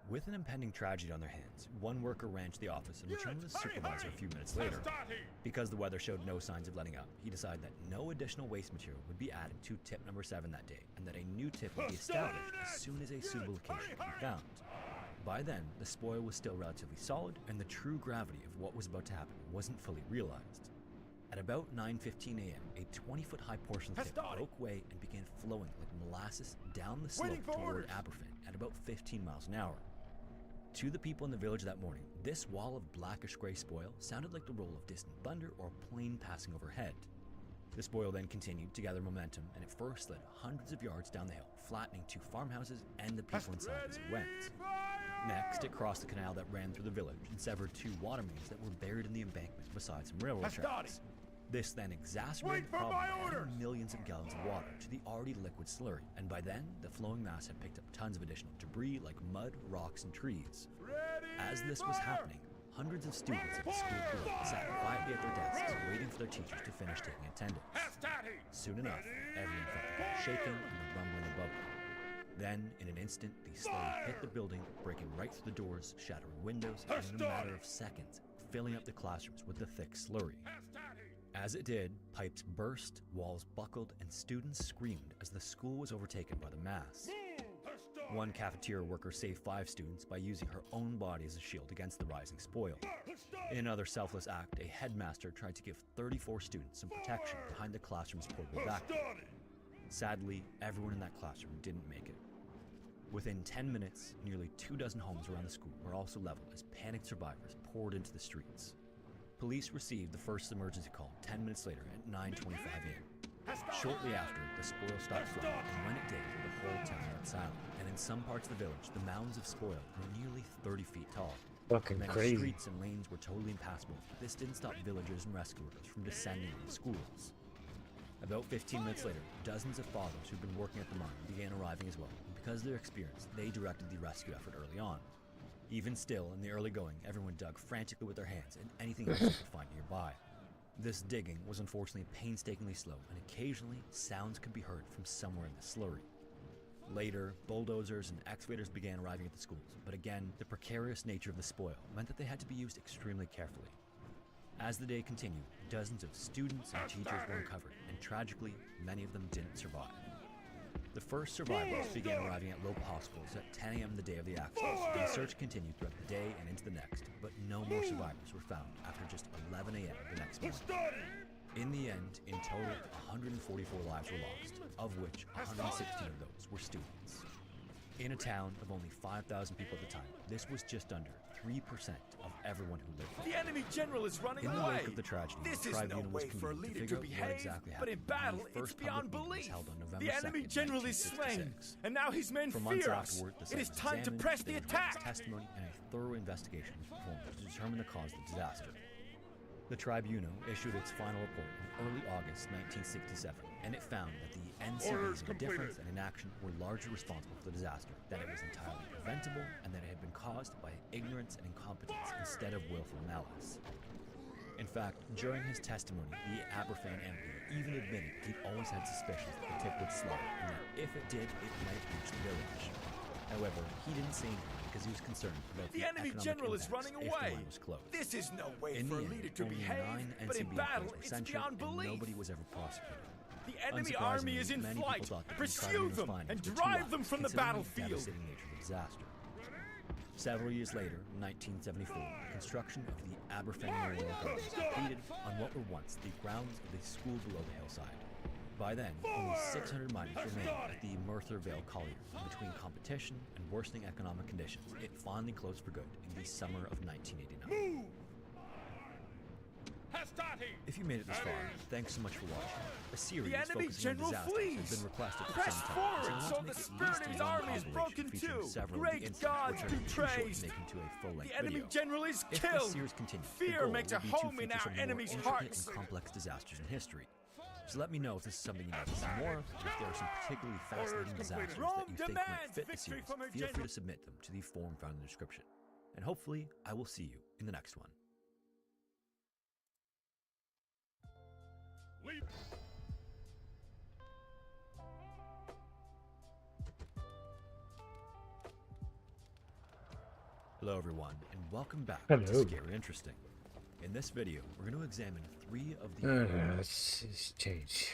With an impending tragedy on their hands, one worker ran to the office and returned with his supervisor a few minutes later. Because the weather showed no signs of letting up, he decided that no additional waste material would be added to tip number 7 that day, and that a new tip would be established as soon as a suitable location could be found. By then, the spoil was still relatively solid, and the true gravity of what was about to happen wasn't fully realized. At about 9:15 a.m., a 20-foot-high portion of the tip broke away and began flowing like molasses down the slope toward Aberfan at about 15 miles an hour. To the people in the village that morning, this wall of blackish-gray spoil sounded like the roll of distant thunder or a plane passing overhead. The spoil then continued to gather momentum, and it first slid hundreds of yards down the hill, flattening 2 farmhouses and the people inside as it went. Next, it crossed the canal that ran through the village and severed 2 water mains that were buried in the embankment beside some railroad tracks. This then exacerbated the problem by adding millions of gallons of water to the already liquid slurry, and by then, the flowing mass had picked up tons of additional debris like mud, rocks, and trees. As this was happening, hundreds of students at the school below sat quietly at their desks, waiting for their teachers to finish taking attendance. Soon enough, everyone felt the ground shaking and the rumbling above them. Then, in an instant, the slurry hit the building, breaking right through the doors, shattering windows, and in a matter of seconds, filling up the classrooms with the thick slurry. As it did, pipes burst, walls buckled, and students screamed as the school was overtaken by the mass. One cafeteria worker saved 5 students by using her own body as a shield against the rising spoil. In another selfless act, a headmaster tried to give 34 students some protection behind the classroom's portable vacuum. Sadly, everyone in that classroom didn't make it. Within 10 minutes, nearly 24 homes around the school were also leveled as panicked survivors poured into the streets. Police received the first emergency call 10 minutes later at 9:25 a.m. Shortly after, the spoil stopped flowing, and when it did, the whole town went silent. And in some parts of the village, the mounds of spoil were nearly 30 feet tall. Fucking Many crazy. streets and lanes were totally impassable, but this didn't stop villagers and rescuers from descending on the schools. About 15 minutes later, dozens of fathers who'd been working at the mine began arriving as well, and because of their experience, they directed the rescue effort early on. Even still, in the early going, everyone dug frantically with their hands and anything else they could find nearby. This digging was unfortunately painstakingly slow, and occasionally sounds could be heard from somewhere in the slurry. Later, bulldozers and excavators began arriving at the schools, but again, the precarious nature of the spoil meant that they had to be used extremely carefully. As the day continued, dozens of students and teachers were uncovered, and tragically, many of them didn't survive. The first survivors began arriving at local hospitals at 10 a.m. the day of the accident. The search continued throughout the day and into the next, but no more survivors were found after just 11 a.m. the next morning. In the end, in total, 144 lives were lost, of which 116 of those were students. In a town of only 5,000 people at the time, this was just under 3% of everyone who lived there. The enemy general is running In the away. wake of the tragedy, This the is no tribunal was way for a convened to leader figure to out what behave, exactly but happened. in and battle, the it's first beyond public meeting was belief. held on November The enemy 2nd, general is slain, 1966. and now his men For months fear us. afterward, the It site is was time to examined, press the there was attack. testimony, and a thorough investigation was performed to determine the cause of the disaster. The tribunal issued its final report in early August 1967, and it found that the NCB's indifference and inaction were largely responsible for the disaster, that it was entirely preventable, and that it had been caused by ignorance and incompetence instead of willful malice. In fact, during his testimony, the Aberfan MP even admitted he'd always had suspicions that the tip would slide, and that if it did, it might reach the village. However, he didn't say anything because he was concerned about The enemy economic general is impacts running if the away. mine was closed. This is no way In for the a end, leader to only behave, 9 but in NCB battle, employees were it's censured, beyond and belief. nobody was ever prosecuted. The enemy army is in Unsurprisingly, many flight. people thought that the Pursue tribunal's them findings and were too drive lax, them from the considering battlefield. devastating nature of the disaster. Several years later, in 1974, construction of the Aberfan Memorial Garden was completed on what were once the grounds of the school below the hillside. By then, only 600 miners remained at the Merthyr Vale Collier. Between competition and worsening economic conditions, it finally closed for good in the summer of 1989. If you made it this far, thanks so much for watching. A series The enemy focusing on general disasters flees. has been requested for Press some time, forward so so I want the to make spirit at of least his one army is compilation broken featuring too. several of the Great incidents gods which are be too short to praised. make into a full-length The enemy video. general is If killed. this series continues, the Fear goal makes a will be to home in feature our some more enemy's intricate hearts. and complex disasters in history. So let me know if this is something you'd like to see more of, or if there are some particularly fascinating disasters Rome that you think demands might fit the victory series. from her Feel free general. to submit them to the form found in the description. And hopefully, I will see you in the next one. Leap. Hello everyone, and welcome back Hello. to Scary Interesting. In this video, we're going to examine 3 of the Let's just change.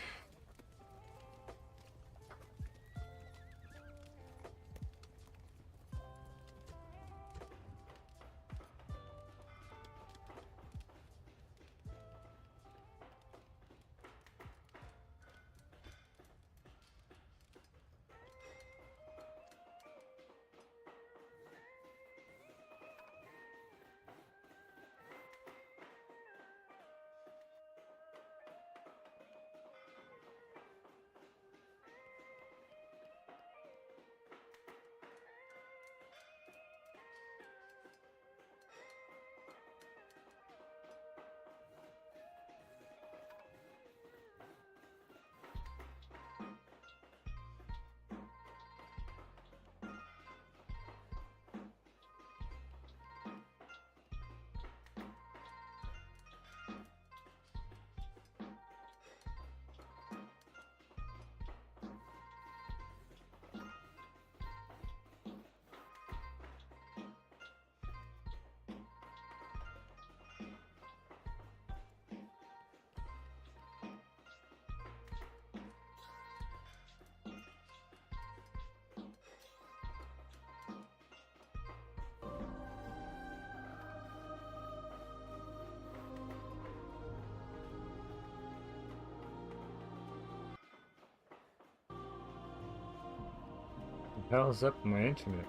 What the hell's up with my internet?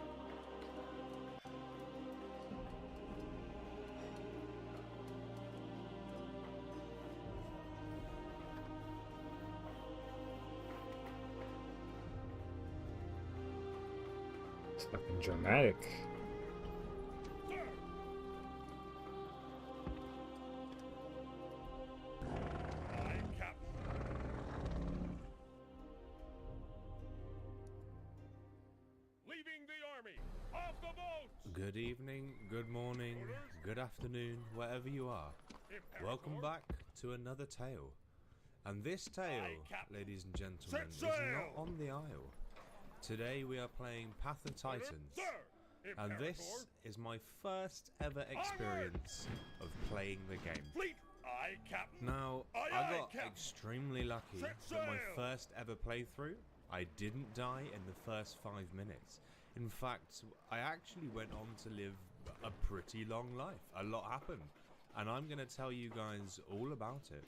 Dramatic. Aye, Captain. Leaving the army. Off the boats. Good evening, good morning, good afternoon, wherever you are. Welcome back to another tale. And this tale, ladies and gentlemen, is not on the Isle. Today we are playing Path of Titans. And this is my first ever experience of playing the game. Fleet. Aye, Captain. Now, Aye, I aye, got Captain. extremely lucky Set that my sail. first ever playthrough, I didn't die in the first 5 minutes. In fact, I actually went on to live a pretty long life. A lot happened. And I'm going to tell you guys all about it.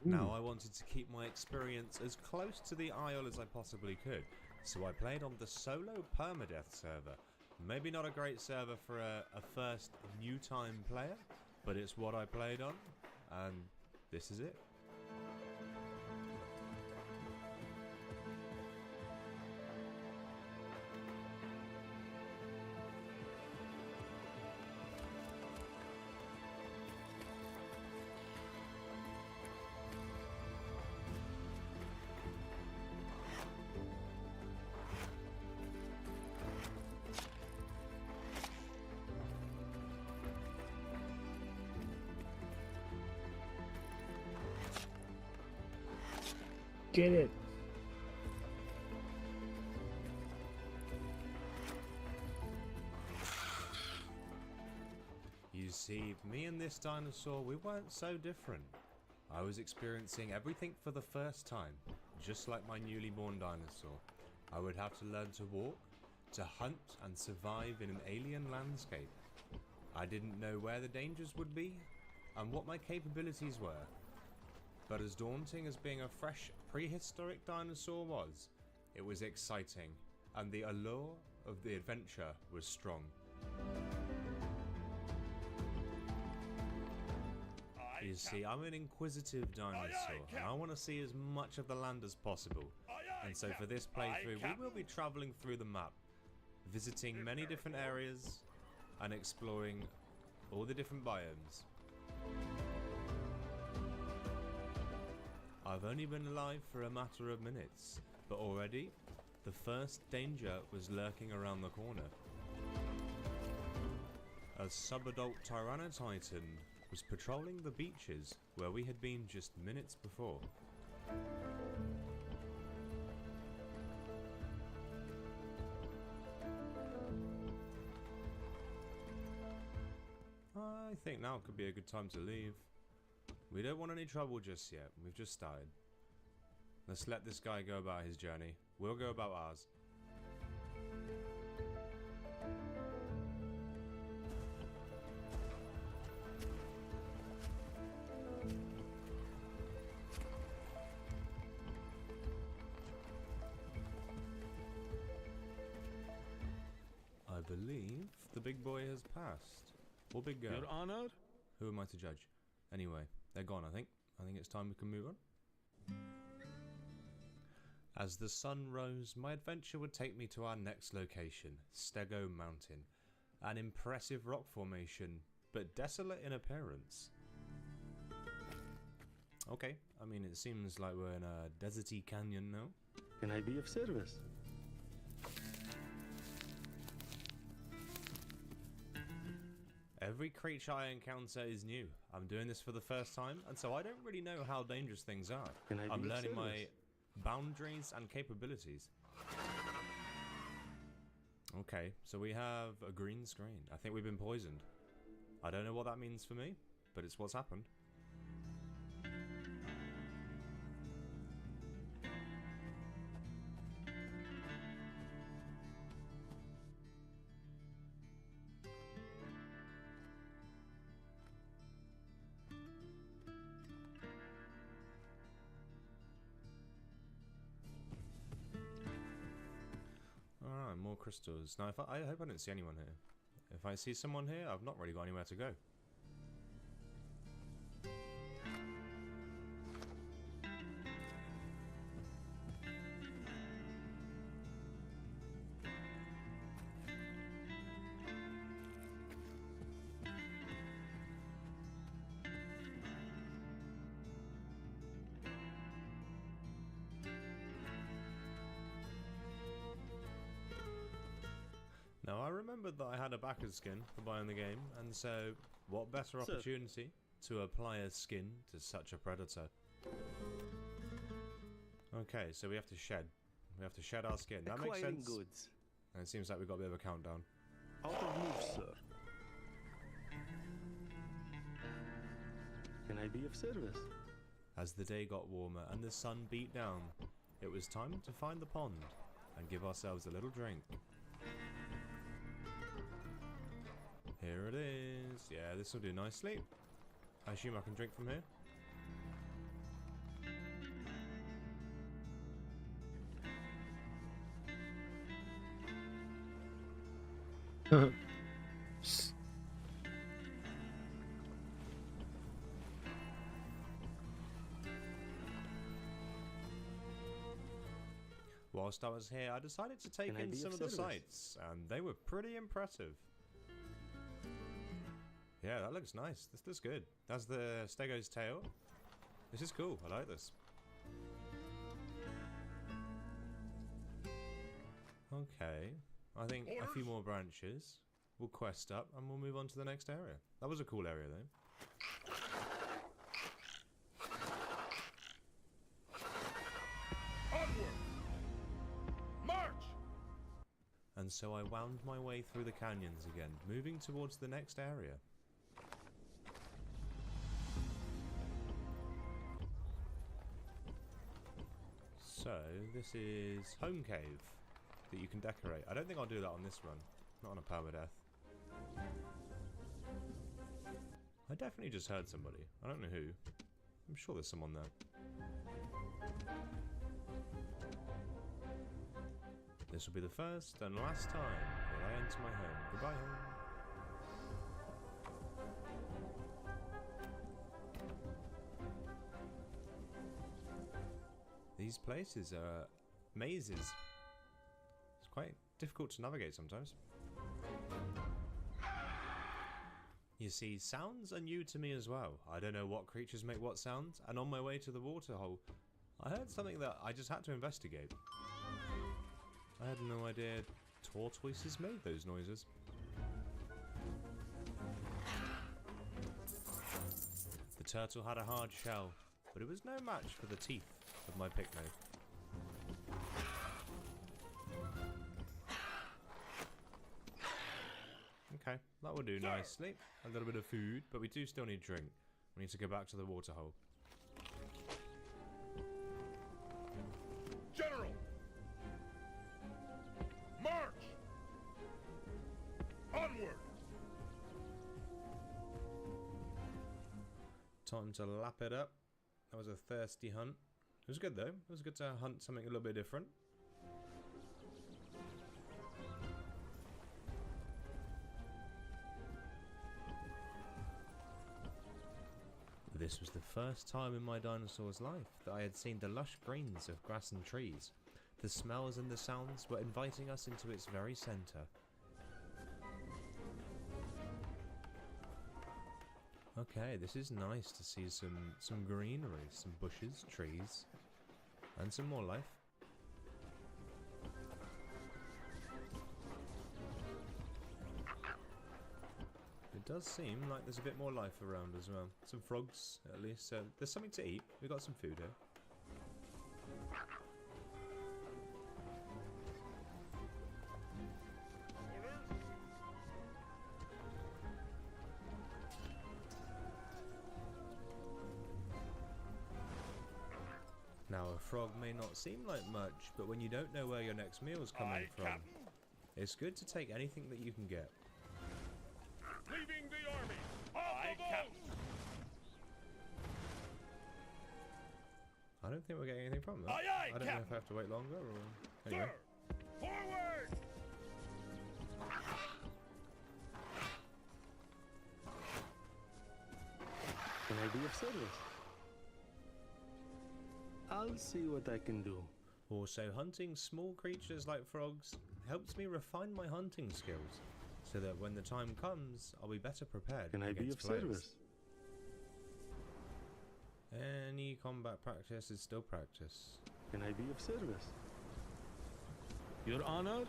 Now, I wanted to keep my experience as close to the Isle as I possibly could. So I played on the solo permadeath server. Maybe not a great server for a first new time player, but it's what I played on, and this is it. Get it. You see, me and this dinosaur, we weren't so different. I was experiencing everything for the first time, just like my newly born dinosaur. I would have to learn to walk, to hunt and survive in an alien landscape. I didn't know where the dangers would be, and what my capabilities were. But as daunting as being a fresh, prehistoric dinosaur was, it was exciting, and the allure of the adventure was strong. You see, I'm an inquisitive dinosaur, and I want to see as much of the land as possible. And so for this playthrough, we will be travelling through the map, visiting many different areas, and exploring all the different biomes. I've only been alive for a matter of minutes, but already, the first danger was lurking around the corner. A subadult Tyranotitan was patrolling the beaches where we had been just minutes before. I think now could be a good time to leave. We don't want any trouble just yet, we've just started. Let's let this guy go about his journey. We'll go about ours. I believe the big boy has passed. Or big girl. Your Honor? Who am I to judge? Anyway, they're gone, I think. I think it's time we can move on. As the sun rose, my adventure would take me to our next location, Stego Mountain. An impressive rock formation, but desolate in appearance. Okay, I mean, it seems like we're in a deserty canyon now. Can I be of service? Every creature I encounter is new. I'm doing this for the first time, and so I don't really know how dangerous things are. I'm learning my boundaries and capabilities. Okay, so we have a green screen. I think we've been poisoned. I don't know what that means for me, but it's what's happened. Alright, more crystals. Now, I hope I don't see anyone here. If I see someone here, I've not really got anywhere to go. Now, I remembered that I had a backer skin for buying the game, and so what better opportunity to apply a skin to such a predator? Okay, so we have to shed. We have to shed our skin. That makes Acquiring sense. goods. And it seems like we've got a bit of a countdown. Out of moves, sir. Can I be of service? As the day got warmer and the sun beat down, it was time to find the pond and give ourselves a little drink. Here it is. Yeah, this will do nicely. I assume I can drink from here. Whilst I was here, I decided to take in some of the sights, and they were pretty impressive. Yeah, that looks nice. This looks good. That's the stego's tail. This is cool. I like this. Okay. I think a few more branches. We'll quest up and we'll move on to the next area. That was a cool area though. Onward! March! And so I wound my way through the canyons again, moving towards the next area. So, this is Home Cave that you can decorate. I don't think I'll do that on this run. Not on a permadeath. I definitely just heard somebody. I don't know who. I'm sure there's someone there. This will be the first and last time that I enter my home. Goodbye, home. These places are mazes. It's quite difficult to navigate sometimes. You see, sounds are new to me as well. I don't know what creatures make what sounds, and on my way to the waterhole, I heard something that I just had to investigate. I had no idea tortoises made those noises. The turtle had a hard shell, but it was no match for the teeth of my picnic. Okay, that will do nicely. A little bit of food, but we do still need drink. We need to go back to the waterhole. General! March! Onward! Time to lap it up. That was a thirsty hunt. It was good though. It was good to hunt something a little bit different. This was the first time in my dinosaur's life that I had seen the lush greens of grass and trees. The smells and the sounds were inviting us into its very centre. Okay, this is nice to see some greenery, some bushes, trees, and some more life. It does seem like there's a bit more life around as well. Some frogs, at least. There's something to eat. We've got some food here. Now, a frog may not seem like much, but when you don't know where your next meal is coming from, it's good to take anything that you can get. Leaving the army! Off the boat! I don't think we're getting anything from them. Aye, aye, I don't know if I have to wait longer or... Anyway. Sir! Forward! Can I be of service? I'll see what I can do. Also, hunting small creatures like frogs helps me refine my hunting skills, so that when the time comes, I'll be better prepared. Can I be of service? Any combat practice is still practice. Can I be of service? Your Honor?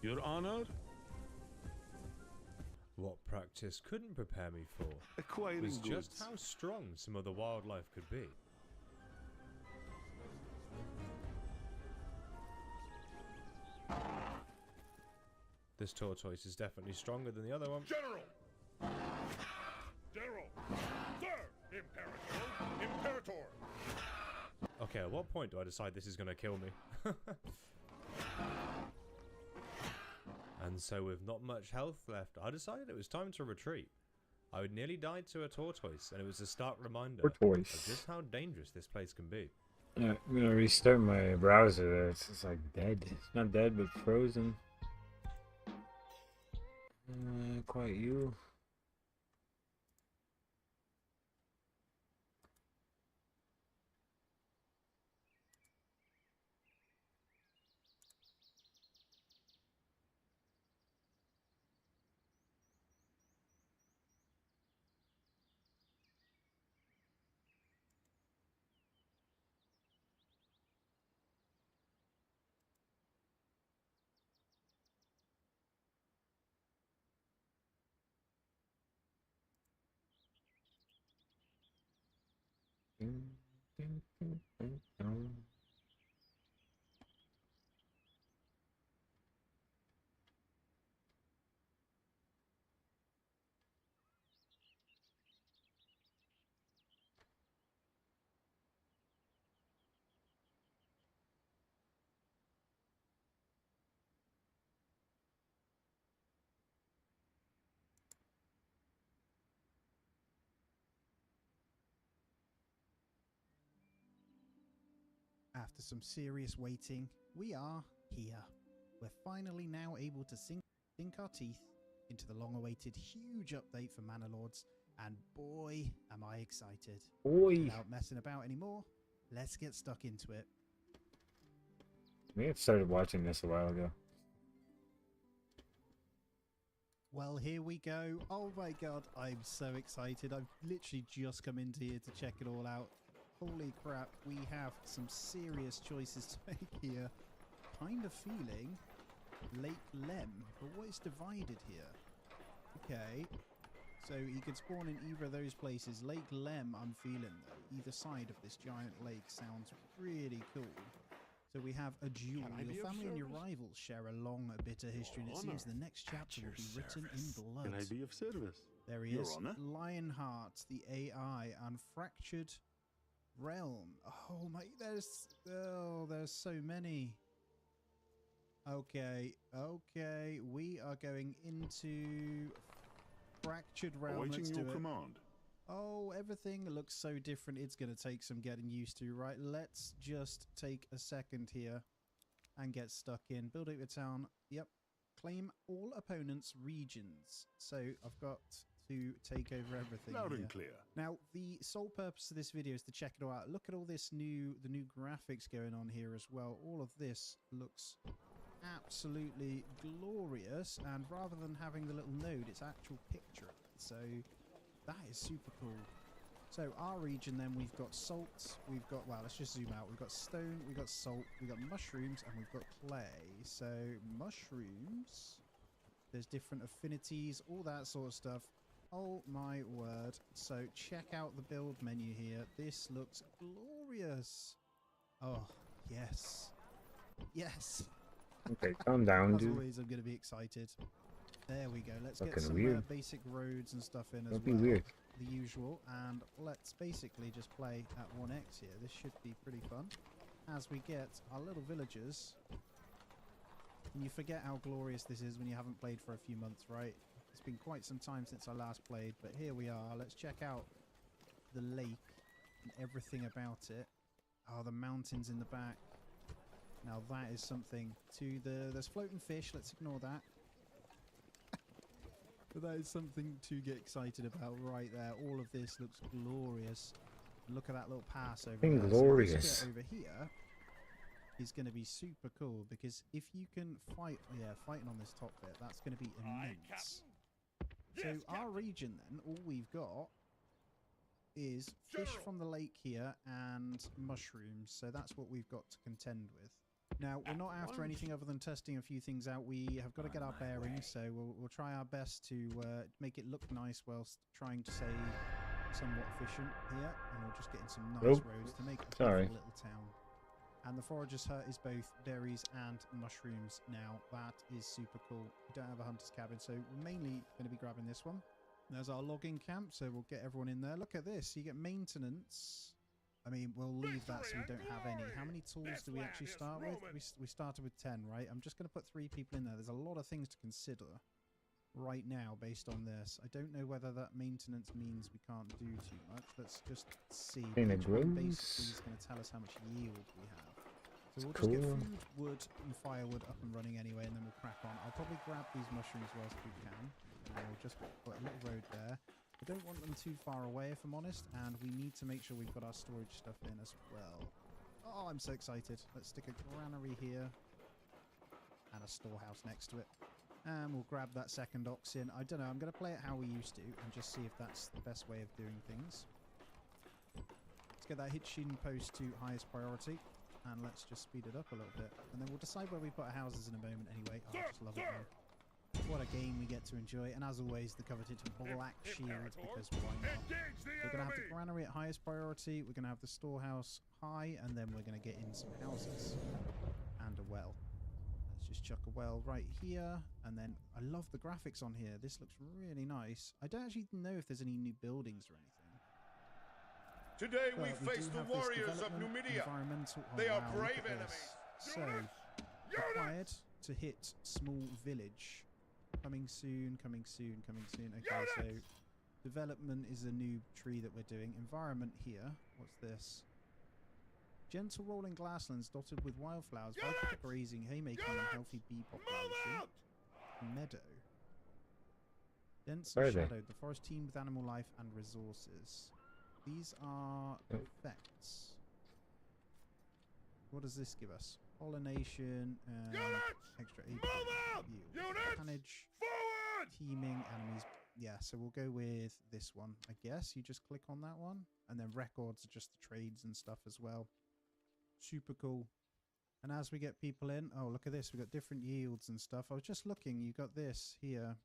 Your Honor? What practice couldn't prepare me for Acquiring was goods. just how strong some of the wildlife could be. This tortoise is definitely stronger than the other one. General! General! Sir! Imperator! Imperator! Okay, at what point do I decide this is going to kill me? And so with not much health left, I decided it was time to retreat. I had nearly died to a tortoise, and it was a stark reminder of just how dangerous this place can be. I'm gonna restart my browser. It's just like dead. It's not dead, but frozen. Quite you. After some serious waiting, we are here. We're finally now able to sink our teeth into the long-awaited huge update for Manor Lords, and boy, am I excited. Boy. Without messing about anymore, let's get stuck into it. We had started watching this a while ago. Well, here we go. Oh my god, I'm so excited. I've literally just come into here to check it all out. Holy crap, we have some serious choices to make here. Kind of feeling Lake Lem, but what is divided here? Okay, so you could spawn in either of those places. Lake Lem, I'm feeling though. Either side of this giant lake sounds really cool. So we have a duel. Your family and your rivals share a long, bitter history, and it seems the next chapter will be written in blood. Can I be of service? There he is, Lionheart, the AI, Unfractured Realm. Oh my, there's so many. Okay, we are going into Fractured Realm. Awaiting Let's your do it. command. Oh, everything looks so different. It's going to take some getting used to, right? Let's just take a second here and get stuck in. Build up your town. Yep. Claim all opponents' regions. So I've got to take over everything. Loud here. and clear. Now, the sole purpose of this video is to check it all out. Look at all this the new graphics going on here as well. All of this looks absolutely glorious, and rather than having the little node, it's actual picture. So that is super cool. So our region then, we've got salt, we've got, well, let's just zoom out. We've got stone, we've got salt, we've got mushrooms, and we've got clay. So mushrooms, there's different affinities, all that sort of stuff. Oh my word. So check out the build menu here. This looks glorious. Oh, yes. Yes. Okay, calm down, As dude. always, I'm going to be excited. There we go. Let's get Fucking some weird. basic roads and stuff in as Don't be well. weird. The usual. And let's basically just play at 1x here. This should be pretty fun. As we get our little villagers. And you forget how glorious this is when you haven't played for a few months, right? It's been quite some time since I last played, but here we are. Let's check out the lake and everything about it. Oh, the mountains in the back. Now that is something to there's floating fish, let's ignore that. But that is something to get excited about right there. All of this looks glorious. Look at that little pass over there. Glorious. So this bit over here is going to be super cool, because if you can fight, fighting on this top bit, that's going to be immense. So our region then, all we've got is fish from the lake here and mushrooms. So that's what we've got to contend with. Now, we're not after anything other than testing a few things out. We have got to get our bearings, so we'll try our best to make it look nice whilst trying to stay somewhat efficient here. And we'll just get in some nice roads to make a beautiful little town. And the forager's hut is both berries and mushrooms now. That is super cool. We don't have a hunter's cabin, so we're mainly going to be grabbing this one. There's our logging camp, so we'll get everyone in there. Look at this. You get maintenance. I mean, we'll leave that so we don't have any. How many tools do we actually start with? We started with 10, right? I'm just going to put 3 people in there. There's a lot of things to consider right now based on this. I don't know whether that maintenance means we can't do too much. Let's just see. Each one basically is going to tell us how much yield we have. So we'll just get food, wood, and firewood up and running anyway, and then we'll crack on. I'll probably grab these mushrooms whilst we can. And we'll just put a little road there. I don't want them too far away, if I'm honest, and we need to make sure we've got our storage stuff in as well. Oh, I'm so excited. Let's stick a granary here and a storehouse next to it. And we'll grab that second ox in. I don't know, I'm going to play it how we used to and just see if that's the best way of doing things. Let's get that hitching post to highest priority, and let's just speed it up a little bit. And then we'll decide where we put our houses in a moment anyway. Oh, I just love it now. What a game we get to enjoy, and as always, the coveted black shield, because why not? We're going to have the granary at highest priority, we're going to have the storehouse high, and then we're going to get in some houses and a well. Let's just chuck a well right here, and then I love the graphics on here. This looks really nice. I don't actually know if there's any new buildings or anything. Today we face the warriors of Numidia. They are brave enemies. So, required to hit small village. Coming soon, coming soon, coming soon. Okay, so development is a new tree that we're doing. Environment here. What's this? Gentle rolling grasslands dotted with wildflowers, vital for grazing, haymaking, and healthy bee population. Meadow. Dense and shadowed. The forest teemed with animal life and resources. These are effects. What does this give us? Pollination and extra yield. Tonnage, teaming, enemies. Yeah, so we'll go with this one, I guess. You just click on that one, and then records are just the trades and stuff as well. Super cool. And as we get people in, oh, look at this. We've got different yields and stuff. I was just looking. You got this here.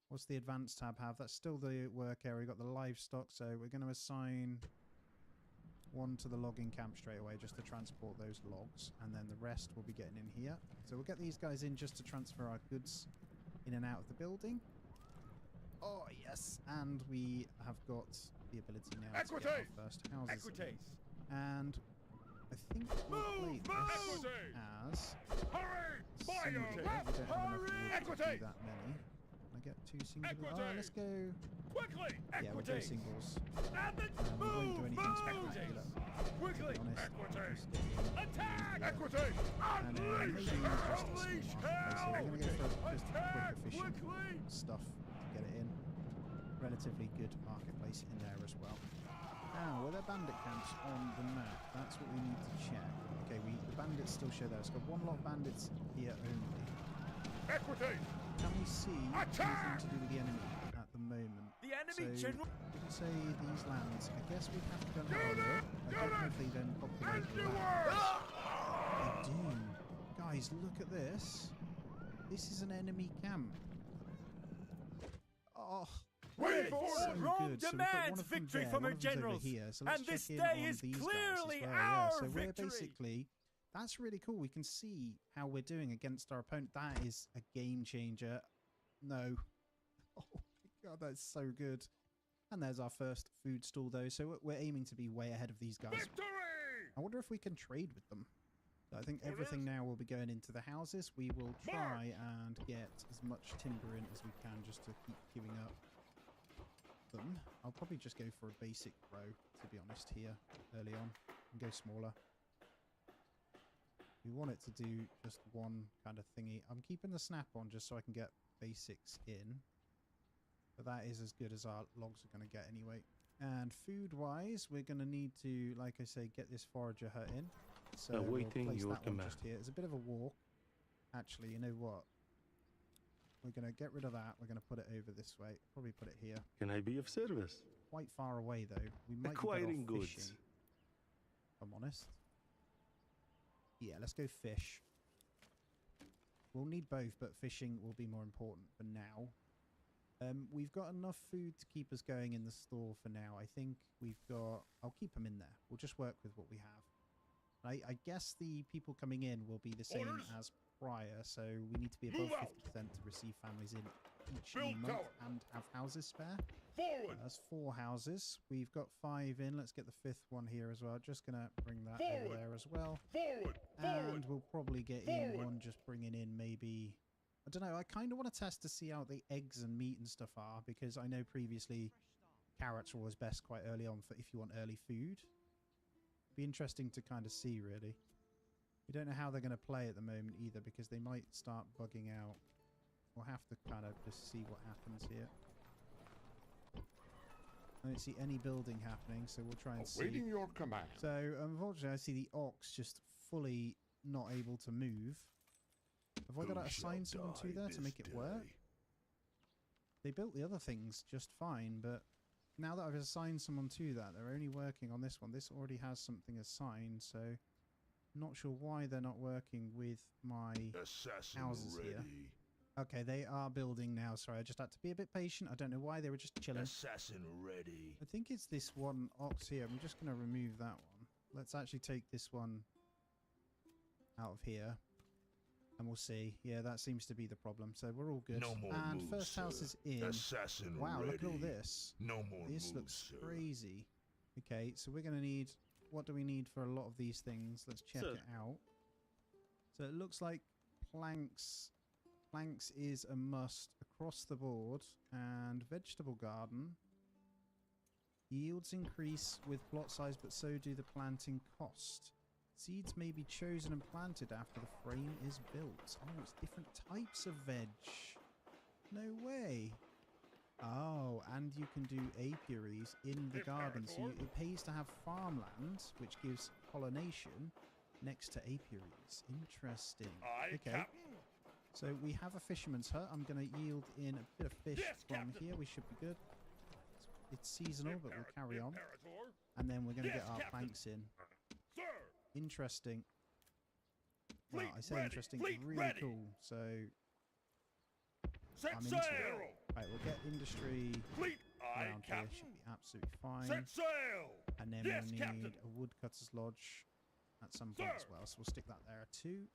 What's the advanced tab have? That's still the work area. We've got the livestock, so we're going to assign one to the logging camp straight away just to transport those logs, and then the rest we'll be getting in here. So we'll get these guys in just to transfer our goods in and out of the building. Oh yes, and we have got the ability now to get our first houses in. And I think we'll play this as single. We don't have enough wood to do that many. Can I get 2 singles? Oh, let's go. Quickly! Yeah, we'll go singles. We won't do anything spectacular. Quickly! Attack! Equity! And maybe just a small marketplace. So we're going to go for just quick, efficient stuff to get it in. Relatively good marketplace in there as well. Now, were there bandit camps on the map? That's what we need to check. Okay, the bandits still show there. It's got 1 lot of bandits here only. Equity! Can we see anything to do with the enemy at the moment? The enemy general. Say these lands. I guess we have to go and have a look. I don't know if they then populate the land. They do. Guys, look at this. This is an enemy camp. Oh. Wait for so Rome good. So demands victory from her generals, here. So and this day is clearly our so victory. We're basically, that's really cool. We can see how we're doing against our opponent. That is a game changer. No. Oh my god, that's so good. And there's our first food stall though, so we're aiming to be way ahead of these guys. Victory! I wonder if we can trade with them. So I think everything now will be going into the houses. We will try and get as much timber in as we can just to keep queuing up them. I'll probably just go for a basic row, to be honest, here early on, and go smaller. We want it to do just one kind of thingy. I'm keeping the snap on just so I can get basics in. But that is as good as our logs are going to get anyway. And food-wise, we're going to need to, like I say, get this forager hut in. So awaiting we'll place your that one command. just here. It's a bit of a walk. Actually, you know what? We're going to get rid of that. We're going to put it over this way. Probably put it here. Can I be of service? Quite far away, though. We might Acquiring be better off goods. fishing, if I'm honest. Yeah, let's go fish. We'll need both, but fishing will be more important for now. We've got enough food to keep us going in the store for now. I think we've got... I'll keep them in there. We'll just work with what we have. I guess the people coming in will be the same as prior, so we need to be above 50% to receive families in each new month and have houses spare. Forward! That's 4 houses. We've got 5 in. Let's get the 5th one here as well. Just going to bring that over there as well. Forward! And we'll probably get in one just bringing in maybe... I don't know. I kind of want to test to see how the eggs and meat and stuff are, because I know previously carrots are always best quite early on for if you want early food. Be interesting to kind of see, really. We don't know how they're going to play at the moment either, because they might start bugging out. We'll have to kind of just see what happens here. I don't see any building happening, so we'll try and see. Awaiting your command. So, unfortunately, I see the ox just fully not able to move. Have I got to assign someone to there to make it work? They built the other things just fine, but now that I've assigned someone to that, they're only working on this one. This already has something assigned, so I'm not sure why they're not working with my houses here. Okay, they are building now. Sorry, I just had to be a bit patient. I don't know why. They were just chilling. Assassin ready. I think it's this one ox here. I'm just going to remove that one. Let's actually take this one out of here. And we'll see. Yeah, that seems to be the problem. So we're all good. No more and moves, first house sir. is in. Assassin wow, ready. look at all this. No more This moves, looks sir. crazy. Okay, so we're going to need... What do we need for a lot of these things? Let's check it out. So it looks like planks. Planks is a must across the board. And vegetable garden. Yields increase with plot size, but so do the planting cost. Seeds may be chosen and planted after the frame is built. Oh, it's different types of veg. No way. Oh, and you can do apiaries in the garden. So it pays to have farmland, which gives pollination next to apiaries. Interesting. Okay. So we have a fisherman's hut. I'm going to yield in a bit of fish from here. We should be good. It's seasonal, but we'll carry on. And then we're going to get our planks in. Interesting. Well, I say interesting. Really cool. So I'm into it. Right, we'll get industry around here. Should be absolutely fine. Set sail! And then we'll need a woodcutter's lodge at some point as well. So we'll stick that there too.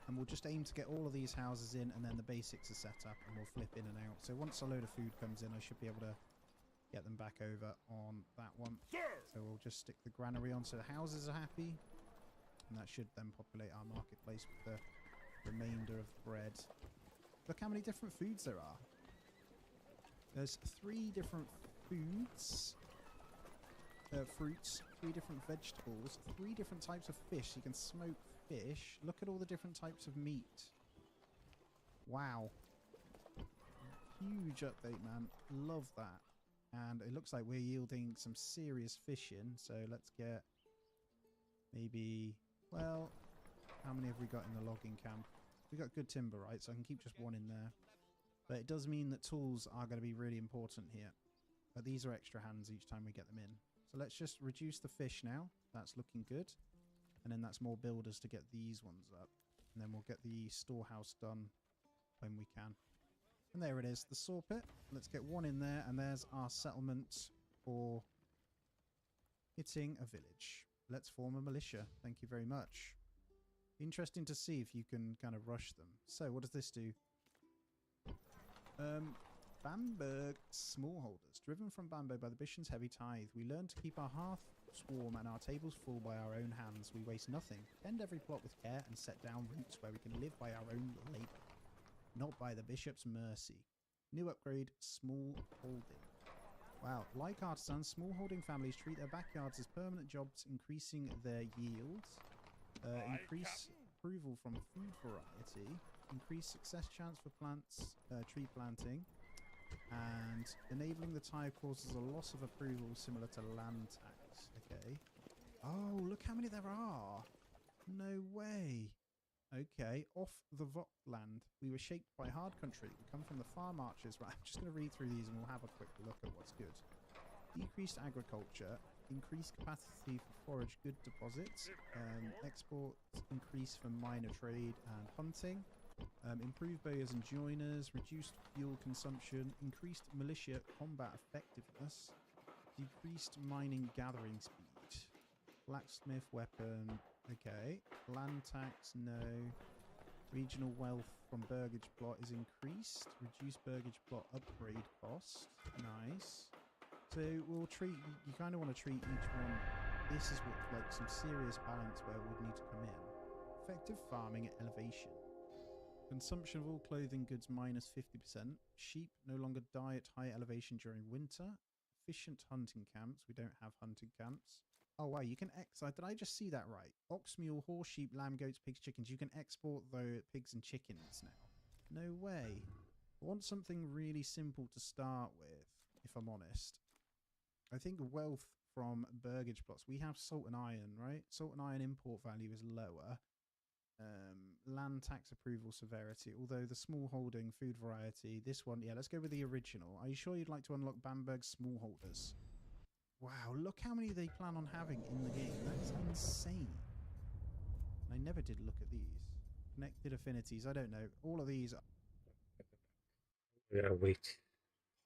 And we'll just aim to get all of these houses in, and then the basics are set up, and we'll flip in and out. So once a load of food comes in, I should be able to get them back over on that one. So we'll just stick the granary on so the houses are happy. And that should then populate our marketplace with the remainder of the bread. Look how many different foods there are. There's 3 different foods. Fruits, 3 different vegetables, 3 different types of fish. You can smoke fish. Look at all the different types of meat. Wow. Huge update, man. Love that. And it looks like we're yielding some serious fish in. So let's get maybe... Well, how many have we got in the logging camp? We got good timber, right? So I can keep just 1 in there. But it does mean that tools are going to be really important here. But these are extra hands each time we get them in. So let's just reduce the fish now. That's looking good. And then that's more builders to get these ones up. And then we'll get the storehouse done when we can. And there it is, the saw pit. Let's get 1 in there. And there's our settlement for hitting a village. Let's form a militia. Thank you very much. Interesting to see if you can kind of rush them. So what does this do? Bamberg smallholders. Driven from Bambo by the Bishan's heavy tithe, we learn to keep our hearth warm and our tables full by our own hands. We waste nothing. Tend every plot with care and set down roots where we can live by our own labour, not by the bishop's mercy. New upgrade, small holding. Wow, like artisans, smallholding families treat their backyards as permanent jobs, increasing their yields. Increase approval from food variety. Increase success chance for plants, tree planting. And enabling the tithe causes a loss of approval similar to land tax. Okay. Oh, look how many there are. No way. Okay, off the Votland. We were shaped by hard country. We come from the far marches. Right, I'm just going to read through these and we'll have a quick look at what's good. Decreased agriculture. increased capacity for forage good deposits. Export increase for minor trade and hunting. Improved beggars and joiners. Reduced fuel consumption. Increased militia combat effectiveness. Decreased mining gathering speed. Blacksmith weapon. Okay. Land tax, no. Regional wealth from burgage plot is increased. Reduced burgage plot upgrade cost. Nice. So we'll treat, you kind of want to treat each one. This is what, like, some serious balance where it would need to come in. Effective farming at elevation. Consumption of all clothing goods minus 50%. Sheep no longer die at high elevation during winter. Efficient hunting camps. We don't have hunting camps. Oh wow, you can did I just see that right? Ox, mule, horse, sheep, lamb, goats, pigs, chickens. You can export the pigs and chickens now. No way. I want something really simple to start with, if I'm honest. I think wealth from burgage plots. We have salt and iron, right? Salt and iron import value is lower. Land tax approval severity, although the small holding, food variety, this one, yeah, let's go with the original. Are you sure you'd like to unlock Bamberg smallholders? Wow, look how many they plan on having in the game. That is insane. I never did look at these. Connected affinities, I don't know. All of these are... Yeah, wait.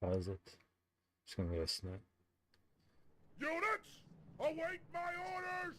Pause it. Just gonna go a snap. Units, await my orders!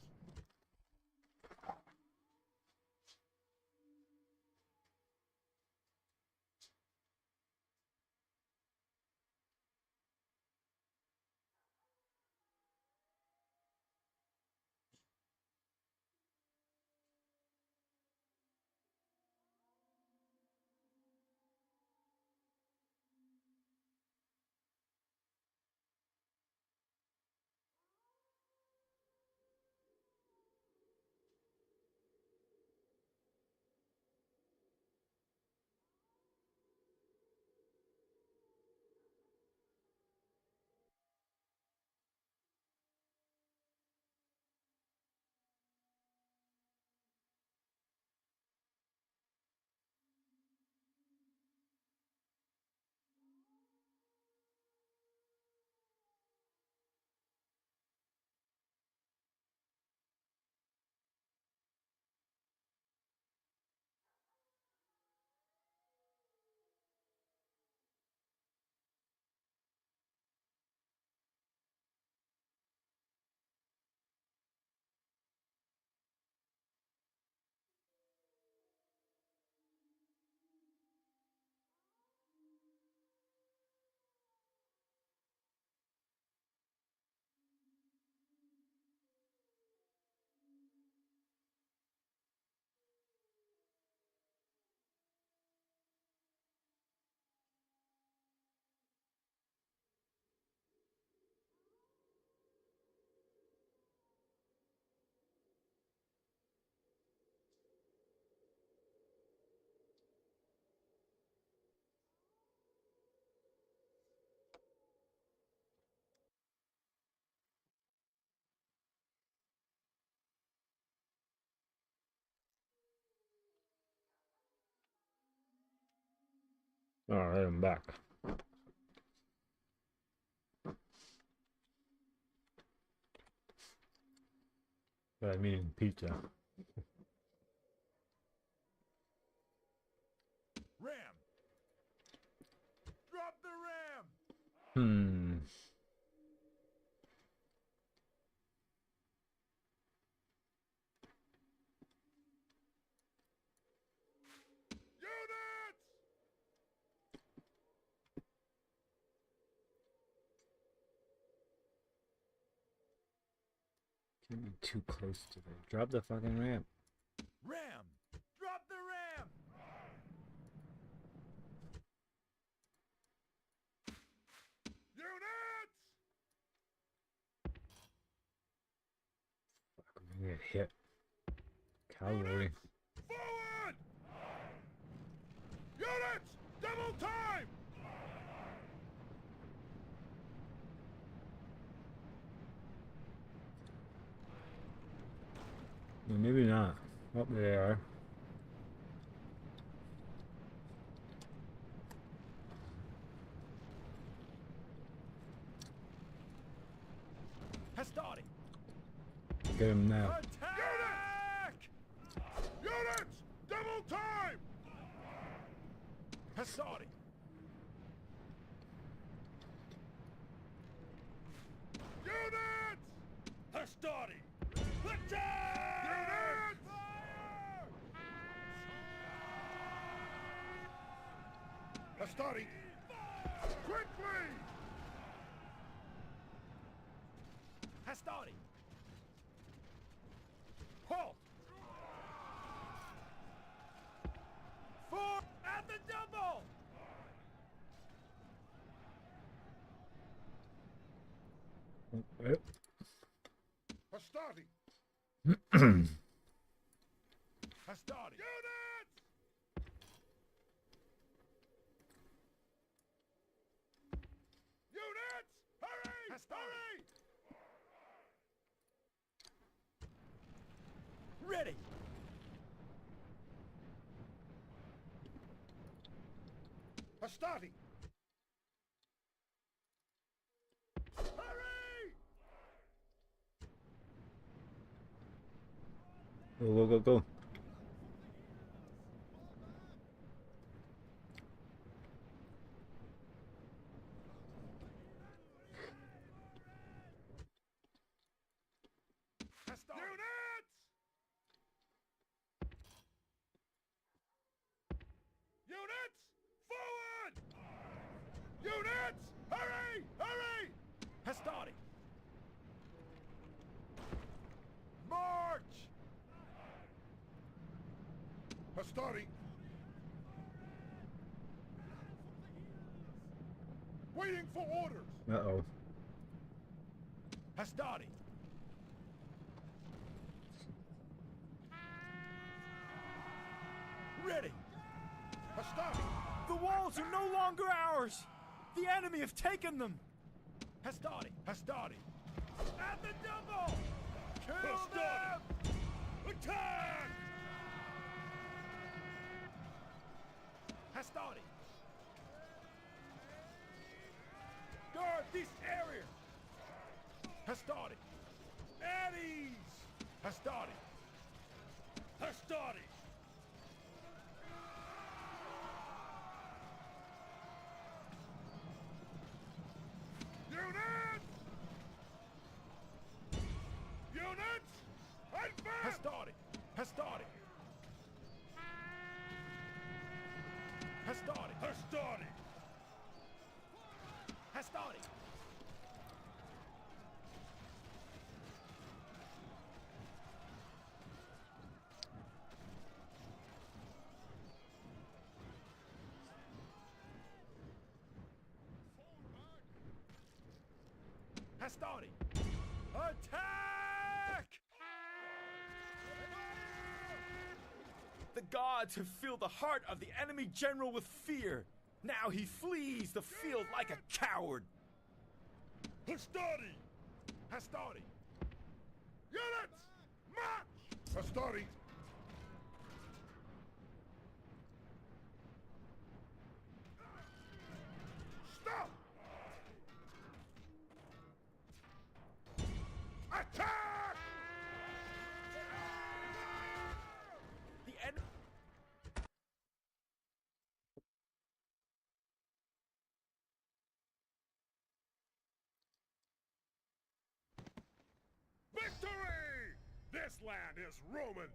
Alright, I'm back. But I mean pizza. Ram! Drop the ram! Hmm. Units! Getting too close to the... Drop the fucking ramp. Ram! Drop the ram! Units! Fuck, I'm gonna get hit. Cavalry. Forward! Units! Double time! Well, maybe not. Oh, there they are. Has started. Get him now. Attack! Units! Double time! Hastari! Units! Hastari! Attack! Units! Hastari! Quickly! Hastari! Halt! Four at the double! Hastari! Hastari! Units! Units! Hurry! Hastari! Ready! Hastari! Hurry! Go, go, go, go. Units! Units! Forward! Units! Hurry! Hurry! Hastari! March! Hastari! Waiting for orders! Uh-oh. Hastari! Ready! Hastari! The walls are no longer ours! The enemy have taken them! Hastari! Hastari! At the double! Kill them! Attack! Hastari! Guard this area! Hastari! At ease! Hastari! Hastari! Units! Units! Advance! Hastari! Hastari! Hastari! Hastari! Hastari! Hastari! Attack! The gods have filled the heart of the enemy general with fear. Now he flees the field like a coward. Hastari! Hastari! Units! March! Hastari! Stop! Attack! The enemy... Victory! This land is Roman!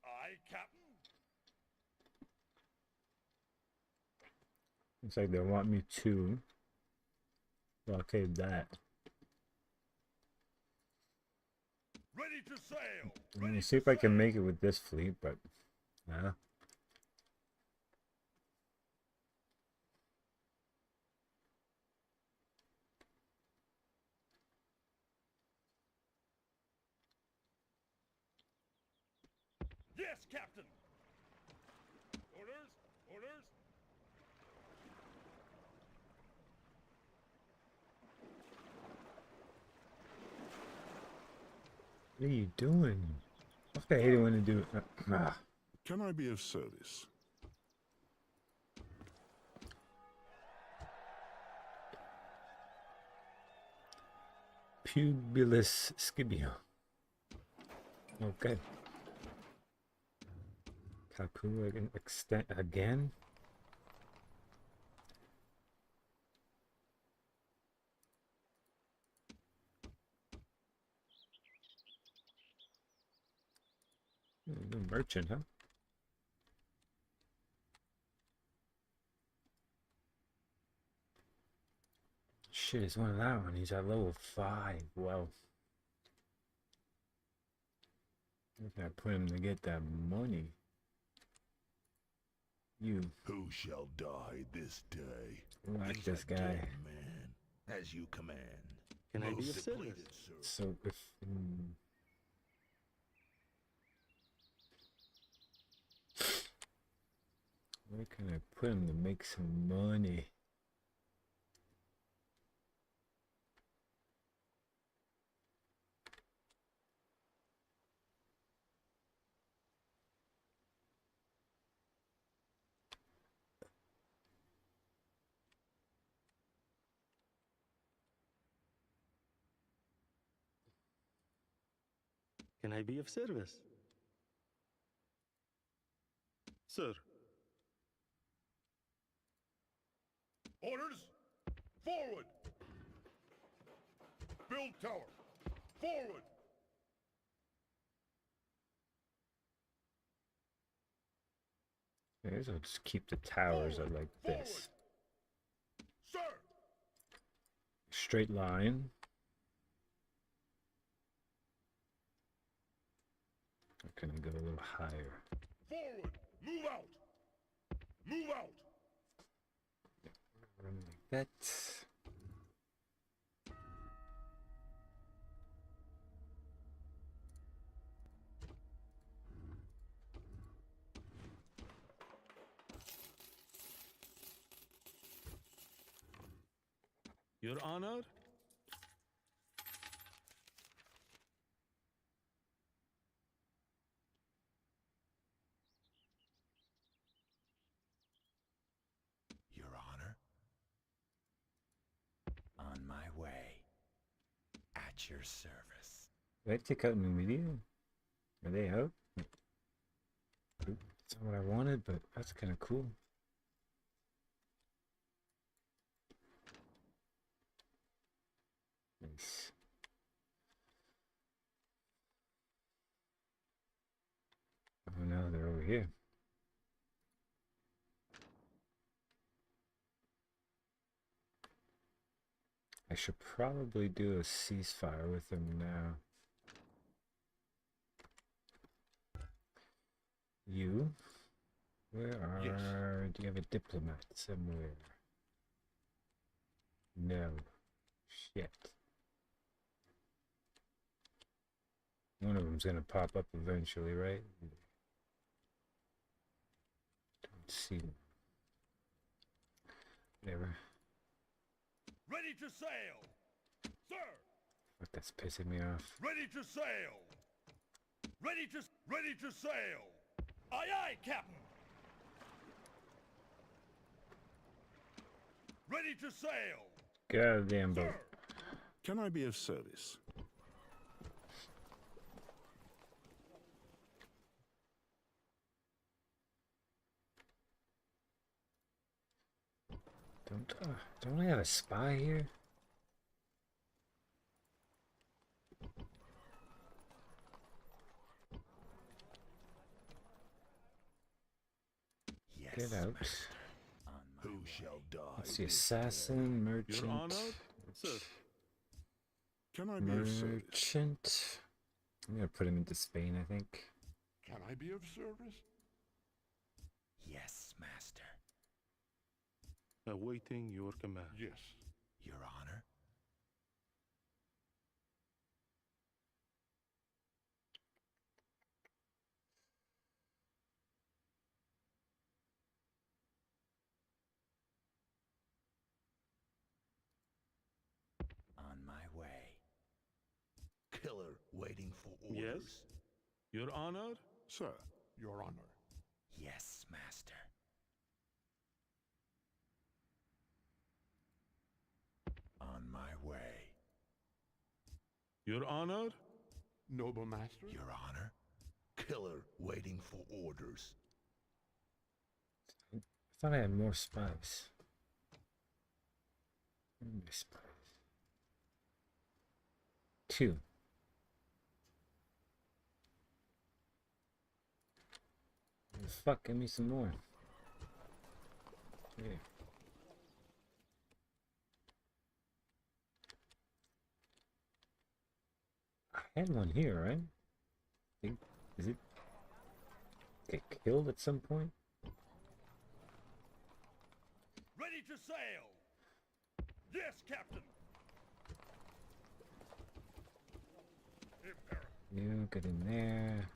Aye, Captain. Looks like they want me to blockade that. Ready to sail. I'm gonna see if I can make it with this fleet, but yeah. Yes, Captain. What are you doing? I hate it when they do it. Can I be of service? Pubulus Scipio. Okay. Kapu extend again. The merchant, huh? Shit, he's one of that one. He's at level 5. Well, I put him to get that money. You. Who shall die this day? Like He's this a guy. dead man, as you command. Can I be Most of service? depleted, sir. So if where can I put him to make some money? Can I be of service? Sir. Orders! Forward! Build tower! Forward! I guess I'll just keep the towers at like this. Sir! Straight line. Or can I go a little higher? Forward! Move out! Move out! Run like that. Your Honor? Your Honor? On my way. At your service. Did I take out Numidia? Are they out? That's not what I wanted, but that's kind of cool. Nice. Oh no, they're over here. I should probably do a ceasefire with them now. You? Where are... Yes. Do you have a diplomat somewhere? No. Shit. One of them's gonna pop up eventually, right? Don't see them. Whatever. Ready to sail! Sir! Fuck, that's pissing me off. Ready to sail! Ready to sail! Aye aye, Captain! Ready to sail! Get out of the damn boat. Can I be of service? Don't I have a spy here? Yes, Get out. master. On my Who way. shall die? That's the assassin, merchant. Your Honor? Sir. Can I be of service? Merchant. I'm gonna put him into Spain, I think. Can I be of service? Yes, master. Awaiting your command. Yes. Your Honor? On my way. killer waiting for Yes? orders. Your Honor? Sir, Your Honor. Yes, Master. On my way. Your Honor? Noble Master? Your Honor, killer waiting for orders. I thought I had more spies. Spies. 2. Fuck, give me some more. Yeah. I had one here, right? Is it get killed at some point? Ready to sail! Yes, Captain! You get in there.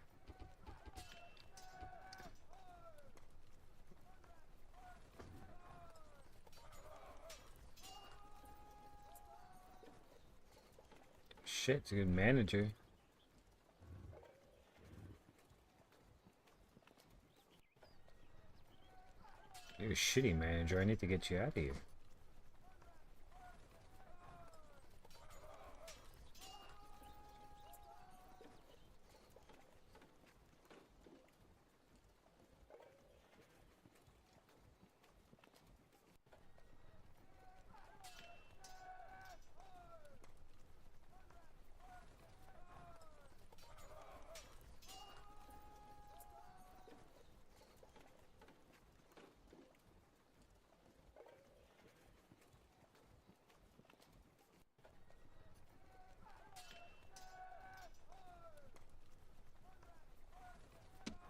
Shit, it's a good manager. You're a shitty manager. I need to get you out of here.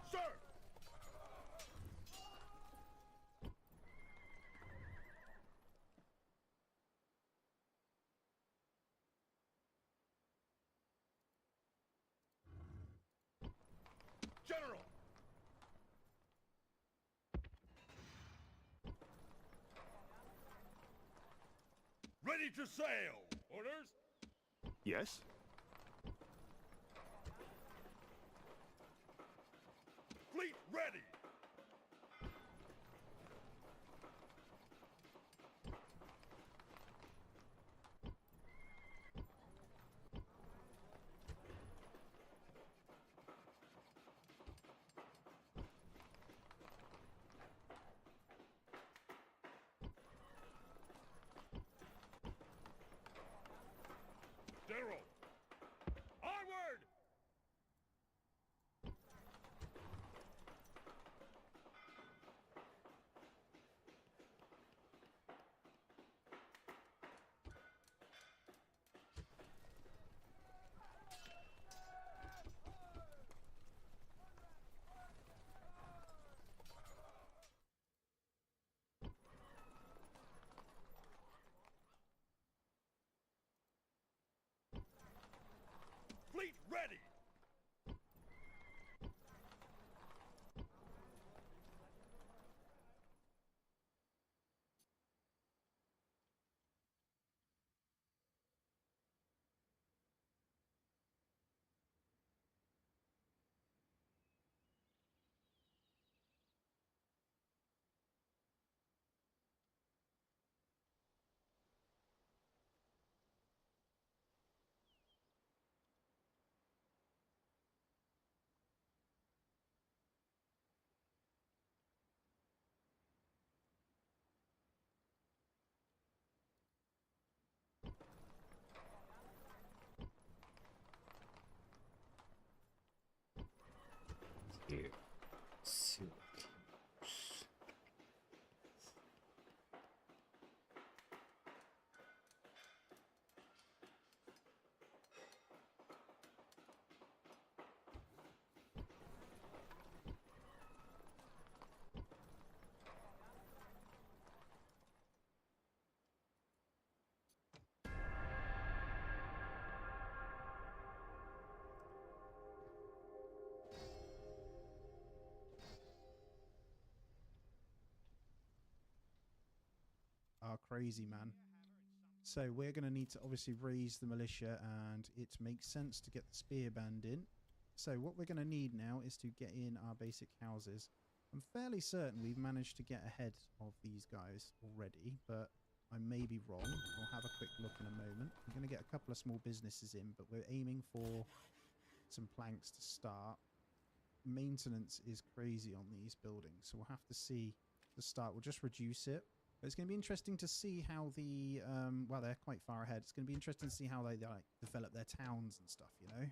Sir! General! Ready to sail! Orders? Yes? Fleet ready! General! Onward! Fleet ready! Here. Oh, crazy, man. So we're going to need to obviously raise the militia, and it makes sense to get the spear band in. So what we're going to need now is to get in our basic houses. I'm fairly certain we've managed to get ahead of these guys already, but I may be wrong. I'll have a quick look in a moment. I'm going to get a couple of small businesses in, but we're aiming for some planks to start. Maintenance is crazy on these buildings, so we'll have to see the start. We'll just reduce it. But it's going to be interesting to see how the well, they're quite far ahead. It's going to be interesting to see how they like develop their towns and stuff, you know.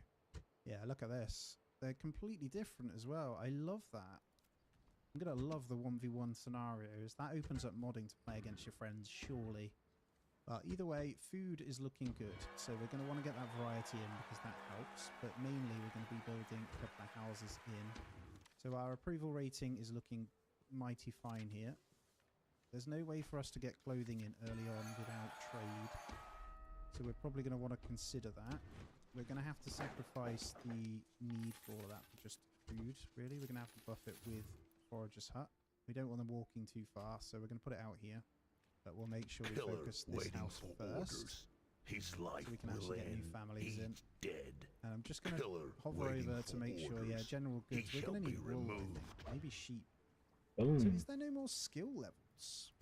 Yeah, look at this. They're completely different as well. I love that. I'm going to love the 1v1 scenarios. That opens up modding to play against your friends, surely. But either way, food is looking good. So we're going to want to get that variety in because that helps. But mainly we're going to be building a couple of houses in. So our approval rating is looking mighty fine here. There's no way for us to get clothing in early on without trade. So we're probably going to want to consider that. We're going to have to sacrifice the need for all of that for just food, really. We're going to have to buff it with Forager's Hut. We don't want them walking too far, so we're going to put it out here. But we'll make sure we focus this house first. His life so we can actually get new families in. Dead. And I'm just going to hover over to make sure, yeah, general goods. We're going to need wool, I think. Maybe sheep. Boom. So is there no more skill levels?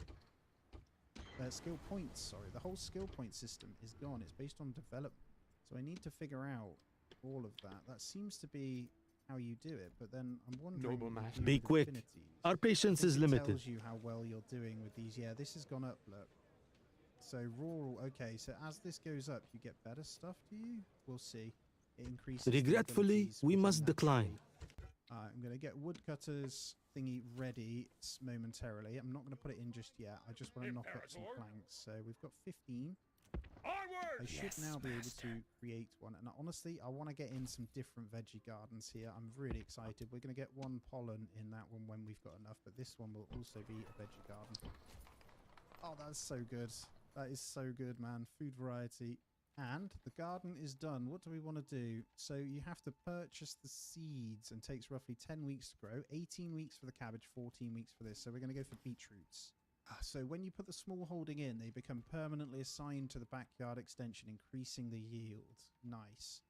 Skill points, sorry. The whole skill point system is gone. It's based on development. So I need to figure out all of that. That seems to be how you do it, but then I'm wondering... Be quick. Our patience is limited. It tells you how well you're doing with these. Yeah, this has gone up, look. So rural, okay, so as this goes up, you get better stuff, do you? We'll see. It increases... Regretfully, we must decline. I'm going to get woodcutters thingy ready momentarily. I'm not going to put it in just yet. I just want to knock up some planks. So we've got 15. I should now be able to create one. And honestly, I want to get in some different veggie gardens here. I'm really excited. We're going to get one pollen in that one when we've got enough. But this one will also be a veggie garden. Oh, that's so good. That is so good, man. Food variety. And the garden is done. What do we want to do? So you have to purchase the seeds and takes roughly 10 weeks to grow. 18 weeks for the cabbage, 14 weeks for this. So we're going to go for beetroots. So when you put the small holding in, they become permanently assigned to the backyard extension, increasing the yield. Nice.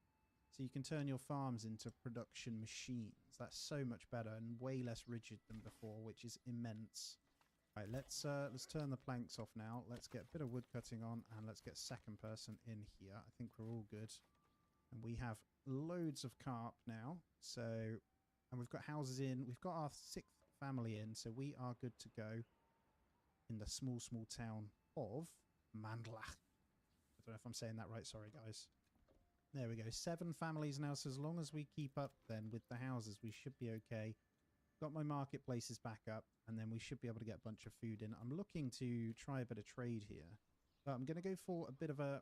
So you can turn your farms into production machines. That's so much better and way less rigid than before, which is immense. Right, let's turn the planks off now. Let's get a bit of wood cutting on, and let's get second person in here. I think we're all good. And we have loads of carp now. So, and we've got houses in. We've got our 6th family in, so we are good to go in the small town of Mandlach. I don't know if I'm saying that right. Sorry, guys. There we go. 7 families now. So as long as we keep up then with the houses, we should be okay. Got my marketplaces back up, and then we should be able to get a bunch of food in. I'm looking to try a bit of trade here. But I'm going to go for a bit of a...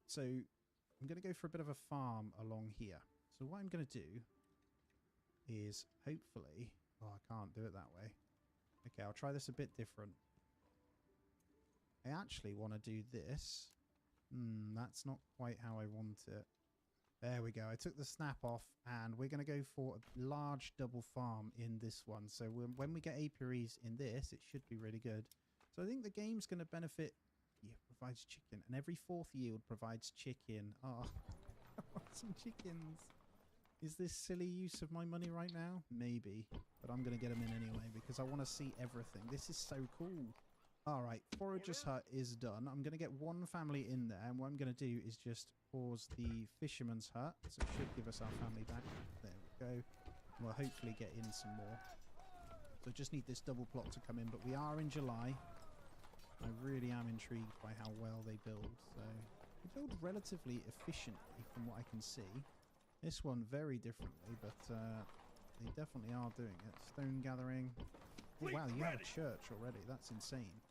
So, I'm going to go for a bit of a farm along here. So what I'm going to do is hopefully... Oh, I can't do it that way. Okay, I'll try this a bit different. I actually want to do this. That's not quite how I want it. There we go. I took the snap off, and we're going to go for a large double farm in this one. So when we get apiaries in this, it should be really good. So I think the game's going to benefit... Yeah, provides chicken. And every 4th yield provides chicken. Oh, I want some chickens. Is this silly use of my money right now? Maybe. But I'm going to get them in anyway, because I want to see everything. This is so cool. Alright, Forager's Hut is done. I'm going to get one family in there, and what I'm going to do is just pause the Fisherman's Hut. So it should give us our family back. There we go. We'll hopefully get in some more. So just need this double plot to come in, but we are in July. I really am intrigued by how well they build. So they build relatively efficiently from what I can see. This one very differently, but they definitely are doing it. Stone gathering. Oh, wow, you have a church already. That's insane.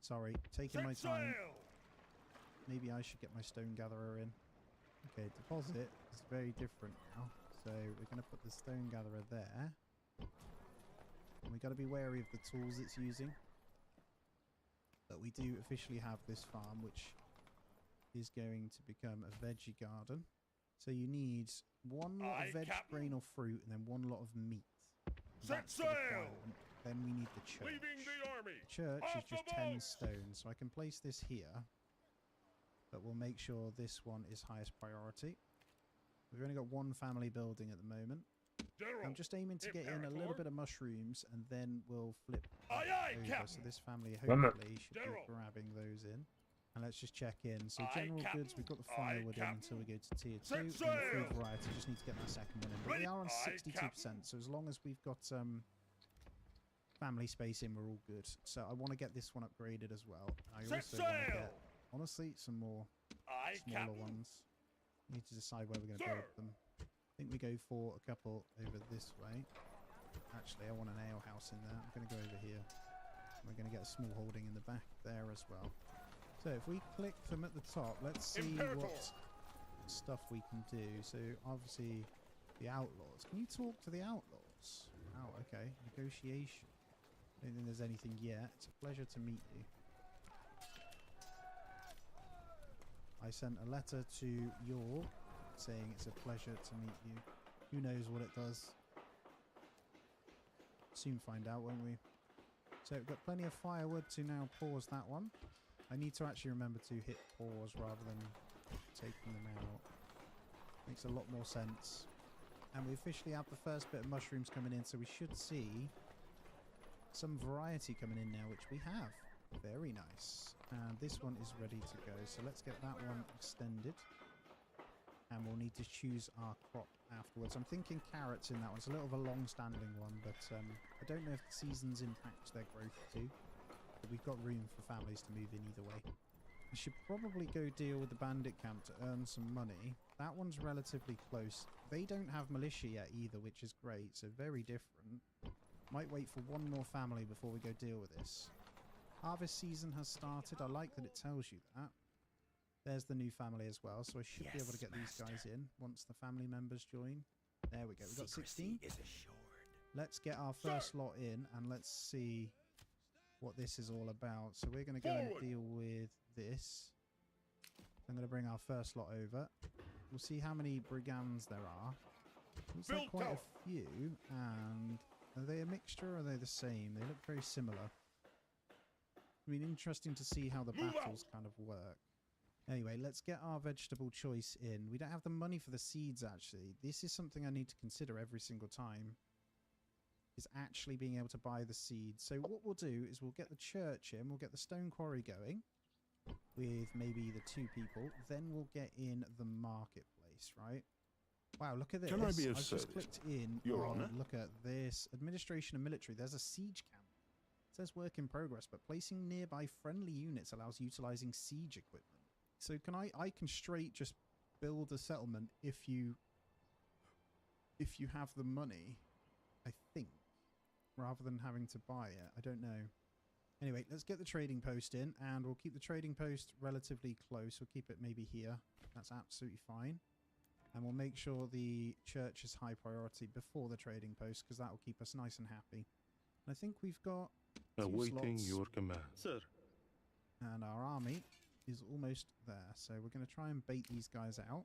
Sorry, taking my time. Maybe I should get my stone gatherer in. Okay, deposit is very different now. So we're going to put the stone gatherer there. And we've got to be wary of the tools it's using. But we do officially have this farm, which is going to become a veggie garden. So you need one lot of veg, grain or fruit, and then one lot of meat. Set sail! then we need the church. Leaving the army. The church is Off just the 10 boats. stone, so I can place this here. But we'll make sure this one is highest priority. We've only got one family building at the moment. General, I'm just aiming to get in a little Imperator. bit of mushrooms, and then we'll flip Aye, aye, over. Captain. So this family Remember. hopefully should General. be grabbing those in. And let's just check in. So Aye, general Captain. goods, we've got the Aye, firewood in Captain. until we go to tier 2. Set And the sail. food variety, just need to get that second one in. But Ready? we are on Aye, 62%, so as long as we've got family space in, we're all good. So I want to get this one upgraded as well. I Set also want to sail. get, honestly, some more Aye, smaller Captain. ones. Need to decide where we're going to Sir. build them. I think we go for a couple over this way. Actually, I want an ale house in there. I'm going to go over here. We're going to get a small holding in the back there as well. So if we click them at the top, let's see Imperator. what stuff we can do. So obviously the outlaws. Can you talk to the outlaws? Oh, okay. Negotiation. I don't think there's anything yet. It's a pleasure to meet you. I sent a letter to York saying it's a pleasure to meet you. Who knows what it does? Soon find out, won't we? So we've got plenty of firewood to now pause that one. I need to actually remember to hit pause rather than taking them out. Makes a lot more sense. And we officially have the first bit of mushrooms coming in, so we should see some variety coming in now, which we have. Very nice. And this one is ready to go, so let's get that one extended. And we'll need to choose our crop afterwards. I'm thinking carrots in that one. It's a little of a long-standing one, but I don't know if the seasons impact their growth too. But we've got room for families to move in either way. We should probably go deal with the bandit camp to earn some money. That one's relatively close. They don't have militia yet either, which is great, so very different. Might wait for one more family before we go deal with this. Harvest season has started. I like that it tells you that. There's the new family as well, so I should be able to get these guys in once the family members join. There we go. We've got 16. is assured. Let's get our first lot in and let's see what this is all about. So we're going to go and deal with this. I'm going to bring our first lot over. We'll see how many brigands there are. Looks like quite a few. And are they a mixture or are they the same? They look very similar. I mean, interesting to see how the battles kind of work. Anyway, let's get our vegetable choice in. We don't have the money for the seeds, actually. This is something I need to consider every single time, is actually being able to buy the seeds. So what we'll do is we'll get the church in, we'll get the stone quarry going with maybe the 2 people, then we'll get in the marketplace, right? Wow, look at this. Can I be of I've just service? clicked in. Your on, Honor? Look at this. Administration and military. There's a siege camp. It says work in progress, but placing nearby friendly units allows utilizing siege equipment. So can I can straight just build a settlement if you have the money, I think, rather than having to buy it. I don't know. Anyway, let's get the trading post in, and we'll keep the trading post relatively close. We'll keep it maybe here. That's absolutely fine. And we'll make sure the church is high priority before the trading post, because that will keep us nice and happy. And I think we've got 2 Awaiting slots. your command. Sir, And our army is almost there. So we're going to try and bait these guys out.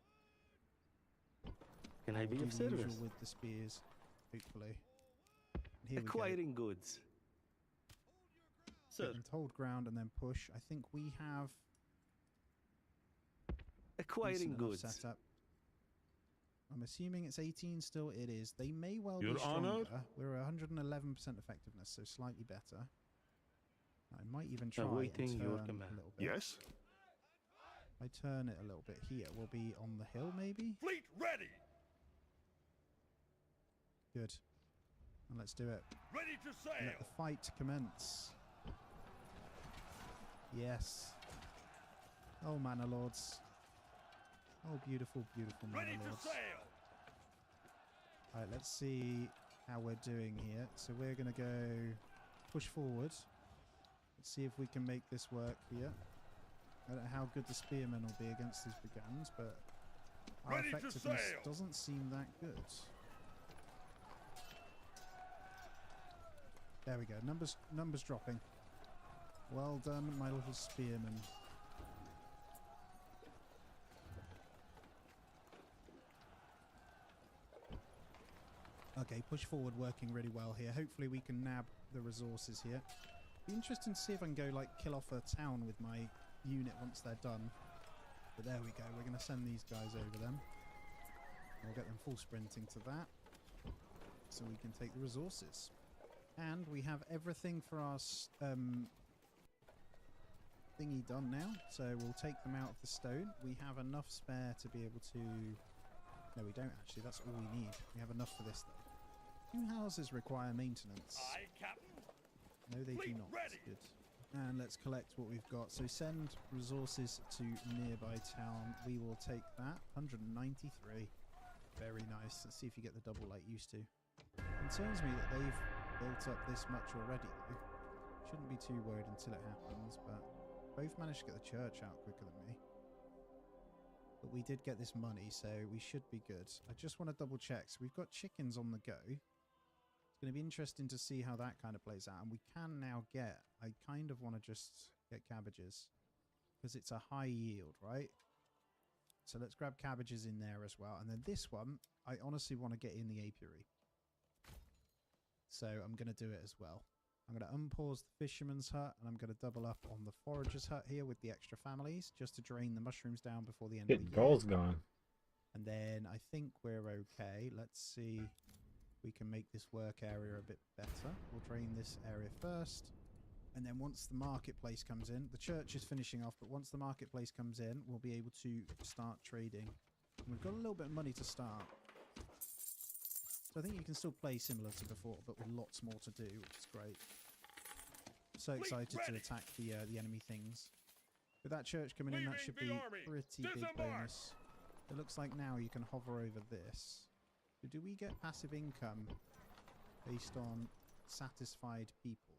can I be Do of the usual service? with the spears, hopefully. And here we go. Acquiring goods. Sir, And hold ground and then push. I think we have acquiring decent enough goods. setup. I'm assuming it's 18 still. It is. They may well Your be stronger. Honor? We're 111% effectiveness, so slightly better. I might even try Awaiting and your turn command. a little bit. Yes? If I turn it a little bit here, we'll be on the hill maybe? Fleet ready. Good. And let's do it. Ready to sail. Let the fight commence. Yes. Oh, Manor Lords. Oh, beautiful, beautiful Ready Manor to Lords. sail. Alright, let's see how we're doing here. So we're going to go push forward. Let's see if we can make this work here. I don't know how good the spearmen will be against these brigands, but our Ready to effectiveness sail. doesn't seem that good. There we go. Numbers dropping. Well done, my little spearman. Okay, push forward working really well here. Hopefully we can nab the resources here. Be interesting to see if I can go like kill off a town with my unit once they're done. But there we go. We're going to send these guys over them. We'll get them full sprinting to that, so we can take the resources. And we have everything for our thingy done now, so we'll take them out of the stone. We have enough spare to be able to... No, we don't actually. That's all we need. We have enough for this, though. 2 houses require maintenance. Aye, Captain. No, they do not. That's good. And let's collect what we've got. So send resources to nearby town. We will take that. 193. Very nice. Let's see if you get the double like used to. Concerns me that they've built up this much already, though. Shouldn't be too worried until it happens, but both managed to get the church out quicker than me. But we did get this money, so we should be good. I just want to double check. So we've got chickens on the go. It's going to be interesting to see how that kind of plays out. And we can now get... I kind of want to just get cabbages, because it's a high yield, right? So let's grab cabbages in there as well. And then this one, I honestly want to get in the apiary. So I'm going to do it as well. I'm going to unpause the fisherman's hut, and I'm going to double up on the forager's hut here with the extra families, just to drain the mushrooms down before the end of the year. Gold's gone. And then I think we're okay. Let's see if we can make this work area a bit better. We'll drain this area first. And then once the marketplace comes in, the church is finishing off, but once the marketplace comes in, we'll be able to start trading. And we've got a little bit of money to start. So I think you can still play similar to before, but with lots more to do, which is great. So excited to attack the enemy things. With that church coming in, that should be a pretty big bonus. It looks like now you can hover over this. So do we get passive income based on satisfied people?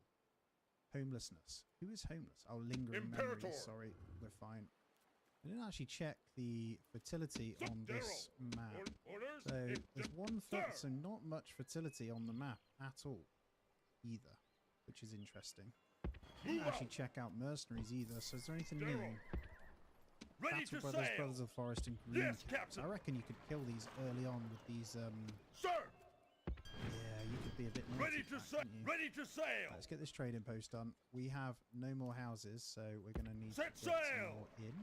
Homelessness. Who is homeless? Oh, lingering memories. Sorry, we're fine. I didn't actually check the fertility on this map. So there's 1 foot, so not much fertility on the map at all, either, which is interesting. I didn't actually check out mercenaries either, so is there anything new? Battle Brothers, Brothers of the Forest, and Green Caps. I reckon you could kill these early on with these, Sir! Yeah, you could be a bit more. Ready to sail! Let's get this trading post done. We have no more houses, so we're going to need to put some more in.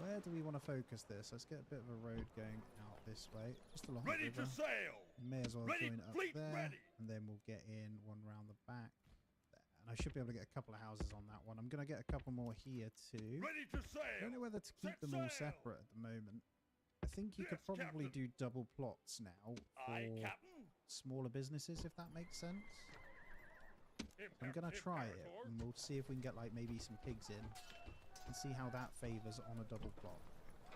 Where do we want to focus this? Let's get a bit of a road going out this way. Just along the river. To sail! May as well join it up there. And then we'll get in one round the back. There. And I should be able to get a couple of houses on that one. I'm going to get a couple more here too. Ready to sail! I don't know whether to keep them all separate at the moment. I think you could probably do double plots now for smaller businesses, if that makes sense. I'm going to try it, and we'll see if we can get like maybe some pigs in and see how that favors on a double plot.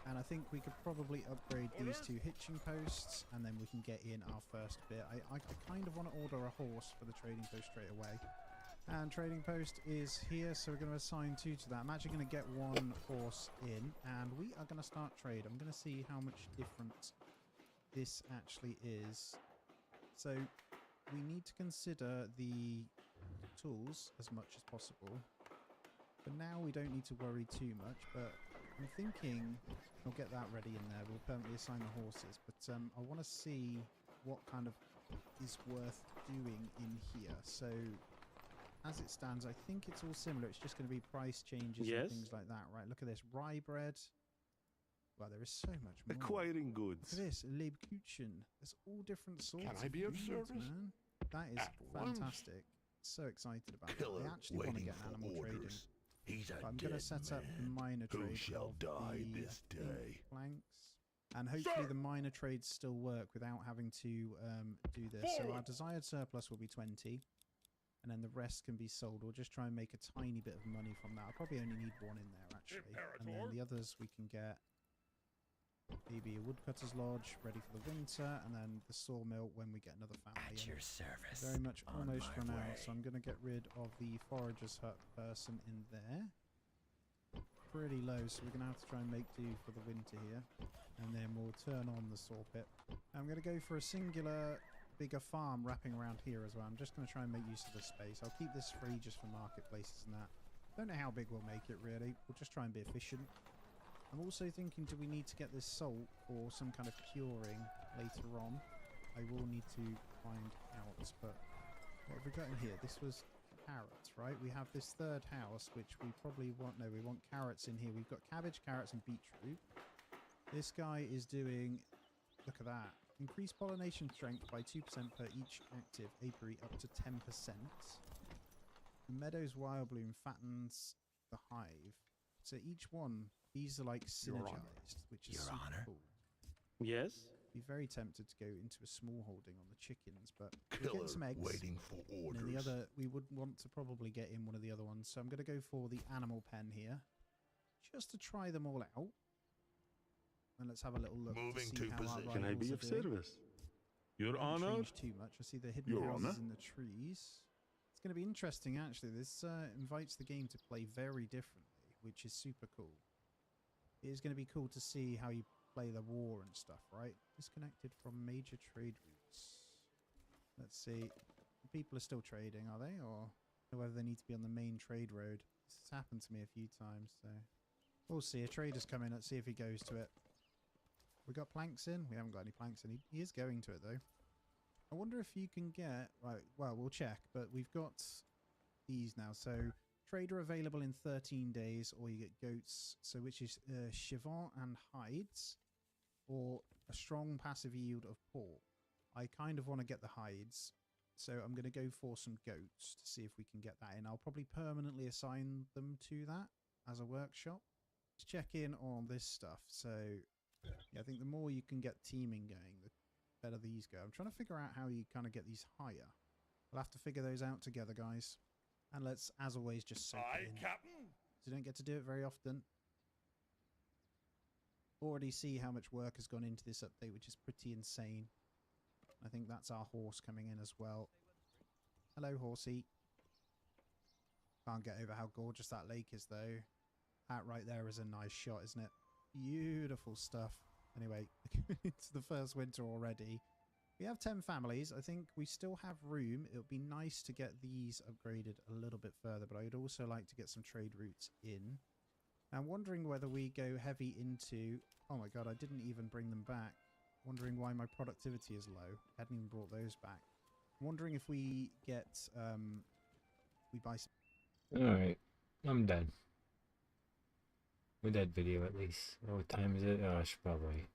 And I think we could probably upgrade these 2 hitching posts, and then we can get in our first bit. I kind of want to order a horse for the trading post straight away. And trading post is here, so we're going to assign 2 to that. I'm actually going to get 1 horse in, and we are going to start trade. I'm going to see how much different this actually is. So we need to consider the tools as much as possible. For now, we don't need to worry too much, but I'm thinking we'll get that ready in there. We'll permanently assign the horses, but I want to see what kind of is worth doing in here. So as it stands, I think it's all similar. It's just going to be price changes and things like that, right? Look at this. Rye bread. Well, there is so much more. Acquiring goods. Look at this. Lebkuchen. There's all different sorts Can I be of service? Man. That is fantastic. So excited about it. I actually want to get an animal trading. I'm going to set up the minor trade. Who shall die this day? Planks. And hopefully the minor trades still work without having to do this. So our desired surplus will be 20. And then the rest can be sold. We'll just try and make a tiny bit of money from that. I probably only need 1 in there, actually. And then the others we can get maybe a woodcutter's lodge ready for the winter, and then the sawmill when we get another family. At your service. Very much almost run out, so I'm going to get rid of the forager's hut person in there. Pretty low, so we're going to have to try and make do for the winter here. And then we'll turn on the saw pit. I'm going to go for a singular bigger farm wrapping around here as well. I'm just going to try and make use of the space. I'll keep this free just for marketplaces and that. Don't know how big we'll make it really. We'll just try and be efficient. I'm also thinking, do we need to get this salt or some kind of curing later on? I will need to find out, but what have we got in here? This was carrots, right? We have this third house, which we probably want... No, we want carrots in here. We've got cabbage, carrots, and beetroot. This guy is doing... Look at that. Increase pollination strength by 2% per each active apiary up to 10%. The meadow's wild bloom fattens the hive. So each one, these are like synergized, which is super cool. Yes? Be very tempted to go into a small holding on the chickens, but we're getting some eggs. Waiting for orders. And the other, we would want to probably get in one of the other ones. So I'm going to go for the animal pen here, just to try them all out. And let's have a little look. Moving to see to how our position. Can I be of rivals are doing. service? Your Haven't Honor? changed too much. I see the hidden Your houses Honor? in the trees. It's going to be interesting, actually. This invites the game to play very differently, which is super cool. It is going to be cool to see how you play the war and stuff, right? Disconnected from major trade routes. Let's see. People are still trading, are they? Or whether they need to be on the main trade road. This has happened to me a few times, so... We'll see. A trader's coming. Let's see if he goes to it. We got planks in? We haven't got any planks in. He is going to it, though. I wonder if you can get... Right, well, we'll check. But we've got these now. So, trader available in 13 days. Or you get goats. So, which is Chivant and hides. Or a strong passive yield of pork. I kind of want to get the hides. So, I'm going to go for some goats to see if we can get that in. I'll probably permanently assign them to that as a workshop. Let's check in on this stuff. So... Yeah, I think the more you can get teaming going, the better these go. I'm trying to figure out how you kind of get these higher. We'll have to figure those out together, guys. And let's, as always, just soak it in. Captain. So you don't get to do it very often. Already see how much work has gone into this update, which is pretty insane. I think that's our horse coming in as well. Hello, horsey. Can't get over how gorgeous that lake is, though. That right there is a nice shot, isn't it? Beautiful stuff. Anyway, it's the first winter already. We have 10 families. I think we still have room. It would be nice to get these upgraded a little bit further, but I'd also like to get some trade routes in. I'm wondering whether we go heavy into... Oh my god, I didn't even bring them back. Wondering why my productivity is low. I hadn't even brought those back. I'm wondering if we get... we buy some... Alright, I'm done. With that video, at least. Oh, what time is it? Oh, I should probably...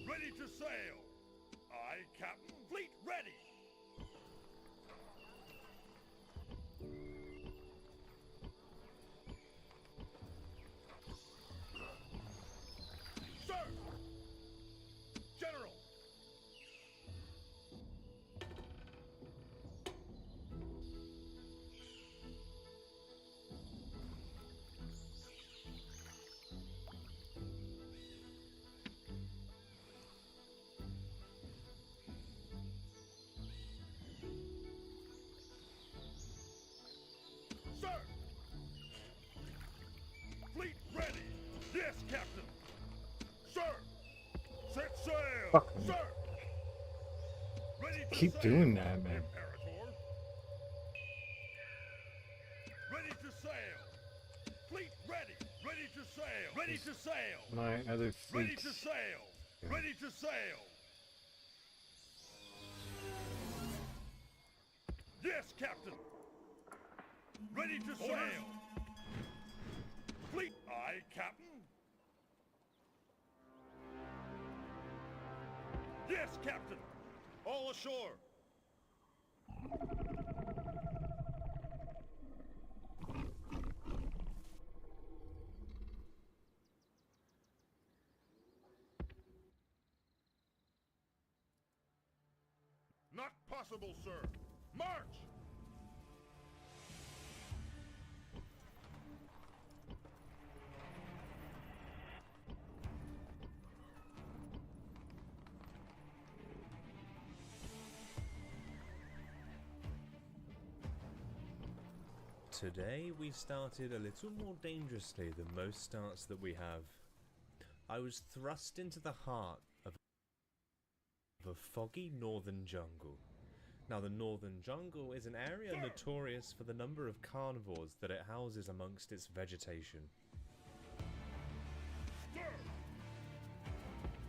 Ready to sail. Aye, Captain. Fleet ready. Sir. General. Captain! Sir! Set sail! Fuck. Sir! Ready to Keep sail, doing that, man. Imperator! Ready to sail! Fleet ready! Ready to sail! Ready to sail! My other Ready fleet. to sail! Ready to sail! Yes, Captain! Ready to sail! Fleet! Aye, Captain! Yes, Captain! All ashore! Not possible, sir! March! Today we started a little more dangerously than most starts that we have. I was thrust into the heart of a foggy northern jungle. Now the northern jungle is an area notorious for the number of carnivores that it houses amongst its vegetation. Sir!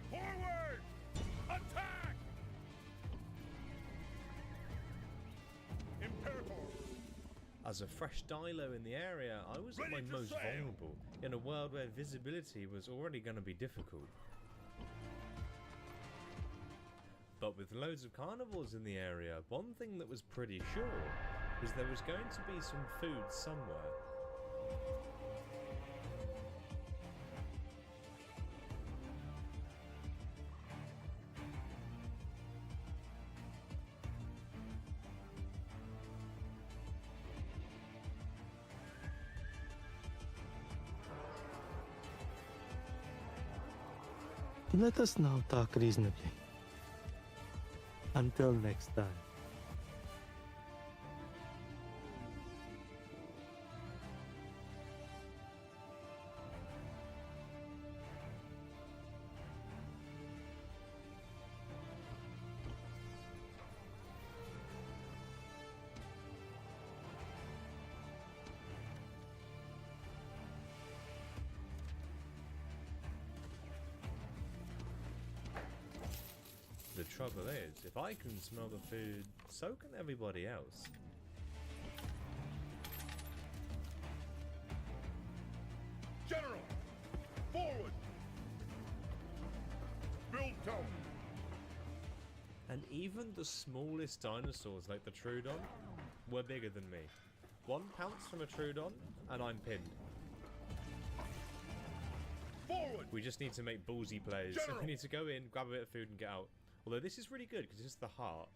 Forward! Attack! Imperator! As a fresh Dilo in the area, I was at my most vulnerable, in a world where visibility was already going to be difficult. But with loads of carnivores in the area, one thing that was pretty sure was there was going to be some food somewhere. Let us now talk reasonably. Until next time. The trouble is, if I can smell the food, so can everybody else. General! Forward! Build tower! And even the smallest dinosaurs like the Troodon were bigger than me. One pounce from a Troodon and I'm pinned. Forward! We just need to make ballsy plays. General! We need to go in, grab a bit of food and get out. Although this is really good because it's the heart.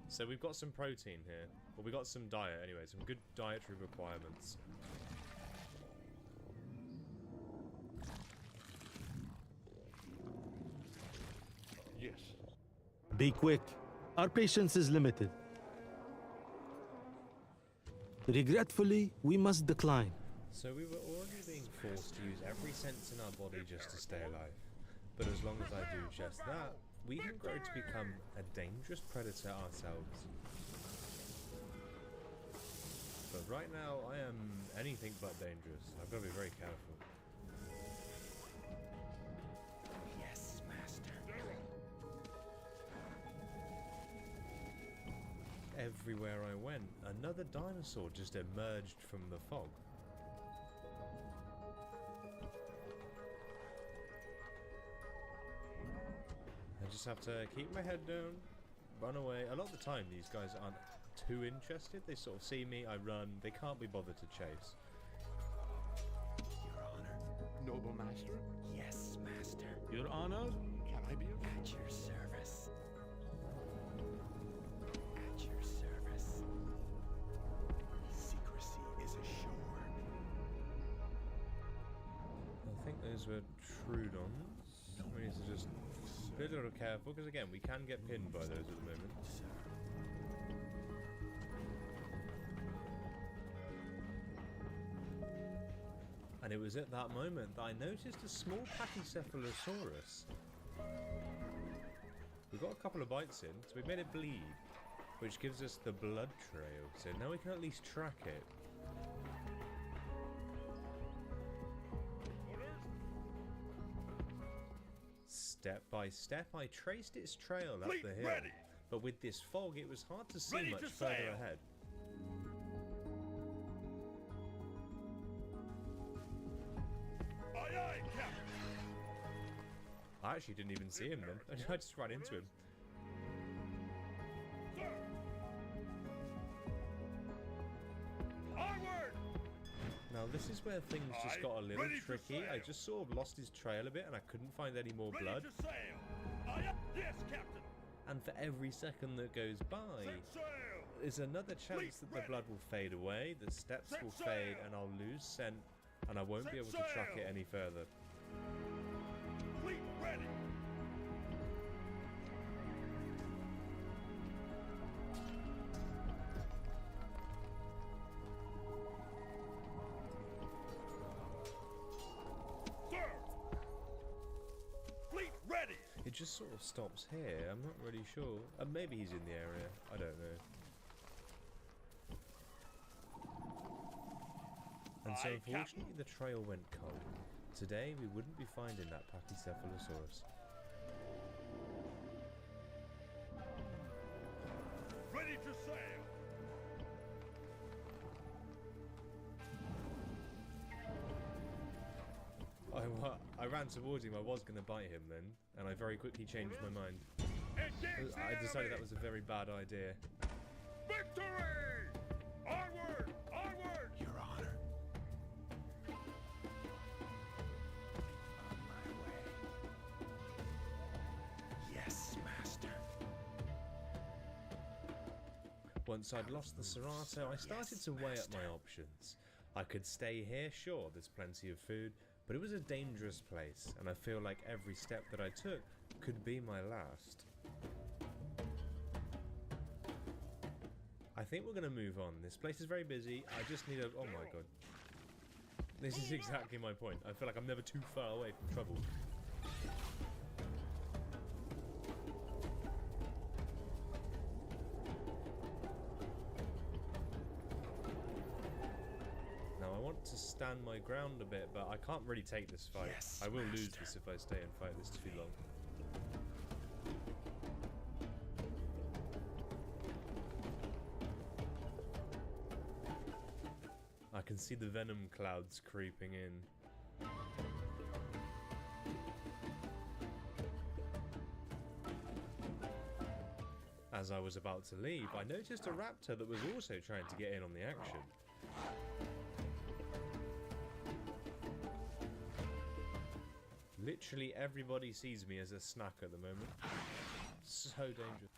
So we've got some protein here. Well, we got some diet anyway, some good dietary requirements. Yes. Be quick. Our patience is limited. Regretfully, we must decline. So we were already being forced to use every sense in our body just to stay alive. But as long as I do just that, we can grow to become a dangerous predator ourselves. But right now, I am anything but dangerous. I've got to be very careful. Yes, Master. Everywhere I went, another dinosaur just emerged from the fog. I just have to keep my head down, run away. A lot of the time these guys aren't too interested. They sort of see me, I run, they can't be bothered to chase. Your Honor. Noble Master? Yes, Master. Your Honor? Can I be of At your service. At your service. Secrecy is assured. I think those were Troodons. We need to just be a little careful, because again, we can get pinned by those at the moment. And it was at that moment that I noticed a small Pachycephalosaurus. We got a couple of bites in, so we made it bleed, which gives us the blood trail, so now we can at least track it. Step by step, I traced its trail up the hill, but with this fog, it was hard to see much further ahead. Aye, aye, Captain. I actually didn't even see him then. I just ran into him. Sir. Onward. Now this is where things just got a little tricky. I just sort of lost his trail a bit and I couldn't find any more blood. Ready to sail. Aye, aye. Yes, Captain. And for every second that goes by, Set sail. there's another chance that the blood will fade away, the steps will fade, and I'll lose scent, and I won't be able to track it any further. Fleet ready. Sir. Fleet ready. It just sort of stops here. I'm not really sure. Maybe he's in the area. I don't know. And so unfortunately the trail went cold. Today we wouldn't be finding that Pachycephalosaurus. Ready to sail. I ran towards him. I was going to bite him then, and I very quickly changed my mind. I decided that was a very bad idea. Victory! Onward! Onward! Your Honor. On my way. Yes, Master. Once I'd lost the Serato, I started to weigh up my options. I could stay here, sure, there's plenty of food, but it was a dangerous place, and I feel like every step that I took could be my last. I think we're going to move on. This place is very busy. I just need a... Oh my god. This is exactly my point. I feel like I'm never too far away from trouble. Now I want to stand my ground a bit, but I can't really take this fight. Yes, I will lose Master. this if I stay and fight this too long. I can see the venom clouds creeping in. As I was about to leave, I noticed a raptor that was also trying to get in on the action. Literally everybody sees me as a snack at the moment. So dangerous.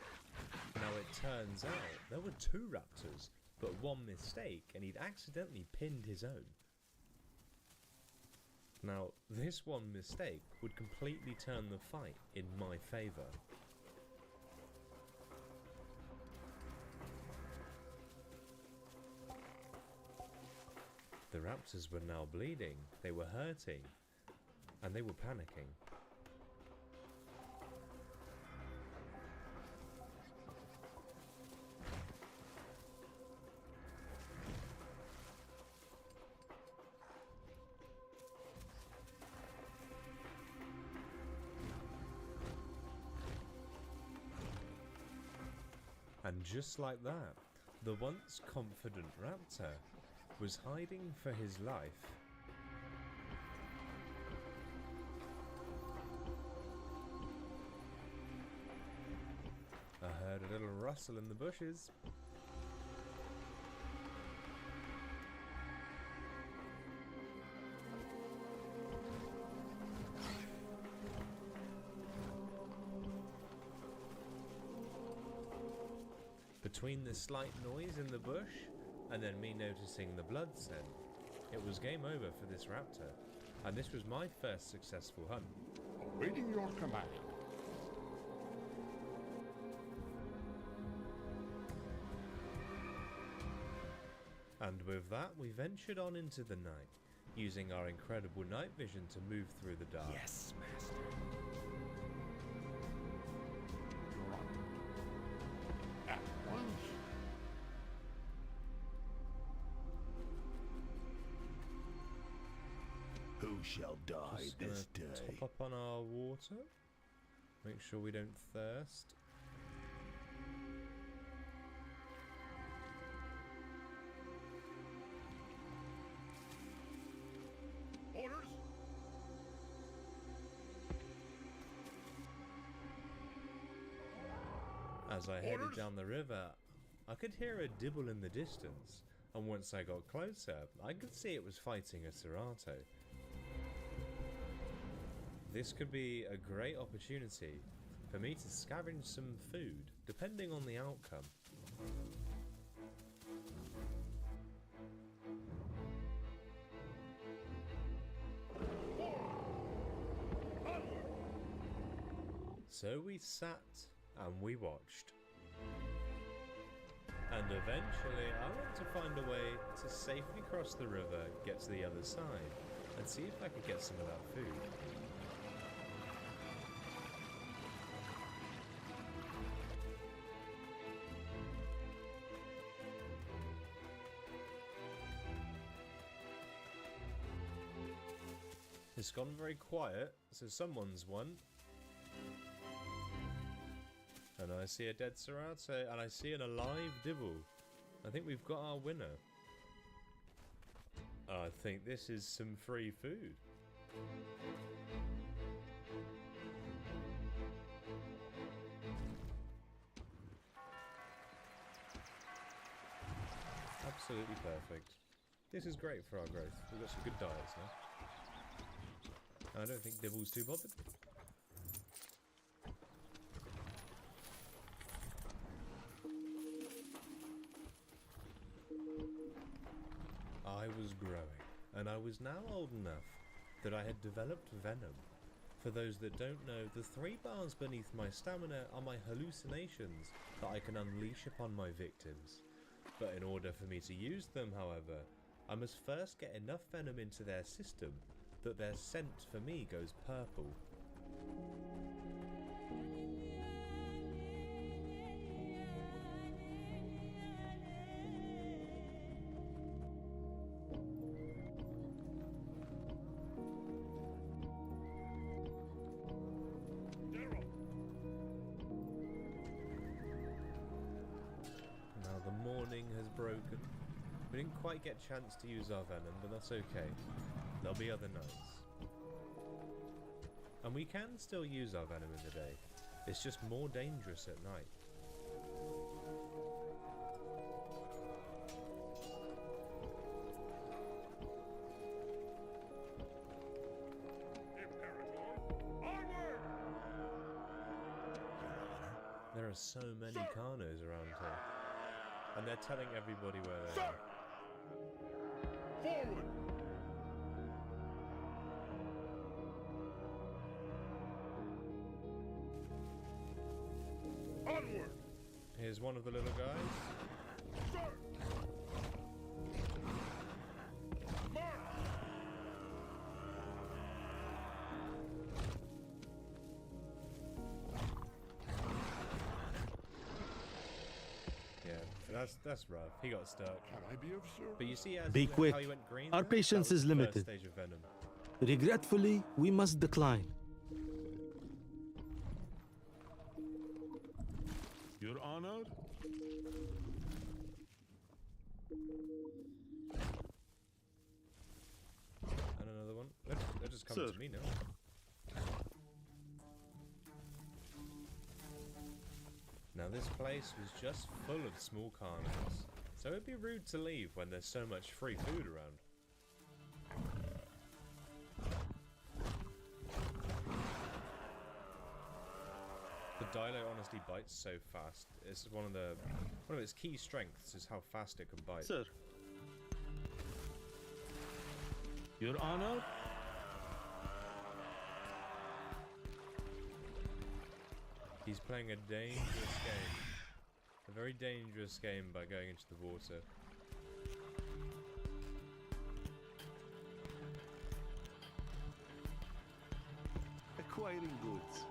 Now it turns out there were two raptors, but one mistake, and he'd accidentally pinned his own. Now, this one mistake would completely turn the fight in my favour. The raptors were now bleeding, they were hurting, and they were panicking. And just like that, the once confident raptor was hiding for his life. I heard a little rustle in the bushes. Between the slight noise in the bush and then me noticing the blood scent, it was game over for this raptor, and this was my first successful hunt. Awaiting your command. And with that, we ventured on into the night. using our incredible night vision to move through the dark. Yes, Master. At once. Who shall die Just this gonna day? top up on our water. Make sure we don't thirst. Orders? As I headed down the river, I could hear a dibble in the distance, and once I got closer, I could see it was fighting a Serato. This could be a great opportunity for me to scavenge some food, depending on the outcome. So we sat and we watched. And eventually I want to find a way to safely cross the river, get to the other side, and see if I could get some of that food. It's gone very quiet, so someone's won. And I see a dead Serato, and I see an alive Dibble. I think we've got our winner. I think this is some free food. Absolutely perfect. This is great for our growth. We've got some good diets now. I don't think Dibble's too bothered. I was growing, and I was now old enough that I had developed venom. For those that don't know, the 3 bars beneath my stamina are my hallucinations that I can unleash upon my victims. But in order for me to use them, however, I must first get enough venom into their system that their scent for me goes purple. Now the morning has broken. We didn't quite get a chance to use our venom, but that's okay. There'll be other nights. And we can still use our venom in the day. It's just more dangerous at night. There are so many Carnos around here. And they're telling everybody where they are. Forward! Onward! Here's one of the little guys. Sir! March! Yeah, that's rough. He got stuck. Can I be of service? But you see as Be he quick. how he went green Our there? patience That was is the first limited. stage of venom. Regretfully, we must decline. Your Honor? And another one. They're just coming Sir. to me now. Now this place was just full of small carnivores, so it'd be rude to leave when there's so much free food around. The Dilo honestly bites so fast. It's one of its key strengths is how fast it can bite. Sir. Your Honor? He's playing a dangerous game. A very dangerous game by going into the water. acquiring goods.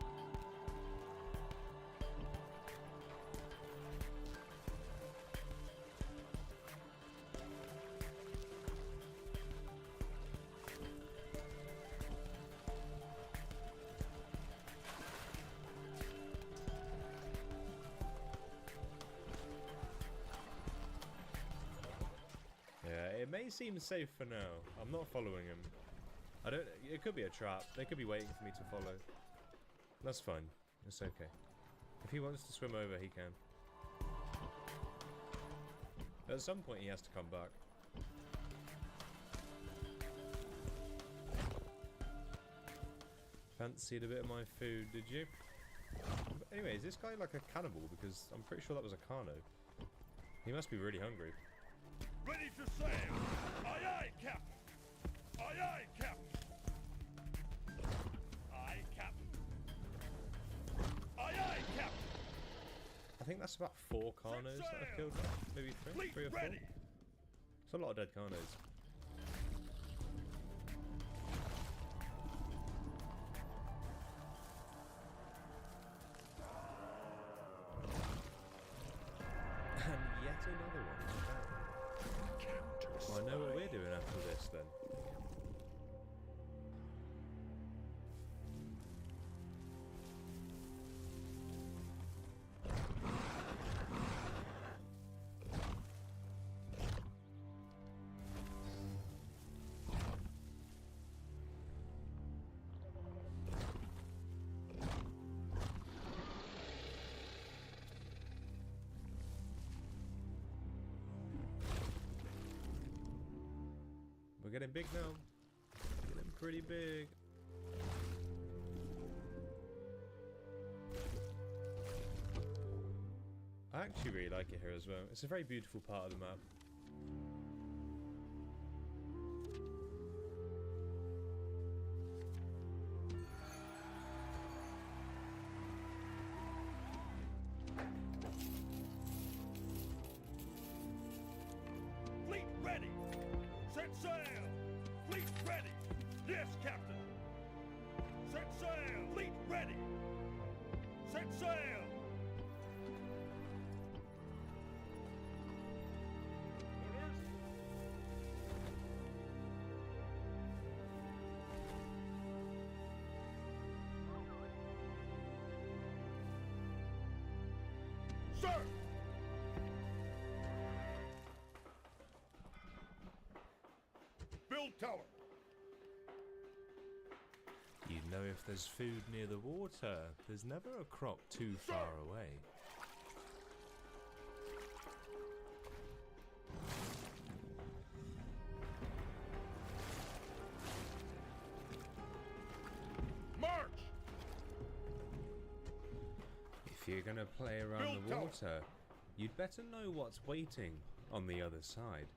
Yeah, it may seem safe for now. I'm not following him. I don't. It could be a trap. They could be waiting for me to follow. That's fine. It's okay. If he wants to swim over, he can. At some point, he has to come back. Fancied a bit of my food, did you? But anyway, is this guy like a cannibal? Because I'm pretty sure that was a Carno. He must be really hungry. Ready to sail! Aye aye, Captain! Aye aye, Captain! Aye, Captain! Aye aye, Captain! I think that's about 4 Carnos that I've killed now. Maybe 3 or 4. Ready. It's a lot of dead Carnos. And yet another one. Well, I know what we're doing after this then. We're getting big now. Getting pretty big. I actually really like it here as well. It's a very beautiful part of the map. Fleet ready! Set sail! Fleet ready! Yes, Captain! Set sail! Fleet ready! Set sail! Sir! Build tower! You know if there's food near the water. There's never a crop too far away. March! If you're gonna play around Build the tower. water, you'd better know what's waiting on the other side.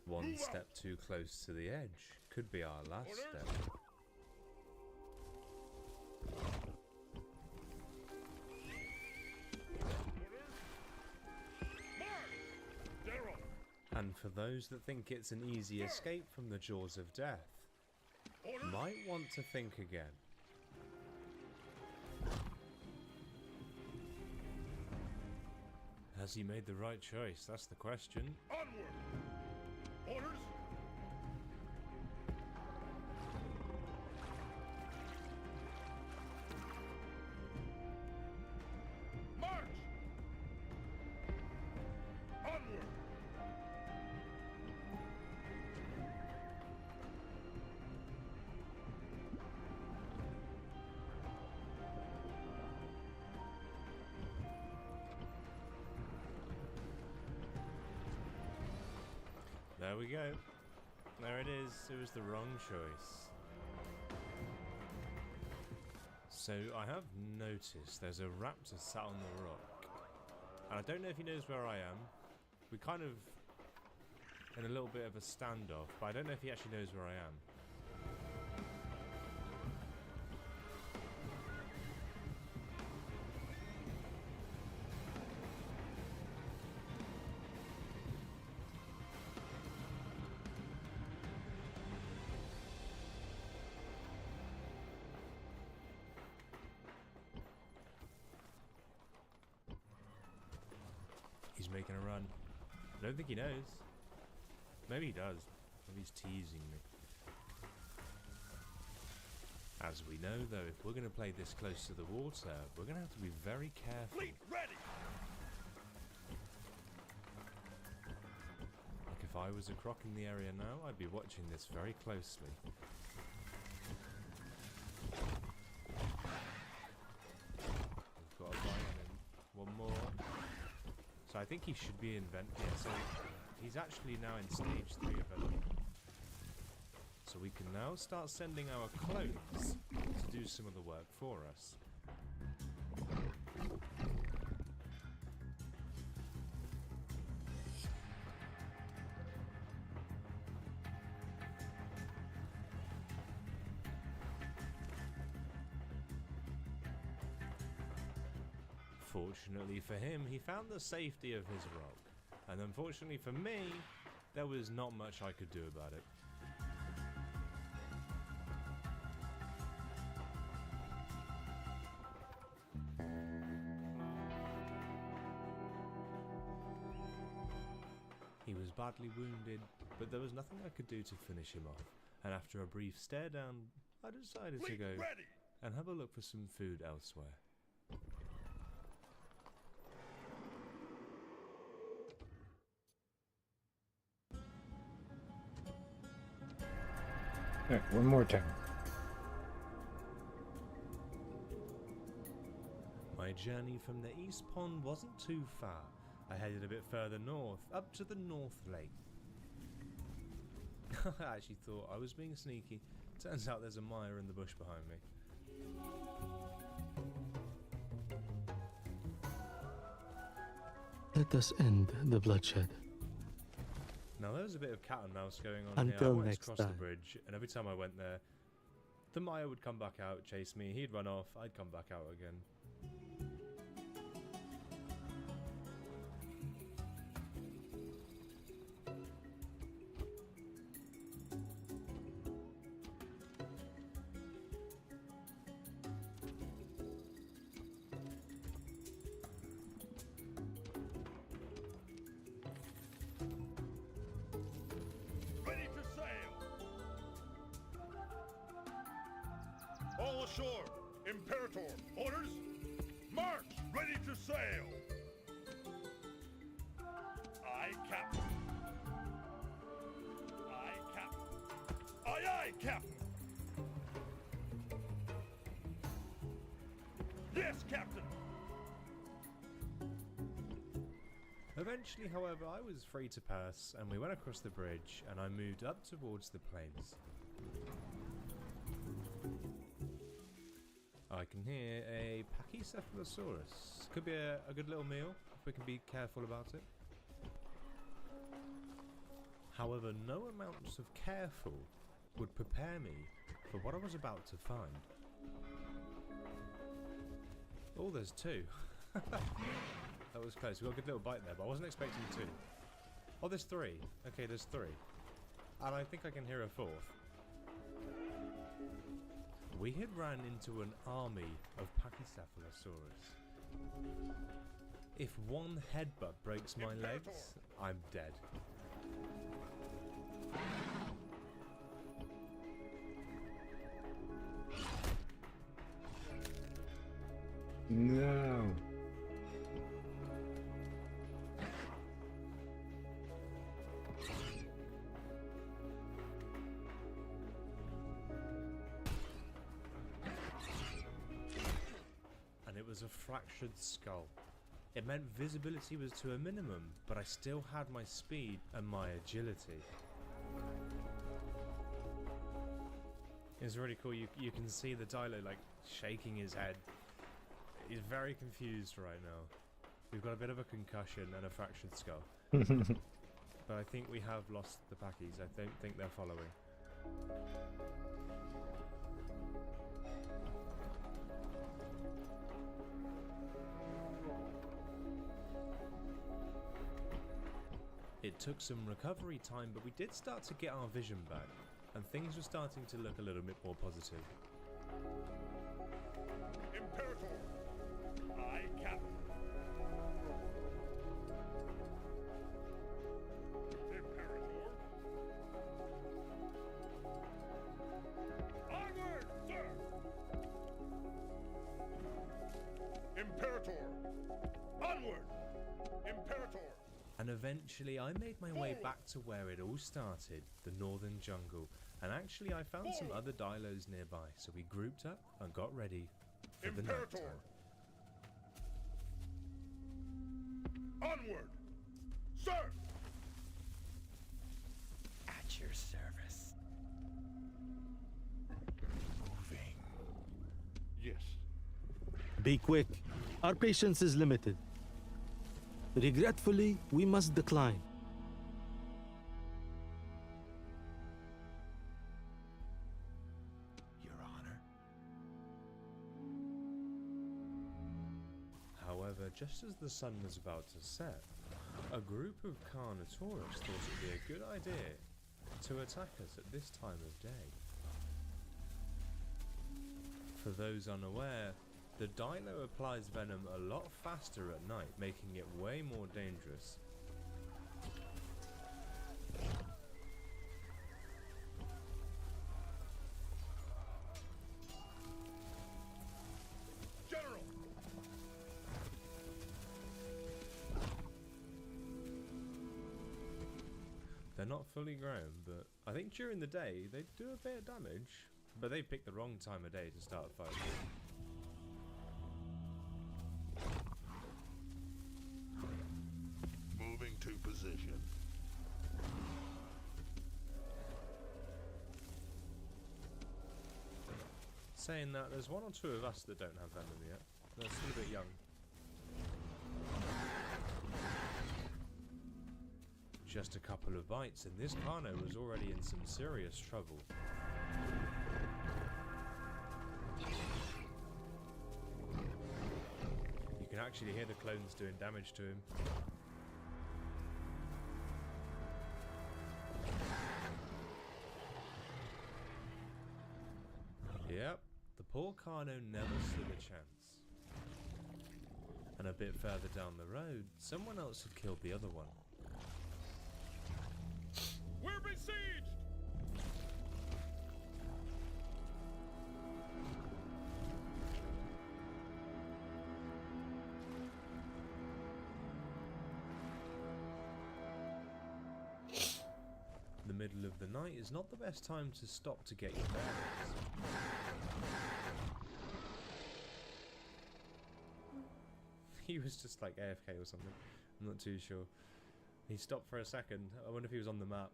One Move step too close to the edge could be our last Orders. step. March! General! And for those that think it's an easy escape from the jaws of death, Orders. might want to think again. Has he made the right choice? That's the question. Onward! Orders! March! Onward! There we go. There it is. It was the wrong choice. So I have noticed there's a raptor sat on the rock. And I don't know if he knows where I am. We're kind of in a little bit of a standoff, but I don't know if he actually knows where I am. making a run. I don't think he knows. Maybe he does. Maybe he's teasing me. As we know, though, if we're going to play this close to the water, we're going to have to be very careful. Fleet ready! Like if I was a croc in the area now, I'd be watching this very closely. We've got a bite on him. One more. So I think he should be in vent. Yeah, so he's actually now in stage 3 of development. So we can now start sending our clones to do some of the work for us. Fortunately for him, he found the safety of his rock. And unfortunately for me, there was not much I could do about it. He was badly wounded, but there was nothing I could do to finish him off. And after a brief stare down, I decided to go and have a look for some food elsewhere. Alright, one more time. My journey from the East Pond wasn't too far. I headed a bit further north, up to the North Lake. I actually thought I was being sneaky. Turns out there's a mire in the bush behind me. Let us end the bloodshed. Now there was a bit of cat and mouse going on Until here. I wanted next to cross time. the bridge, and every time I went there, the mire would come back out, chase me, he'd run off, I'd come back out again. Ready to sail! All ashore! Imperator! Orders! March! Ready to sail! Aye, Captain! Aye, Captain! Aye, aye, Captain! Yes, Captain! Eventually, however, I was free to pass, and we went across the bridge, and I moved up towards the plains. I can hear a Pachycephalosaurus. Could be a good little meal, if we can be careful about it. However, no amounts of careful would prepare me for what I was about to find. Oh, there's two. That was close. We got a good little bite there, but I wasn't expecting two. Oh, there's three. Okay, there's three. And I think I can hear a fourth. We had ran into an army of Pachycephalosaurus. If one headbutt breaks my legs, I'm dead. No. And it was a fractured skull. It meant visibility was to a minimum, but I still had my speed and my agility. It's really cool. You can see the Dilo like shaking his head. He's very confused right now. We've got a bit of a concussion and a fractured skull. But I think we have lost the Packies. I don't think they're following. It took some recovery time, but we did start to get our vision back, and things were starting to look a little bit more positive. Imperator! Aye, Captain. And eventually I made my way back to where it all started, the northern jungle. And actually I found some other dilos nearby, so we grouped up and got ready for the night time. Onward! Sir! At your service. Moving. Yes. Be quick. Our patience is limited. Regretfully, we must decline. Your Honor. However, just as the sun was about to set, a group of Carnotaurus thought it'd be a good idea to attack us at this time of day. For those unaware, the dino applies venom a lot faster at night, making it way more dangerous. General! They're not fully grown, but I think during the day they do a bit of damage. But they picked the wrong time of day to start a fight. Moving to position. Saying that, there's one or two of us that don't have venom yet. They're still a bit young. Just a couple of bites and this Carno was already in some serious trouble. You can actually hear the clones doing damage to him. Yep, the poor Carno never stood a chance. And a bit further down the road, someone else had killed the other one. We're besieged! The middle of the night is not the best time to stop to get your bearings. He was just like AFK or something. I'm not too sure. He stopped for a second. I wonder if he was on the map.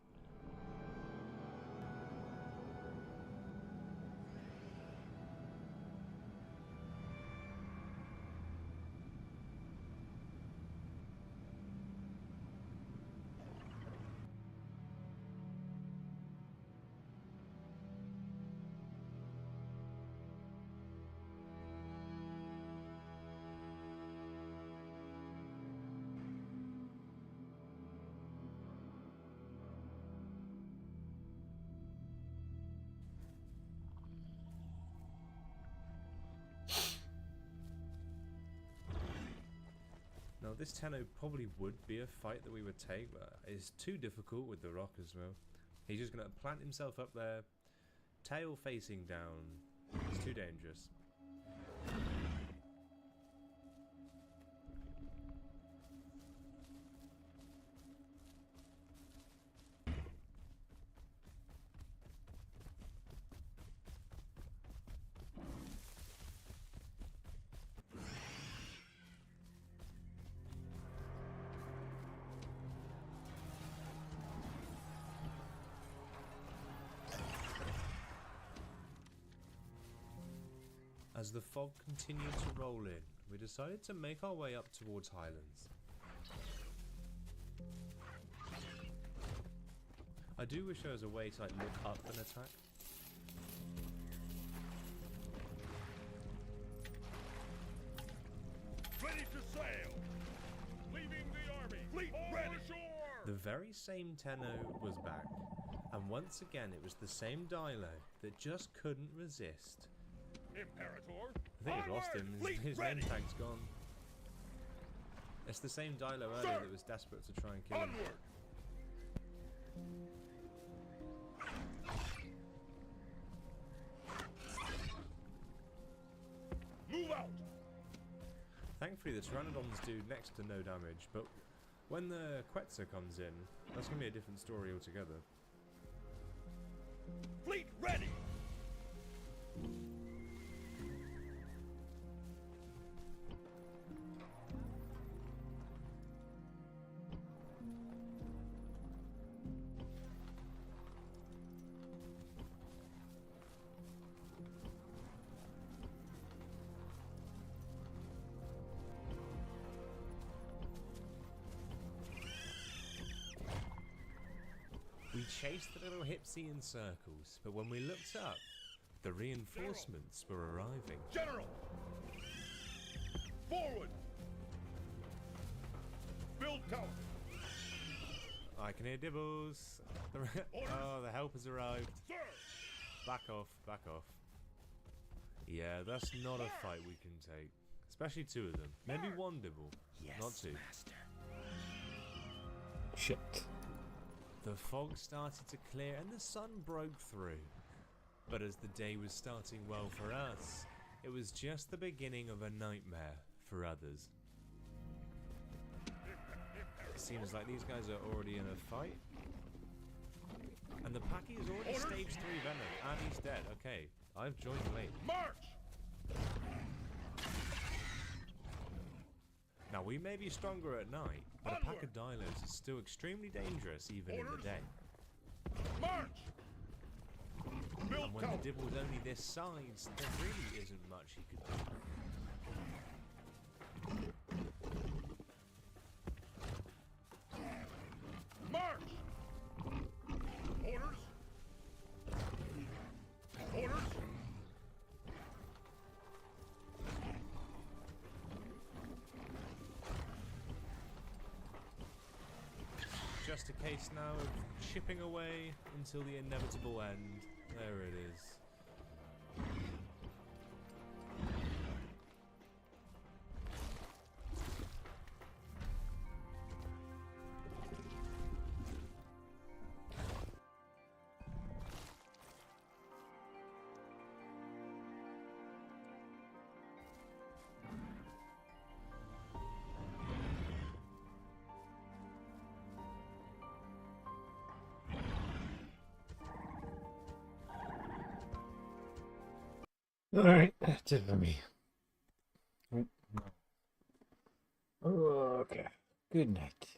Now this Tenno probably would be a fight that we would take, but it's too difficult with the rock as well. He's just going to plant himself up there, tail facing down. It's too dangerous. As the fog continued to roll in, we decided to make our way up towards Highlands. I do wish there was a way to like look up and attack. Ready to sail! Leaving the army! Fleet ready! Ashore! The very same Tenno was back, and once again it was the same Dilo that just couldn't resist. Imperator! I think we've lost him. His name tag's gone. It's the same Dilo earlier that was desperate to try and kill him. Move out! Thankfully the Pteranodons do next to no damage, but When the Quetzal comes in, that's going to be a different story altogether. Fleet ready! We chased the little Hipsy in circles, but when we looked up, the reinforcements were arriving. General! Forward! Build tower! I can hear dibbles. Oh, the help has arrived. Sir! Back off, back off. Yeah, that's not a fight we can take. Especially two of them. Maybe one dibble, not two. Master. Shit. The fog started to clear and the sun broke through. But as the day was starting well for us, it was just the beginning of a nightmare for others. It seems like these guys are already in a fight. And the Paki is already stage 3 Venom, and he's dead. Okay, I've joined late. March! Now, we may be stronger at night, but a pack of dilos is still extremely dangerous even in the day. March! Build And when the dibble's only this size, there really isn't much he could do. March! Orders! Orders! Just a case now of chipping away until the inevitable end. There it is. Alright, that's it for me. Oh, no. Okay. Good night.